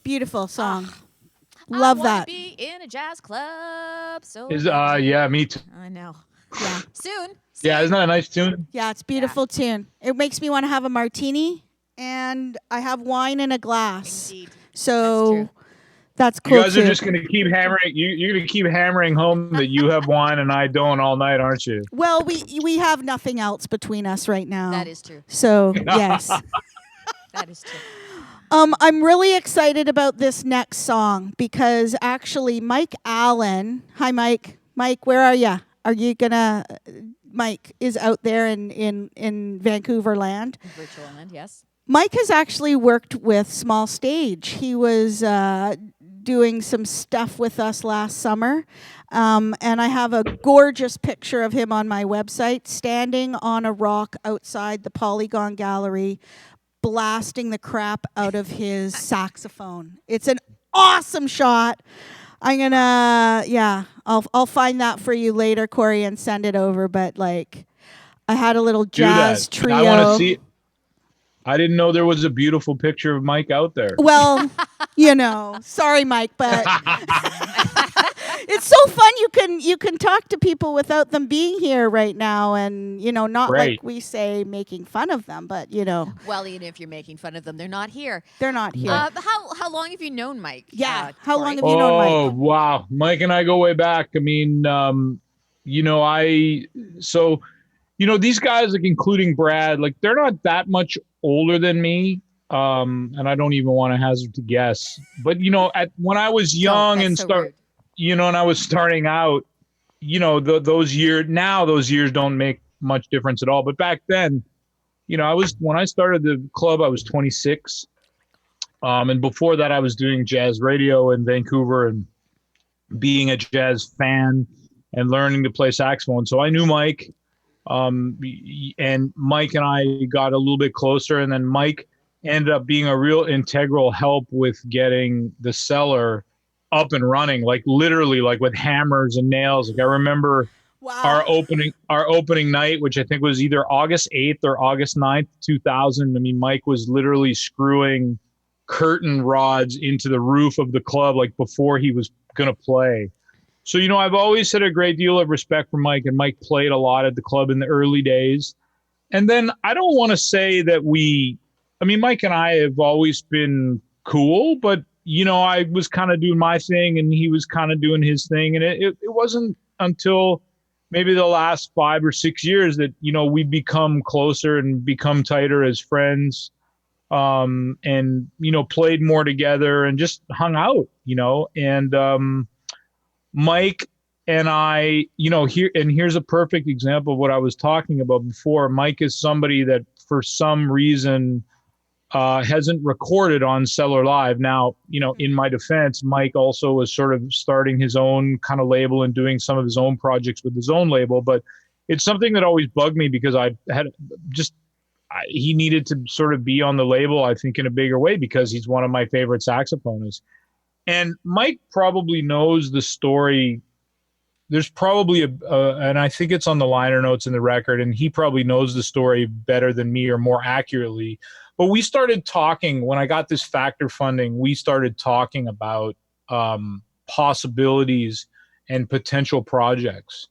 Beautiful song. I Love wanna that. be in a jazz club. So Is badly. yeah, me too. I know. Yeah. Soon. Yeah, isn't that a nice tune? Yeah, it's a beautiful tune. It makes me want to have a martini, and I have wine in a glass. Indeed. So that's cool You guys too. are just gonna keep hammering. You're gonna keep hammering home that you have wine and I don't all night, aren't you? Well, we have nothing else between us right now. That is true. So yes. That is true. I'm really excited about this next song because actually Mike Allen, hi Mike. Mike, where are you? Are you gonna? Mike is out there in Vancouver land. Virtual land, yes. Mike has actually worked with Small Stage. He was doing some stuff with us last summer. And I have a gorgeous picture of him on my website, standing on a rock outside the Polygon Gallery, blasting the crap out of his saxophone. It's an awesome shot. I'm gonna, I'll find that for you later, Corey, and send it over. But like, I had a little Do that. jazz trio. I want to see. I didn't know there was a beautiful picture of Mike out there. Well, sorry, Mike, but it's so fun. You can talk to people without them being here right now, and not Right. like we say making fun of them, but Well, even if you're making fun of them, they're not here. they're not here. How long have you known Mike? Yeah. How long Corey? have you known Mike? Oh wow, Mike and I go way back. I mean, these guys, like including Brad, like they're not that much older than me. And I don't even want to hazard to guess. But when I was young and and I was starting out, those years don't make much difference at all. But back then, when I started the club, I was 26. And before that, I was doing jazz radio in Vancouver and being a jazz fan and learning to play saxophone. So I knew Mike, and Mike and I got a little bit closer. And then Mike ended up being a real integral help with getting the cellar up and running, like literally, like with hammers and nails. Like I remember our opening night, which I think was either August 8th or August 9th, 2000. I mean, Mike was literally screwing curtain rods into the roof of the club, like before he was going to play. So, I've always had a great deal of respect for Mike, and Mike played a lot at the club in the early days. And then I don't want to say that Mike and I have always been cool, but, I was kind of doing my thing and he was kind of doing his thing. And it wasn't until maybe the last 5 or 6 years that, we become closer and become tighter as friends. And played more together and just hung out, and Mike and I, here's a perfect example of what I was talking about before. Mike is somebody that for some reason hasn't recorded on Cellar Live. Now, in my defense, Mike also was sort of starting his own kind of label and doing some of his own projects with his own label, but it's something that always bugged me because he needed to sort of be on the label, I think, in a bigger way because he's one of my favorite saxophonists. And Mike probably knows the story. There's probably and I think it's on the liner notes in the record, and he probably knows the story better than me or more accurately. But we started talking when I got this Factor funding. We started talking about possibilities and potential projects.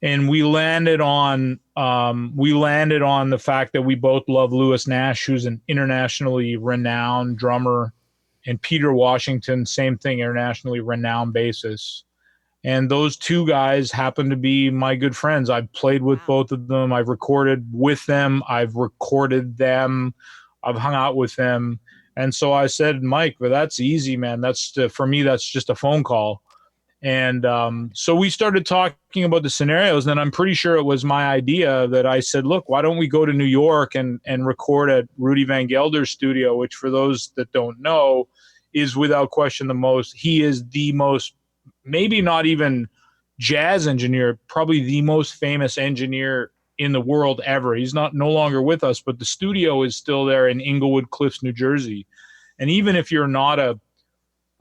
And we landed on the fact that we both love Lewis Nash, who's an internationally renowned drummer, and Peter Washington, same thing, internationally renowned bassist. And those two guys happen to be my good friends. I've played with both of them. I've recorded with them. I've recorded them. I've hung out with them. And so I said, Mike, but that's easy, man. For me, that's just a phone call. And so we started talking about the scenarios, and I'm pretty sure it was my idea that I said, look, why don't we go to New York and record at Rudy Van Gelder's studio, which for those that don't know is without question he is the most, maybe not even jazz engineer, probably the most famous engineer in the world ever. He's no longer with us, but the studio is still there in Inglewood Cliffs, New Jersey. And even if you're not a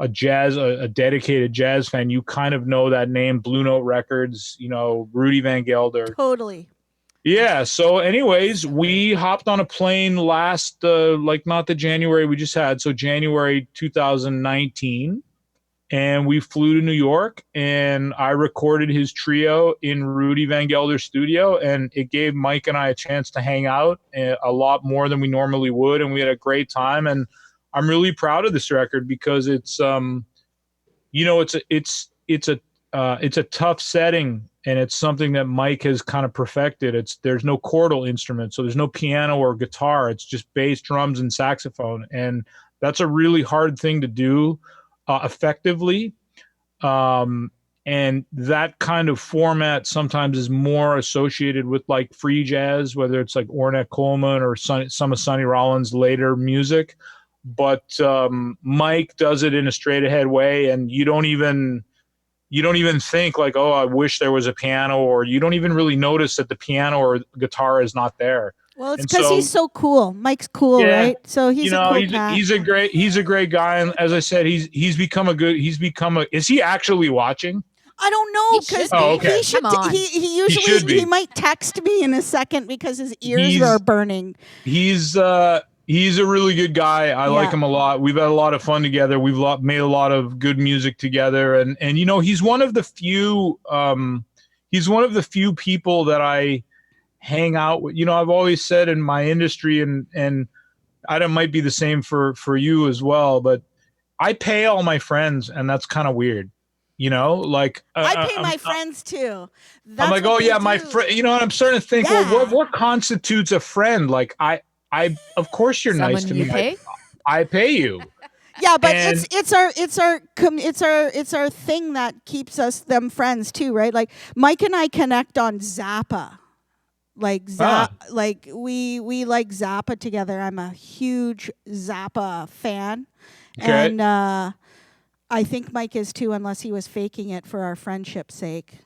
dedicated jazz fan, you kind of know that name, Blue Note Records, Rudy Van Gelder. Totally. Yeah. So, anyways, we hopped on a plane last, not the January we just had, so January 2019, and we flew to New York, and I recorded his trio in Rudy Van Gelder's studio, and it gave Mike and I a chance to hang out a lot more than we normally would, and we had a great time. And I'm really proud of this record because it's, it's a tough setting, and it's something that Mike has kind of perfected. There's no chordal instrument, so there's no piano or guitar. It's just bass, drums, and saxophone, and that's a really hard thing to do effectively. And that kind of format sometimes is more associated with like free jazz, whether it's like Ornette Coleman or some of Sonny Rollins' later music. But Mike does it in a straight ahead way, and you don't even think like, oh, I wish there was a piano, or you don't even really notice that the piano or guitar is not there. Well, it's because he's so cool. Mike's cool, right? So he's a cool cat. He's a great guy, and as I said, is he actually watching? I don't know, because he should. He usually he might text me in a second because his ears are burning. He's a really good guy. I like him a lot. We've had a lot of fun together. We've made a lot of good music together, and he's one of the few people that I hang out with. I've always said in my industry, and I might be the same for you as well, but I pay all my friends, and that's kind of weird. I pay my friends too. I'm like, oh yeah, my friend. And I'm starting to think, well, what constitutes a friend? Like I of course you're nice to me. I pay you. Yeah, but it's our thing that keeps them friends too, right? Like Mike and I connect on Zappa. Like we like Zappa together. I'm a huge Zappa fan. Okay. And I think Mike is too, unless he was faking it for our friendship's sake.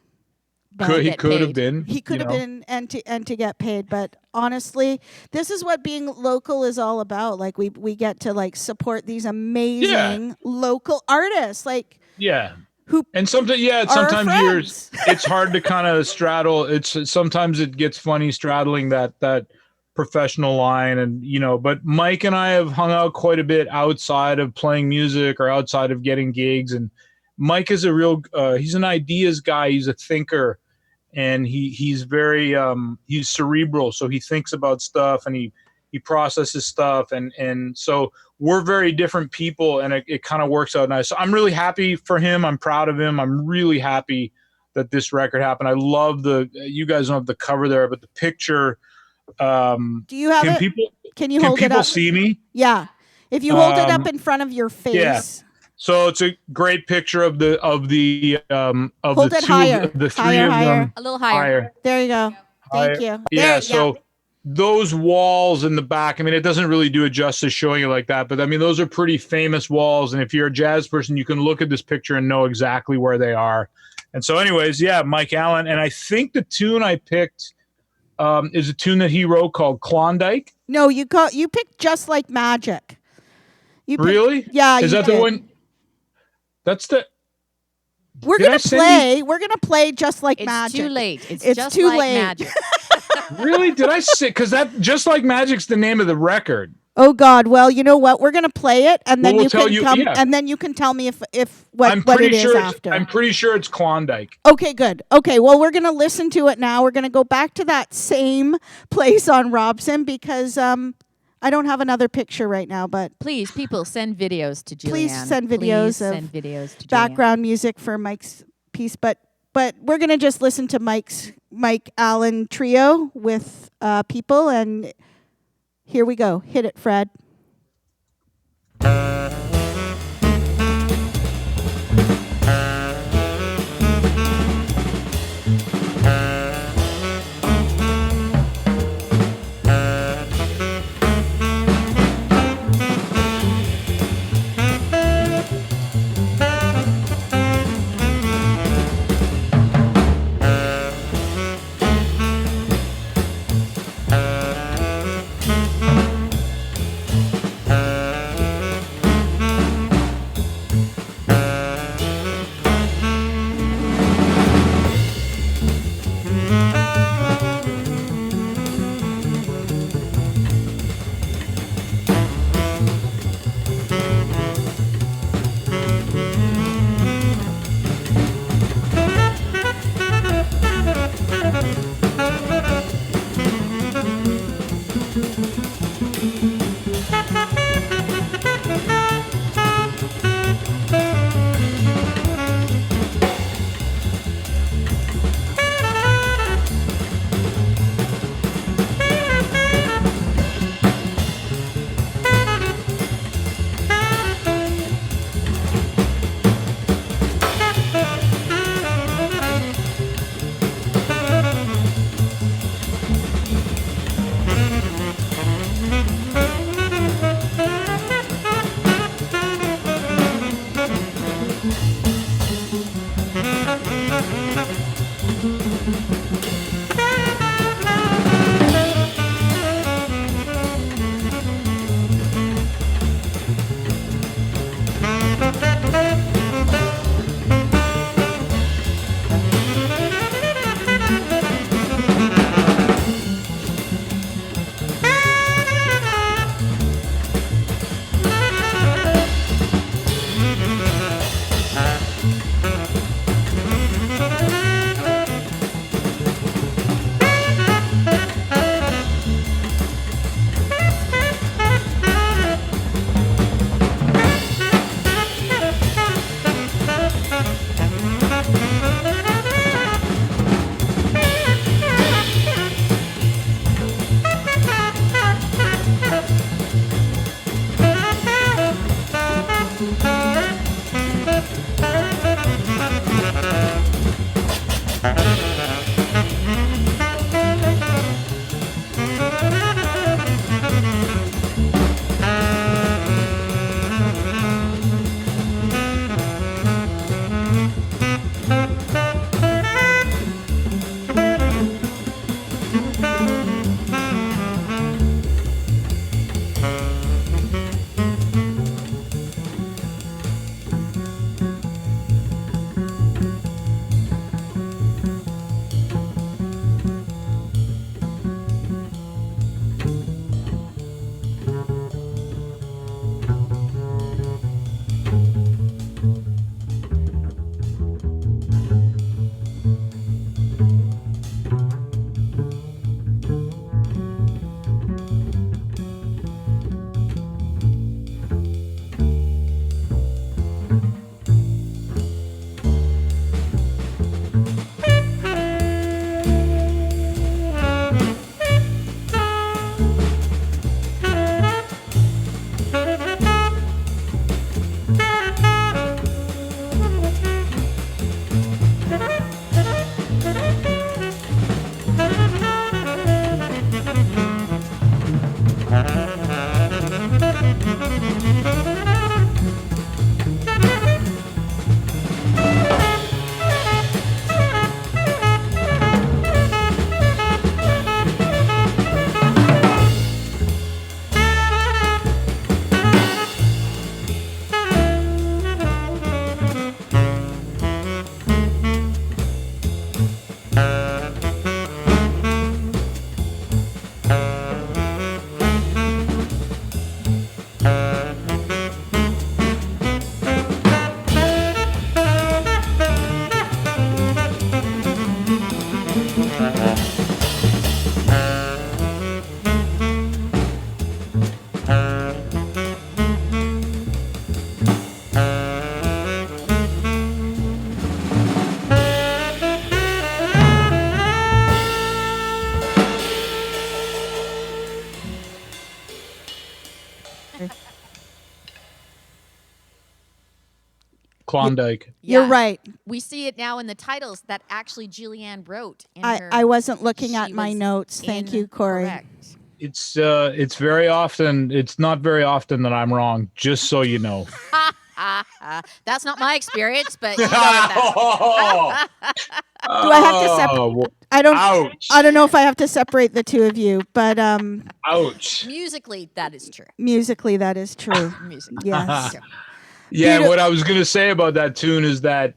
He could have been. He could have been, and to get paid. But honestly, this is what being local is all about. Like we get to like support these amazing local artists. Like and sometimes it's hard to kind of straddle. Sometimes it gets funny straddling that professional line, and but Mike and I have hung out quite a bit outside of playing music or outside of getting gigs, and Mike is he's an ideas guy. He's a thinker, and he's very he's cerebral, so he thinks about stuff and he processes stuff, and so we're very different people, and it kind of works out nice. So I'm really happy for him. I'm proud of him. I'm really happy that this record happened. I love you guys don't have the cover there, but the picture. Do you have it? Can you hold it up? Can people see me? Yeah. If you hold it up in front of your face. Yeah. So it's a great picture of the hold it higher. The three of them. A little higher. There you go. Thank you. Yeah. Those walls in the back, I mean, it doesn't really do it justice showing it like that, but I mean, those are pretty famous walls. And if you're a jazz person, you can look at this picture and know exactly where they are. And so anyways, Mike Allen. And I think the tune I picked is a tune that he wrote called Klondike. No, you picked Just Like Magic. Really? Yeah. Is that the one? That's the. We're gonna play Just Like Magic. It's too late. It's just too like late. magic. Really? Did I say? Because that Just Like Magic's the name of the record. Oh God! Well, you know what? We're gonna play it, and then we'll and then you can tell me what it is after. I'm pretty sure it's Klondike. Okay, good. Okay, well, we're gonna listen to it now. We're gonna go back to that same place on Robson because I don't have another picture right now, but please, people, send videos to Julianne. Please send videos of background music for Mike's piece, but we're gonna just listen to Mike Allen trio with people, and here we go. Hit it, Fred. Klondike. You're right. We see it now in the titles that actually Julianne wrote. In her, I wasn't looking at she my was notes. Thank you, Corey. incorrect. It's very often. It's not very often that I'm wrong. Just so you know. That's not my experience, but you go with that. Do I have to separate? I don't. Ouch. I don't know if I have to separate the two of you, but Ouch. Musically, that is true. musically, that is true. Yes. Yeah, Beauti- what I was gonna say about that tune is that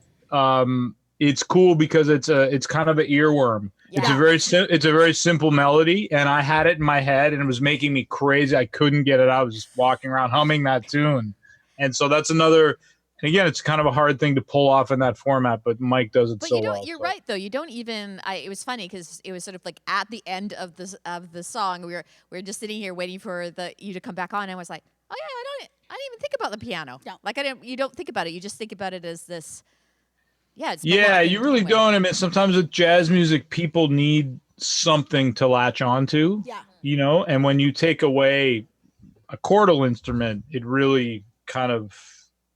it's cool because it's kind of an earworm. It's a very simple melody, and I had it in my head, and it was making me crazy. I couldn't get it out. I was just walking around humming that tune, and so that's another. And again, it's kind of a hard thing to pull off in that format, but Mike does it But so you don't. well. You're right, though. You don't even. It was funny because it was sort of like at the end of the song. We were just sitting here waiting for you to come back on, and I was like, oh yeah, I didn't even think about the piano. No. Like you don't think about it. You just think about it as this. Yeah, it's Yeah, melodic you and really tone-wave. don't. I mean, sometimes with jazz music, people need something to latch onto. Yeah. You know, and when you take away a chordal instrument, it really kind of,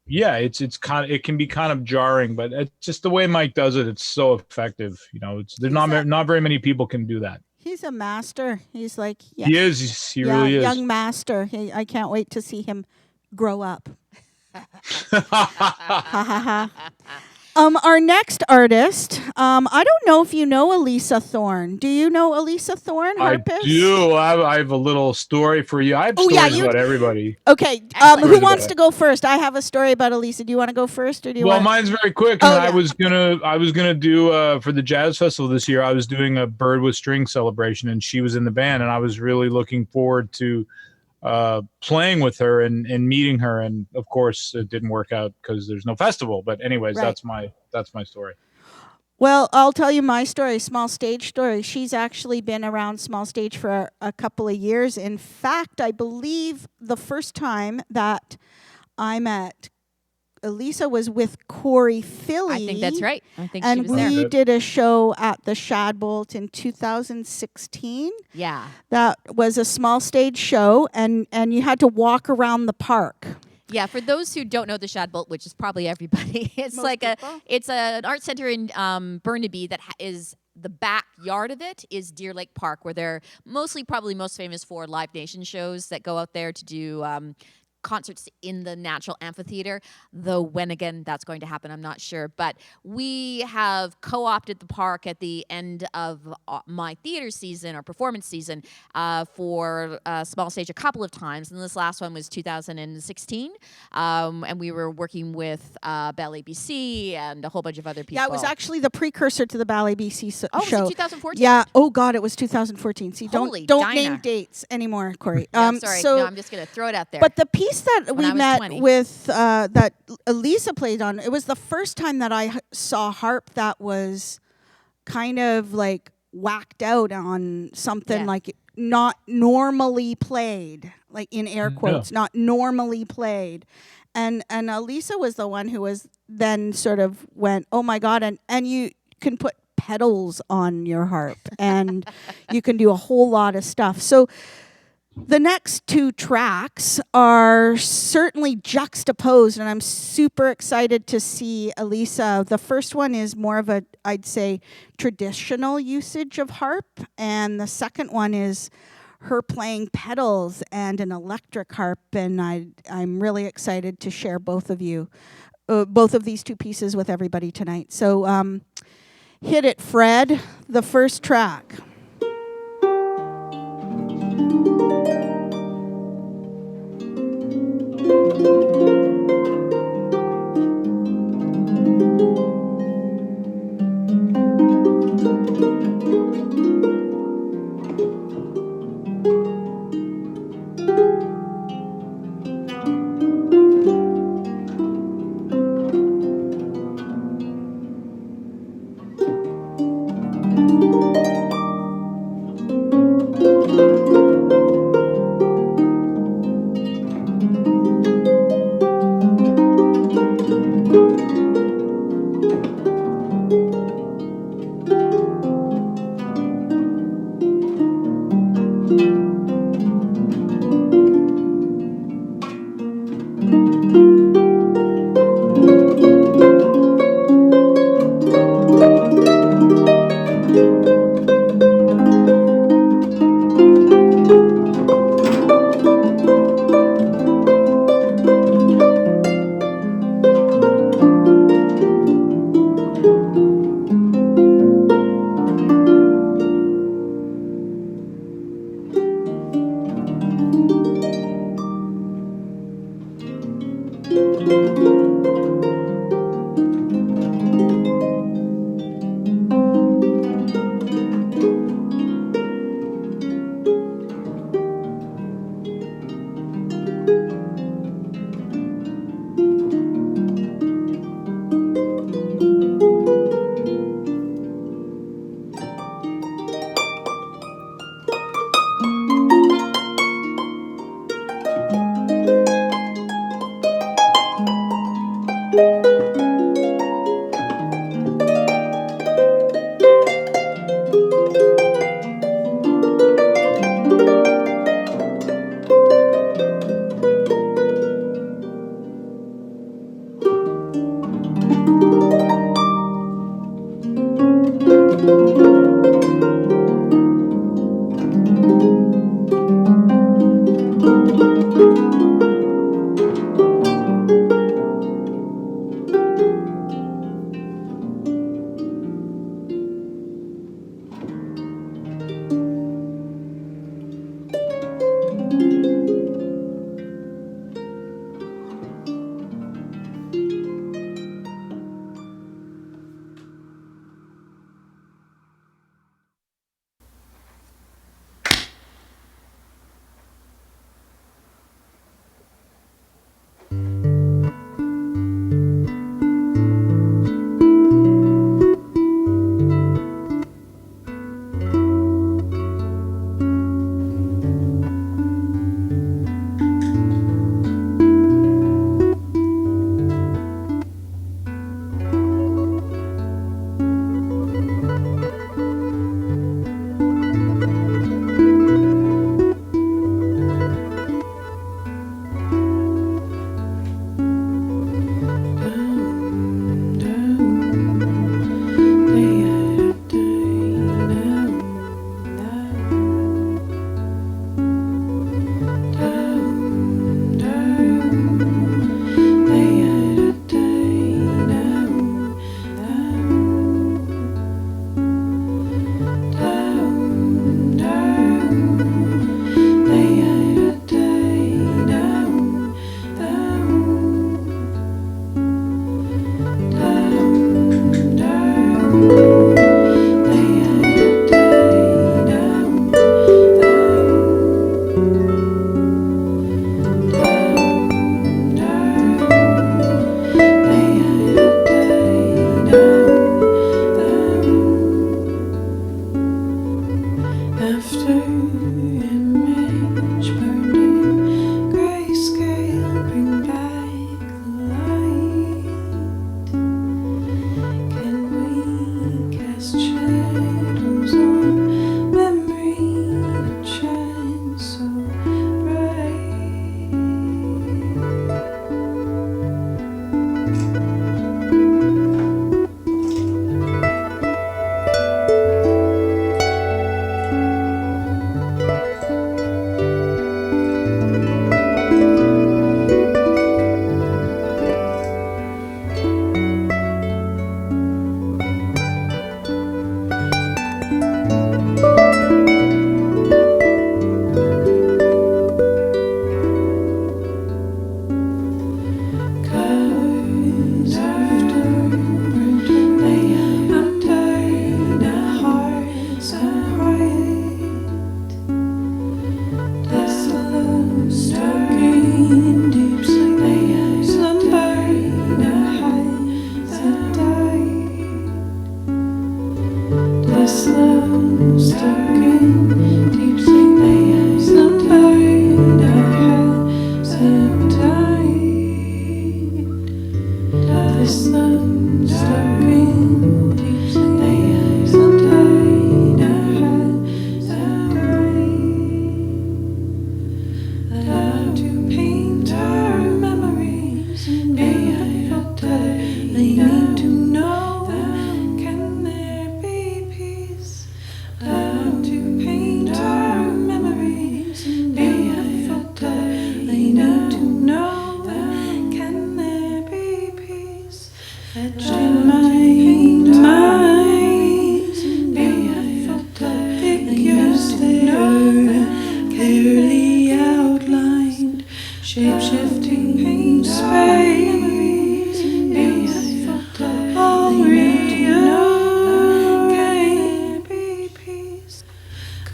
it can be kind of jarring. But it's just the way Mike does it. It's so effective. You know, there's not very many people can do that. He's a master. He's like He is. He really is. young master. I can't wait to see him grow up. Our next artist, I don't know if you know Elisa Thorne. Do you know Elisa Thorne, I harpist? do. I have a little story for you. I have stories about everybody. Okay, Stories who about wants it. to go first? I have a story about Elisa. Do you want to go first, or do you Well, want? mine's very quick. Oh, I mean, yeah. I was gonna do for the jazz festival this year. I was doing a bird with string celebration, and she was in the band, and I was really looking forward to playing with her and meeting her. And of course, it didn't work out because there's no festival. But anyways, Right. that's my story. Well, I'll tell you my story, small stage story. She's actually been around small stage for a couple of years. In fact, I believe the first time that I met Elisa was with Corey Philly. I think that's right. I think she and was there. we did a show at the Shadbolt in 2016. Yeah. That was a small stage show, and you had to walk around the park. Yeah, for those who don't know the Shadbolt, which is probably everybody, it's Most like people. it's an art center in Burnaby that is the backyard of it is Deer Lake Park, where they're probably most famous for Live Nation shows that go out there to do concerts in the natural amphitheater. Though when again that's going to happen, I'm not sure. But we have co-opted the park at the end of my theater season or performance season for small stage a couple of times, and this last one was 2016. And we were working with Bell ABC and a whole bunch of other people. Yeah, it was actually the precursor to the Ballet BC show. Was it 2014? Yeah. Oh God, it was 2014. See, Holy don't name Dinah. dates anymore, Corey. Yeah, I'm sorry. So, No, I'm just going to throw it out there. but the piece that When we I was met 20. with that Elisa played on, it was the first time that I saw harp that was kind of like whacked out on something like not normally played, like in air quotes, not normally played. And Elisa was the one who was then sort of went, oh my God, and you can put pedals on your harp and you can do a whole lot of stuff. So the next two tracks are certainly juxtaposed, and I'm super excited to see Elisa. The first one is more of I'd say, traditional usage of harp, and the second one is her playing pedals and an electric harp, and I'm really excited to share both of these two pieces with everybody tonight. So hit it, Fred, the first track.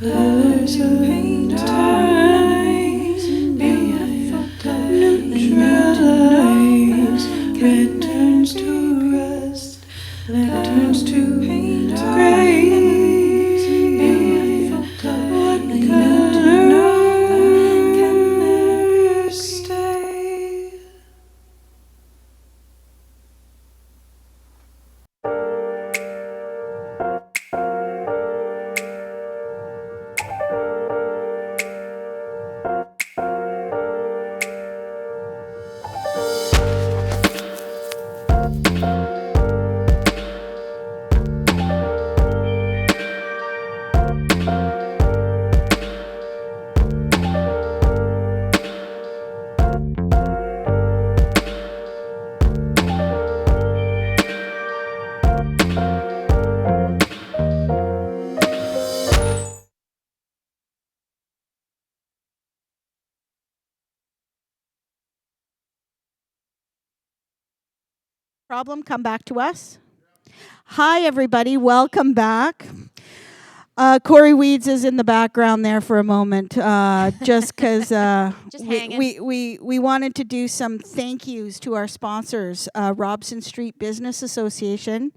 Colors of paint eyes, Problem, come back to us. Hi, everybody. Welcome back. Corey Weeds is in the background there for a moment, just because we wanted to do some thank yous to our sponsors, Robson Street Business Association.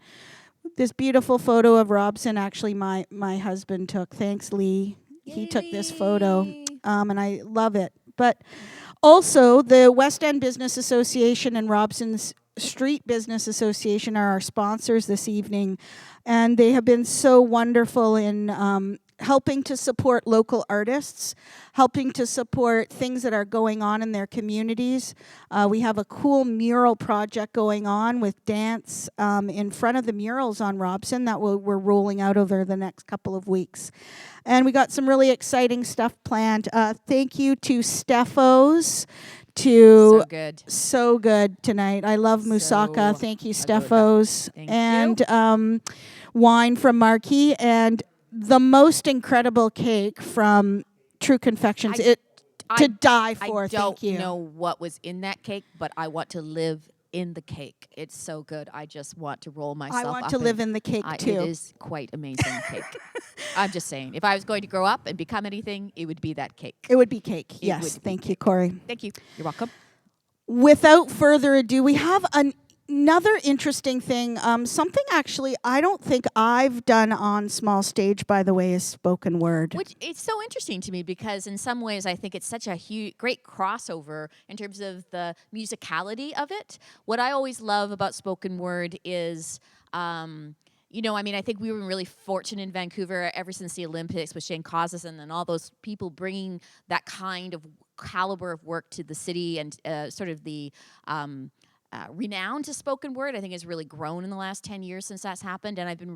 This beautiful photo of Robson, actually, my husband took. Thanks, Lee. He took this photo, and I love it. But also, the West End Business Association and Robson's Street Business Association are our sponsors this evening, and they have been so wonderful in helping to support local artists, helping to support things that are going on in their communities. We have a cool mural project going on with dance in front of the murals on Robson that we're rolling out over the next couple of weeks. And we got some really exciting stuff planned. Thank you to Steffos. So good tonight. I love moussaka. Thank you, Steffos. And wine from Marquis, and the most incredible cake from True Confections. To die for. Thank you. I don't know what was in that cake, but I want to live in the cake. It's so good. I just want to roll myself up. I want to live in the cake too. It is quite amazing cake. I'm just saying, if I was going to grow up and become anything, it would be that cake. It would be cake. Yes. Thank you, Corey. Thank you. You're welcome. Without further ado, we have another interesting thing. Something actually I don't think I've done on small stage, by the way, is spoken word. Which it's so interesting to me because in some ways I think it's such a great crossover in terms of the musicality of it. What I always love about spoken word is I think we were really fortunate in Vancouver ever since the Olympics with Shane Cosison and all those people bringing that kind of caliber of work to the city and sort of the renown to spoken word, I think, has really grown in the last 10 years since that's happened. And I think we're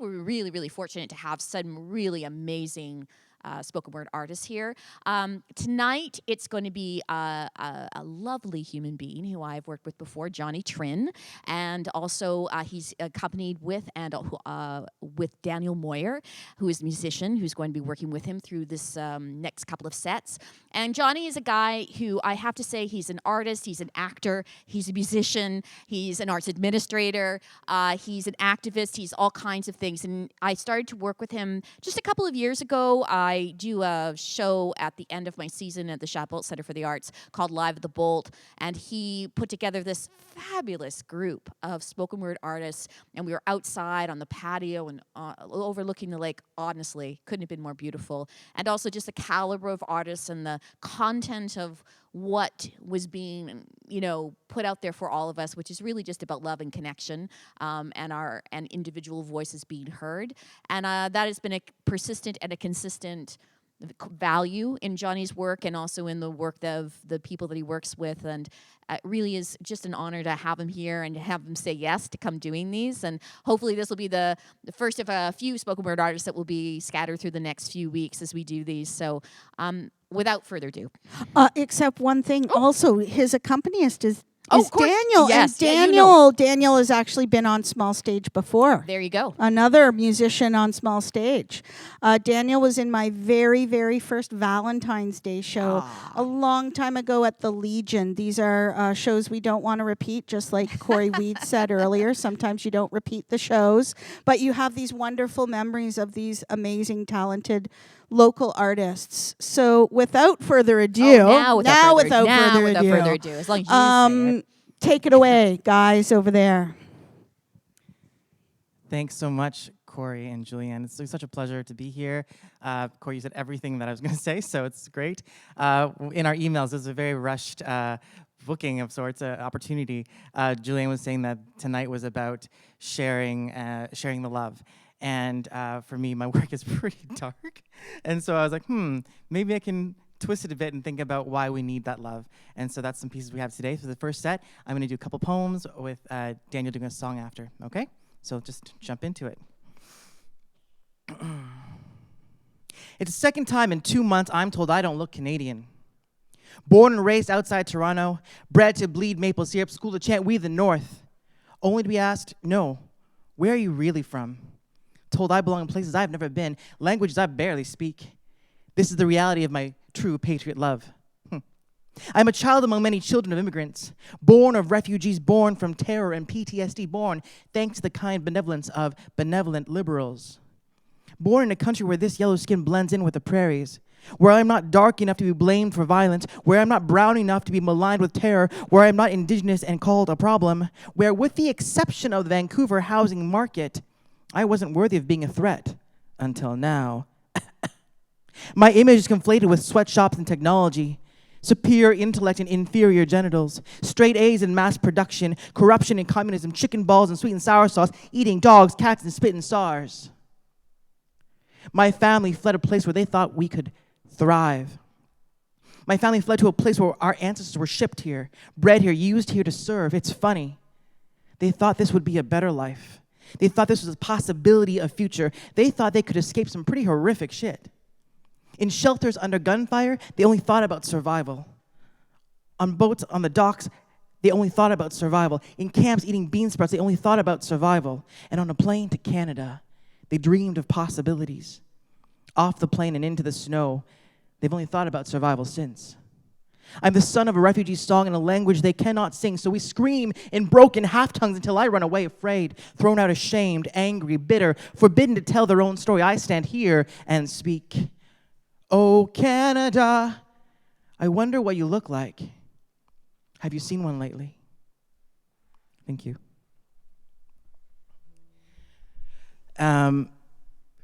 really, really fortunate to have some really amazing spoken word artists here. Tonight, it's going to be a lovely human being who I've worked with before, Johnny Trin, and also he's accompanied with Daniel Moyer, who is a musician, who's going to be working with him through this next couple of sets. And Johnny is a guy who I have to say he's an artist, he's an actor, he's a musician, he's an arts administrator, he's an activist, he's all kinds of things. And I started to work with him just a couple of years ago. I do a show at the end of my season at the Chatbolt Center for the Arts called Live at the Bolt, and he put together this fabulous group of spoken word artists, and we were outside on the patio and overlooking the lake. Honestly, couldn't have been more beautiful. And also just the caliber of artists and the content of what was being, put out there for all of us, which is really just about love and connection, and individual voices being heard. And that has been a persistent and a consistent value in Johnny's work and also in the work of the people that he works with. And it really is just an honor to have him here and to have him say yes to come doing these. And hopefully this will be the first of a few spoken word artists that will be scattered through the next few weeks as we do these. So without further ado. Except one thing, also, his accompanist is of course. Daniel. Yes, and Daniel has actually been on small stage before. There you go. Another musician on small stage. Daniel was in my very, very first Valentine's Day show a long time ago at the Legion. These are shows we don't want to repeat, just like Corey Weed said earlier. Sometimes you don't repeat the shows, but you have these wonderful memories of these amazing, talented local artists. So without further ado, without further ado, as long as you say it. Take it away, guys over there. Thanks so much, Corey and Julianne. It's such a pleasure to be here. Corey, you said everything that I was going to say, so it's great. In our emails, there's a very rushed booking of sorts, opportunity. Julianne was saying that tonight was about sharing the love. And for me, my work is pretty dark. And so I was like, maybe I can twist it a bit and think about why we need that love. And so that's some pieces we have today. For the first set, I'm going to do a couple poems with Daniel doing a song after, okay? So just jump into it. It's the second time in 2 months I'm told I don't look Canadian. Born and raised outside Toronto, bred to bleed maple syrup, school to chant we the North. Only to be asked, no, where are you really from? Told I belong in places I've never been, languages I barely speak. This is the reality of my true patriot love. I'm a child among many children of immigrants, born of refugees, born from terror and PTSD, born thanks to the kind benevolence of benevolent liberals. Born in a country where this yellow skin blends in with the prairies, where I'm not dark enough to be blamed for violence, where I'm not brown enough to be maligned with terror, where I'm not indigenous and called a problem, where with the exception of the Vancouver housing market, I wasn't worthy of being a threat until now. My image is conflated with sweatshops and technology, superior intellect and inferior genitals, straight A's and mass production, corruption and communism, chicken balls and sweet and sour sauce, eating dogs, cats, and spitting stars. My family fled a place where they thought we could thrive. My family fled to a place where our ancestors were shipped here, bred here, used here to serve. It's funny. They thought this would be a better life. They thought this was a possibility of future. They thought they could escape some pretty horrific shit. In shelters under gunfire, they only thought about survival. On boats, on the docks, they only thought about survival. In camps eating bean sprouts, they only thought about survival. And on a plane to Canada, they dreamed of possibilities. Off the plane and into the snow, they've only thought about survival since. I'm the son of a refugee song in a language they cannot sing, so we scream in broken half-tongues until I run away afraid, thrown out ashamed, angry, bitter, forbidden to tell their own story. I stand here and speak. Oh, Canada, I wonder what you look like. Have you seen one lately? Thank you.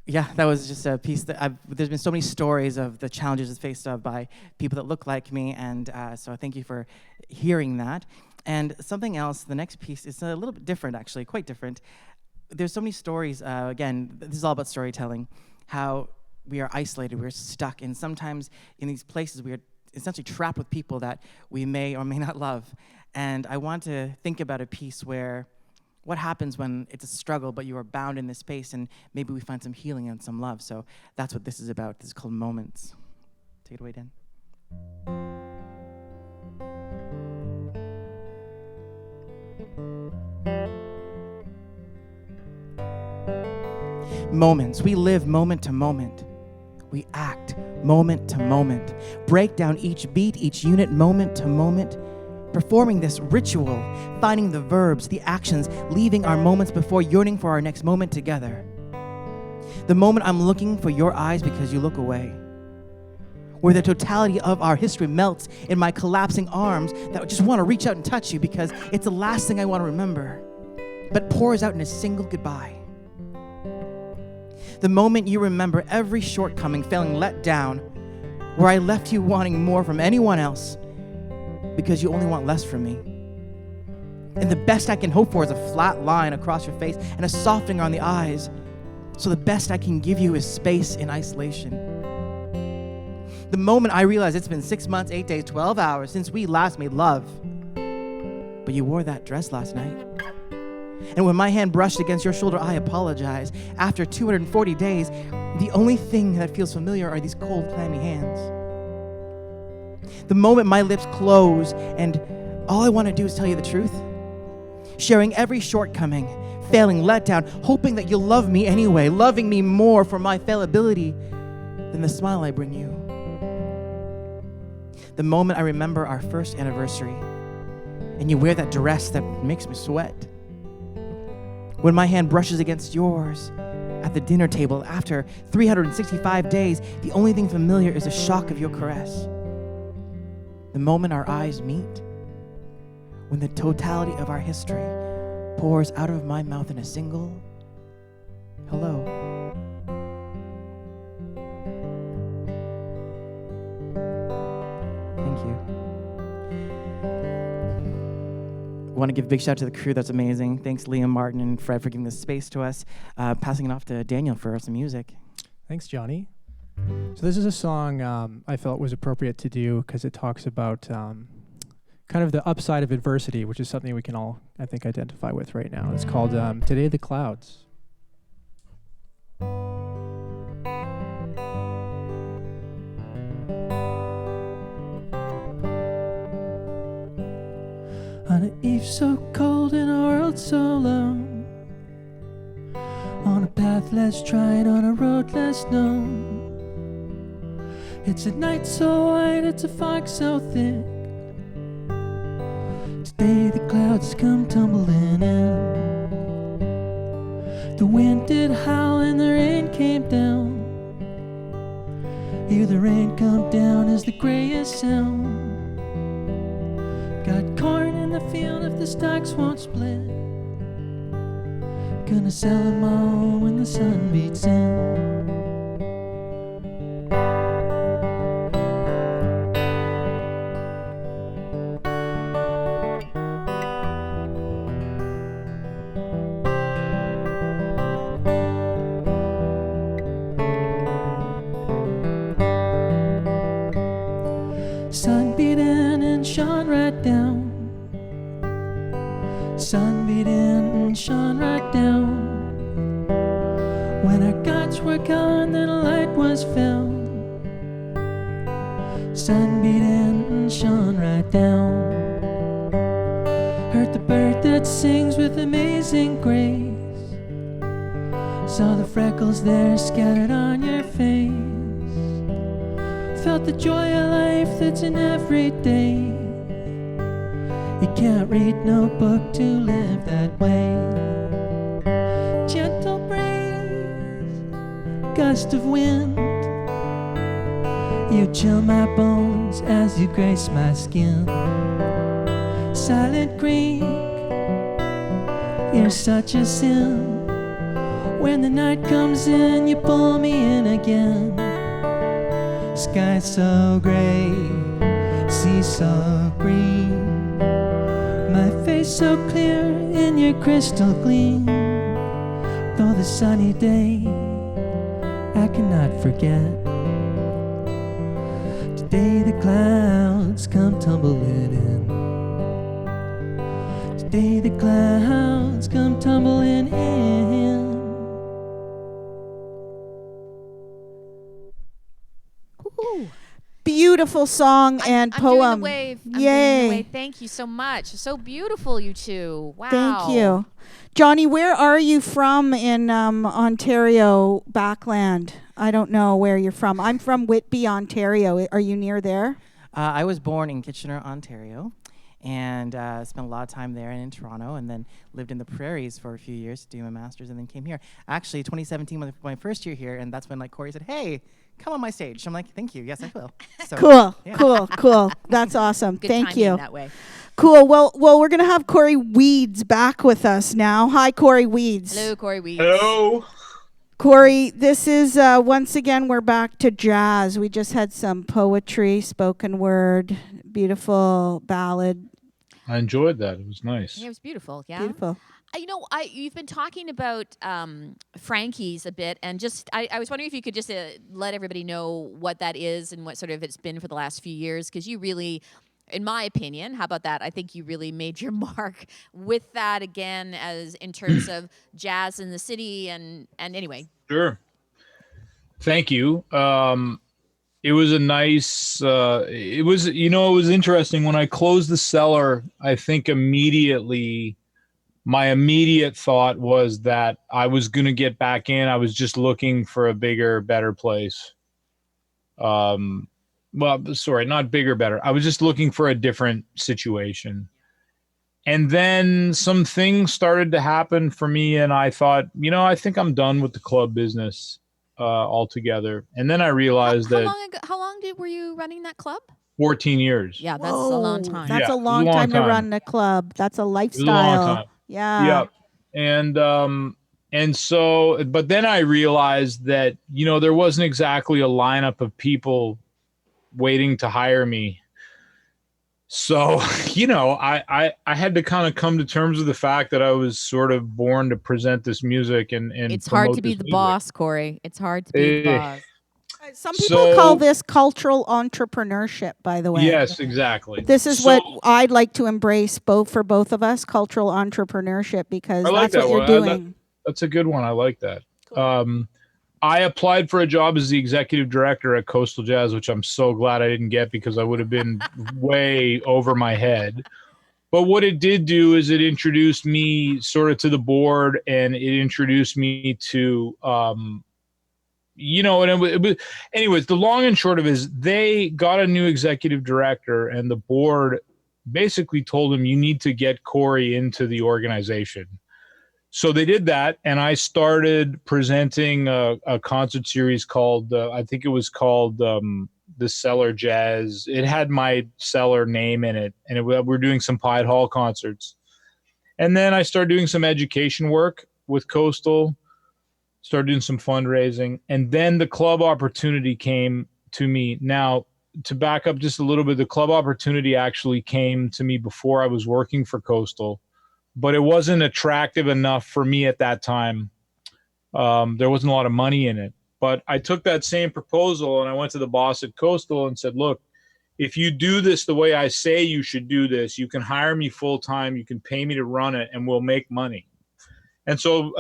Yeah, that was just a piece that there's been so many stories of the challenges faced by people that look like me, and so thank you for hearing that. And something else, the next piece is a little bit different, actually, quite different. There's so many stories, again, this is all about storytelling, how we are isolated, we're stuck, and sometimes in these places we are essentially trapped with people that we may or may not love. And I want to think about a piece where what happens when it's a struggle, but you are bound in this space, and maybe we find some healing and some love. So that's what this is about. This is called Moments. Take it away, Dan. Moments. We live moment to moment. We act moment to moment. Break down each beat, each unit, moment to moment. Performing this ritual, finding the verbs, the actions, leaving our moments before yearning for our next moment together. The moment I'm looking for your eyes because you look away. Where the totality of our history melts in my collapsing arms that just want to reach out and touch you because it's the last thing I want to remember, but pours out in a single goodbye. The moment you remember every shortcoming, feeling let down, where I left you wanting more from anyone else, because you only want less from me. And the best I can hope for is a flat line across your face and a softening on the eyes. So the best I can give you is space in isolation. The moment I realize it's been 6 months, 8 days, 12 hours since we last made love, but you wore that dress last night. And when my hand brushed against your shoulder, I apologize. After 240 days, the only thing that feels familiar are these cold, clammy hands. The moment my lips close and all I want to do is tell you the truth, sharing every shortcoming, failing, letdown, hoping that you'll love me anyway, loving me more for my fallibility than the smile I bring you. The moment I remember our first anniversary and you wear that dress that makes me sweat. When my hand brushes against yours at the dinner table after 365 days, the only thing familiar is the shock of your caress. The moment our eyes meet, when the totality of our history pours out of my mouth in a single hello. Thank you. I want to give a big shout out to the crew. That's amazing. Thanks, Liam, Martin, and Fred for giving this space to us. Passing it off to Daniel for some music. Thanks, Johnny. So this is a song I felt was appropriate to do because it talks about kind of the upside of adversity, which is something we can all, I think, identify with right now. It's called Today the Clouds. On an eve so cold in a world so lone, on a path less tried, on a road less known. It's a night so white, it's a fog so thick, Today the clouds come tumbling in. The wind did howl and the rain came down. Hear the rain come down as the grayest sound. Got corn in the field if the stalks won't split. Gonna sell 'em all when the sun beats in. Sun beat in and shone right down. Sun beat in and shone right down. When our gods were gone, then a light was found. Sun beat in and shone right down. Heard the bird that sings with amazing grace. Saw the freckles there scattered on your face. Felt the joy of life that's in every day. You can't read no book to live that way. Gentle breeze, gust of wind, you chill my bones as you grace my skin. Silent Creek, you're such a sin. When the night comes in, you pull me in again. Sky so gray, sea so green, my face so clear in your crystal gleam. Though the sunny day I cannot forget, today the clouds come tumbling in. Today the clouds come tumbling in. Beautiful song and I'm poem. doing the wave. I'm doing Yay. the wave. Thank you so much. So beautiful, you two. Wow. Thank you. Johnny, where are you from in Ontario, Backland? I don't know where you're from. I'm from Whitby, Ontario. Are you near there? I was born in Kitchener, Ontario, and spent a lot of time there and in Toronto, and then lived in the prairies for a few years to do my master's, and then came here. Actually, 2017 was my first year here, and that's when Corey said, "Hey, come on my stage." I'm like, "Thank you. Yes, I will." So, Cool, yeah. cool. That's awesome. Good Thank timing you. that way. Cool. Well, we're gonna have Corey Weeds back with us now. Hi, Corey Weeds. Hello, Corey Weeds. Hello. Corey, this is once again we're back to jazz. We just had some poetry, spoken word, beautiful ballad. I enjoyed that. It was nice. Yeah, it was beautiful. Yeah. Beautiful. You've been talking about Frankie's a bit, and just I was wondering if you could just let everybody know what that is and what sort of it's been for the last few years, because you really, in my opinion, how about that? I think you really made your mark with that again, as in terms of jazz in the city, and anyway. Sure. Thank you. It was a nice, it was interesting. When I closed the cellar, I think my immediate thought was that I was going to get back in. I was just looking for a bigger, better place. Well, sorry, not bigger, better. I was just looking for a different situation. And then some things started to happen for me, and I thought, I think I'm done with the club business altogether. And then I realized How long were you running that club? 14 years. Yeah, that's a long time. That's Yeah, a long time to run a club. That's a It was lifestyle. a long time. Yeah. Yep. And so, but then I realized that, there wasn't exactly a lineup of people waiting to hire me. So, I had to kind of come to terms with the fact that I was sort of born to present this music and It's hard promote to be this the music. boss, Corey. It's hard to be the boss. Some people call this cultural entrepreneurship, by the way. Yes, exactly. This is what I'd like to embrace for both of us, cultural entrepreneurship, because I like that's what that you're one. doing. That's a good one. I like that. I applied for a job as the executive director at Coastal Jazz, which I'm so glad I didn't get, because I would have been way over my head. But what it did do is it introduced me sort of to the board, and it introduced me to, and it was, anyways, the long and short of it is they got a new executive director, and the board basically told him, you need to get Corey into the organization. So they did that, and I started presenting a concert series called, I think it was called the Cellar Jazz. It had my Cellar name in it, and we're doing some Pied Hall concerts. And then I started doing some education work with Coastal, started doing some fundraising, and then the club opportunity came to me. Now, to back up just a little bit, the club opportunity actually came to me before I was working for Coastal, but it wasn't attractive enough for me at that time. There wasn't a lot of money in it. But I took that same proposal and I went to the boss at Coastal and said, look, if you do this the way I say you should do this, you can hire me full time, you can pay me to run it, and we'll make money. And so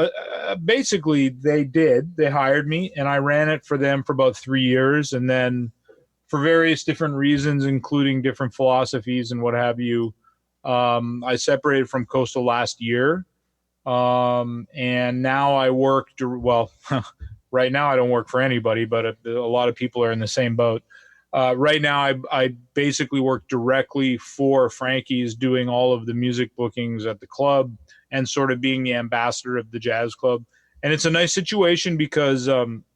basically they did. They hired me, and I ran it for them for about 3 years. And then for various different reasons, including different philosophies and what have you, I separated from Coastal last year. And now I work, well, right now I don't work for anybody, but a lot of people are in the same boat. Right now I basically work directly for Frankie's, doing all of the music bookings at the club and sort of being the ambassador of the jazz club. And it's a nice situation because,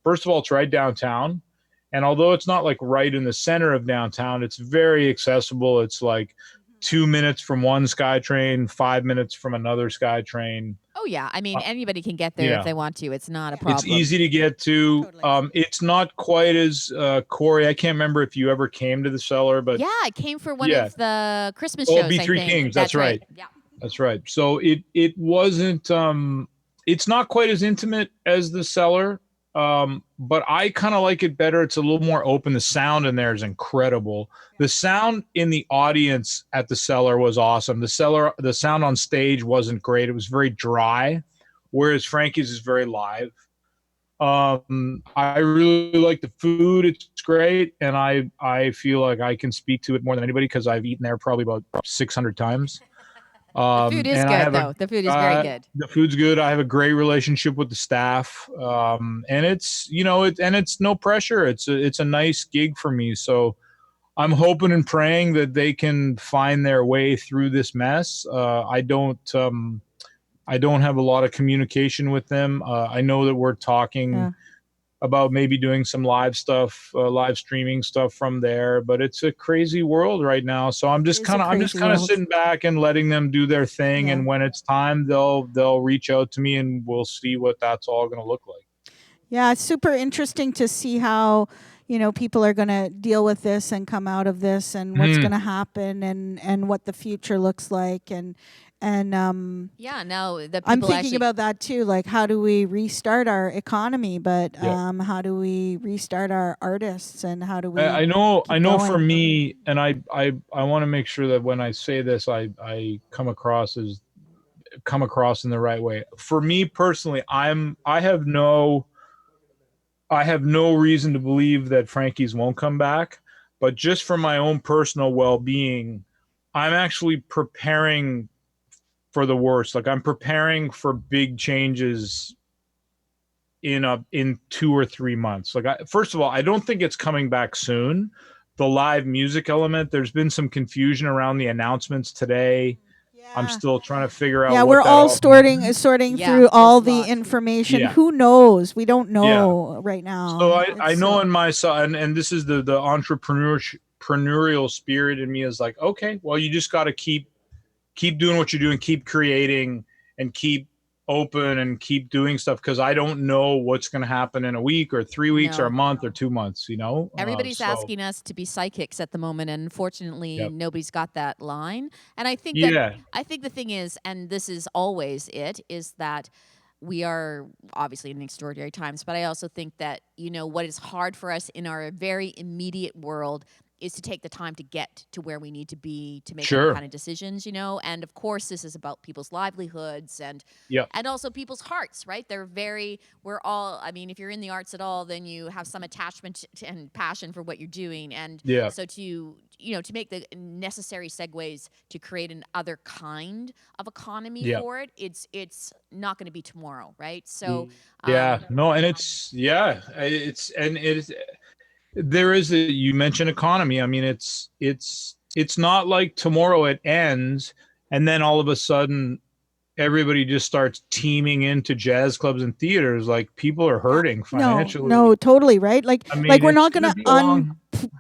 first of all, it's right downtown. And although it's not like right in the center of downtown, it's very accessible. It's like 2 minutes from one SkyTrain, 5 minutes from another SkyTrain. Oh yeah, I mean anybody can get there yeah. if they want to. It's not a problem. It's easy to get to. It's not quite as Corey. I can't remember if you ever came to the Cellar, but yeah, I came for one of the Christmas shows. B3 Kings. That's right. Yeah, that's right. So it wasn't. It's not quite as intimate as the Cellar. But I kind of like it better. It's a little more open. The sound in there is incredible. The sound in the audience at the Cellar was awesome. The sound on stage wasn't great. It was very dry, whereas Frankie's is very live. I really like the food. It's great. And I feel like I can speak to it more than anybody because I've eaten there probably about 600 times. the food is good though. The food is very good. The food's good. I have a great relationship with the staff, and it's it's no pressure. It's a nice gig for me. So I'm hoping and praying that they can find their way through this mess. I don't have a lot of communication with them. I know that we're talking about maybe doing some live stuff, live streaming stuff from there, but it's a crazy world right now. So I'm just kind of sitting back and letting them do their thing. And when it's time, they'll reach out to me and we'll see what that's all going to look like. Yeah, it's super interesting to see how, people are going to deal with this and come out of this and what's going to happen and what the future looks like. And yeah, no, the people I'm thinking about that too. Like, how do we restart our economy? But how do we restart our artists? And how do we? I know going? For me, and I want to make sure that when I say this, I come across in the right way. For me personally, I have no reason to believe that Frankie's won't come back. But just for my own personal well-being, I'm actually preparing for the worst. Like, I'm preparing for big changes in 2 or 3 months. Like, first of all, I don't think it's coming back soon. The live music element, there's been some confusion around the announcements today. I'm still trying to figure out. Yeah, what we're that all sorting through all the information. Yeah. Who knows? We don't know right now. So I know in my and this is the entrepreneurial spirit in me is like, okay, well, you just got to keep doing what you're doing, keep creating, and keep open and keep doing stuff, because I don't know what's going to happen in a week or 3 weeks or a month or 2 months, Everybody's asking us to be psychics at the moment, and unfortunately nobody's got that line. And I think I think the thing is, and this is always is that we are obviously in extraordinary times, but I also think that, what is hard for us in our very immediate world is to take the time to get to where we need to be to make any kind of decisions, and of course this is about people's livelihoods and also people's hearts, right? We're all, I mean, if you're in the arts at all, then you have some attachment and passion for what you're doing. And so to make the necessary segues to create an other kind of economy for it, it's not going to be tomorrow, right? So there is you mentioned economy. I mean, it's not like tomorrow it ends and then all of a sudden everybody just starts teaming into jazz clubs and theaters. Like people are hurting financially. No, totally, right? Like, I mean, like we're it's not gonna gonna be a long-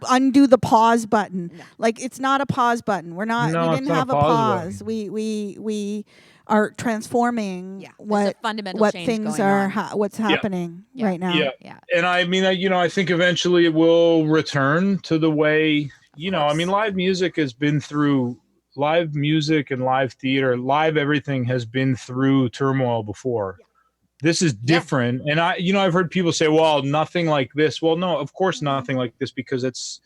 undo the pause button. Like, it's not a pause button. We're not. No, we it's didn't not a have a pause pause. We are transforming what fundamental what change things going are on. what's happening right now. Yeah. And I mean, I think eventually it will return to the way, I mean, live music and live theater, live everything has been through turmoil before. This is different. And I've heard people say, well, nothing like this. Well, no, of course, nothing like this, because it's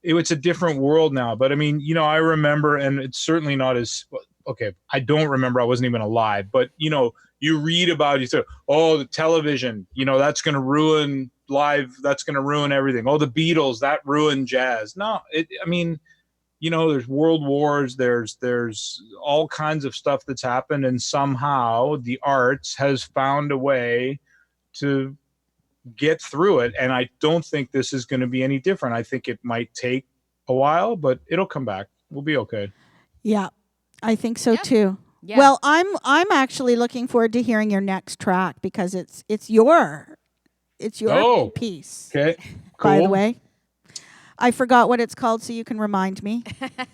a different world now. But I mean, I remember, and it's certainly not as, okay, I don't remember, I wasn't even alive, but you read about, you say, oh, the television, that's going to ruin live. That's going to ruin everything. Oh, the Beatles, that ruined jazz. No, I mean, there's world wars, there's all kinds of stuff that's happened, and somehow the arts has found a way to get through it. And I don't think this is going to be any different. I think it might take a while, but it'll come back. We'll be okay. Yeah, I think so too. Yeah. Well, I'm actually looking forward to hearing your next track, because it's your piece. Okay. By the Cool. way, I forgot what it's called, so you can remind me.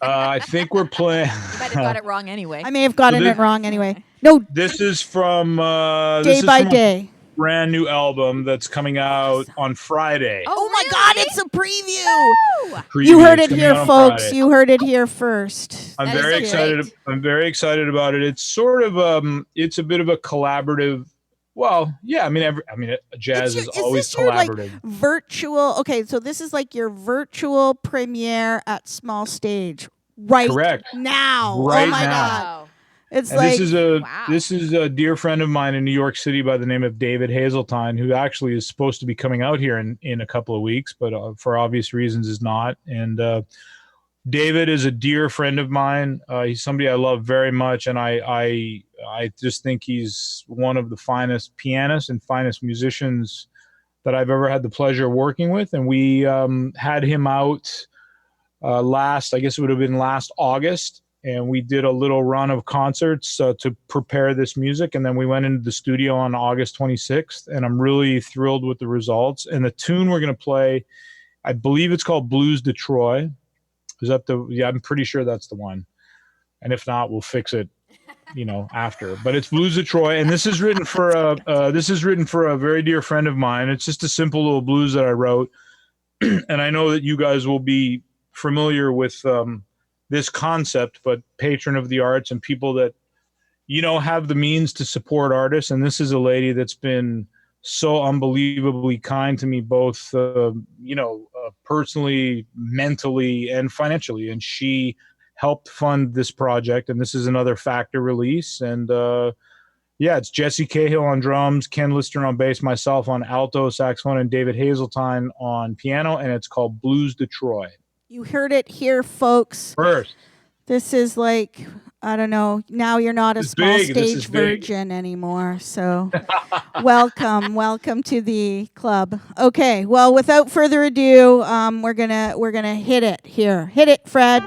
I think we're playing. You might have got it wrong anyway. I may have gotten it wrong anyway. No, This is from Day by Day. a brand new album that's coming out on Friday. Oh my God, it's a preview. Preview. You heard It's it coming here, out on folks. Friday. You heard it here first. I'm very excited. I'm very excited about it. It's sort of it's a bit of a collaborative. Well, yeah. I mean, jazz is always Is this your collaborative. virtual? Okay, so this is like your virtual premiere at Small Stage right Correct. now. Right oh my now. God, it's And like this is a dear friend of mine in New York City by the name of David Hazeltine, who actually is supposed to be coming out here in a couple of weeks, but for obvious reasons is not. And David is a dear friend of mine. He's somebody I love very much, and I just think he's one of the finest pianists and finest musicians that I've ever had the pleasure of working with. And we had him out I guess it would have been last August, and we did a little run of concerts to prepare this music, and then we went into the studio on August 26th, and I'm really thrilled with the results. And the tune we're going to play, I believe it's called Blues de Troy. Is that I'm pretty sure that's the one. And if not, we'll fix it, after. But it's Blues de Troy, and this is written for a very dear friend of mine. It's just a simple little blues that I wrote, and I know that you guys will be familiar with this concept, but patron of the arts and people that have the means to support artists. And this is a lady that's been so unbelievably kind to me, both personally, mentally, and financially. And she helped fund this project, and this is another Factor release. And it's Jesse Cahill on drums, Ken Lister on bass, myself on alto saxophone, and David Hazeltine on piano, and it's called Blues de Troy. You heard it here, folks. First. This is like, I don't know, now you're not a This is Small big. This Stage is big. virgin anymore. So welcome to the club. Okay, well, without further ado, we're gonna hit it here. Hit it, Fred.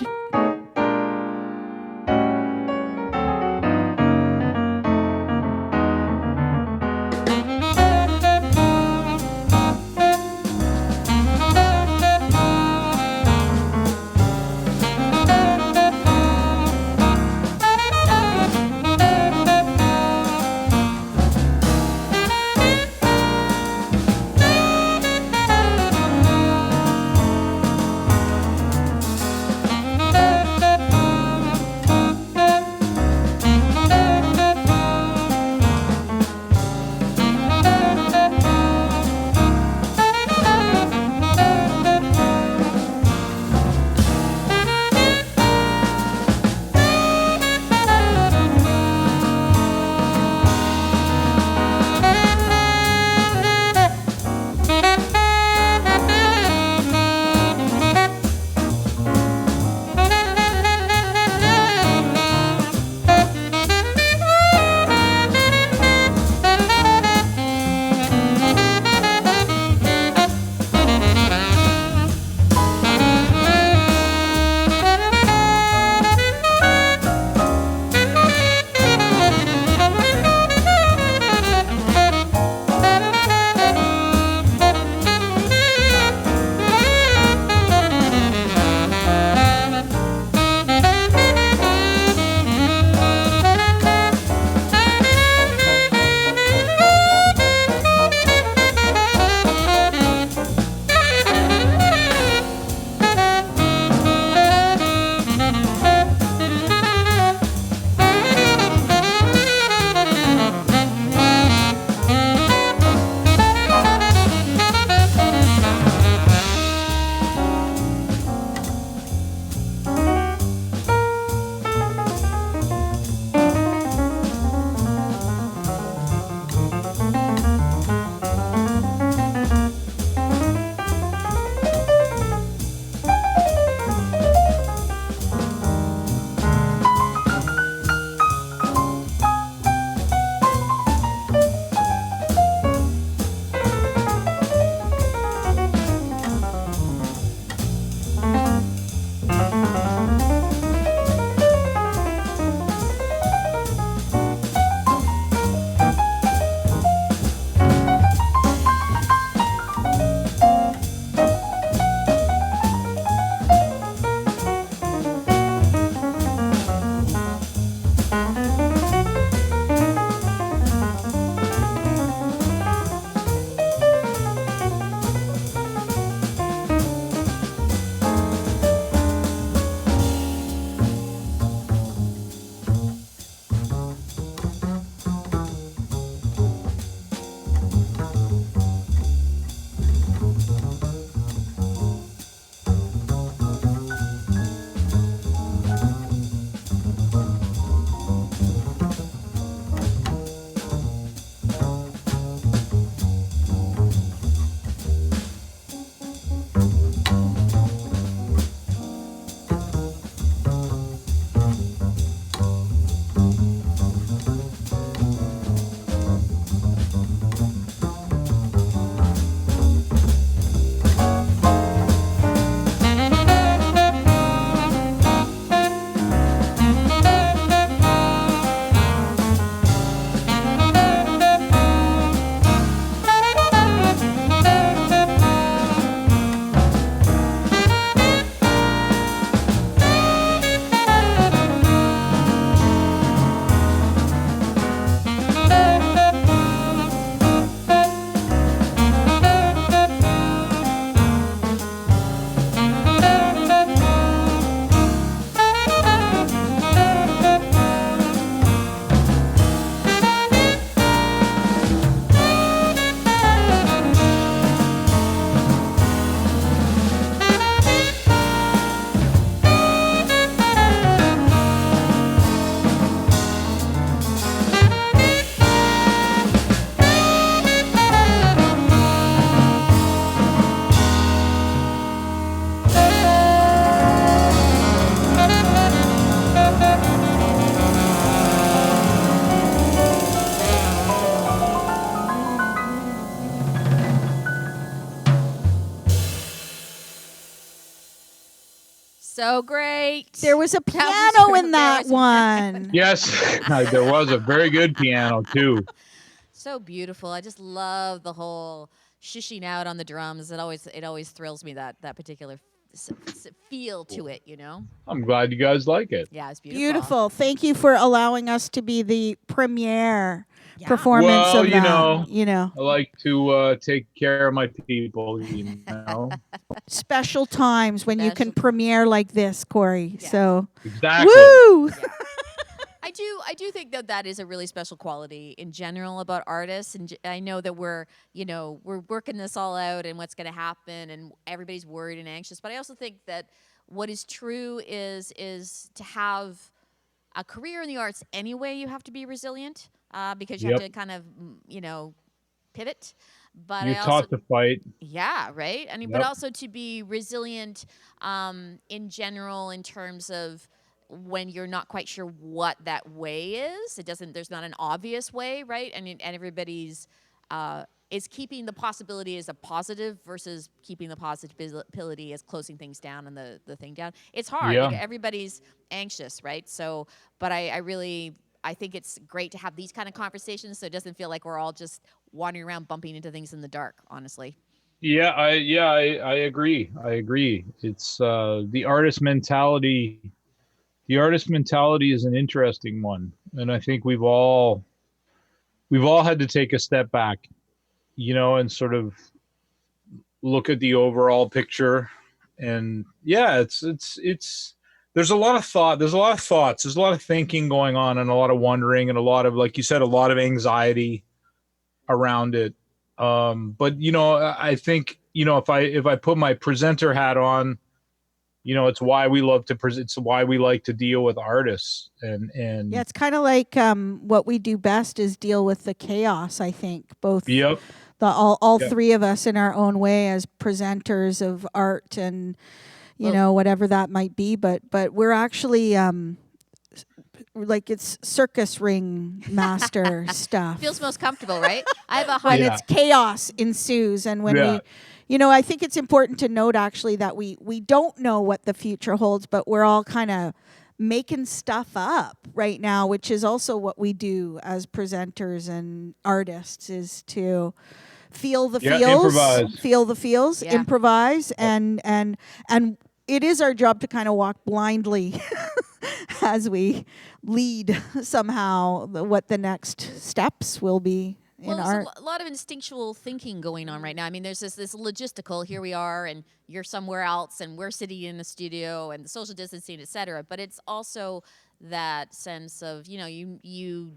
so great. There was a That was piano really- in there that was- one. Yes, there was a very good piano too. So beautiful. I just love the whole shushing out on the drums. It always thrills me that particular feel to it, you know? I'm glad you guys like it. Yeah, it's beautiful. Beautiful. Thank you for allowing us to be the premiere performance Well, of that. You know, I like to take care of my people. You know, special times when you can premiere like this, Corey. So, exactly. woo! I do think that is a really special quality in general about artists, and I know that we're working this all out and what's going to happen, and everybody's worried and anxious. But I also think that what is true is to have a career in the arts anyway. You have to be resilient because you have to kind of pivot. But You're I taught also to fight. Yeah, right. I mean, but Yep. also to be resilient in general in terms of when you're not quite sure what that way is. There's not an obvious way, right? And everybody's is keeping the possibility as a positive versus keeping the possibility as closing things down and the thing down. It's hard. Yeah. Like, everybody's anxious, right? So, but I think it's great to have these kind of conversations so it doesn't feel like we're all just wandering around bumping into things in the dark, honestly. Yeah, I agree. I agree. It's the artist mentality. The artist mentality is an interesting one, and I think we've all had to take a step back, and sort of look at the overall picture. And yeah, it's there's a lot of thought, there's a lot of thoughts, there's a lot of thinking going on, and a lot of wondering, and a lot of, like you said, a lot of anxiety around it. But I think if I put my presenter hat on, it's why we love to present. It's why we like to deal with artists, and yeah, it's kind of like what we do best is deal with the chaos. I think both. Yep. All Yep. three of us in our own way as presenters of art and whatever that might be, but we're actually like it's circus ring master stuff. Feels most comfortable, right? I have a When high it's chaos ensues, and when Yeah. I think it's important to note actually that we don't know what the future holds, but we're all kind of making stuff up right now, which is also what we do as presenters and artists, is to feel the feels, improvise, and it is our job to kind of walk blindly as we lead somehow what the next steps will be in Well, art. there's a lot of instinctual thinking going on right now. I mean, there's this logistical, here we are, and you're somewhere else, and we're sitting in the studio, and the social distancing, et cetera. But it's also that sense of, you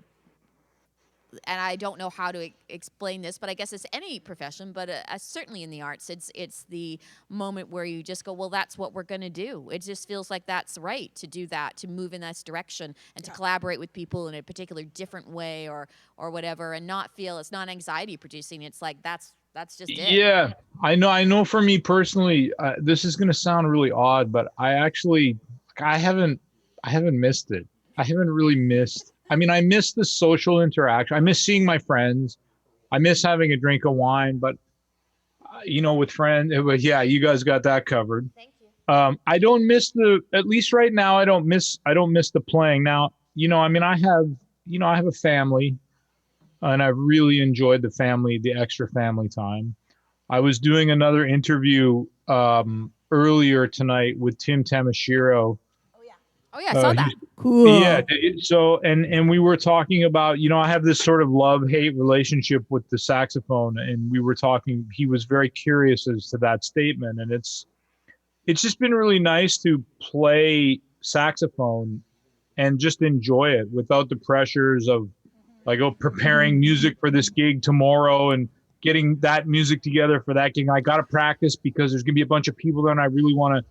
and I don't know how to explain this, but I guess it's any profession, but certainly in the arts, it's the moment where you just go, well, that's what we're going to do. It just feels like that's right to do that, to move in this direction, and to collaborate with people in a particular different way or whatever, and not feel it's not anxiety producing. It's like that's just it. Yeah, I know. For me personally, this is going to sound really odd, but I haven't missed it. I haven't really missed. I mean, I miss the social interaction. I miss seeing my friends. I miss having a drink of wine, but with friends. But yeah, you guys got that covered. Thank you. I don't miss at least right now. I don't miss the playing. Now, I have a family, and I've really enjoyed the extra family time. I was doing another interview earlier tonight with Tim Tamashiro. Oh yeah, I saw that. Cool. Yeah. So, and we were talking about, I have this sort of love-hate relationship with the saxophone, and we were talking, he was very curious as to that statement. And it's just been really nice to play saxophone and just enjoy it without the pressures of like, preparing music for this gig tomorrow and getting that music together for that gig. I got to practice because there's going to be a bunch of people there and I really want to.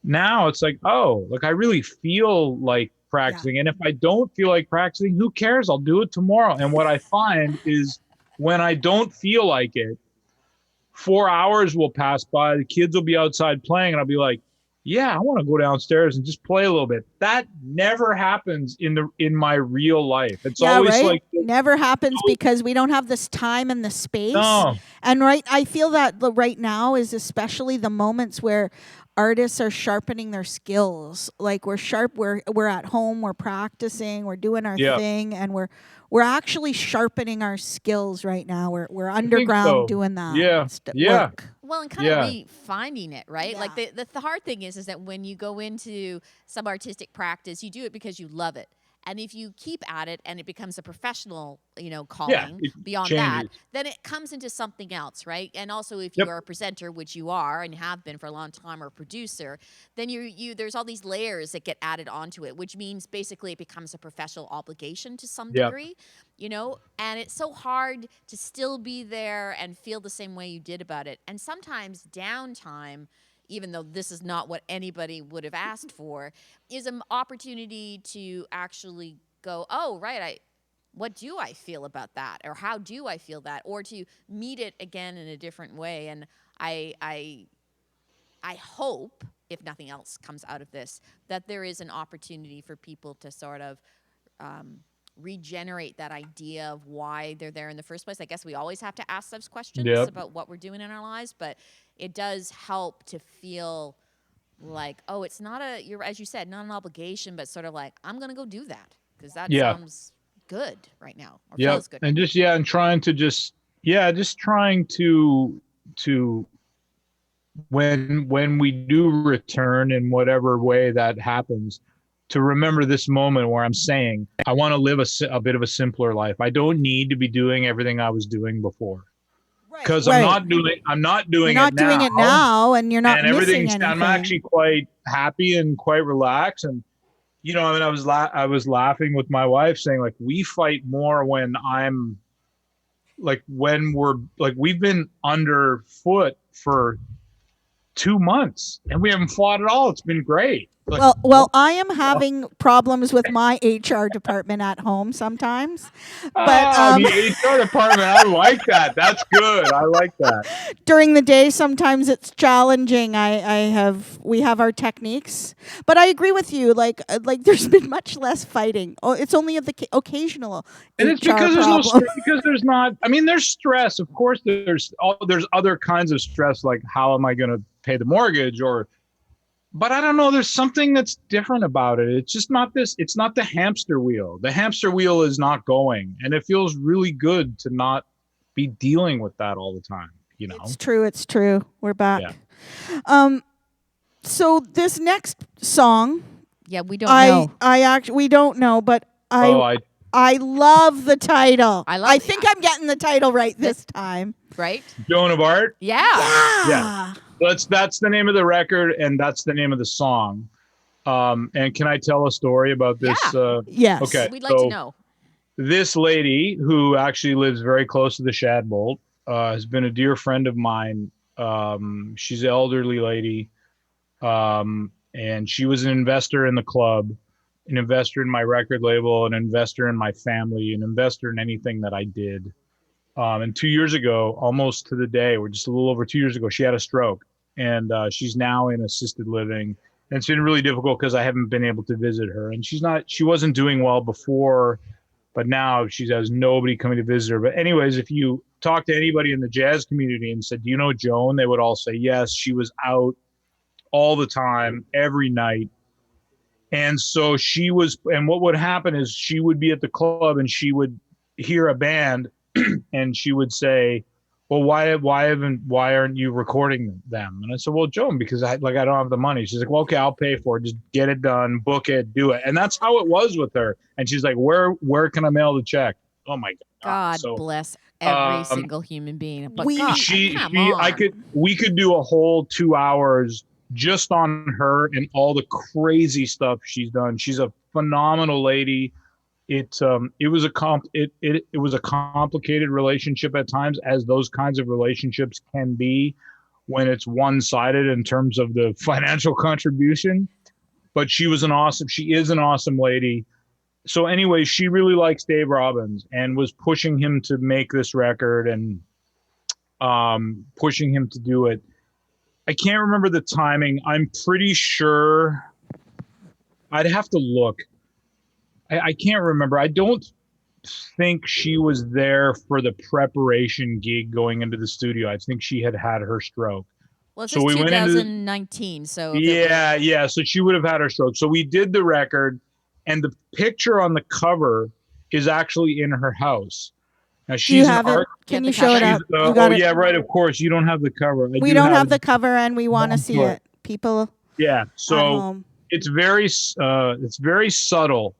Now it's like, I really feel like practicing. And if I don't feel like practicing, who cares? I'll do it tomorrow. And what I find is when I don't feel like it, 4 hours will pass by. The kids will be outside playing and I'll be like, yeah, I want to go downstairs and just play a little bit. That never happens in my real life. It's always right? like never happens because we don't have this time and the space. No. And I feel that right now is especially the moments where artists are sharpening their skills. Like we're at home, we're practicing, we're doing our Yeah. thing, and we're actually sharpening our skills right now. We're I think underground so. doing that Yeah. Yeah. work. Well, and kind of Yeah. refinding it, right? Like the hard thing is that when you go into some artistic practice, you do it because you love it. And if you keep at it and it becomes a professional, calling it beyond that, changes. then it comes into something else, right? And also if Yep. you are a presenter, which you are and have been for a long time, or a producer, then you there's all these layers that get added onto it, which means basically it becomes a professional obligation to some Yep. degree, and it's so hard to still be there and feel the same way you did about it. And sometimes downtime, even though this is not what anybody would have asked for, is an opportunity to actually go, oh, right, what do I feel about that? Or how do I feel that? Or to meet it again in a different way. And I hope, if nothing else comes out of this, that there is an opportunity for people to sort of regenerate that idea of why they're there in the first place. I guess we always have to ask those questions Yep. about what we're doing in our lives, but it does help to feel like, oh, it's not as you said, not an obligation, but sort of like, I'm going to go do that because that Yeah. sounds good right now, or Yep. feels good. And trying to when we do return in whatever way that happens, to remember this moment where I'm saying, I want to live a bit of a simpler life. I don't need to be doing everything I was doing before. Because I'm not doing You're not doing it now, and you're not and missing everything's, anything. I'm actually quite happy and quite relaxed. And, I was laughing with my wife saying, like, we fight more when I'm like, we've been underfoot for 2 months and we haven't fought at all. It's been great. Like, Well, I am having problems with my HR department at home sometimes, but the HR department, I like that. That's good. I like that. during the day sometimes it's challenging. We have our techniques, but I agree with you. Like there's been much less fighting. Oh, it's only of the occasional And HR it's because problem. there's not. I mean, there's stress. Of course, there's other kinds of stress, like how am I going to pay the mortgage, but I don't know. There's something that's different about it. It's just not this. It's not the hamster wheel. The hamster wheel is not going, and it feels really good to not be dealing with that all the time. It's true. We're back. Yeah. So this next song, yeah, we don't know. We don't know, but I love the title. I think I'm getting the title right this time. Right? Joan of Art. Yeah. That's the name of the record, and that's the name of the song. And can I tell a story about this? Yes. Okay. We'd like to know. This lady, who actually lives very close to the Shadbolt, has been a dear friend of mine. She's an elderly lady, and she was an investor in the club, an investor in my record label, an investor in my family, an investor in anything that I did. And 2 years ago, almost to the day, or just a little over 2 years ago, she had a stroke, and she's now in assisted living. And it's been really difficult because I haven't been able to visit her, and she wasn't doing well before, but now she has nobody coming to visit her. But anyways, if you talk to anybody in the jazz community and said, do you know Joan? They would all say, yes, she was out all the time, every night. And so and what would happen is she would be at the club and she would hear a band and she would say, well, why aren't you recording them? And I said, well, Joan, because I don't have the money. She's like, well, okay, I'll pay for it. Just get it done, book it, do it. And that's how it was with her. And she's like, where can I mail the check? Oh my God. God bless every single human being. But we could do a whole 2 hours just on her and all the crazy stuff she's done. She's a phenomenal lady. It was a complicated relationship at times, as those kinds of relationships can be when it's one-sided in terms of the financial contribution. But she is an awesome lady. So anyway, she really likes Dave Robbins and was pushing him to make this record and pushing him to do it. I can't remember the timing. I'm pretty sure I'd have to look. I can't remember. I don't think she was there for the preparation gig going into the studio. I think she had her stroke. Well, it's So we went into 2019. So if it was- yeah. So she would have had her stroke. So we did the record, and the picture on the cover is actually in her house. Now Do you she's have an it? art. Can you show it up? She's, You got oh it. yeah, right. Of course, you don't have the cover. We don't have the cover, and we want to see Sure. it. People. Yeah. At So home. it's very subtle.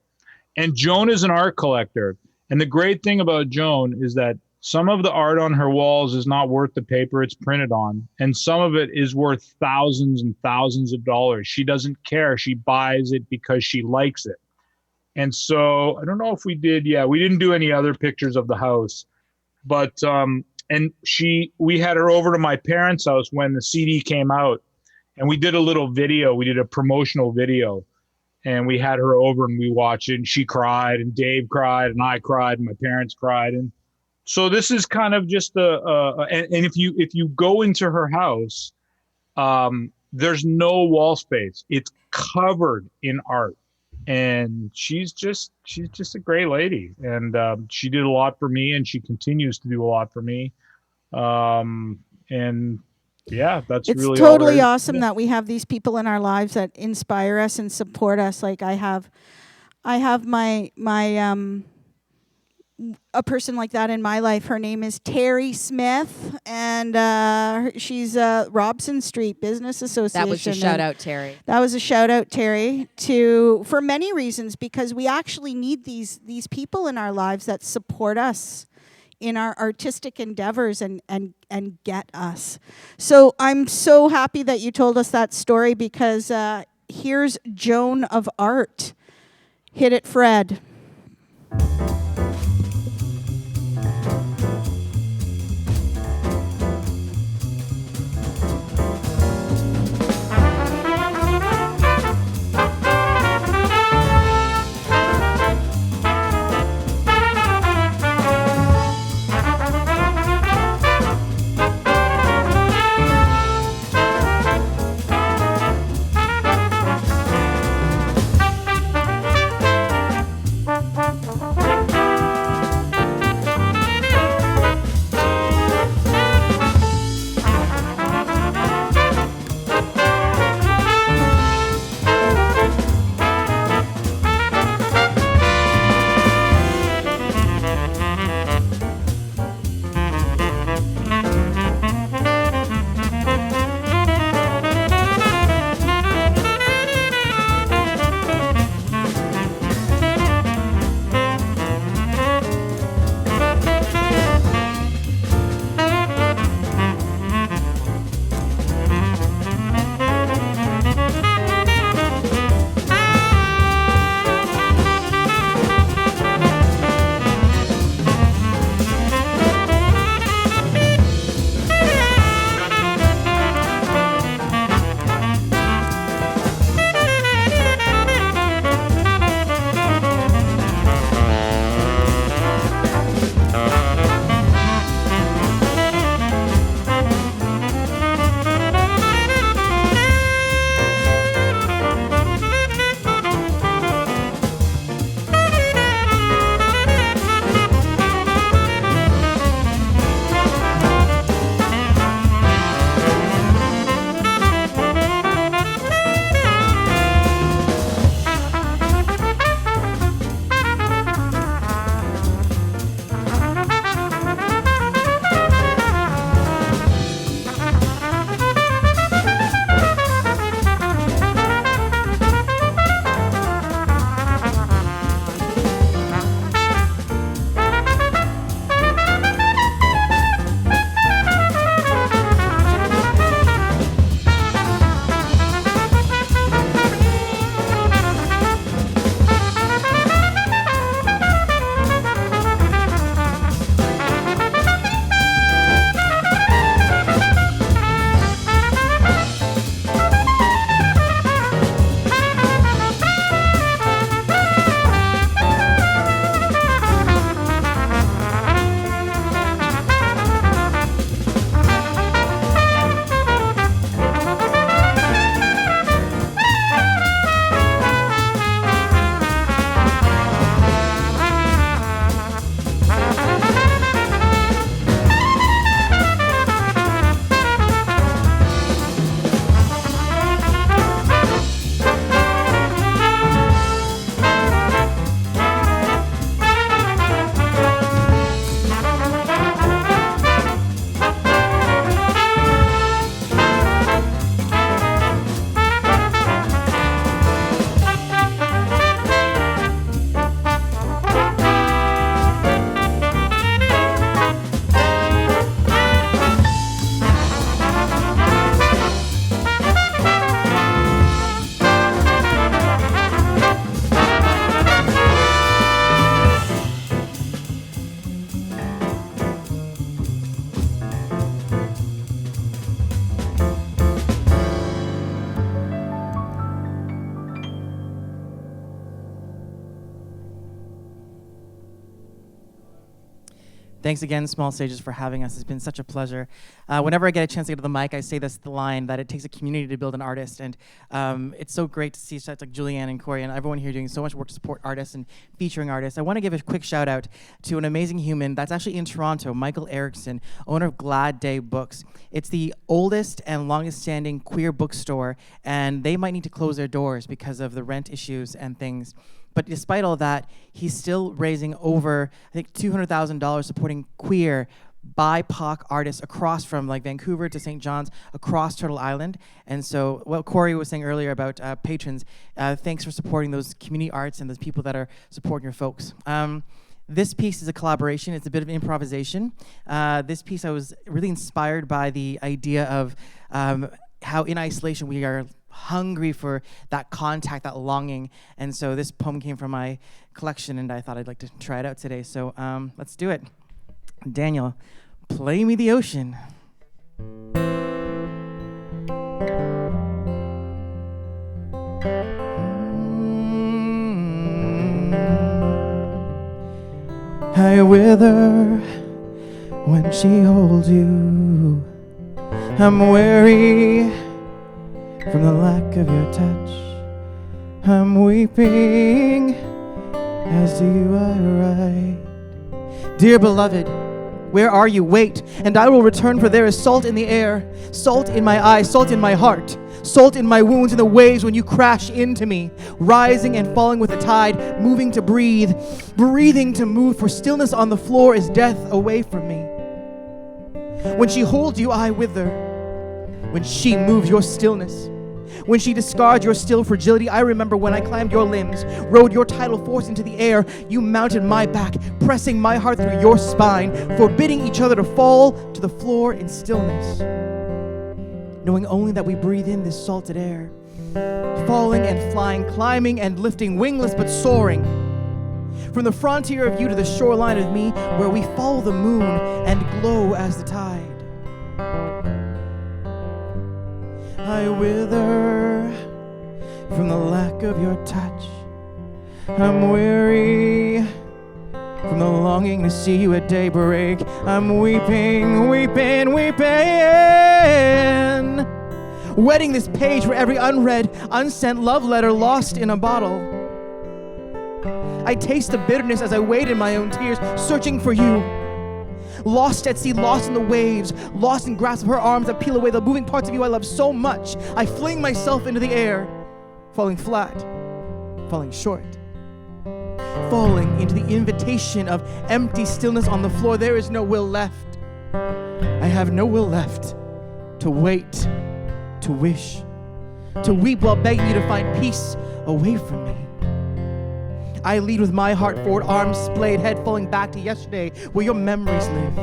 And Joan is an art collector. And the great thing about Joan is that some of the art on her walls is not worth the paper it's printed on. And some of it is worth thousands and thousands of dollars. She doesn't care. She buys it because she likes it. And so I don't know if we didn't do any other pictures of the house, but we had her over to my parents' house when the CD came out, and we did a little video. We did a promotional video, and we had her over and we watched it, and she cried, and Dave cried, and I cried, and my parents cried. And so this is kind of just and if you go into her house, there's no wall space. It's covered in art. And she's just a great lady, and she did a lot for me, and she continues to do a lot for me. And yeah, that's It's really totally all awesome that we have these people in our lives that inspire us and support us. Like I have my a person like that in my life. Her name is Terry Smith, and she's Robson Street Business Association. That was your shout out, Terry. That was a shout out, Terry, for many reasons, because we actually need these people in our lives that support us in our artistic endeavors and get us. So I'm so happy that you told us that story, because here's Joan of Art. Hit it, Fred. Thanks again, Small Stages, for having us. It's been such a pleasure. Whenever I get a chance to get to the mic, I say this line that it takes a community to build an artist. And it's so great to see such like Julianne and Corey and everyone here doing so much work to support artists and featuring artists. I want to give a quick shout out to an amazing human that's actually in Toronto, Michael Erickson, owner of Glad Day Books. It's the oldest and longest standing queer bookstore, and they might need to close their doors because of the rent issues and things. But despite all that, he's still raising over, I think, $200,000 supporting queer BIPOC artists across from like Vancouver to St. John's, across Turtle Island. And so what Corey was saying earlier about patrons, thanks for supporting those community arts and those people that are supporting your folks. This piece is a collaboration. It's a bit of improvisation. This piece, I was really inspired by the idea of how in isolation we are hungry for that contact, that longing. And so this poem came from my collection, and I thought I'd like to try it out today. So let's do it. Daniel, play me the ocean. I wither when she holds you. I'm weary from the lack of your touch. I'm weeping, as do you I write. Dear beloved, where are you? Wait, and I will return, for there is salt in the air, salt in my eyes, salt in my heart, salt in my wounds, in the waves when you crash into me, rising and falling with the tide, moving to breathe, breathing to move, for stillness on the floor is death away from me. When she holds you, I wither. When she moves your stillness, when she discards your still fragility, I remember when I climbed your limbs, rode your tidal force into the air, you mounted my back, pressing my heart through your spine, forbidding each other to fall to the floor in stillness, knowing only that we breathe in this salted air, falling and flying, climbing and lifting, wingless but soaring, from the frontier of you to the shoreline of me, where we follow the moon and glow as the tide. I wither from the lack of your touch. I'm weary from the longing to see you at daybreak. I'm weeping, weeping, weeping, wetting this page for every unread, unsent love letter lost in a bottle. I taste the bitterness as I wade in my own tears, searching for you. Lost at sea, lost in the waves, lost in grasp of her arms that peel away the moving parts of you I love so much. I fling myself into the air, falling flat, falling short, falling into the invitation of empty stillness on the floor. There is no will left. I have no will left to wait, to wish, to weep while begging you to find peace away from me. I lead with my heart forward, arms splayed, head falling back to yesterday, where your memories live.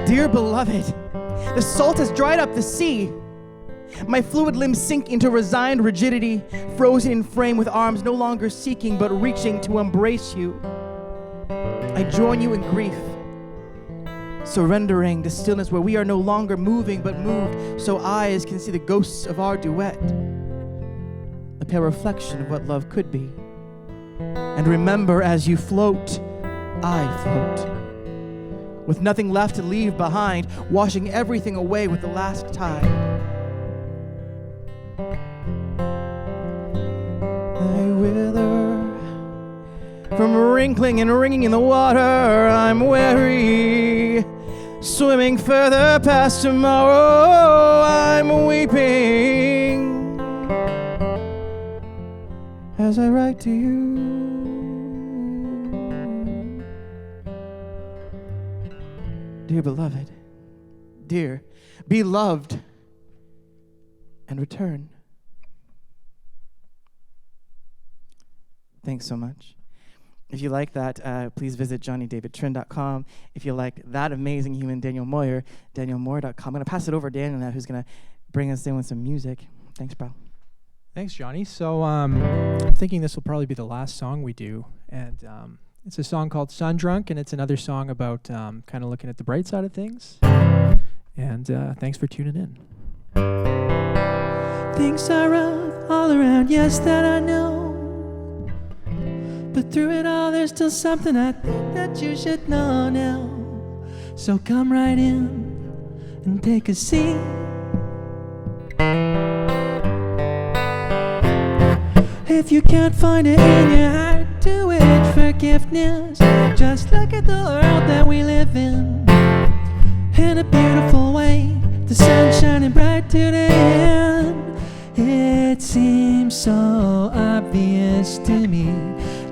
Dear beloved, the salt has dried up the sea. My fluid limbs sink into resigned rigidity, frozen in frame with arms no longer seeking but reaching to embrace you. I join you in grief, surrendering to stillness where we are no longer moving but moved, so eyes can see the ghosts of our duet, a pale reflection of what love could be. And remember, as you float, I float, with nothing left to leave behind, washing everything away with the last tide. I wither from wrinkling and ringing in the water. I'm weary, swimming further past tomorrow. I'm weeping as I write to you. Dear beloved, dear, be loved and return. Thanks so much. If you like that, please visit johnnydavidtrin.com. If you like that amazing human, Daniel Moyer, danielmoyer.com. I'm going to pass it over to Daniel now, who's going to bring us in with some music. Thanks, bro. Thanks, Johnny. So I'm thinking this will probably be the last song we do. And it's a song called Sun Drunk, and it's another song about kind of looking at the bright side of things. And thanks for tuning in. Things are rough all around, yes, that I know. But through it all, there's still something I think that you should know now. So come right in and take a seat. If you can't find it in your heart to wish forgiveness, just look at the world that we live in a beautiful way. The sun's shining bright today, and it seems so obvious to me.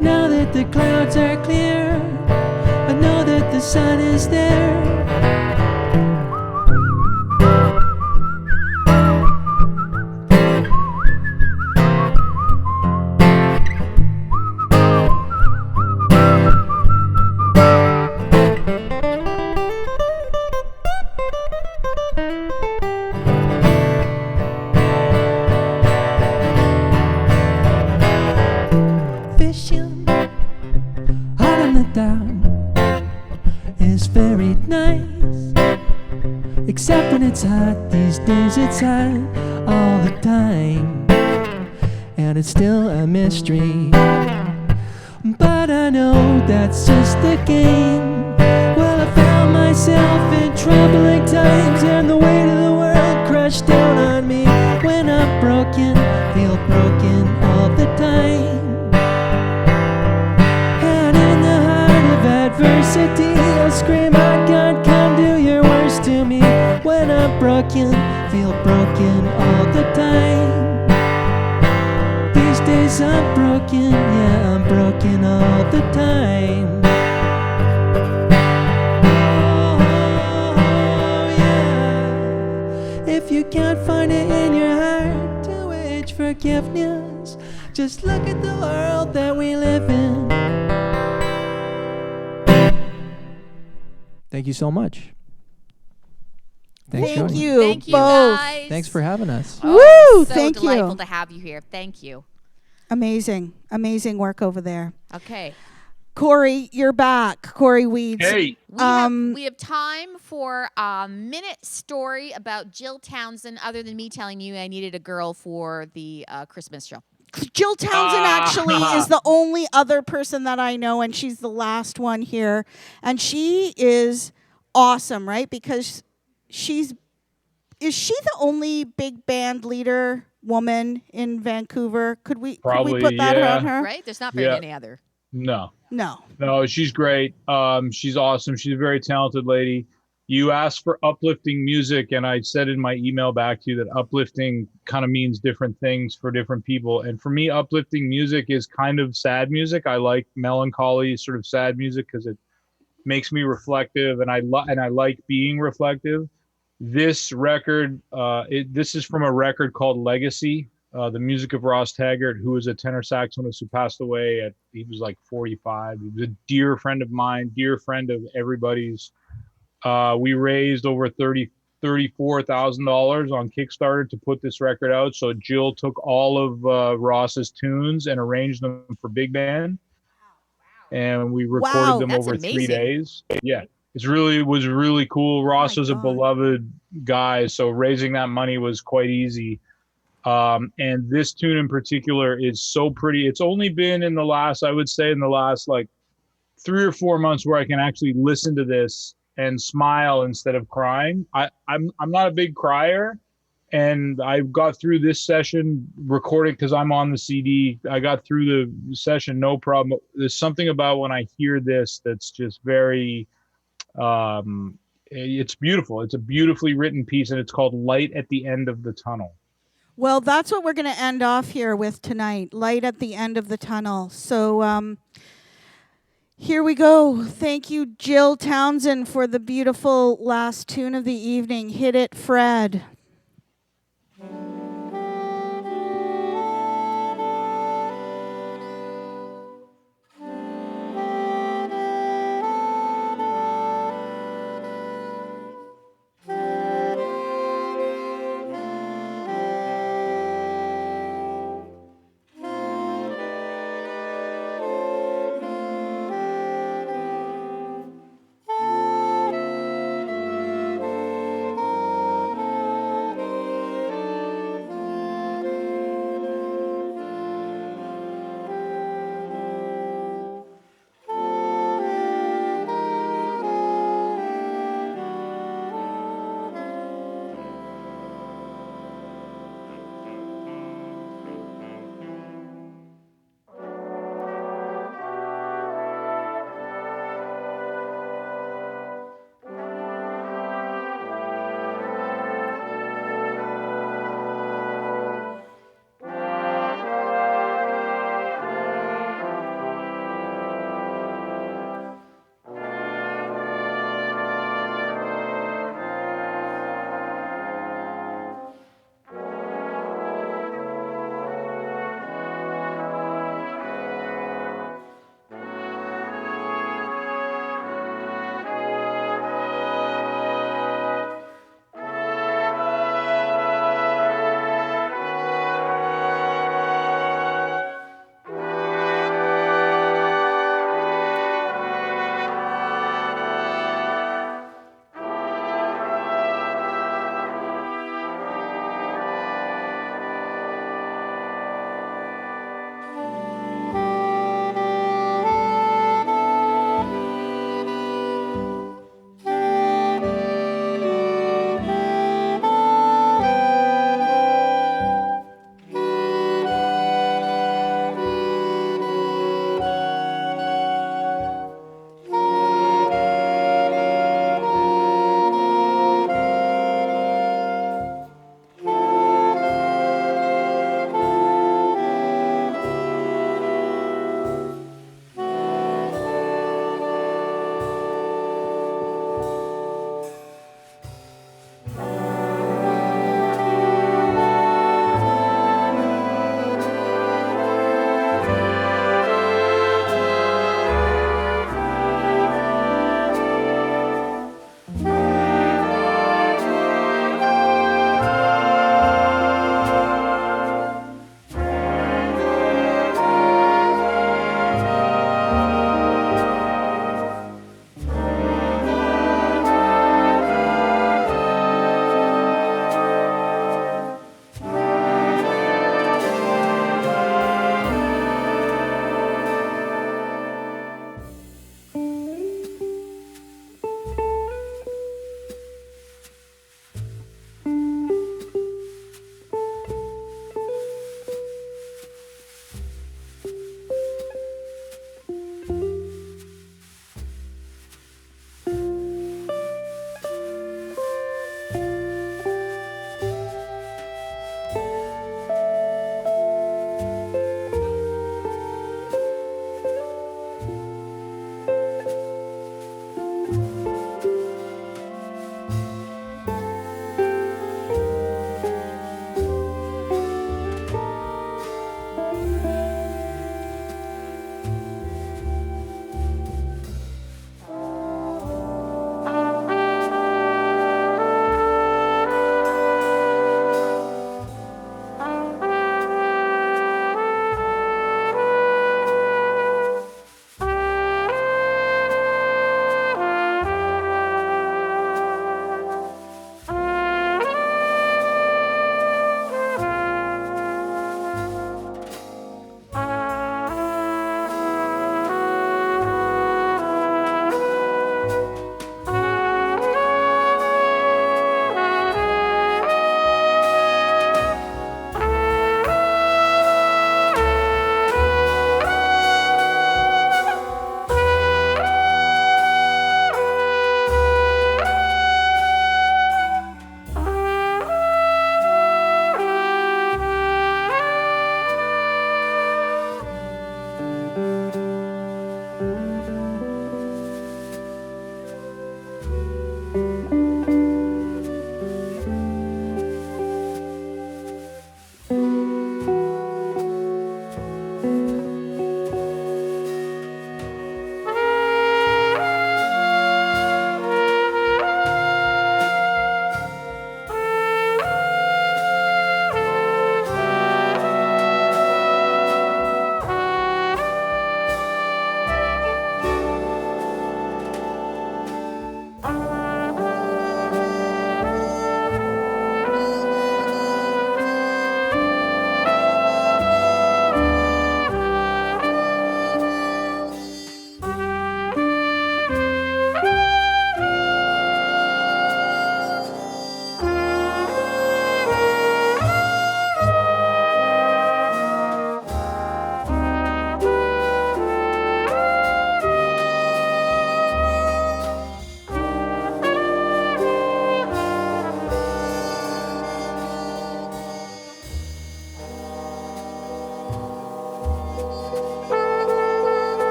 Now that the clouds are clear, I know that the sun is there. Fishing out on the down is very nice, except when it's hot. These days it's hot all the time, and it's still a mystery. But I know that's just the game. Well, I found myself in troubling times, and the weight of the world crushed down on me. When I'm broken, feel broken all the time. And in the heart of adversity, I scream out, God, come do your worst to me. When I'm broken, feel broken all the time. These days I'm broken, yeah, I'm broken all the time. Oh, yeah. If you can't find it in your heart to wish forgiveness, just look at the world that we live in. Thank you so much. Thanks, Thank Jody. you Thank you, both. guys. Thanks for having us. Oh, Woo! So Thank delightful you. to have you here. Thank you. Amazing, amazing work over there. Okay. Corey, you're back. Corey Weeds. Hey. We have time for a minute story about Jill Townsend, other than me telling you I needed a girl for the Christmas show. Jill Townsend actually is the only other person that I know, and she's the last one here. And she is awesome, right? Because is she the only big band leader woman in Vancouver? Could we put that on her? Right? There's not very many other. No. No, she's great. She's awesome. She's a very talented lady. You asked for uplifting music, and I said in my email back to you that uplifting kind of means different things for different people. And for me, uplifting music is kind of sad music. I like melancholy, sort of sad music because it makes me reflective, and I like being reflective. This record, this is from a record called Legacy. The music of Ross Taggart, who was a tenor saxophonist who passed away he was like 45. He was a dear friend of mine, dear friend of everybody's. We raised over $34,000 on Kickstarter to put this record out. So Jill took all of Ross's tunes and arranged them for big band, and we recorded them over 3 days. Yeah, was really cool. Ross was a beloved guy, so raising that money was quite easy. And this tune in particular is so pretty. It's only been in the last like 3 or 4 months where I can actually listen to this and smile instead of crying. I'm not a big crier, and I got through this session recording because I'm on the CD. I got through the session no problem. There's something about when I hear this that's just very it's beautiful. It's a beautifully written piece, and it's called Light at the End of the Tunnel. Well, that's what we're going to end off here with tonight. Light at the end of the tunnel. So here we go. Thank you, Jill Townsend, for the beautiful last tune of the evening. Hit it, Fred.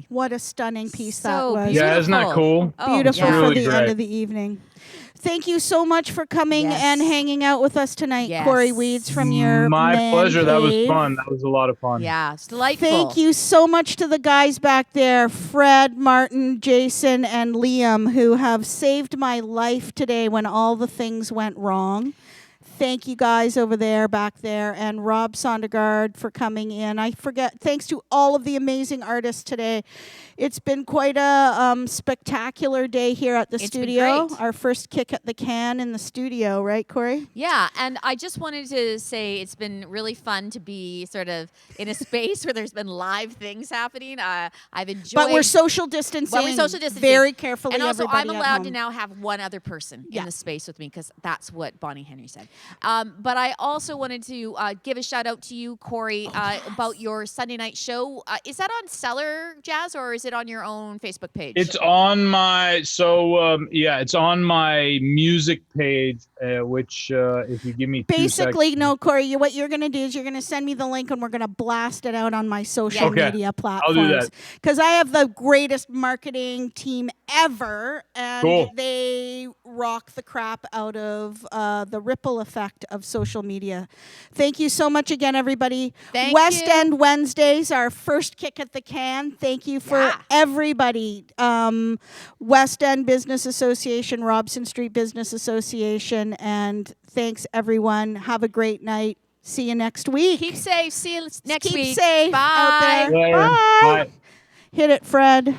Definitely. What a stunning piece that So was. Yeah, isn't that cool? Oh, Beautiful yeah. for Really the end great. of the evening. Thank you so much for coming Yes. and hanging out with us tonight, Yes. Corey Weeds from your My man pleasure. That was cave. fun. That was a lot of fun. Yeah, it's delightful. Thank you so much to the guys back there, Fred, Martin, Jason, and Liam, who have saved my life today when all the things went wrong. Thank you guys over there, back there, and Rob Sondergaard for coming in. Thanks to all of the amazing artists today. It's been quite a spectacular day here at the It's been studio. great. Our first kick at the can in the studio, right, Corey? Yeah, and I just wanted to say it's been really fun to be sort of in a space where there's been live things happening. I've enjoyed. But we're social distancing. Well, we're social distancing very carefully. and also everybody I'm at allowed to home. now have one other person Yeah. in the space with me because that's what Bonnie Henry said. But I also wanted to give a shout out to you, Corey, about your Sunday night show. Is that on Cellar Jazz or is it on your own Facebook page? It's on my it's on my music page, which if you give me Basically, no, Corey. What you're going to do is you're going to send me the link, and we're going to blast it out on my social Okay. media I'll platforms. do that. Because I have the greatest marketing team ever, and Cool. they rock the crap out of the ripple effect of social media. Thank you so much again, everybody. Thank West you. End Wednesdays, our first kick at the can. Thank you for everybody. West End Business Association, Robson Street Business Association, and thanks everyone. Have a great night. See you next week. Keep safe. See you next Keep week. safe out Bye. there. Bye. Hit it, Fred.